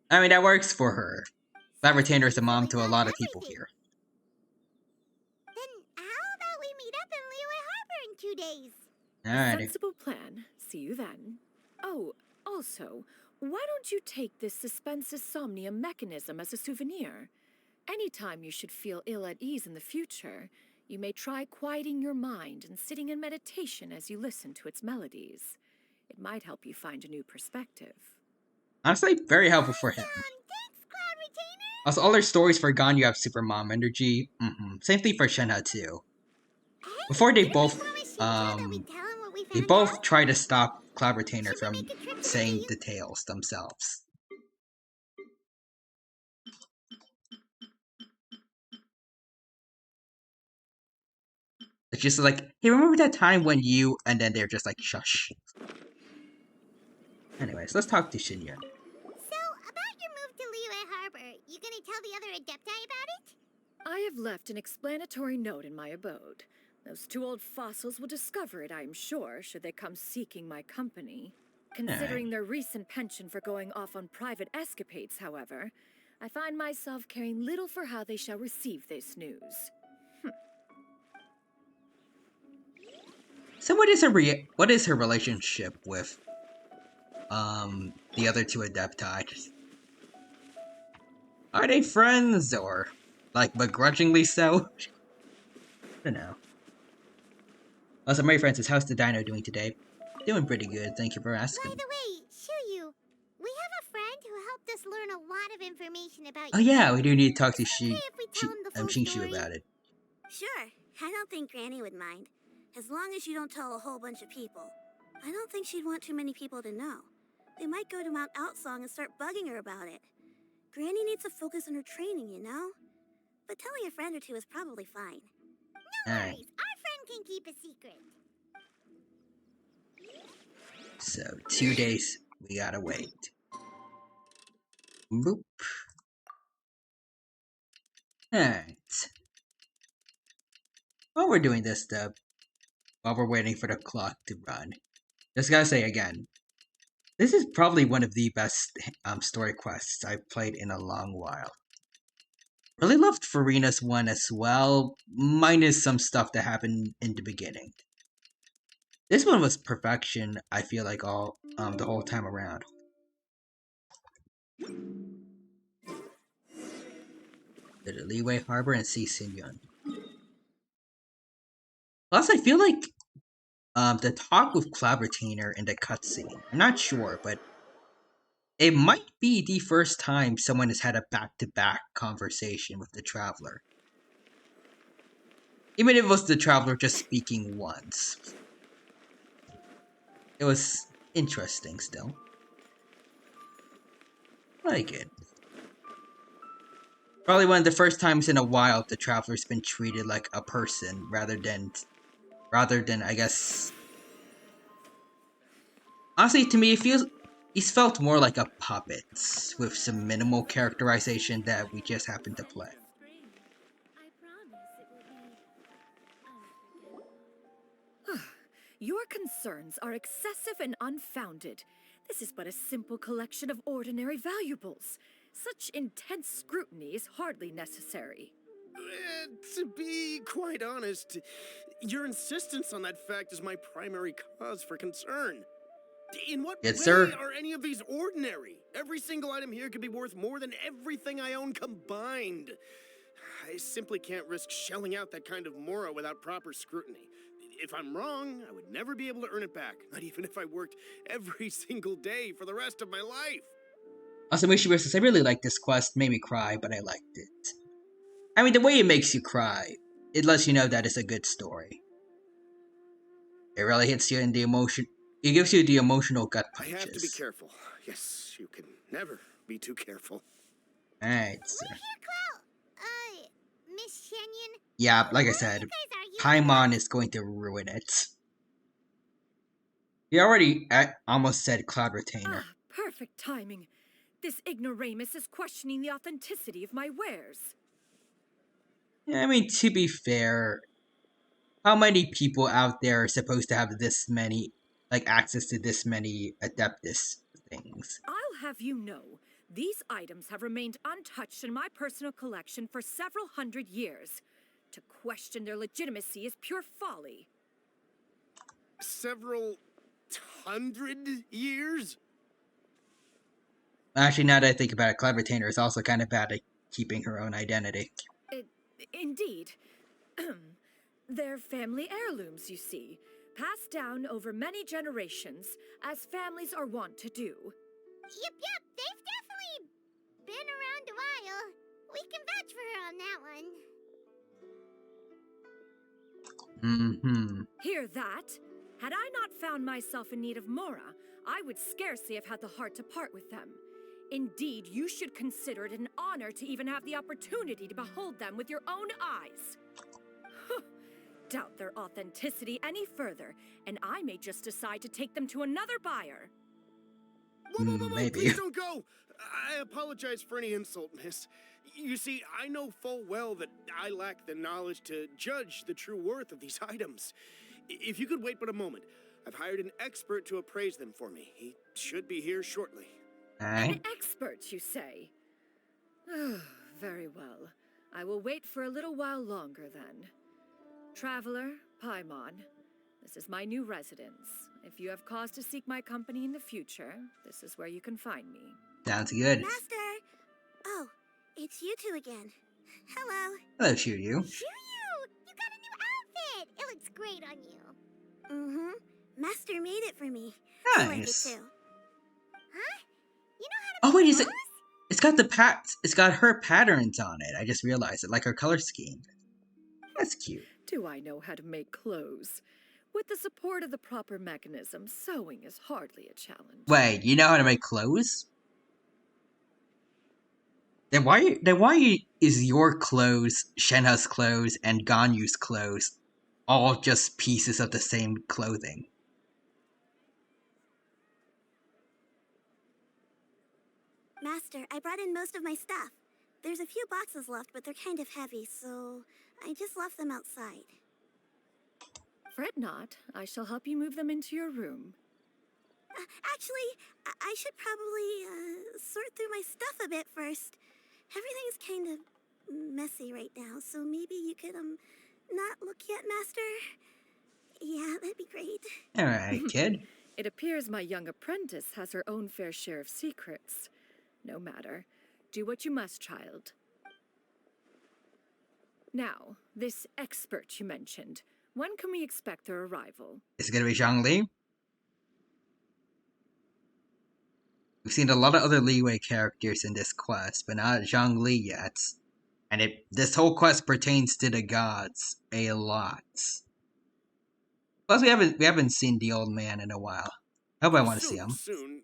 I mean, that works for her. That retainer is a mom to a lot of people here. Then how about we meet up in Liyue Harbor in 2 days? Alright. Sensible plan. See you then. Oh, also, why don't you take this suspensus somnium mechanism as a souvenir? Anytime you should feel ill at ease in the future, you may try quieting your mind and sitting in meditation as you listen to its melodies. It might help you find a new perspective. Honestly, very helpful for him. Thanks, Cloud Retainer. Also, all their stories for Ganyu have super mom energy. Same thing for Shenhe too. Before they both try to stop Cloud Retainer from saying the tales themselves. It's just like, hey, remember that time when you... And then they're just like, shush. Anyways, let's talk to Shinya. So, about your move to Liyue Harbor, you gonna tell the other Adepti about it? I have left an explanatory note in my abode. Those 2 old fossils will discover it, I am sure, should they come seeking my company. Considering their recent penchant for going off on private escapades, however, I find myself caring little for how they shall receive this news. So what is her relationship with the other 2 Adepti? Are they friends or like begrudgingly so? I don't know. Also, Mary Francis, how's the dino doing today? Doing pretty good, thank you for asking. By the way, Shuyu, we have a friend who helped us learn a lot of information about Oh you. yeah, we do need to talk to Shinshu about it. Sure, I don't think Granny would mind. As long as you don't tell a whole bunch of people. I don't think she'd want too many people to know. They might go to Mount Outsong and start bugging her about it. Granny needs to focus on her training, you know? But telling a friend or 2 is probably fine. No worries, our friend can keep a secret. So, 2 days, we gotta wait. Boop. Alright. While we're doing this stuff, while we're waiting for the clock to run, just gotta say again, This is probably one of the best story quests I've played in a long while. Really loved Farina's one as well, minus some stuff that happened in the beginning. This one was perfection, I feel like, all the whole time around. The Leeway Harbor and See Sinyon. Plus, I feel like the talk with Cloud Retainer in the cutscene, I'm not sure, but it might be the first time someone has had a back-to-back conversation with the Traveler. Even if it was the Traveler just speaking once. It was interesting still. Like it. Probably one of the first times in a while the Traveler's been treated like a person rather than I guess. Honestly, to me, he's felt more like a puppet with some minimal characterization that we just happen to play. Your concerns are excessive and unfounded. This is but a simple collection of ordinary valuables. Such intense scrutiny is hardly necessary. To be quite honest, your insistence on that fact is my primary cause for concern. In what Yes, way sir. are any of these ordinary? Every single item here could be worth more than everything I own combined. I simply can't risk shelling out that kind of mora without proper scrutiny. If I'm wrong, I would never be able to earn it back, not even if I worked every single day for the rest of my life. Also, Mishiba says, I really like this quest, made me cry, but I liked it. I mean, the way it makes you cry, it lets you know that it's a good story. It really hits you in the emotion. It gives you the emotional gut punches. I have to be careful. Yes, you can never be too careful. Alright, so. Miss Shenyan? Yeah, like I said, Paimon is going to ruin it. He already almost said Cloud Retainer. Perfect timing. This ignoramus is questioning the authenticity of my wares. I mean, to be fair, how many people out there are supposed to have this many, like, access to this many Adeptus things? I'll have you know, these items have remained untouched in my personal collection for several hundred years. To question their legitimacy is pure folly. Several hundred years? Actually, now that I think about it, Cloud Retainer is also kind of bad at keeping her own identity. Indeed. They're family heirlooms, you see, passed down over many generations, as families are wont to do. Yep, they've definitely been around a while. We can vouch for her on that one. Hear that? Had I not found myself in need of Mora, I would scarcely have had the heart to part with them. Indeed, you should consider it an honor to even have the opportunity to behold them with your own eyes. Doubt their authenticity any further, and I may just decide to take them to another buyer. Whoa, Maybe. Please don't go! I apologize for any insult, miss. You see, I know full well that I lack the knowledge to judge the true worth of these items. If you could wait but a moment, I've hired an expert to appraise them for me. He should be here shortly. An expert, you say? Very well. I will wait for a little while longer, then. Traveler, Paimon, this is my new residence. If you have cause to seek my company in the future, this is where you can find me. Sounds good. Master! Oh, it's you two again. Hello. Hello, Shiryu. Shiryu! You got a new outfit! It looks great on you. Mm-hmm. Master made it for me. Nice. I like it too. Huh? You know how to Oh wait, make is it? It's got the It's got her patterns on it. I just realized it, like her color scheme. That's cute. Do I know how to make clothes? With the support of the proper mechanism, sewing is hardly a challenge. Wait, you know how to make clothes? Then why is your clothes, Shenha's clothes, and Ganyu's clothes all just pieces of the same clothing? Master, I brought in most of my stuff. There's a few boxes left, but they're kind of heavy, so I just left them outside. Fret not, I shall help you move them into your room. Actually, I should probably sort through my stuff a bit first. Everything's kind of messy right now, so maybe you could not look yet, Master. Yeah, that'd be great. Alright, kid. It appears my young apprentice has her own fair share of secrets. No matter. Do what you must, child. Now, this expert you mentioned, when can we expect their arrival? Is it gonna be Zhongli? We've seen a lot of other Liyue characters in this quest, but not Zhongli yet. And this whole quest pertains to the gods a lot. Plus, we haven't seen the old man in a while. Hope I want to see him. Soon.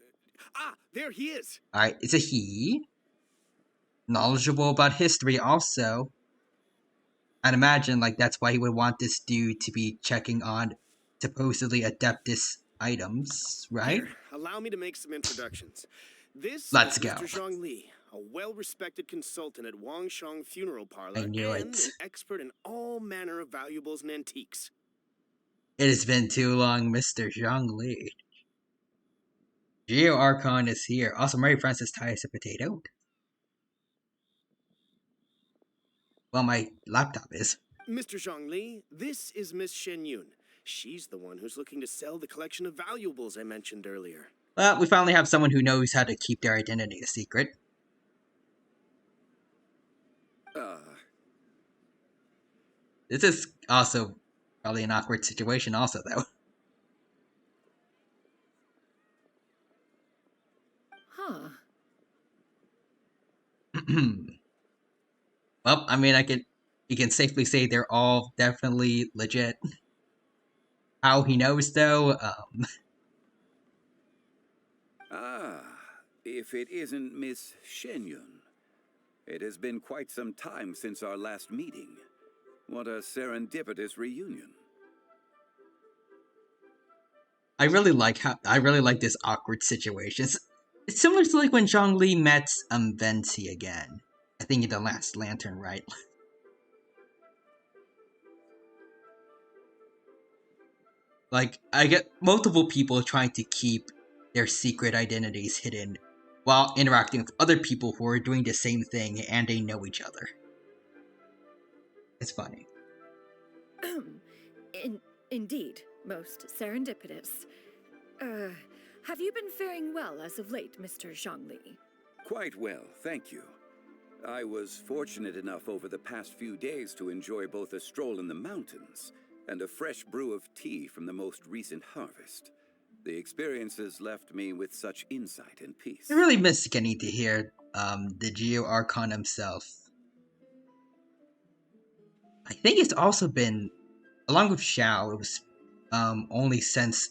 Ah, there he is. Alright, it's a he. Knowledgeable about history also. I'd imagine like that's why he would want this dude to be checking on supposedly Adeptus items, right? Here, allow me to make some introductions. This Let's is go. Mr. Zhang Li, a well-respected consultant at Wangshang Funeral Parlor I knew and it. an expert in all manner of valuables and antiques. It has been too long, Mr. Zhang Li. Geo Archon is here. Also, Mary Frances ties a potato. Well, my laptop is. Mr. Zhang Li, this is Miss Shen Yun. She's the one who's looking to sell the collection of valuables I mentioned earlier. Well, we finally have someone who knows how to keep their identity a secret. This is also probably an awkward situation also, though. Huh. Well, I mean, you can safely say they're all definitely legit. How he knows, though, Ah, if it isn't Miss Shenyun. It has been quite some time since our last meeting. What a serendipitous reunion. I really like this awkward situation. It's similar to like when Zhongli met Venti again. I think in the last Lantern, right? Like, I get multiple people trying to keep their secret identities hidden while interacting with other people who are doing the same thing and they know each other. It's funny. Indeed, most serendipitous. Have you been faring well as of late, Mr. Zhongli? Quite well, thank you. I was fortunate enough over the past few days to enjoy both a stroll in the mountains and a fresh brew of tea from the most recent harvest. The experiences left me with such insight and peace. I really miss getting to hear the Geo Archon himself. I think it's also been, along with Xiao, it was only since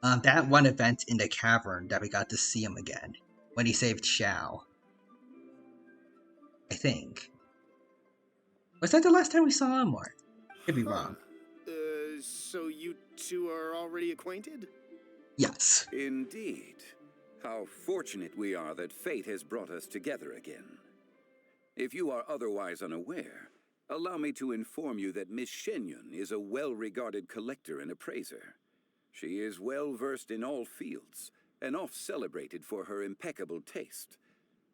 that one event in the cavern that we got to see him again, when he saved Xiao. I think. Was that the last time we saw him, or? Could be wrong. So you two are already acquainted? Yes. Indeed. How fortunate we are that fate has brought us together again. If you are otherwise unaware, allow me to inform you that Miss Shenyun is a well-regarded collector and appraiser. She is well-versed in all fields, and oft-celebrated for her impeccable taste.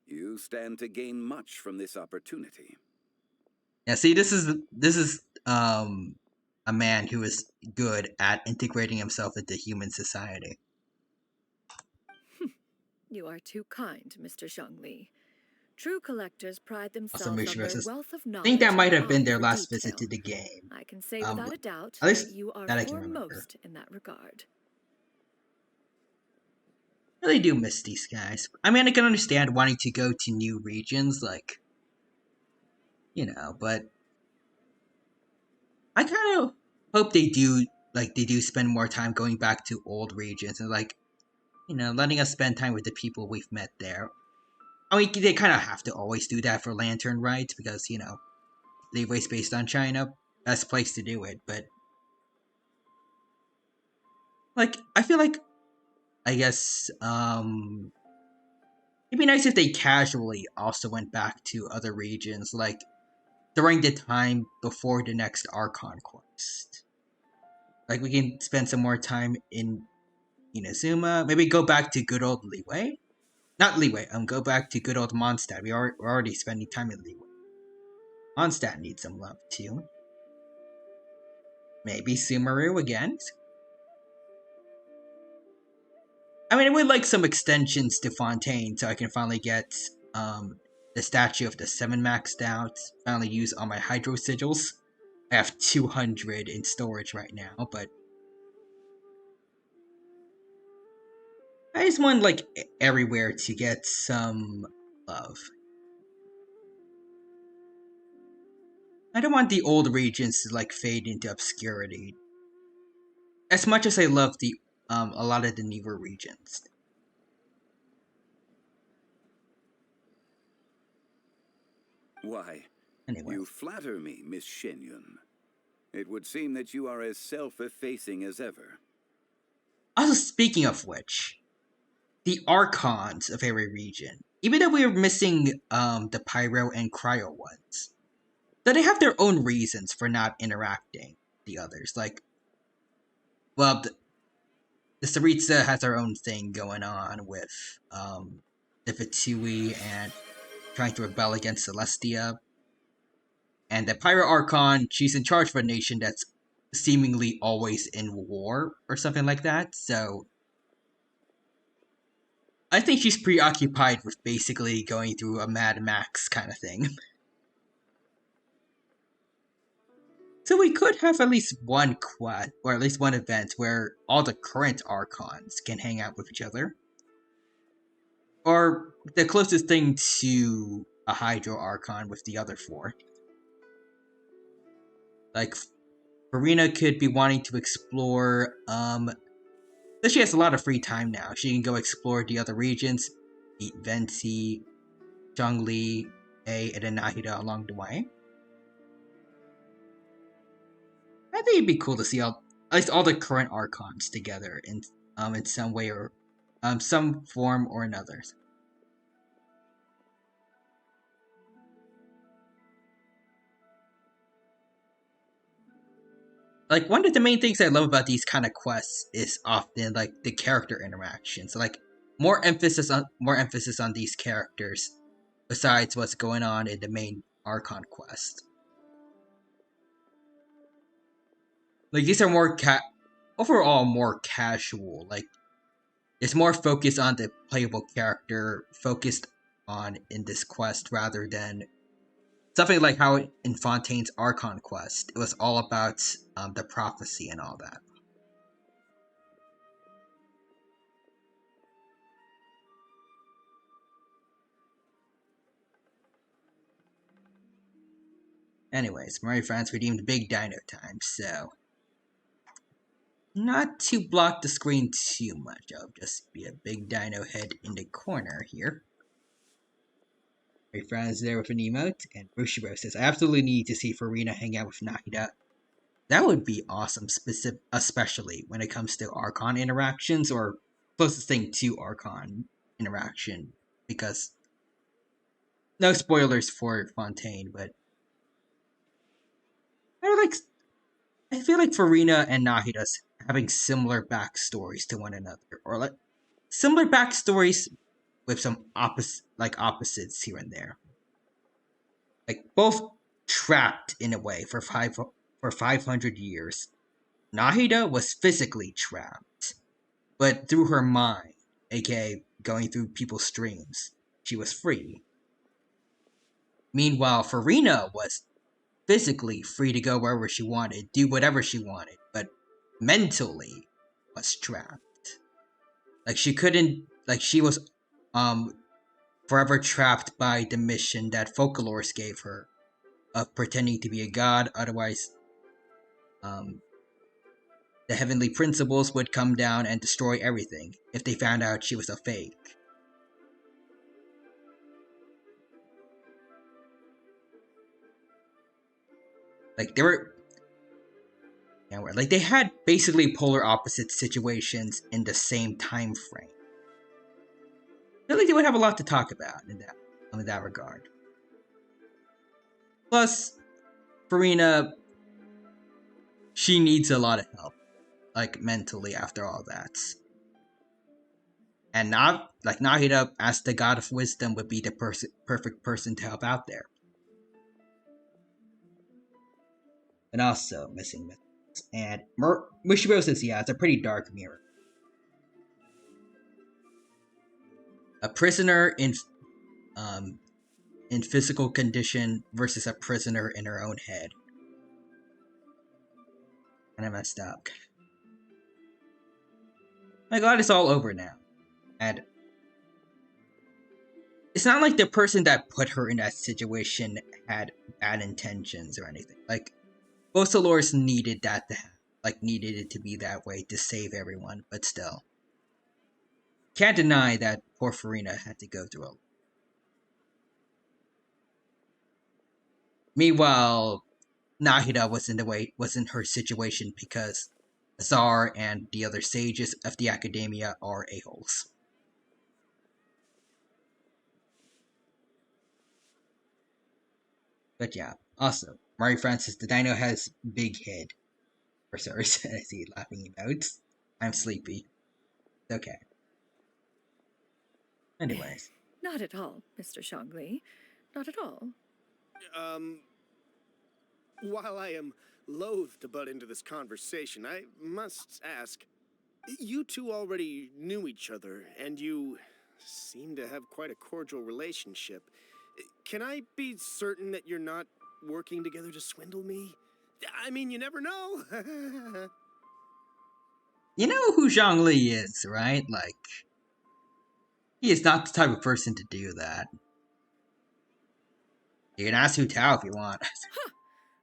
You stand to gain much from this opportunity. Yeah, see, this is a man who is good at integrating himself into human society. You are too kind, Mr. Zhongli. True collectors pride themselves Also, on their wealth of knowledge. I think that might have been and their eye last for visit to detail. the game. I can say without a doubt at least that you are that I can remember. foremost in that regard. I really do miss these guys. I mean, I can understand wanting to go to new regions, like, you know, but I kind of hope they do spend more time going back to old regions and, like, you know, letting us spend time with the people we've met there. I mean, they kind of have to always do that for Lantern, right? Because, you know, Liyue's based on China, best place to do it, but like, I feel like, I guess, it'd be nice if they casually also went back to other regions, like, during the time before the next Archon quest. Like, we can spend some more time in, Inazuma. Maybe go back to good old Leeway. Not Leeway. Go back to good old Mondstadt. We're already spending time in Leeway. Mondstadt needs some love too. Maybe Sumeru again. I mean, I would like some extensions to Fontaine so I can finally get the statue of the 7 maxed out. Finally use all my Hydro Sigils. I have 200 in storage right now, but I just want, like, everywhere to get some love. I don't want the old regions to, like, fade into obscurity. As much as I love the a lot of the newer regions. Why, anyway. You flatter me, Miss Shenyun. It would seem that you are as self-effacing as ever. Also, speaking of which, the Archons of every region, even though we are missing the Pyro and Cryo ones, so they have their own reasons for not interacting with the others. Like, well, the Saritsa has her own thing going on with the Fatui and trying to rebel against Celestia. And the Pyro Archon, she's in charge of a nation that's seemingly always in war or something like that, so I think she's preoccupied with basically going through a Mad Max kind of thing. So we could have at least one quest, or at least one event, where all the current Archons can hang out with each other. Or the closest thing to a Hydro Archon with the other 4. Like, Farina could be wanting to explore, so she has a lot of free time now. She can go explore the other regions, meet Venti, Zhongli, A, and then Nahida along the way. I think it'd be cool to see at least all the current Archons together in some way or some form or another. Like, one of the main things I love about these kind of quests is often like the character interactions. So, like, more emphasis on these characters besides what's going on in the main Archon quest. Like, these are more overall more casual. Like, it's more focused on the playable character focused on in this quest rather than something like how in Fontaine's Archon quest, it was all about the prophecy and all that. Anyways, Murray France redeemed Big Dino time, so not to block the screen too much, I'll just be a Big Dino head in the corner here. Murray France there with an emote, and Rushiro says, I absolutely need to see Farina hang out with Nahida. That would be awesome, especially when it comes to Archon interactions, or closest thing to Archon interaction, because no spoilers for Fontaine, but I feel like Farina and Nahida's having similar backstories to one another, or like similar backstories with some opposites here and there. Like, both trapped in a way for 500 years. Nahida was physically trapped, but through her mind, aka going through people's dreams, she was free. Meanwhile, Farina was physically free to go wherever she wanted, do whatever she wanted, but mentally was trapped. Like, she couldn't, like, she was forever trapped by the mission that Folklores gave her of pretending to be a god, otherwise the heavenly principles would come down and destroy everything if they found out she was a fake. Like, they had basically polar opposite situations in the same time frame. I feel like they would have a lot to talk about in that regard. Plus, Farina, she needs a lot of help, like, mentally after all that. And not like Nahida, as the god of wisdom, would be the perfect person to help out there. And also missing mythos. And Mushiro says, yeah, it's a pretty dark mirror. A prisoner in physical condition versus a prisoner in her own head. And I messed up. My god, it's all over now. And it's not like the person that put her in that situation had bad intentions or anything. Like, both Dolores needed that to needed it to be that way to save everyone, but still. Can't deny that poor Farina had to go through a lot. Meanwhile, Nahida was in her situation because Azar and the other sages of the academia are a-holes. But yeah, also, Mari Francis, the dino has big head. Or sorry, I see it laughing about. I'm sleepy. It's okay. Anyways. Not at all, Mr. Shangli. Not at all. While I am loath to butt into this conversation, I must ask, you two already knew each other, and you seem to have quite a cordial relationship. Can I be certain that you're not working together to swindle me? I mean, you never know. You know who Zhongli is, right? Like, he is not the type of person to do that. You can ask Hu Tao if you want. Huh!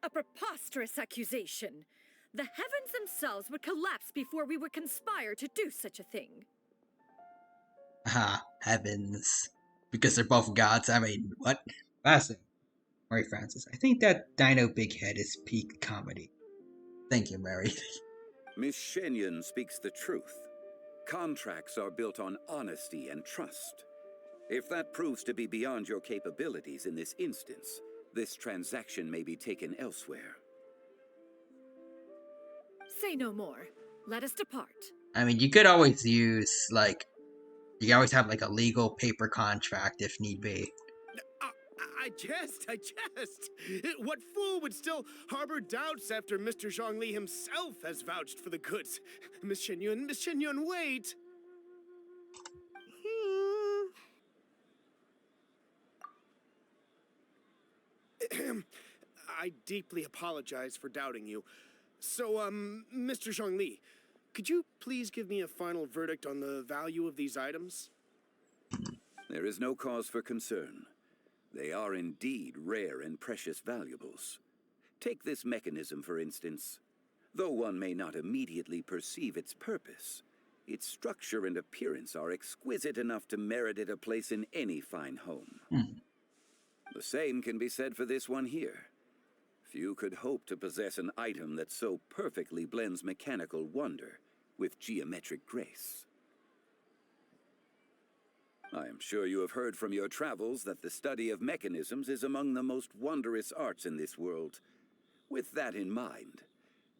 A preposterous accusation. The heavens themselves would collapse before we would conspire to do such a thing. Heavens. Because they're both gods, I mean, what? Last Mary Francis, I think that Dino Big Head is peak comedy. Thank you, Mary. Miss Shenyan speaks the truth. Contracts are built on honesty and trust. If that proves to be beyond your capabilities in this instance, this transaction may be taken elsewhere. Say no more. Let us depart. I mean, you could always use, you can always have, a legal paper contract if need be. I jest. What fool would still harbor doubts after Mr. Zhongli himself has vouched for the goods? Miss Shenyun, wait! I deeply apologize for doubting you. So, Mr. Zhongli, could you please give me a final verdict on the value of these items? There is no cause for concern. They are indeed rare and precious valuables. Take this mechanism, for instance. Though one may not immediately perceive its purpose, its structure and appearance are exquisite enough to merit it a place in any fine home. The same can be said for this one here. Few could hope to possess an item that so perfectly blends mechanical wonder with geometric grace. I am sure you have heard from your travels that the study of mechanisms is among the most wondrous arts in this world. With that in mind,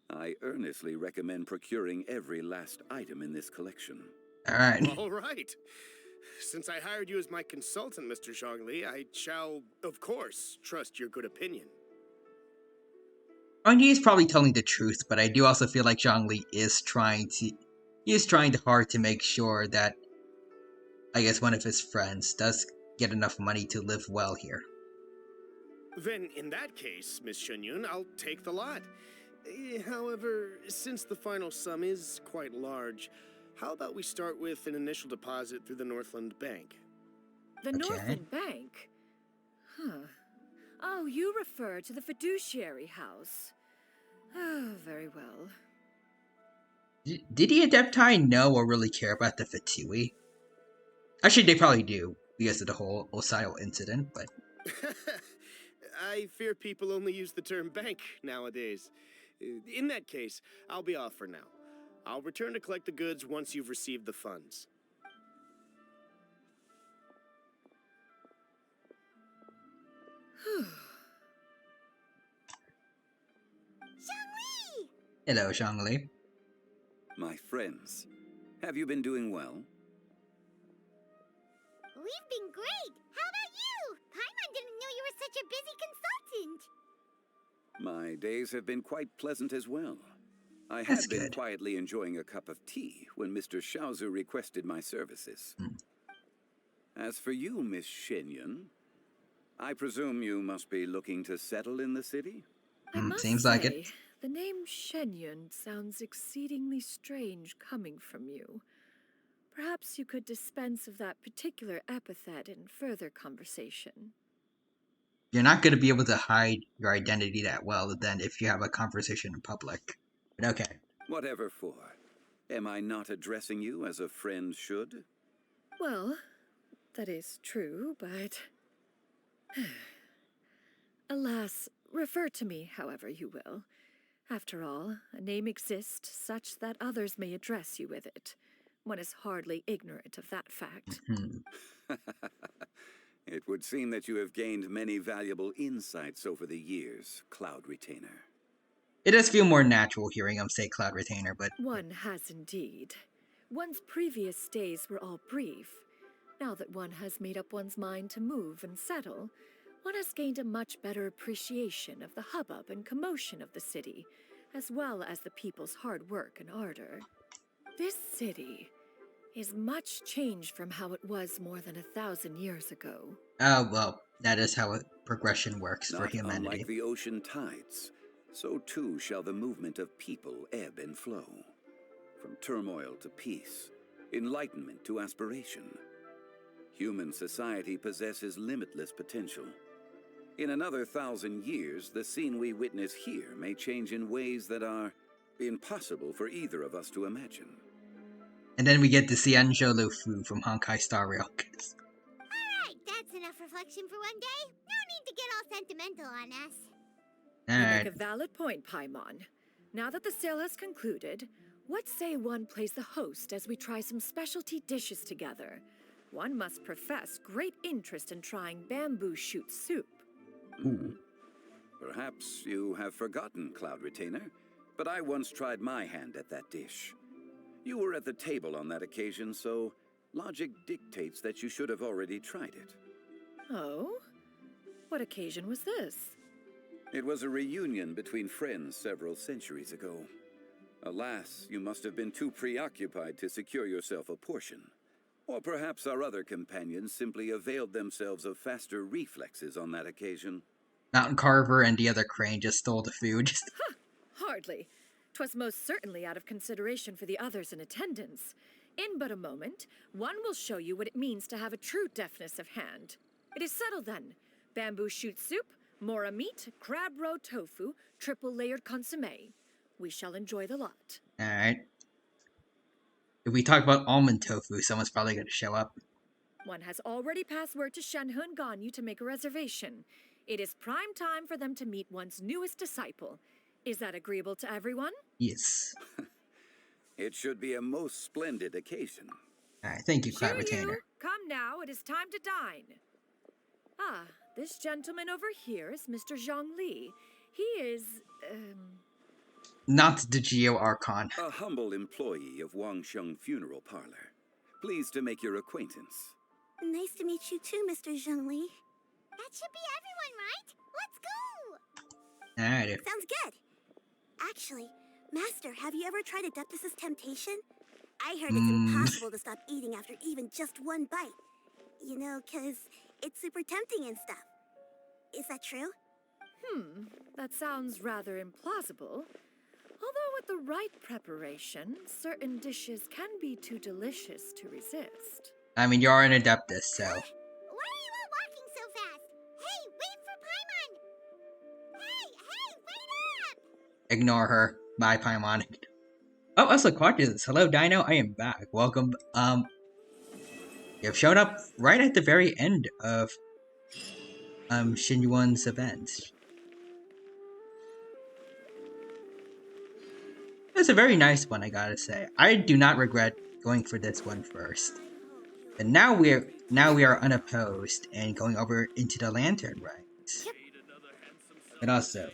I earnestly recommend procuring every last item in this collection. All right. Since I hired you as my consultant, Mr. Zhongli, I shall, of course, trust your good opinion. I mean, he is probably telling the truth, but I do also feel like Zhongli is trying hard to make sure that, I guess, one of his friends does get enough money to live well here. Then, in that case, Miss Shenyun, I'll take the lot. However, since the final sum is quite large, how about we start with an initial deposit through the Northland Bank? The Northland Bank? Huh. Oh, you refer to the fiduciary house. Oh, very well. Did the Adepti know or really care about the Fatui? Actually, they probably do, because of the whole Osio incident, but... I fear people only use the term bank nowadays. In that case, I'll be off for now. I'll return to collect the goods once you've received the funds. Zhongli! Hello, Zhongli. My friends, have you been doing well? we've been great. How about you? Paimon didn't know you were such a busy consultant. My days have been quite pleasant as well. I That's had been good. quietly enjoying a cup of tea when Mr. Shaozu requested my services. As for you, Miss Shenyun, I presume you must be looking to settle in the city? I must Seems say, like it. the name Shenyun sounds exceedingly strange coming from you. Perhaps you could dispense of that particular epithet in further conversation. You're not going to be able to hide your identity that well then if you have a conversation in public. But okay. Whatever for. Am I not addressing you as a friend should? Well, that is true, but... Alas, refer to me however you will. After all, a name exists such that others may address you with it. One is hardly ignorant of that fact. It would seem that you have gained many valuable insights over the years, Cloud Retainer. It does feel more natural hearing him say Cloud Retainer, but... One has indeed. One's previous days were all brief. Now that one has made up one's mind to move and settle, one has gained a much better appreciation of the hubbub and commotion of the city, as well as the people's hard work and ardor. This city is much changed from how it was more than 1,000 years ago. Oh, well, that is how progression works for humanity. Unlike the ocean tides, so too shall the movement of people ebb and flow. From turmoil to peace, enlightenment to aspiration. Human society possesses limitless potential. In another 1,000 years, the scene we witness here may change in ways that are impossible for either of us to imagine. And then we get to see Anzhou Lufu from Honkai Star Rail. Alright, that's enough reflection for one day. No need to get all sentimental on us. You make a valid point, Paimon. Now that the sale has concluded, what say one plays the host as we try some specialty dishes together? One must profess great interest in trying bamboo shoot soup. Perhaps you have forgotten, Cloud Retainer, but I once tried my hand at that dish. You were at the table on that occasion, so logic dictates that you should have already tried it. Oh? What occasion was this? It was a reunion between friends several centuries ago. Alas, you must have been too preoccupied to secure yourself a portion. Or perhaps our other companions simply availed themselves of faster reflexes on that occasion. Mountain Carver and the other crane just stole the food. Hardly. 'Twas most certainly out of consideration for the others in attendance. In but a moment, one will show you what it means to have a true deftness of hand. It is settled then. Bamboo shoot soup, mora meat, crab roe tofu, triple layered consommé. We shall enjoy the lot. Alright. If we talk about almond tofu, someone's probably going to show up. One has already passed word to Shenhe Ganyu to make a reservation. It is prime time for them to meet one's newest disciple. Is that agreeable to everyone? Yes. It should be a most splendid occasion. Alright, thank you, Cloud Retainer. Come now, it is time to dine. Ah, this gentleman over here is Mr. Zhang Li. He is, Not the Geo Archon. A humble employee of Wangsheng Funeral Parlor. Pleased to make your acquaintance. Nice to meet you too, Mr. Zhongli. That should be everyone, right? Let's go! Alright. Sounds good. Actually, Master, have you ever tried Adeptus' temptation? I heard it's impossible to stop eating after even just one bite. You know, 'cause it's super tempting and stuff. Is that true? That sounds rather implausible. Although with the right preparation, certain dishes can be too delicious to resist. I mean, you are an Adeptus, so... Why are you all walking so fast? Hey, wait for Paimon! Hey, wait up! Ignore her. Bye, Paimon. Oh, also, Quadrus. Hello, Dino. I am back. Welcome. You have shown up right at the very end of, Xinyuan's event. It's a very nice one, I gotta say. I do not regret going for this one first. And now we are unopposed and going over into the Lantern Rite. And also,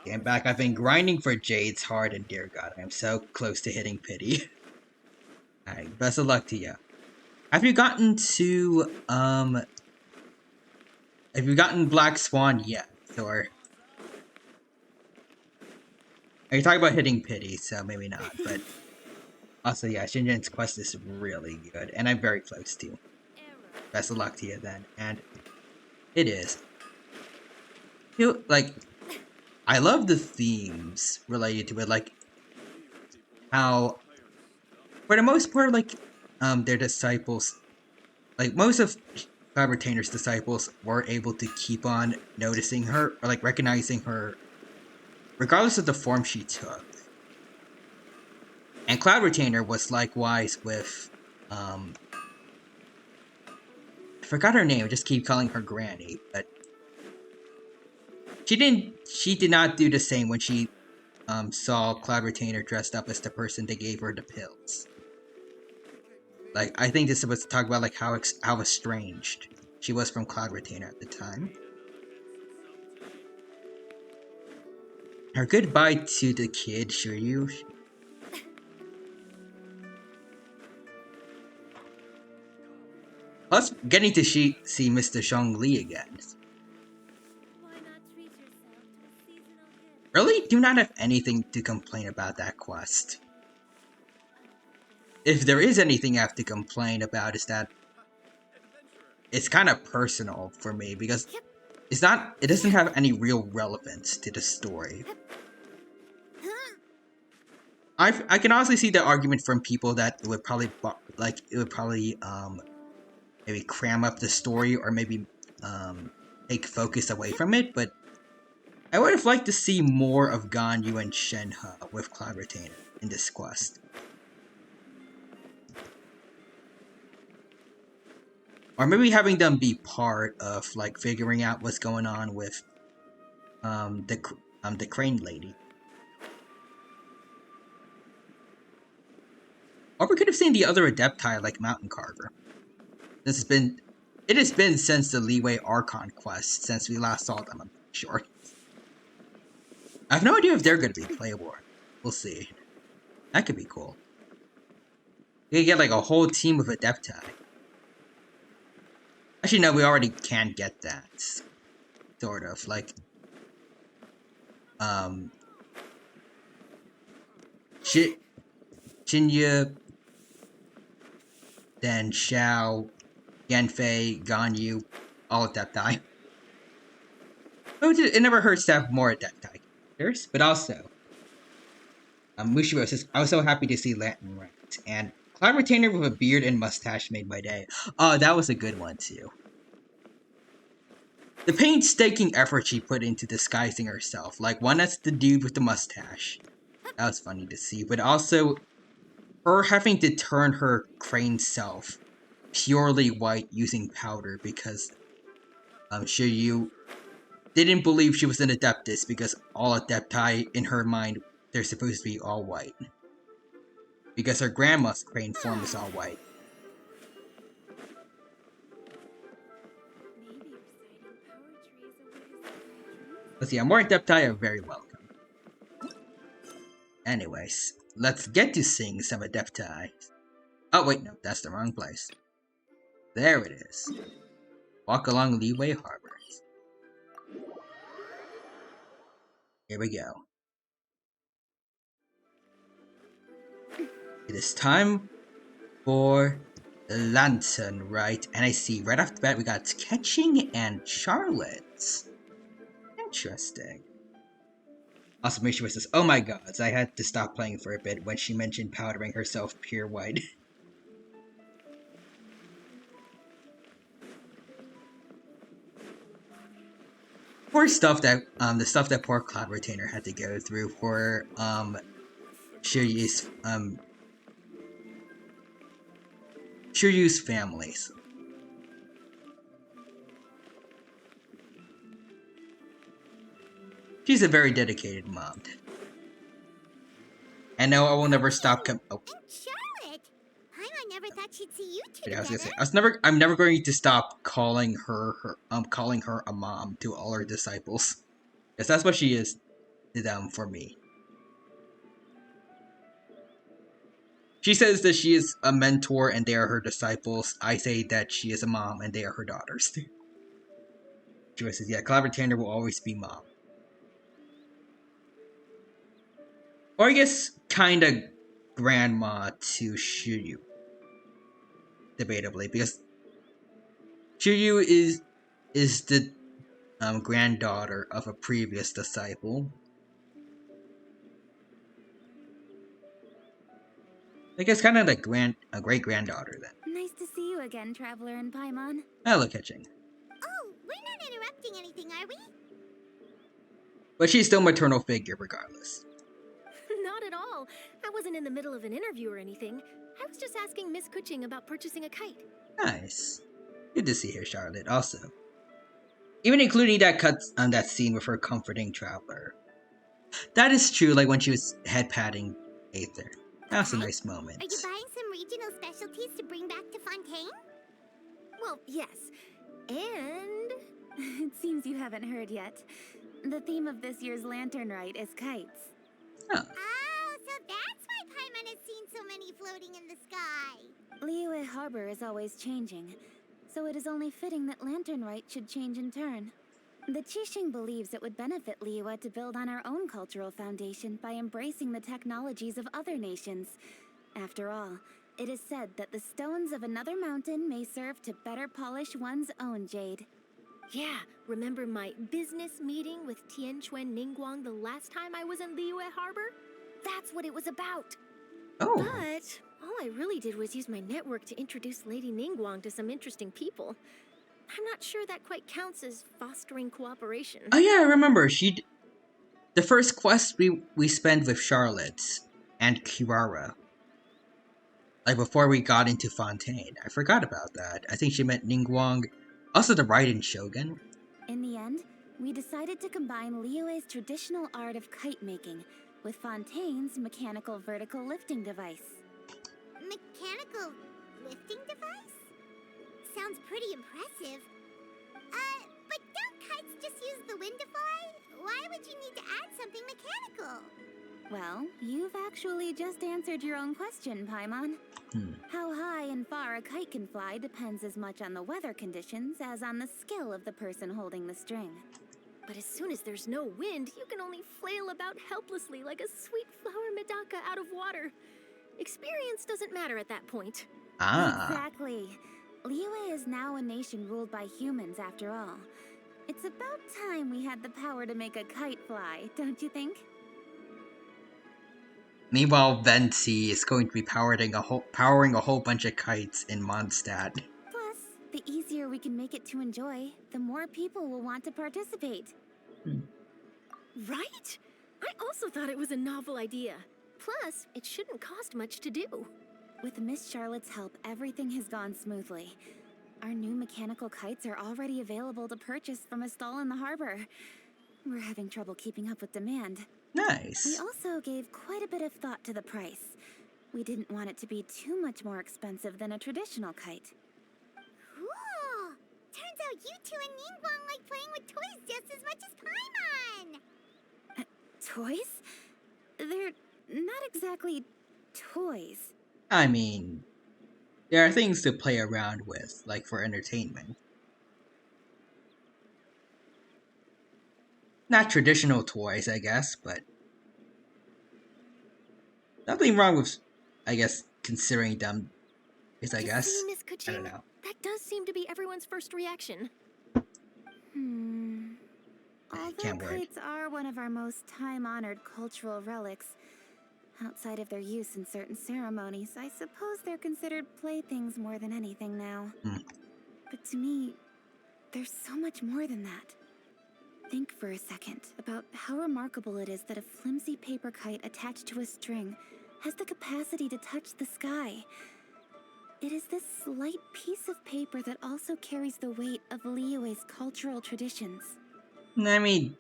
getting back, I've been grinding for Jades hard, and dear God, I am so close to hitting pity. Alright, best of luck to you. Have you gotten to have you gotten Black Swan yet? Or are you talking about hitting pity? So maybe not. But also, yeah, Shinjan's quest is really good, and I'm very close to. Best of luck to you then, and it is. You know, like, I love the themes related to it, like how, for the most part, like, their disciples, like most of Cloud Retainer's disciples, were able to keep on noticing her or like recognizing her, regardless of the form she took. And Cloud Retainer was likewise with, I forgot her name. I just keep calling her Granny, but she did not do the same when she saw Cloud Retainer dressed up as the person that gave her the pills. Like, I think this was to talk about like how estranged she was from Cloud Retainer at the time. Her goodbye to the kid, Shiryu. Plus, getting to see Mr. Zhongli again. Really, do not have anything to complain about that quest. If there is anything I have to complain about, is that it's kind of personal for me because it doesn't have any real relevance to the story. I can honestly see the argument from people that it would probably maybe cram up the story or maybe take focus away from it, but I would have liked to see more of Ganyu and Shenhe with Cloud Retainer in this quest. Or maybe having them be part of like figuring out what's going on with the crane lady. Or we could have seen the other Adepti like Mountain Carver. It has been since the Leeway Archon quest since we last saw them, I'm sure. I have no idea if they're going to be playable. We'll see. That could be cool. You could get like a whole team of Adepti. Actually, no, we already can get that. Sort of. Like, Shinya, then Xiao, Yanfei, Ganyu, all Adepti. It never hurts to have more Adepti characters, but also, Mushiro says, I was so happy to see Lantern Rite, and Cloud Retainer with a beard and mustache made my day. Oh, that was a good one, too. The painstaking effort she put into disguising herself, like one as the dude with the mustache. That was funny to see, but also her having to turn her crane self purely white using powder because Shiryu didn't believe she was an Adeptus because all Adepti, in her mind, they're supposed to be all white. Because her grandma's crane form is all white. But yeah, more Adepti are very welcome. Anyways, let's get to seeing some Adepti. Oh wait, no, that's the wrong place. There it is. Walk along Leeway Harbor. Here we go. It is time for the Lantern Rite, and I see right off the bat we got Catching and Charlotte. Interesting. Also, Mishima says, oh my gods, I had to stop playing for a bit when she mentioned powdering herself pure white. Poor stuff that, the stuff that poor Cloud Retainer had to go through for, Shiryu's families. She's a very dedicated mom. And no, I will never stop Charlotte! I never thought she'd see you two I was together. gonna say, I'm never going to stop calling her a mom to all her disciples. Because that's what she is to them for me. She says that she is a mentor and they are her disciples. I say that she is a mom and they are her daughters. Joy says, yeah, Calavertander will always be mom. Or I guess kinda grandma to Shiryu. Debatably, because Shiryu is the granddaughter of a previous disciple. I guess kind of like a great granddaughter then. Nice to see you again, Traveler and Paimon. Hello, catching. Oh, we're not interrupting anything, are we? But she's still maternal figure regardless. Not at all. I wasn't in the middle of an interview or anything. I was just asking Miss Kuching about purchasing a kite. Nice. Good to see her, Charlotte. Also, even including that that scene with her comforting Traveler. That is true. Like when she was head patting Aether. That was a nice moment. Are you buying some regional specialties to bring back to Fontaine? Well, yes. And it seems you haven't heard yet. The theme of this year's Lantern Rite is kites. Huh. Oh, so that's why Paimon has seen so many floating in the sky. Liyue Harbor is always changing, so it is only fitting that Lantern Rite should change in turn. The Qixing believes it would benefit Liyue to build on our own cultural foundation by embracing the technologies of other nations. After all, it is said that the stones of another mountain may serve to better polish one's own jade. Yeah, remember my business meeting with Tianquan Ningguang the last time I was in Liyue Harbor? That's what it was about. Oh. But all I really did was use my network to introduce Lady Ningguang to some interesting people. I'm not sure that quite counts as fostering cooperation. Oh yeah, I remember. The first quest we spent with Charlotte and Kirara. Like before we got into Fontaine. I forgot about that. I think she meant Ningguang. Also the Raiden Shogun. In the end, we decided to combine Liyue's traditional art of kite making with Fontaine's mechanical vertical lifting device. Mechanical lifting device? Sounds pretty impressive. But don't kites just use the wind to fly? Why would you need to add something mechanical? Well, you've actually just answered your own question, Paimon. How high and far a kite can fly depends as much on the weather conditions as on the skill of the person holding the string. But as soon as there's no wind, you can only flail about helplessly like a sweet flower medaka out of water. Experience doesn't matter at that point. Ah. Exactly. Liyue is now a nation ruled by humans, after all. It's about time we had the power to make a kite fly, don't you think? Meanwhile, Venti is going to be powering a whole bunch of kites in Mondstadt. Plus, the easier we can make it to enjoy, the more people will want to participate. Right? I also thought it was a novel idea. Plus, it shouldn't cost much to do. With Miss Charlotte's help, everything has gone smoothly. Our new mechanical kites are already available to purchase from a stall in the harbor. We're having trouble keeping up with demand. Nice. We also gave quite a bit of thought to the price. We didn't want it to be too much more expensive than a traditional kite. Cool! Turns out you two and Ningguang like playing with toys just as much as Paimon! Toys? They're not exactly toys. I mean, there are things to play around with, like for entertainment. Not traditional toys, I guess, but nothing wrong with, I guess, considering them is, I guess. See, Miss Kuching? I don't know. That does seem to be everyone's first reaction. Although kites are one of our most time-honored cultural relics, outside of their use in certain ceremonies, I suppose they're considered playthings more than anything now. But to me, there's so much more than that. Think for a second about how remarkable it is that a flimsy paper kite attached to a string has the capacity to touch the sky. It is this slight piece of paper that also carries the weight of Liyue's cultural traditions. I mean,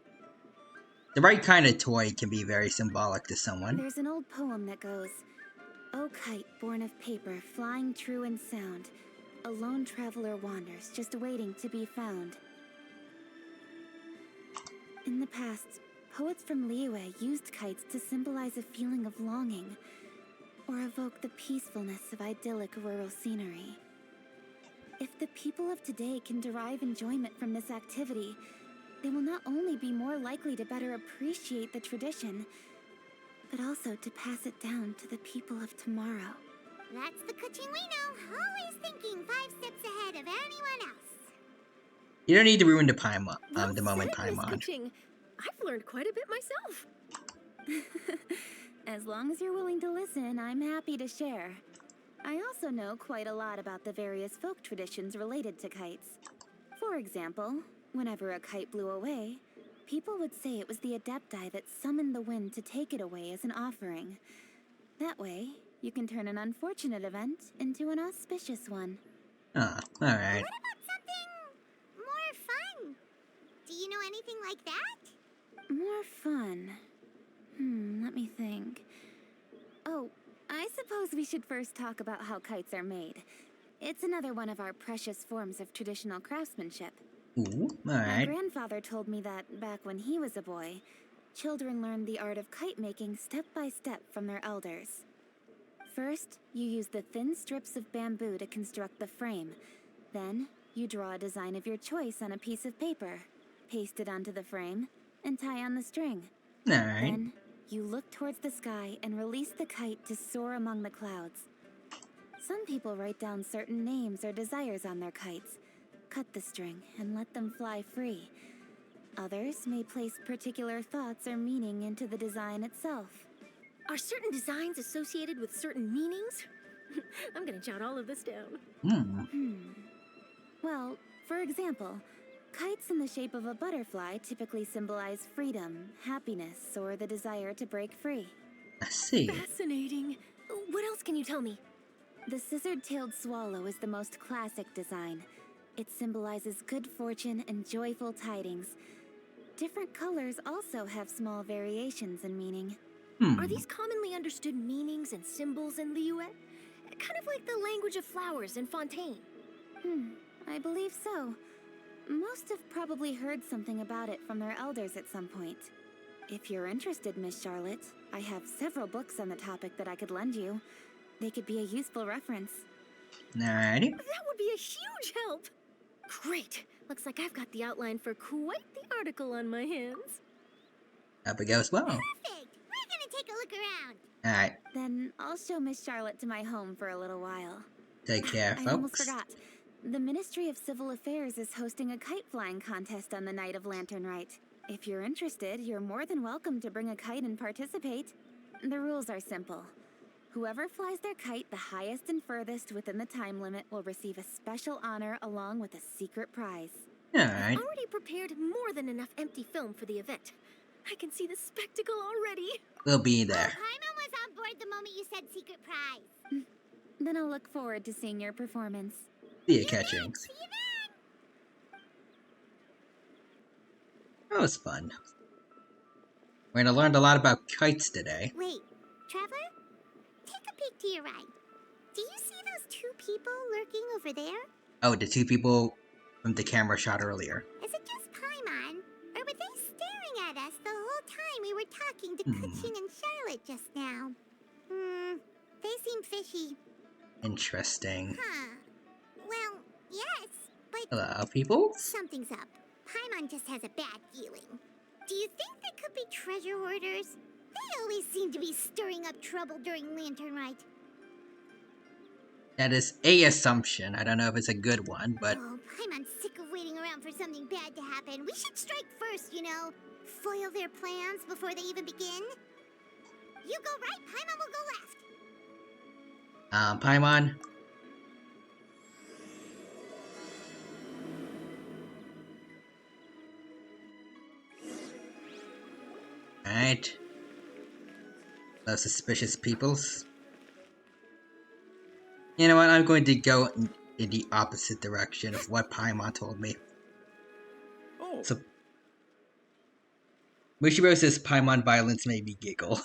the right kind of toy can be very symbolic to someone. There's an old poem that goes, "O kite born of paper, flying true in sound, a lone traveler wanders, just waiting to be found." In the past, poets from Liyue used kites to symbolize a feeling of longing. or evoke the peacefulness of idyllic rural scenery. If the people of today can derive enjoyment from this activity, they will not only be more likely to better appreciate the tradition, but also to pass it down to the people of tomorrow. That's the coaching we know, always thinking 5 steps ahead of anyone else. You don't need to ruin the Paimon, Well the moment said, Miss Paimon. Kuching. I've learned quite a bit myself. As long as you're willing to listen, I'm happy to share. I also know quite a lot about the various folk traditions related to kites. For example, whenever a kite blew away, people would say it was the Adepti that summoned the wind to take it away as an offering. That way, you can turn an unfortunate event into an auspicious one. Ah, alright. What about something more fun? Do you know anything like that? More fun. Let me think. Oh, I suppose we should first talk about how kites are made. It's another one of our precious forms of traditional craftsmanship. Ooh, My alright. grandfather told me that back when he was a boy, children learned the art of kite making step by step from their elders. First, you use the thin strips of bamboo to construct the frame. Then, you draw a design of your choice on a piece of paper, paste it onto the frame, and tie on the string. Alright. Then, you look towards the sky and release the kite to soar among the clouds. Some people write down certain names or desires on their kites, cut the string, and let them fly free. Others may place particular thoughts or meaning into the design itself. Are certain designs associated with certain meanings? I'm gonna jot all of this down. Well, for example, kites in the shape of a butterfly typically symbolize freedom, happiness, or the desire to break free. I see. Fascinating. What else can you tell me? The scissor-tailed swallow is the most classic design. It symbolizes good fortune and joyful tidings. Different colors also have small variations in meaning. Are these commonly understood meanings and symbols in Liyue? Kind of like the language of flowers in Fontaine. I believe so. Most have probably heard something about it from their elders at some point. If you're interested, Miss Charlotte, I have several books on the topic that I could lend you. They could be a useful reference. Alrighty. That would be a huge help. Great. Looks like I've got the outline for quite the article on my hands. Hope it goes well. Perfect! We're gonna take a look around. Alright. Then I'll show Miss Charlotte to my home for a little while. Take care, I almost folks. forgot. The Ministry of Civil Affairs is hosting a kite flying contest on the night of Lantern Rite. If you're interested, you're more than welcome to bring a kite and participate. The rules are simple. Whoever flies their kite the highest and furthest within the time limit will receive a special honor along with a secret prize. Alright. I've already prepared more than enough empty film for the event. I can see the spectacle already. We'll be there. Paimon was on board the moment you said secret prize. Then I'll look forward to seeing your performance. See you, Catchings. See you then. That was fun. We're gonna learn a lot about kites today. Wait, Traveler? Take a peek to your right. Do you see those 2 people lurking over there? Oh, the 2 people from the camera shot earlier. Is it just Paimon? Or were they staring at us the whole time we were talking to Kuching and Charlotte just now? They seem fishy. Interesting. Huh. Well, yes, but... Hello, people? Something's up. Paimon just has a bad feeling. Do you think they could be treasure hoarders? They always seem to be stirring up trouble during Lantern Rite. That is a assumption. I don't know if it's a good one, but... Oh, Paimon's sick of waiting around for something bad to happen. We should strike first, you know. Foil their plans before they even begin. You go right, Paimon will go left. Paimon? Alright. Those suspicious peoples. You know what, I'm going to go in the opposite direction of what Paimon told me. Oh. So, Mushiro says Paimon violence made me giggle.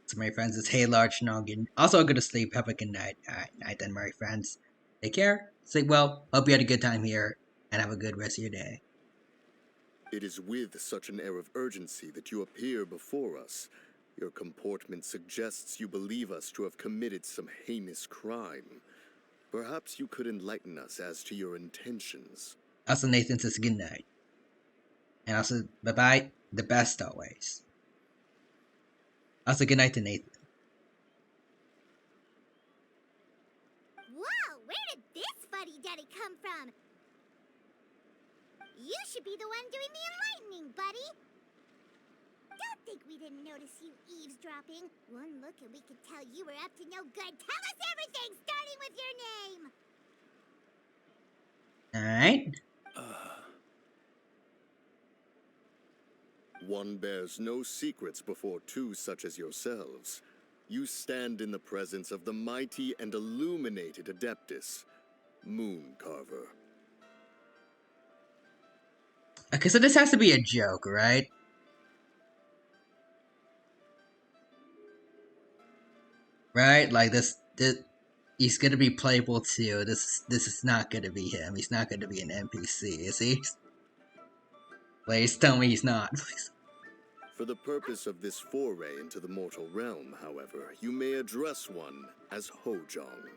So my friends, it's Hey Large Noggin. Also, go to sleep. Have a good night. Alright, night then, my friends. Take care. Sleep well. Hope you had a good time here. And have a good rest of your day. It is with such an air of urgency that you appear before us. Your comportment suggests you believe us to have committed some heinous crime. Perhaps you could enlighten us as to your intentions. Also, Nathan says good night. And also, bye-bye, the best always. Also, good night to Nathan. Whoa, where did this fuddy-duddy come from? You should be the one doing the enlightening, buddy. Don't think we didn't notice you eavesdropping. One look and we could tell you were up to no good. Tell us everything, starting with your name. Alright. One bears no secrets before two such as yourselves. You stand in the presence of the mighty and illuminated Adeptus, Mooncarver. Okay, so this has to be a joke, right? Right? Like this he's gonna be playable too. This is not gonna be him. He's not gonna be an NPC, is he? Please tell me he's not. For the purpose of this foray into the mortal realm, however, you may address one as Hojong.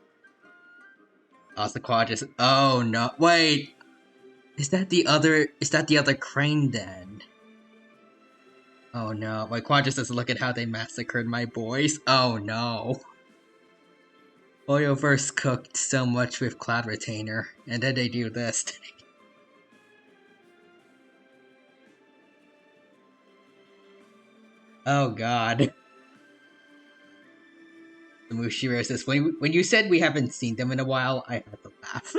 Also, Quadras. Oh no! Wait, is that the other crane then? Oh no! My Quadras says, "Look at how they massacred my boys." Oh no! Oyoverse cooked so much with Cloud Retainer, and then they do this. Oh god. The Mushiro says, when you said we haven't seen them in a while, I had to laugh.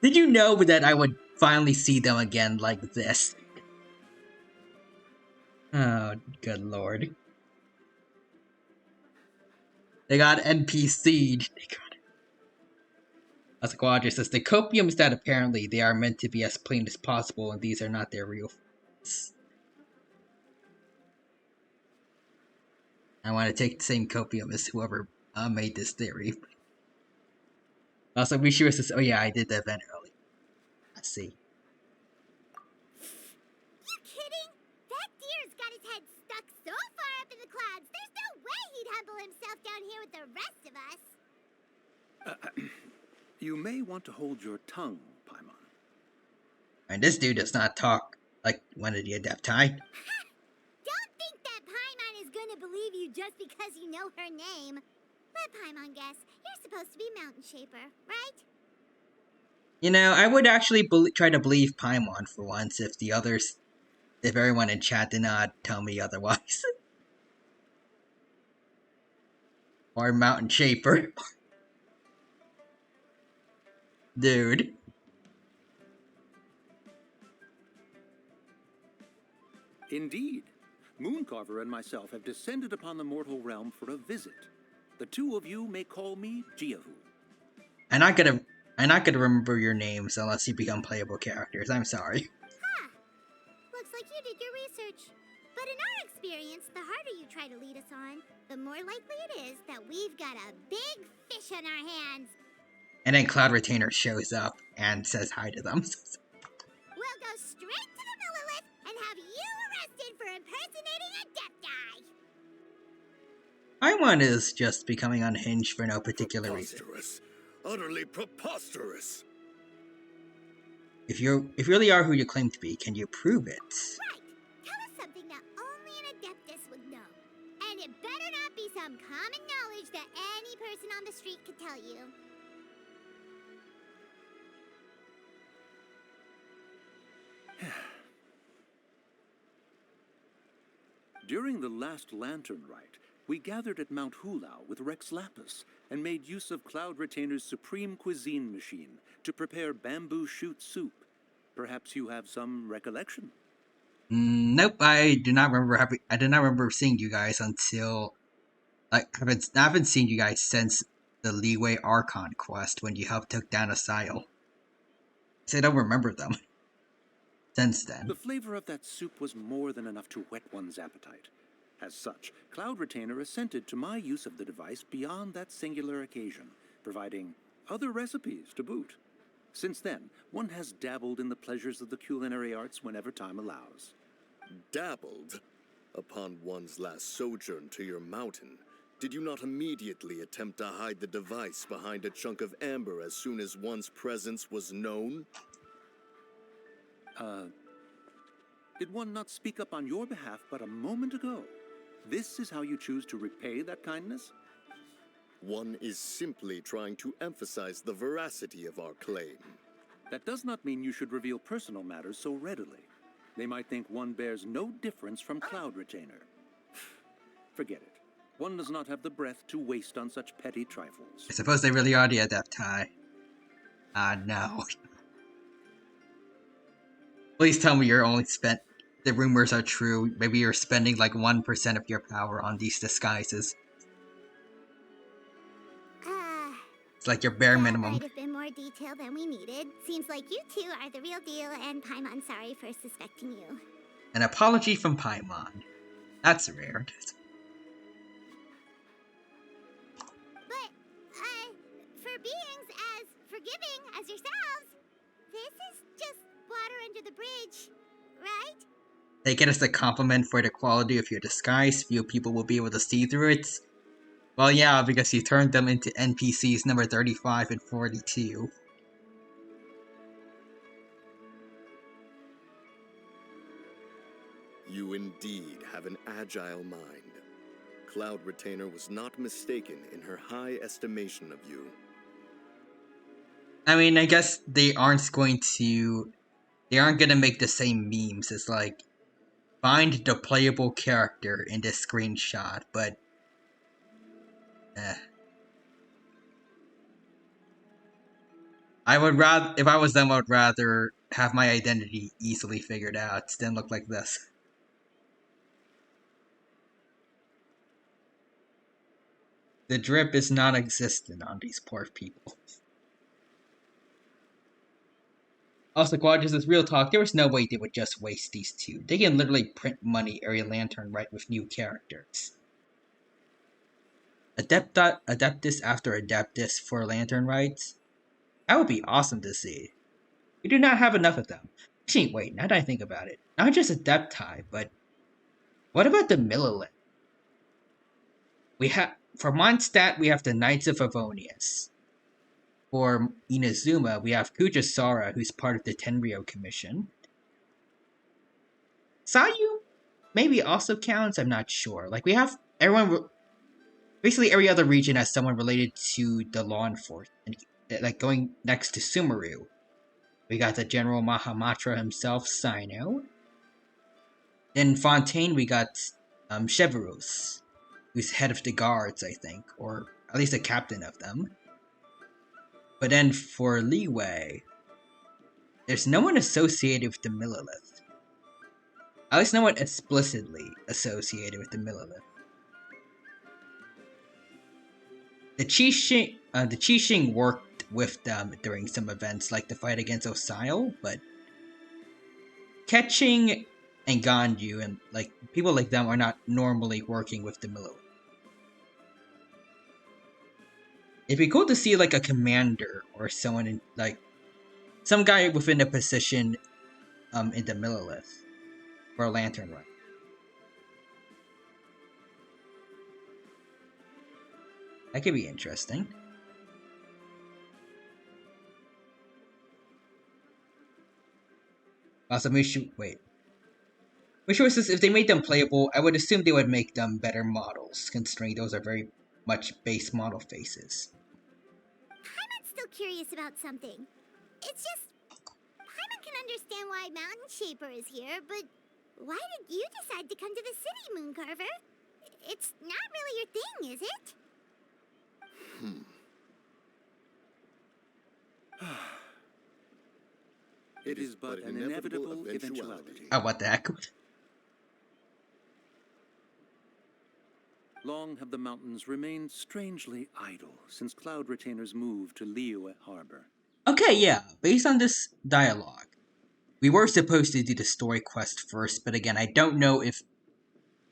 Did you know that I would finally see them again like this? Oh, good lord. They got NPC'd. As Quadra says, the copiums that apparently they are meant to be as plain as possible, and these are not their real forms. I want to take the same copium as whoever made this theory. Also, Mishiro says, oh yeah, I did the event early. Let's see. You kidding? That deer's got his head stuck so far up in the clouds, there's no way he'd humble himself down here with the rest of us. You may want to hold your tongue, Paimon. And this dude does not talk like one of the Adepti. Don't think that Paimon is gonna believe you just because you know her name. Let Paimon guess. You're supposed to be Mountain Shaper, right? You know, I would actually try to believe Paimon for once if everyone in chat did not tell me otherwise. Or Mountain Shaper. Dude. Indeed. Mooncarver and myself have descended upon the mortal realm for a visit. The two of you may call me Jiahu. I'm not gonna remember your names unless you become playable characters. I'm sorry. Huh. Looks like you did your research. But in our experience, the harder you try to lead us on, the more likely it is that we've got a big fish on our hands. And then Cloud Retainer shows up and says hi to them. We'll go straight to the Millilith and have you arrested for impersonating a Adepti. Paimon is just becoming unhinged for no particular reason. Utterly preposterous. If you really are who you claim to be, can you prove it? Right. Tell us something that only an Adeptus would know. And it better not be some common knowledge that any person on the street could tell you. During the last Lantern Rite, we gathered at Mount Hulao with Rex Lapis and made use of Cloud Retainer's supreme cuisine machine to prepare bamboo shoot soup. Perhaps you have some recollection? Nope, I do not remember seeing you guys until I haven't seen you guys since the Leeway Archon quest when you helped take down Asile. So I don't remember them since then. The flavor of that soup was more than enough to whet one's appetite. As such, Cloud Retainer assented to my use of the device beyond that singular occasion, providing other recipes to boot. Since then, one has dabbled in the pleasures of the culinary arts whenever time allows. Dabbled? Upon one's last sojourn to your mountain, did you not immediately attempt to hide the device behind a chunk of amber as soon as one's presence was known? Did one not speak up on your behalf but a moment ago? This is how you choose to repay that kindness? One is simply trying to emphasize the veracity of our claim. That does not mean you should reveal personal matters so readily. They might think one bears no difference from Cloud Retainer. Forget it. One does not have the breath to waste on such petty trifles. I suppose they really are the Adepti. No. Please tell me you're only spent... The rumors are true. Maybe you're spending like 1% of your power on these disguises. It's like your bare minimum. Might have been more detail than we needed. Seems like you two are the real deal, and Paimon's sorry for suspecting you. An apology from Paimon. That's rare. But, for beings as forgiving as yourselves, this is just water under the bridge, right? Take it as a compliment for the quality of your disguise. Few people will be able to see through it. Well, yeah, because you turned them into NPCs number 35 and 42. You indeed have an agile mind. Cloud Retainer was not mistaken in her high estimation of you. I mean, I guess they aren't going to... They aren't gonna make the same memes as, like, find the playable character in this screenshot, but... I would rather... If I was them, I would rather have my identity easily figured out than look like this. The drip is non-existent on these poor people. Also, Quadras is real talk. There was no way they would just waste these two. They can literally print money Area Lantern right with new characters. Adeptus after Adeptus for Lantern rights? That would be awesome to see. We do not have enough of them. Actually, wait, now that I think about it. Not just Adepti, but... What about the Millilith? We have... For Mondstadt, we have the Knights of Favonius. For Inazuma, we have Kujasara, who's part of the Tenryou Commission. Sayu maybe also counts, I'm not sure. Like, we have everyone... Basically, every other region has someone related to the law enforcement. Like, going next to Sumeru. We got the General Mahamatra himself, Sino. In Fontaine, we got Cheverus, who's head of the guards, I think. Or at least a captain of them. But then for Leeway, there's no one associated with the Millilith. At least no one explicitly associated with the Millilith. The Qixing worked with them during some events like the fight against Osile, but Ketching and Ganju and like people like them are not normally working with the Millilith. It'd be cool to see like a commander or someone in like some guy within a position in the Millilith for a Lantern Rite. That could be interesting. Also, wait. Mishu says if they made them playable, I would assume they would make them better models, considering those are very much base model faces. Paimon's still curious about something. It's just... Paimon can understand why Mountain Shaper is here, but why did you decide to come to the city, Mooncarver? It's not really your thing, is it? It is but an inevitable eventuality. Oh, what the heck? Long have the mountains remained strangely idle since Cloud Retainer's move to Liyue Harbor. Okay, yeah, based on this dialogue, we were supposed to do the story quest first, but again, I don't know if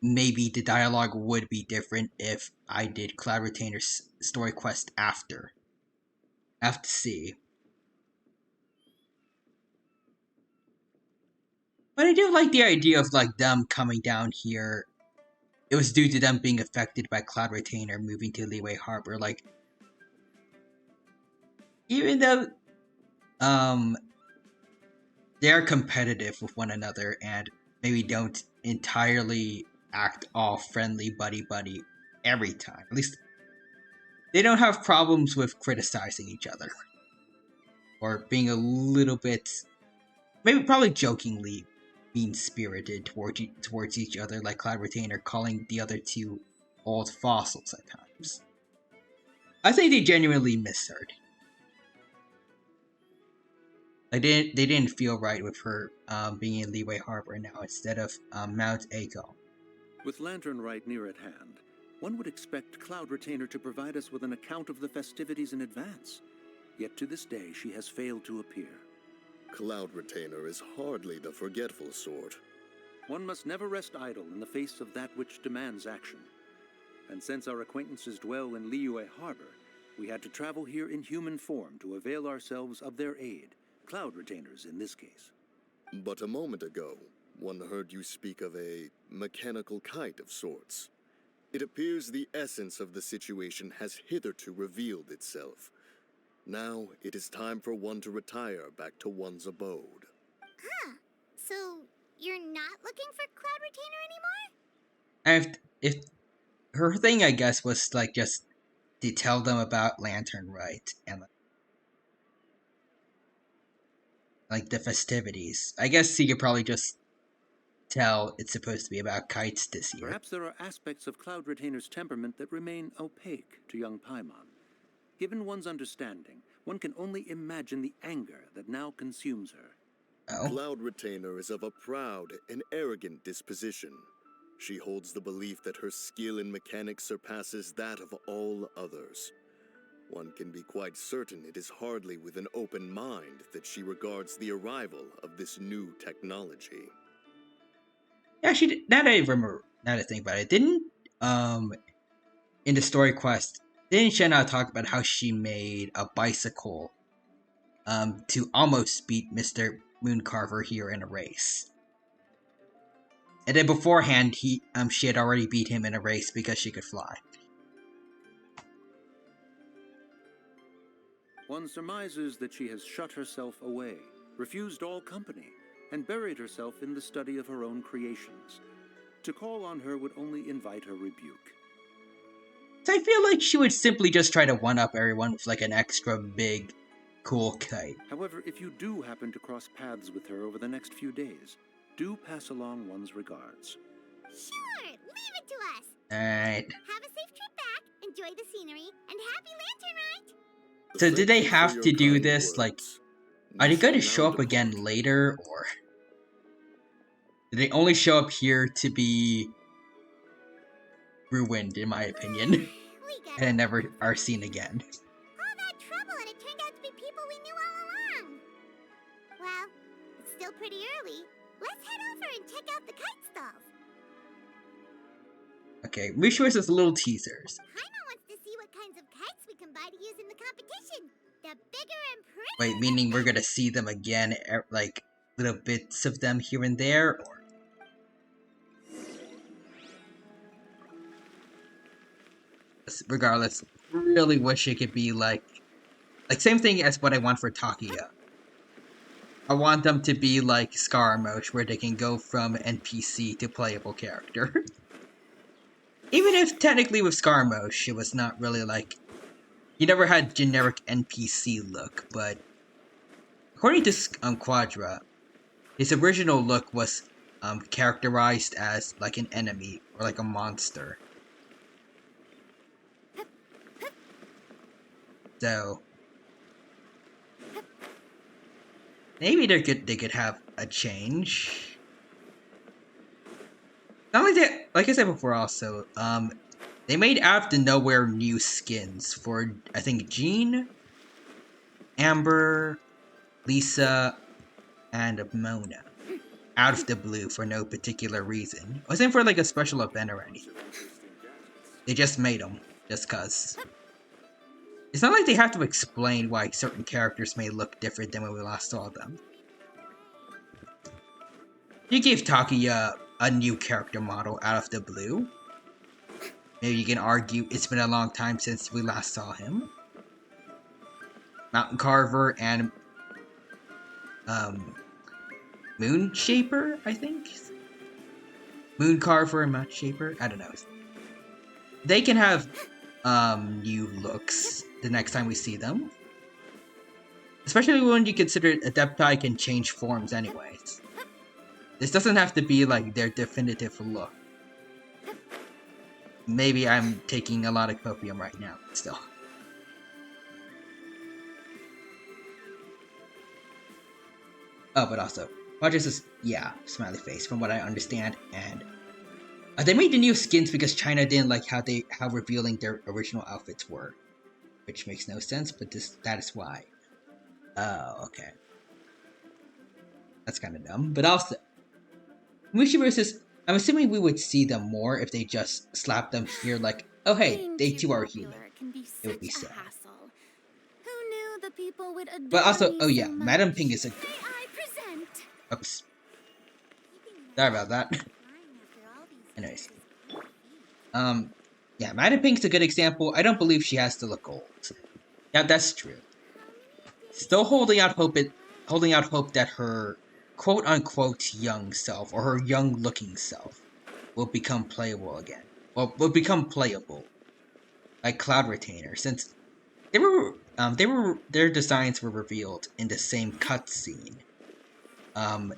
maybe the dialogue would be different if I did Cloud Retainer's story quest after. I have to see. But I do like the idea of like them coming down here. It was due to them being affected by Cloud Retainer moving to Liyue Harbor. Like, even though they're competitive with one another and maybe don't entirely act all friendly buddy every time. At least they don't have problems with criticizing each other or being a little bit, maybe probably jokingly mean-spirited towards each other, like Cloud Retainer calling the other two old fossils at times. I think they genuinely misheard. They didn't feel right with her being in Liyue Harbor now instead of Mount Aiko. With Lantern Rite near at hand, one would expect Cloud Retainer to provide us with an account of the festivities in advance. Yet to this day, she has failed to appear. Cloud Retainer is hardly the forgetful sort. One must never rest idle in the face of that which demands action. And since our acquaintances dwell in Liyue Harbor, we had to travel here in human form to avail ourselves of their aid. Cloud Retainers in this case. But a moment ago, one heard you speak of a mechanical kite of sorts. It appears the essence of the situation has hitherto revealed itself. Now it is time for one to retire back to one's abode. Huh. So you're not looking for Cloud Retainer anymore? If her thing, I guess, was like just to tell them about Lantern Rite and like the festivities. I guess he could probably just tell it's supposed to be about kites this year. Perhaps there are aspects of Cloud Retainer's temperament that remain opaque to young Paimon. Given one's understanding, one can only imagine the anger that now consumes her. Oh. Cloud Retainer is of a proud and arrogant disposition. She holds the belief that her skill in mechanics surpasses that of all others. One can be quite certain it is hardly with an open mind that she regards the arrival of this new technology. Yeah, she did. Now that I think about it, didn't in the story quest, didn't Shenna talk about how she made a bicycle to almost beat Mr. Mooncarver here in a race? And then beforehand, she had already beat him in a race because she could fly. One surmises that she has shut herself away, refused all company, and buried herself in the study of her own creations. To call on her would only invite her rebuke. I feel like she would simply just try to one-up everyone with like an extra big, cool kite. However, if you do happen to cross paths with her over the next few days, do pass along one's regards. Sure, leave it to us. Alright. Have a safe trip back, enjoy the scenery, and happy Lantern Rite! So did they have to do this, like, are they going to show up again later, or did they only show up here to be ruined, in my opinion, and never are seen again? All that trouble and it turned out to be people we knew all along. Well, it's still pretty early. Let's head over and check out the kite stalls. Okay, we show us little teasers. Paimon wants to see what kinds of kites we can buy to use in the competition. The bigger and prettier. Wait, meaning we're gonna see them again, like little bits of them here and there, or? Regardless, really wish it could be like same thing as what I want for Takia. I want them to be like Scaramouche, where they can go from NPC to playable character. Even if technically with Scaramouche, it was not really like, he never had generic NPC look, but according to Quadra, his original look was characterized as like an enemy or like a monster. So maybe they could have a change. Not only that, like I said before, also they made out of the nowhere new skins for I think Jean, Amber, Lisa, and Mona. Out of the blue for no particular reason. It wasn't for like a special event or anything. They just made them just cause. It's not like they have to explain why certain characters may look different than when we last saw them. You gave Taki a new character model out of the blue. Maybe you can argue it's been a long time since we last saw him. Mountain Carver and Moon Shaper, I think? Moon Carver and Mountain Shaper? I don't know. They can have new looks the next time we see them. Especially when you consider Adepti can change forms anyways. This doesn't have to be like their definitive look. Maybe I'm taking a lot of copium right now, but still. Oh, but also, Rogers is, yeah, smiley face, from what I understand, and they made the new skins because China didn't like how revealing their original outfits were, which makes no sense, but that is why. Oh, okay. That's kind of dumb, but also, Mushi versus, I'm assuming we would see them more if they just slapped them here, like, oh hey, they too are human. It would be sad. Who knew the people would adore But also, me oh yeah, so much? Madam Ping is a. May I present? Oops. Sorry about that. Anyways. Yeah, Madam Pink's a good example. I don't believe she has to look old. Yeah, that's true. Still holding out hope that her quote-unquote young self, or her young-looking self, will become playable again. Well, will become playable. Like Cloud Retainer, since their designs were revealed in the same cutscene.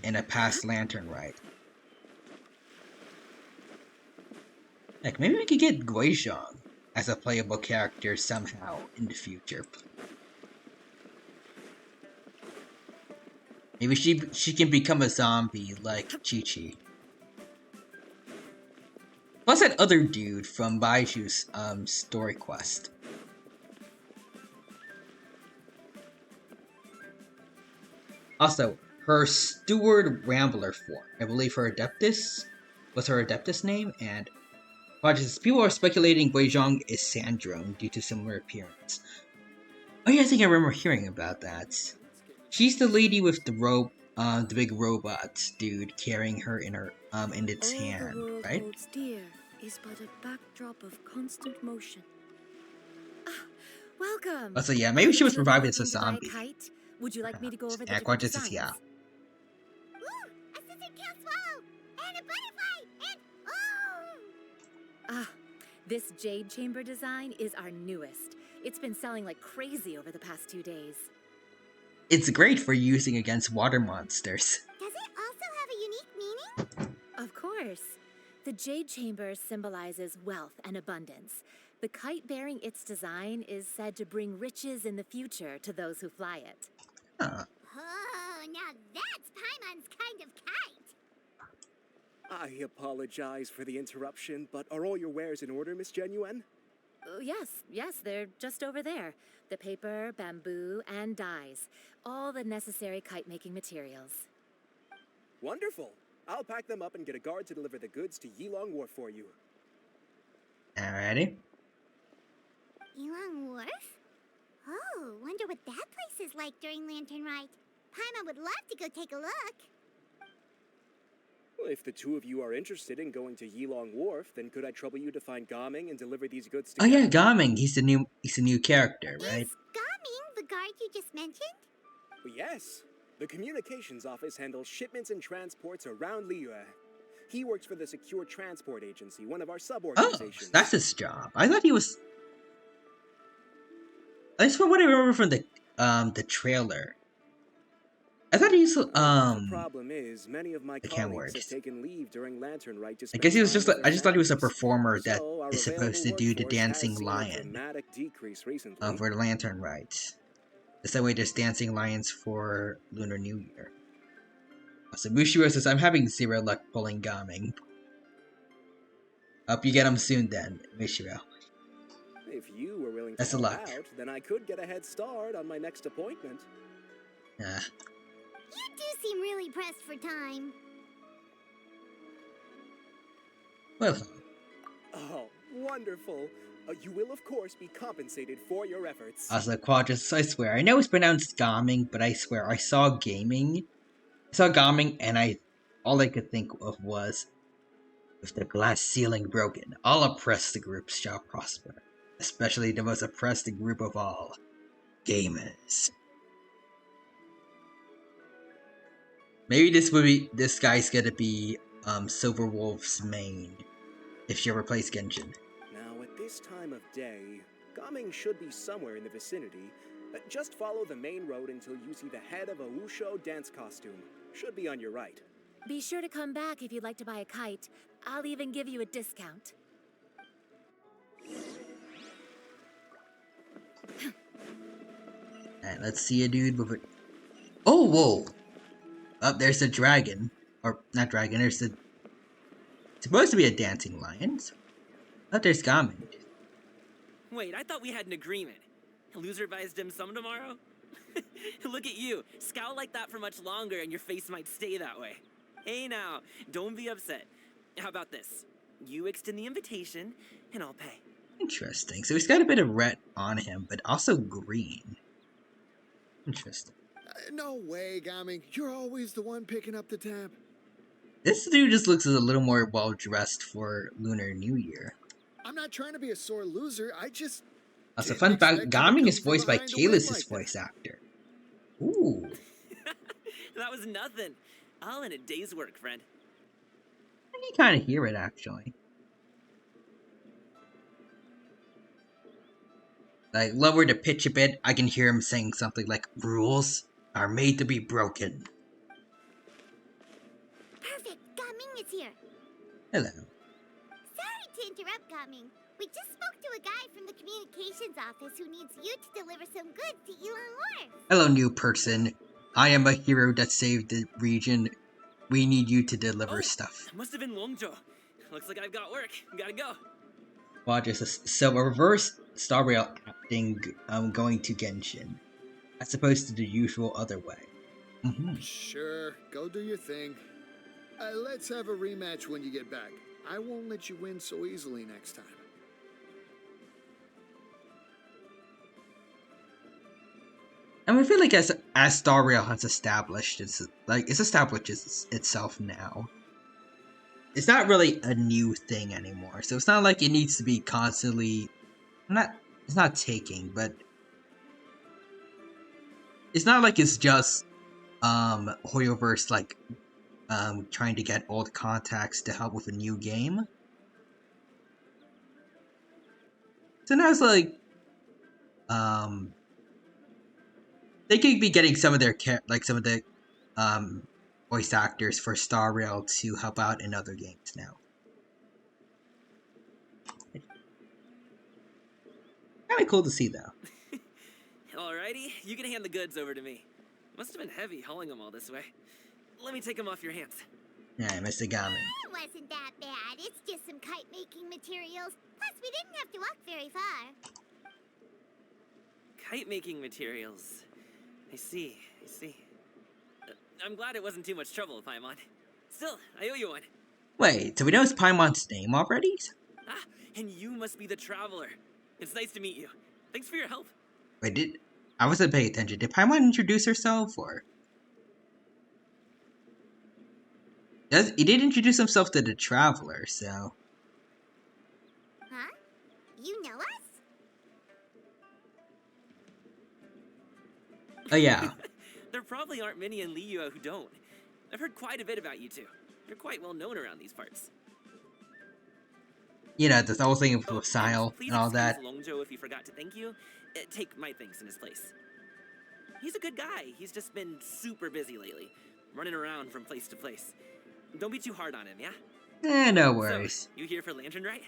In a past Lantern Rite. Like, maybe we could get Guizhong as a playable character somehow in the future. Maybe she can become a zombie like Chi-Chi. Plus that other dude from Baiju's story quest. Also, her Steward Rambler form, I believe her Adeptus was her Adeptus name, and people are speculating Guizhong is Sandrone due to similar appearance. Oh yeah, I think I remember hearing about that. She's the lady with the big robot dude carrying her in its hand, right? Holds dear is but a backdrop of constant motion. Welcome. Also, yeah, maybe she was revived as a Looking to buy zombie. kite? Would you like me to go over the Yeah, different just designs? yeah. Ooh, a scissor kill swallow! And a butterfly! And oh! This jade chamber design is our newest. It's been selling like crazy over the past 2 days. It's great for using against water monsters. Does it also have a unique meaning? Of course. The jade chamber symbolizes wealth and abundance. The kite bearing its design is said to bring riches in the future to those who fly it. Huh. Oh, now that's Paimon's kind of kite! I apologize for the interruption, but are all your wares in order, Miss Genuine? Yes, they're just over there. The paper, bamboo, and dyes. All the necessary kite-making materials. Wonderful. I'll pack them up and get a guard to deliver the goods to Yilong Wharf for you. Alrighty. Yilong Wharf? Oh, wonder what that place is like during Lantern Rite. Paimon would love to go take a look. Well, if the two of you are interested in going to Yilong Wharf, then could I trouble you to find Gaming and deliver these goods to Oh yeah, Gaming. He's a new character, right? Is Gaming the guard you just mentioned? Well, yes. The communications office handles shipments and transports around Liyue. He works for the Secure Transport Agency, one of our sub-organizations. Oh, that's his job. I thought he was. At least from what I remember from the trailer. I thought he was The problem is, many of my colleagues have taken leave during Lantern Rite to I guess he was just. I just thought he was a performer that So, is supposed to do the dancing seen a lion dramatic decrease recently. for the Lantern Rites. The same way there's dancing lions for Lunar New Year. So Mushiro says, I'm having zero luck pulling Gaming. Hope you get him soon then, Mushiro. If you were willing to Best of help luck. out, then I could get a head start on my next appointment. You do seem really pressed for time. Well. Oh, wonderful. You will, of course, be compensated for your efforts. Also, Quadras, I swear, I know it's pronounced Gaming, but I swear, I saw Gaming. I saw Gaming, and I All I could think of was, with the glass ceiling broken, all oppressed groups shall prosper, especially the most oppressed group of all, gamers. Maybe this guy's gonna be Silverwolf's main if she ever plays Genshin. Now, at this time of day, Gaming should be somewhere in the vicinity. Just follow the main road until you see the head of a Wusho dance costume. Should be on your right. Be sure to come back if you'd like to buy a kite. I'll even give you a discount. Alright, let's see a dude with it. Oh, whoa! Up there's the dragon. Or, not dragon, there's the... supposed to be a dancing lion. Up there's Gamin. Wait, I thought we had an agreement. Loser buys dim sum tomorrow? Look at you. Scowl like that for much longer and your face might stay that way. Hey now, don't be upset. How about this? You extend the invitation, and I'll pay. Interesting. So he's got a bit of red on him, but also green. Interesting. No way, Gaming. You're always the one picking up the tab. This dude just looks a little more well-dressed for Lunar New Year. I'm not trying to be a sore loser. I just... Also, fun fact, Gaming is voiced by Kalis' voice actor. Ooh. That was nothing. All in a day's work, friend. I can kind of hear it, actually. Like, lower the pitch a bit, I can hear him saying something like, "Rules are made to be broken." Perfect. Gaming is here. Hello. Sorry to interrupt, Gaming. We just spoke to a guy from the communications office who needs you to deliver some goods to Elon Wharf. Hello, new person. I am a hero that saved the region. We need you to deliver stuff. Must have been Longjo. Looks like I've got work. Gotta go. Well, so a reverse Star Rail acting going to Genshin, as opposed to the usual other way. Sure, go do your thing. Let's have a rematch when you get back. I won't let you win so easily next time. And I feel like as Star Rail has established, it's established itself now. It's not really a new thing anymore, so it's not like it needs to be constantly. It's not taking, but it's not like it's just Hoyoverse like trying to get old contacts to help with a new game. So now it's like they could be getting some of their voice actors for Star Rail to help out in other games now. Kind of cool to see, though. Alrighty, you can hand the goods over to me. Must have been heavy hauling them all this way. Let me take them off your hands. Yeah, Mr. Gamin. It wasn't that bad. It's just some kite-making materials. Plus, we didn't have to walk very far. Kite-making materials. I see. I'm glad it wasn't too much trouble, Paimon. Still, I owe you one. Wait, so we know it's Paimon's name already? Ah, and you must be the Traveler. It's nice to meet you. Thanks for your help. Wait, I wasn't paying attention. Did Paimon introduce herself, or? He did introduce himself to the Traveler, so. Huh? You know us? Oh, yeah. There probably aren't many in Liyue who don't. I've heard quite a bit about you two. You're quite well known around these parts. You know, the whole thing with Sile and all that. Please excuse Longjo if he forgot to thank you. Take my thanks in his place. He's a good guy. He's just been super busy lately, running around from place to place. Don't be too hard on him, yeah? No worries. So, you here for Lantern Rite?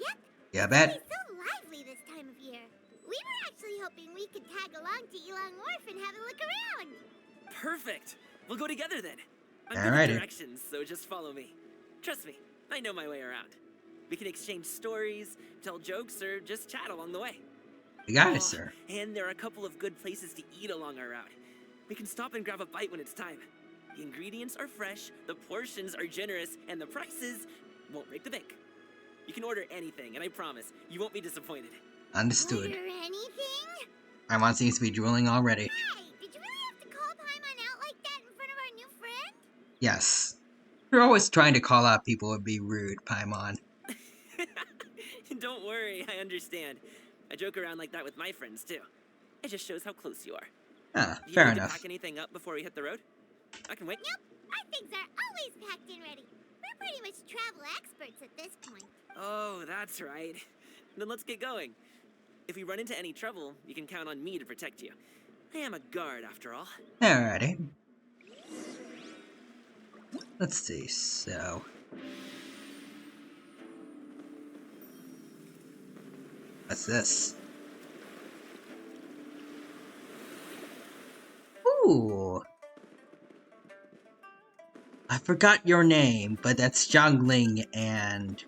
Yep. Yeah, I bet. It's so lively this time of year. We were actually hoping we could tag along to Elon Wharf and have a look around. Perfect. We'll go together then. I'm Alrighty. good with directions, so just follow me. Trust me, I know my way around. We can exchange stories, tell jokes, or just chat along the way. You got it, sir. And there are a couple of good places to eat along our route. We can stop and grab a bite when it's time. The ingredients are fresh, the portions are generous, and the prices won't break the bank. You can order anything, and I promise, you won't be disappointed. Understood. Order anything? Paimon seems to be drooling already. Hey, did you really have to call Paimon out like that in front of our new friend? Yes. You're always trying to call out people and be rude, Paimon. Don't worry, I understand. I joke around like that with my friends, too. It just shows how close you are. Ah, Do you fair need enough. to pack anything up before we hit the road? I can wait. Nope, our things are always packed and ready. We're pretty much travel experts at this point. Oh, that's right. Then let's get going. If we run into any trouble, you can count on me to protect you. I am a guard, after all. Alrighty. Let's see, so... What's this? Ooh! I forgot your name, but that's Zhangling and...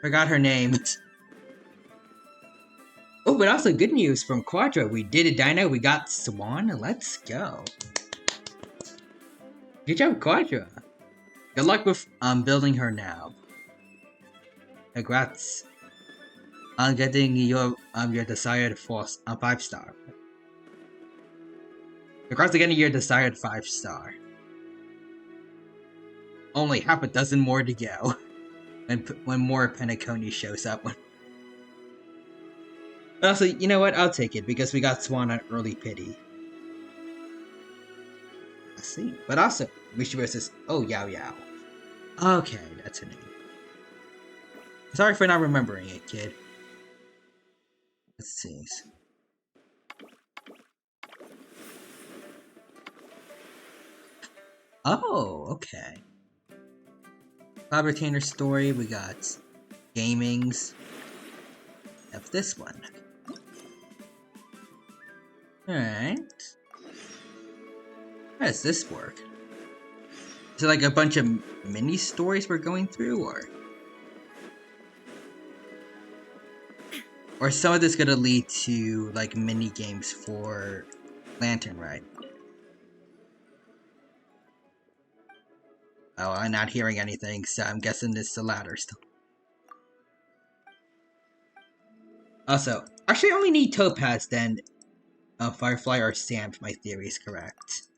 Forgot her name. Oh, but also good news from Quadra. We did a dino, we got Swan. Let's go. Good job, Quadra. Good luck with building her now. Congrats on getting your desired 5-star. Congrats on getting your desired 5-star. Only half a dozen more to go. When more Penacony shows up. But also, you know what? I'll take it because we got Swan on early pity. Let's see. But also, Mishu versus Yao Yao. Okay, that's her name. Sorry for not remembering it, kid. Let's see. Oh, okay. Cloud Retainer story, we got gamings. Have this one. Alright. How does this work? Is it like a bunch of mini stories we're going through, or some of this gonna lead to like mini games for Lantern Rite? Oh, I'm not hearing anything, so I'm guessing it's the latter still. Also, actually I only need Topaz then Firefly or Sam if my theory is correct.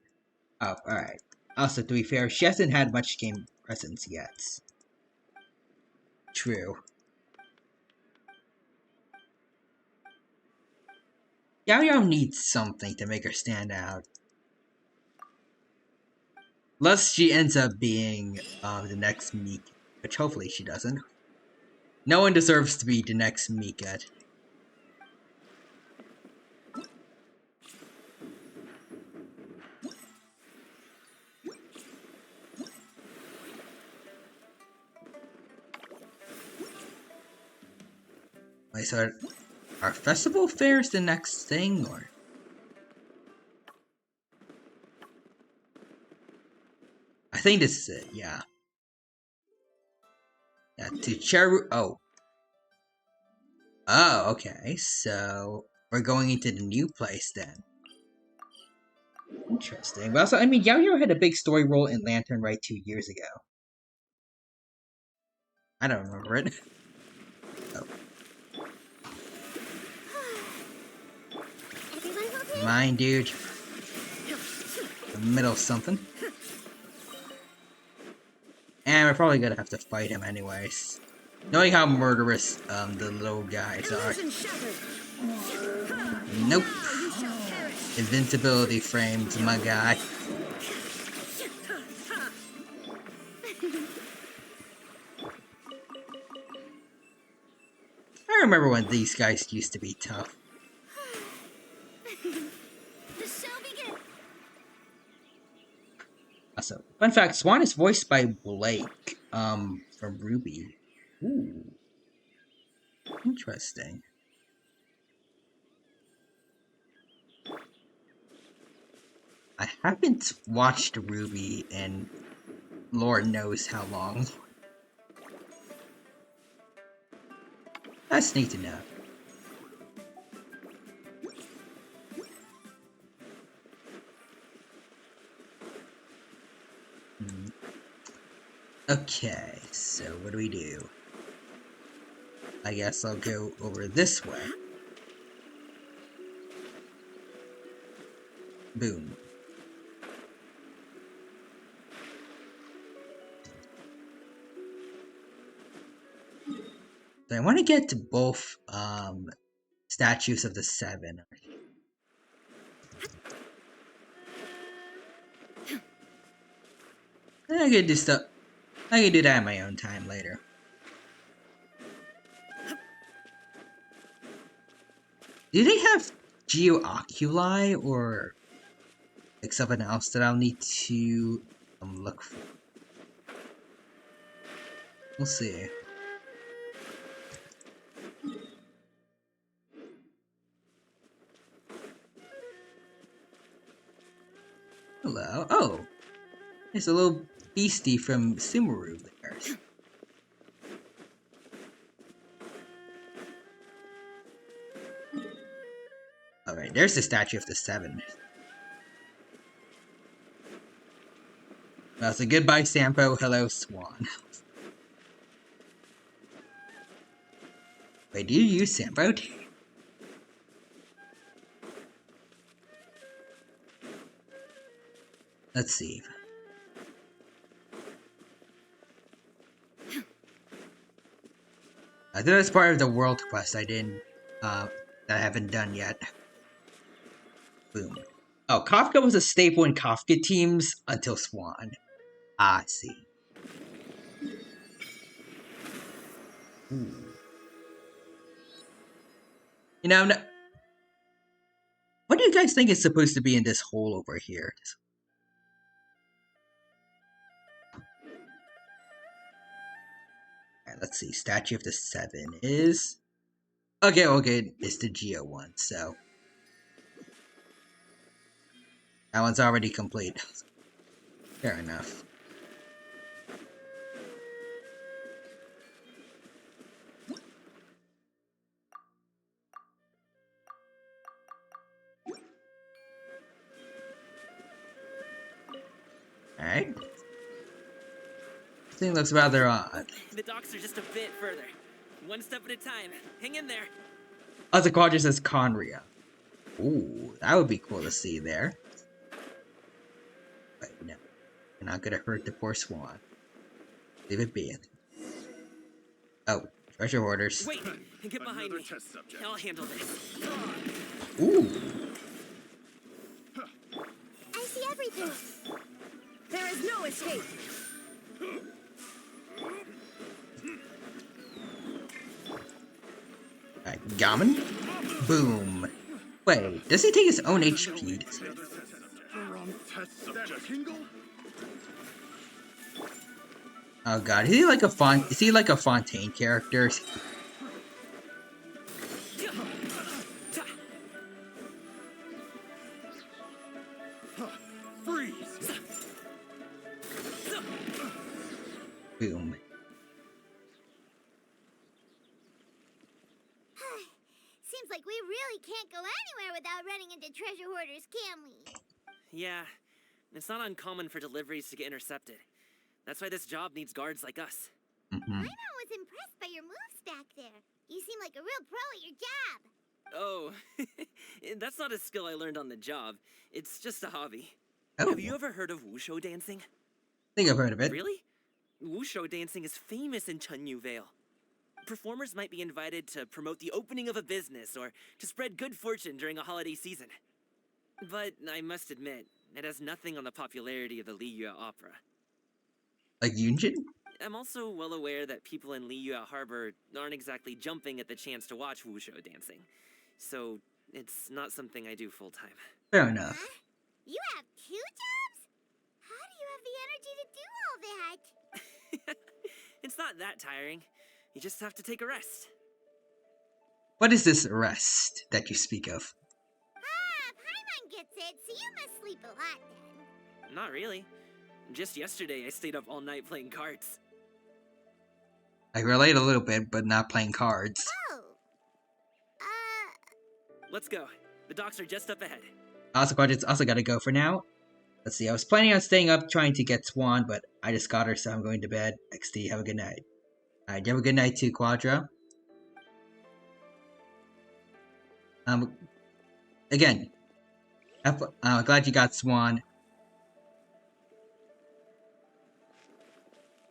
Oh, alright. Also, to be fair, she hasn't had much game presence yet. True. Yao Yao needs something to make her stand out. Unless she ends up being the next Meek, which hopefully she doesn't. No one deserves to be the next Meekette. Wait, so are festival fairs the next thing, or? I think this is it, yeah. Yeah, to Cheru. Oh, okay, so we're going into the new place then. Interesting. But also, I mean, Yao Yao had a big story role in Lantern Rite 2 years ago. I don't remember it. Oh. Mine, dude. The middle of something. And we're probably gonna have to fight him anyways. Knowing how murderous the little guys are. Nope. Invincibility frames, my guy. I remember when these guys used to be tough. Also, fun fact, Swan is voiced by Blake, from Ruby. Ooh. Interesting. I haven't watched Ruby in Lord knows how long. That's neat to know. Okay, so what do we do? I guess I'll go over this way. Boom. So I want to get to both statues of the seven. I can do stuff. I can do that in my own time later. Do they have geo-oculi or like something else that I'll need to look for? We'll see. Hello. Oh, there's a little beastie from Sumeru there. Alright, there's the statue of the seven. Well, so goodbye, Sampo. Hello, Swan. Wait, do you use Sampo? Let's see. I think that's part of the world quest I didn't, that I haven't done yet. Boom. Oh, Kafka was a staple in Kafka teams until Swan. Ah, I see. Ooh. You know, what do you guys think is supposed to be in this hole over here? Alright, let's see. Statue of the Seven is... Okay, it's the Geo one, so... That one's already complete. Fair enough. Alright. This thing looks rather odd. The docks are just a bit further. One step at a time. Hang in there. Other quadrant says Conria. Ooh, that would be cool to see there. But no, you're not gonna hurt the poor Swan. Leave it be. Oh, treasure hoarders. Wait, get behind me. I'll handle this. Ooh. I see everything. There is no escape. Alright, Gammon. Boom. Wait, does he take his own HP? Oh god, is he like a Fontaine character? Boom. Seems like we really can't go anywhere without running into treasure hoarders, can we? Yeah, it's not uncommon for deliveries to get intercepted. That's why this job needs guards like us. I was impressed by your moves back there. You seem like a real pro at your job. Oh, that's not a skill I learned on the job. It's just a hobby. Oh. Have you ever heard of wushu dancing? I think I've heard of it. Really? Wushu dancing is famous in Chunyu Vale. Performers might be invited to promote the opening of a business or to spread good fortune during a holiday season. But I must admit, it has nothing on the popularity of the Liyue opera. Like Yunjin? I'm also well aware that people in Liyue Harbor aren't exactly jumping at the chance to watch wushu dancing. So, it's not something I do full-time. Fair enough. You have 2 jobs? How do you have the energy to do all that? It's not that tiring. You just have to take a rest. What is this rest that you speak of? Paimon gets it, so you must sleep a lot then. Not really. Just yesterday, I stayed up all night playing cards. I relate a little bit, but not playing cards. Oh. Let's go. The docks are just up ahead. Also, Quadrants also gotta go for now. Let's see, I was planning on staying up trying to get Swan, but I just got her, so I'm going to bed. XD, have a good night. Alright, you have a good night too, Quadra. Again, glad you got Swan.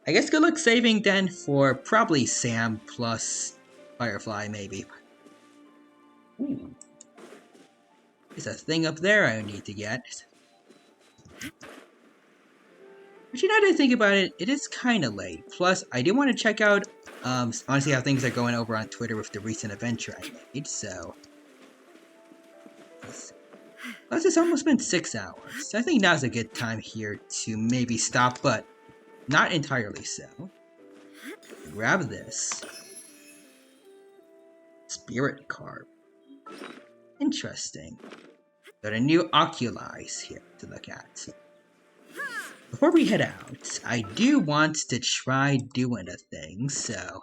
I guess good luck saving then for probably Sam plus Firefly, maybe. Ooh. There's a thing up there I need to get. But you know, to think about it, it is kind of late. Plus, I do want to check out, honestly, how things are going over on Twitter with the recent adventure I made, so. Plus, it's almost been 6 hours. So I think now's a good time here to maybe stop, but not entirely so. Grab this. Spirit Carp. Interesting. Got a new oculi here to look at. Before we head out, I do want to try doing a thing, so.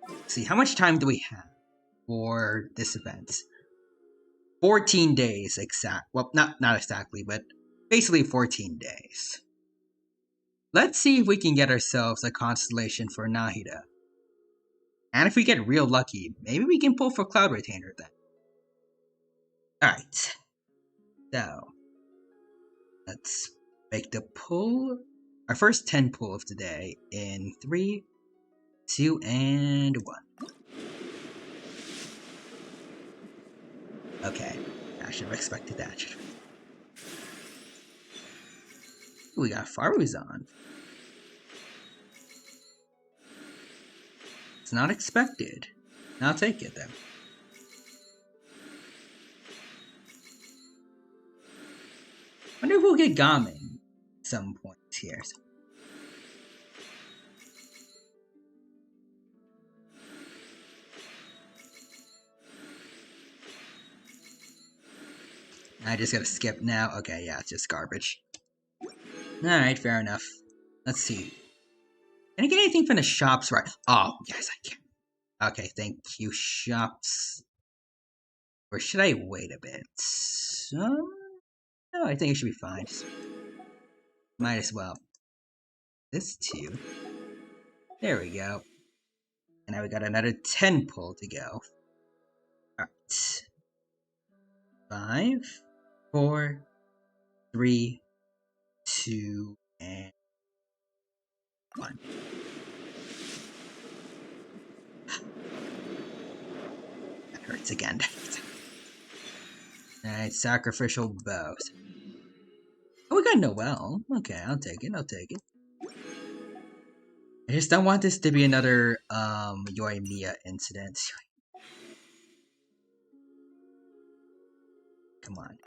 Let's see, how much time do we have for this event? 14 days exact. Well, not exactly, but basically 14 days. Let's see if we can get ourselves a constellation for Nahida. And if we get real lucky, maybe we can pull for Cloud Retainer then. Alright. So, let's make the pull. Our first 10 pull of today in 3, 2, and 1. Okay, I should have expected that. We got Faruzan. It's not expected. I'll take it then. Wonder if we'll get Gaming at some point here. I just gotta skip now. Okay, yeah, it's just garbage. Alright, fair enough. Let's see. Can I get anything from the shops right? Oh, yes, I can. Okay, thank you, shops. Or should I wait a bit? No, I think it should be fine. Might as well. This too. There we go. And now we got another 10 pull to go. Alright. 5, 4, 3, 2, and 1. That hurts again. Alright, sacrificial bows. Oh, we got Noelle. Okay, I'll take it. I just don't want this to be another Yoimiya incident. Come on.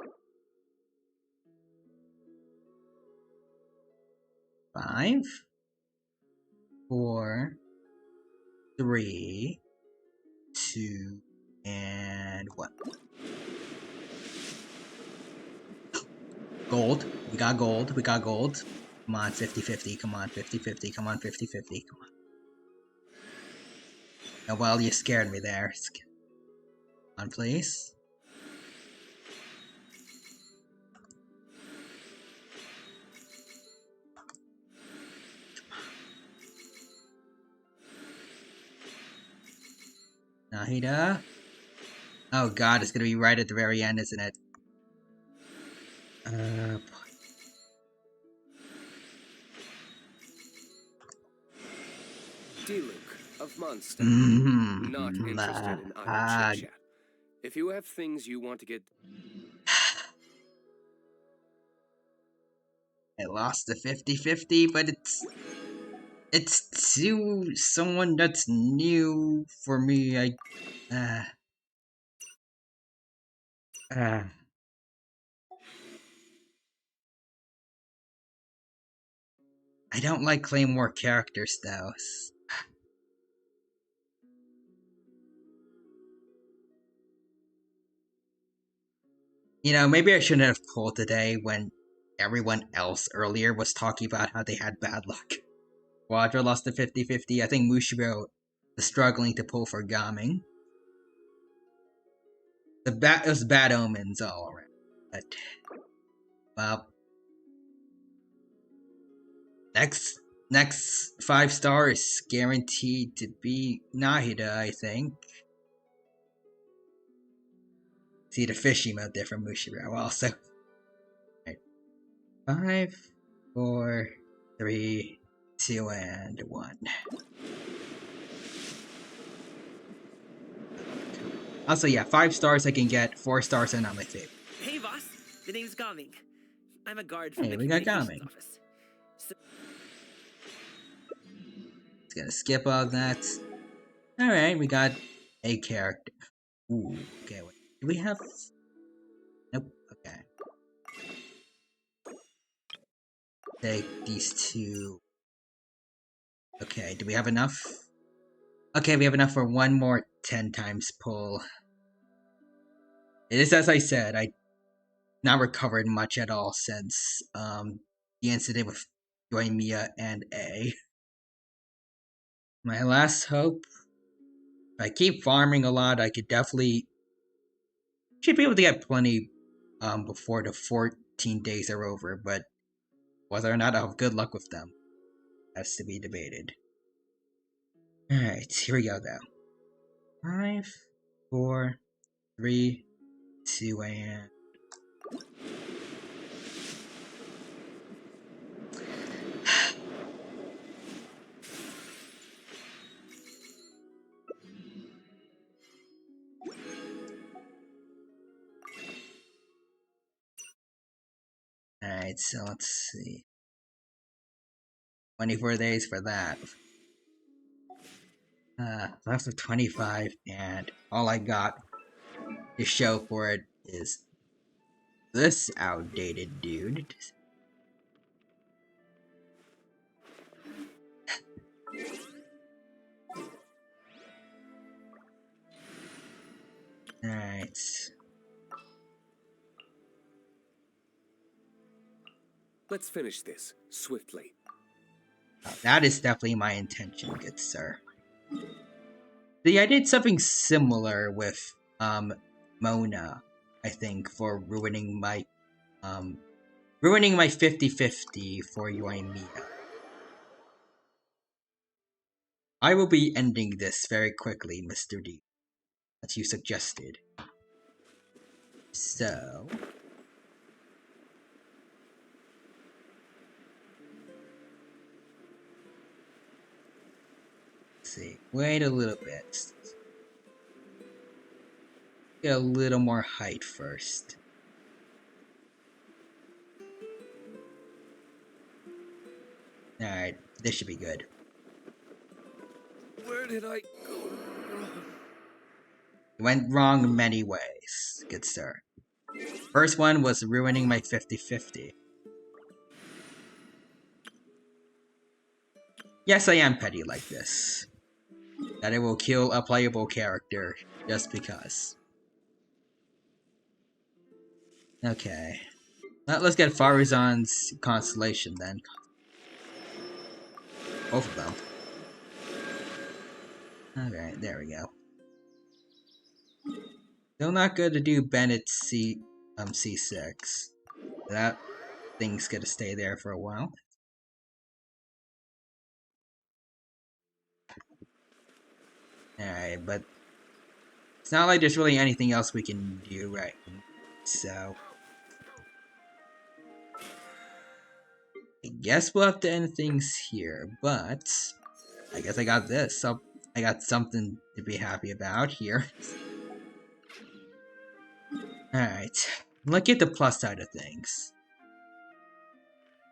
5, 4, 3, 2, and 1. Gold. We got gold. Come on, 50-50. Come on, 50-50. Come on, 50-50. Come on. Oh, well, you scared me there. Come on, please. Nahida. Oh god, it's gonna be right at the very end, isn't it? D-Luke of Mondstadt. Not interested in idle chit-chat. If you have things you want to get... I lost the 50-50, but it's to someone that's new for me. I don't like Claymore characters though. You know, maybe I shouldn't have pulled today when everyone else earlier was talking about how they had bad luck. Quadra lost the 50-50. I think Mushiro is struggling to pull for Gaming. It was bad omens all around. But, well, Next 5-star is guaranteed to be Nahida, I think. See the fish emote there from Mushiro also. Right. 5, 4, 3, 2, and 1. Also, yeah, 5 stars I can get, 4 stars and not my favorite. Hey, boss. The name's Gaming. I'm a guard from Hey, the we got communications Gaming. office. So It's gonna skip all that. Alright, we got a character. Ooh, okay, wait. Do we have... Nope, okay. Take these two. Okay, do we have enough? Okay, we have enough for one more 10 times pull. It is as I said, I not recovered much at all since the incident with Yoimiya and A. My last hope, if I keep farming a lot, I could definitely should be able to get plenty before the 14 days are over, but whether or not I'll have good luck with them has to be debated. Alright, here we go though. 5, 4, 3, 2, and... Alright, so let's see. 24 days for that. Left of 25, and all I got to show for it is this outdated dude. Alright. Let's finish this swiftly. That is definitely my intention, good sir. See, I did something similar with Mona, I think, for ruining my 50-50 for Yoimiya. I will be ending this very quickly, Mr. D, as you suggested. So... see. Wait a little bit. Get a little more height first. Alright, this should be good. Where did I go wrong? It went wrong in many ways, good sir. First one was ruining my 50-50. Yes, I am petty like this. That it will kill a playable character just because. Okay. Now let's get Farazan's constellation then. Both of them. Alright, there we go. Still not good to do Bennett C6. That thing's gonna stay there for a while. Alright, but it's not like there's really anything else we can do right now. So I guess we'll have to end things here, but I guess I got this, so I got something to be happy about here. Alright, look at the plus side of things.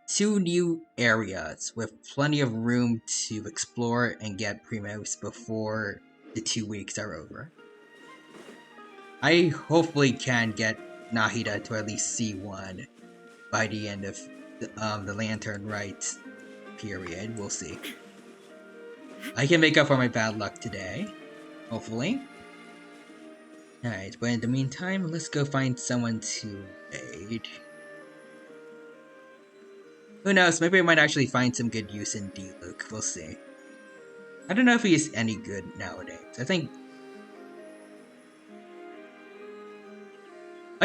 2 new areas with plenty of room to explore and get primos before the 2 weeks are over. I hopefully can get Nahida to at least C1 by the end of the Lantern Rite period. We'll see. I can make up for my bad luck today, hopefully. Alright, but in the meantime, let's go find someone to aid. Who knows, maybe I might actually find some good use in D-Luke, we'll see. I don't know if he's any good nowadays. I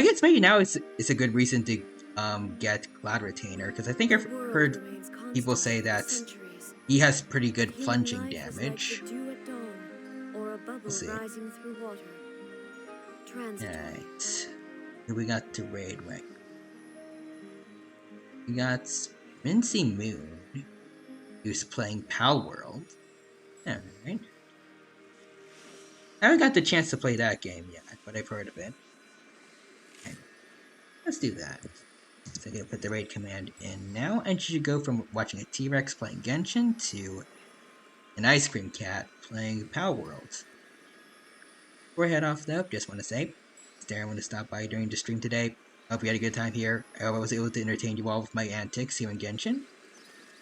guess maybe now it's a good reason to get Cloud Retainer, because I think I've heard people say that He has pretty good Healing plunging life is like damage. the dew at dawn, or a bubble We'll see. rising through water. Transitory. Alright. Who we got to raid right? We got Mincy Moon, who's playing Pal World. Alright. I haven't got the chance to play that game yet, but I've heard of it. Okay. Let's do that. So I'm gonna put the raid command in now, and you should go from watching a T-Rex playing Genshin to an ice cream cat playing Pal World. Before I head off though, just want to say, thanks to everyone to stop by during the stream today. I hope you had a good time here. I hope I was able to entertain you all with my antics here in Genshin.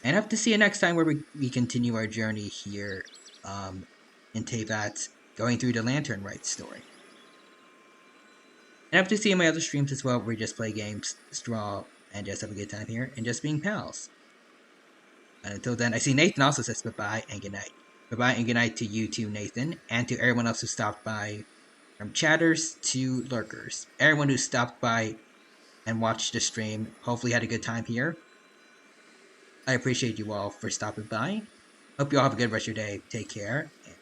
And I hope to see you next time where we continue our journey here in Teyvat, going through the Lantern Rite story. And I hope to see you in my other streams as well, where we just play games, straw, and just have a good time here, and just being pals. And until then, I see Nathan also says goodbye and good night. Goodbye and good night to you too, Nathan, and to everyone else who stopped by, from chatters to lurkers. Everyone who stopped by and watched the stream hopefully had a good time here. I appreciate you all for stopping by. Hope you all have a good rest of your day. Take care, and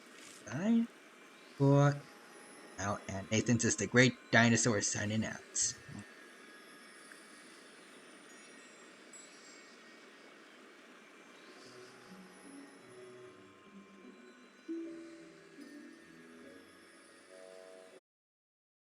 bye for now. And Nathan's just the great dinosaur signing out.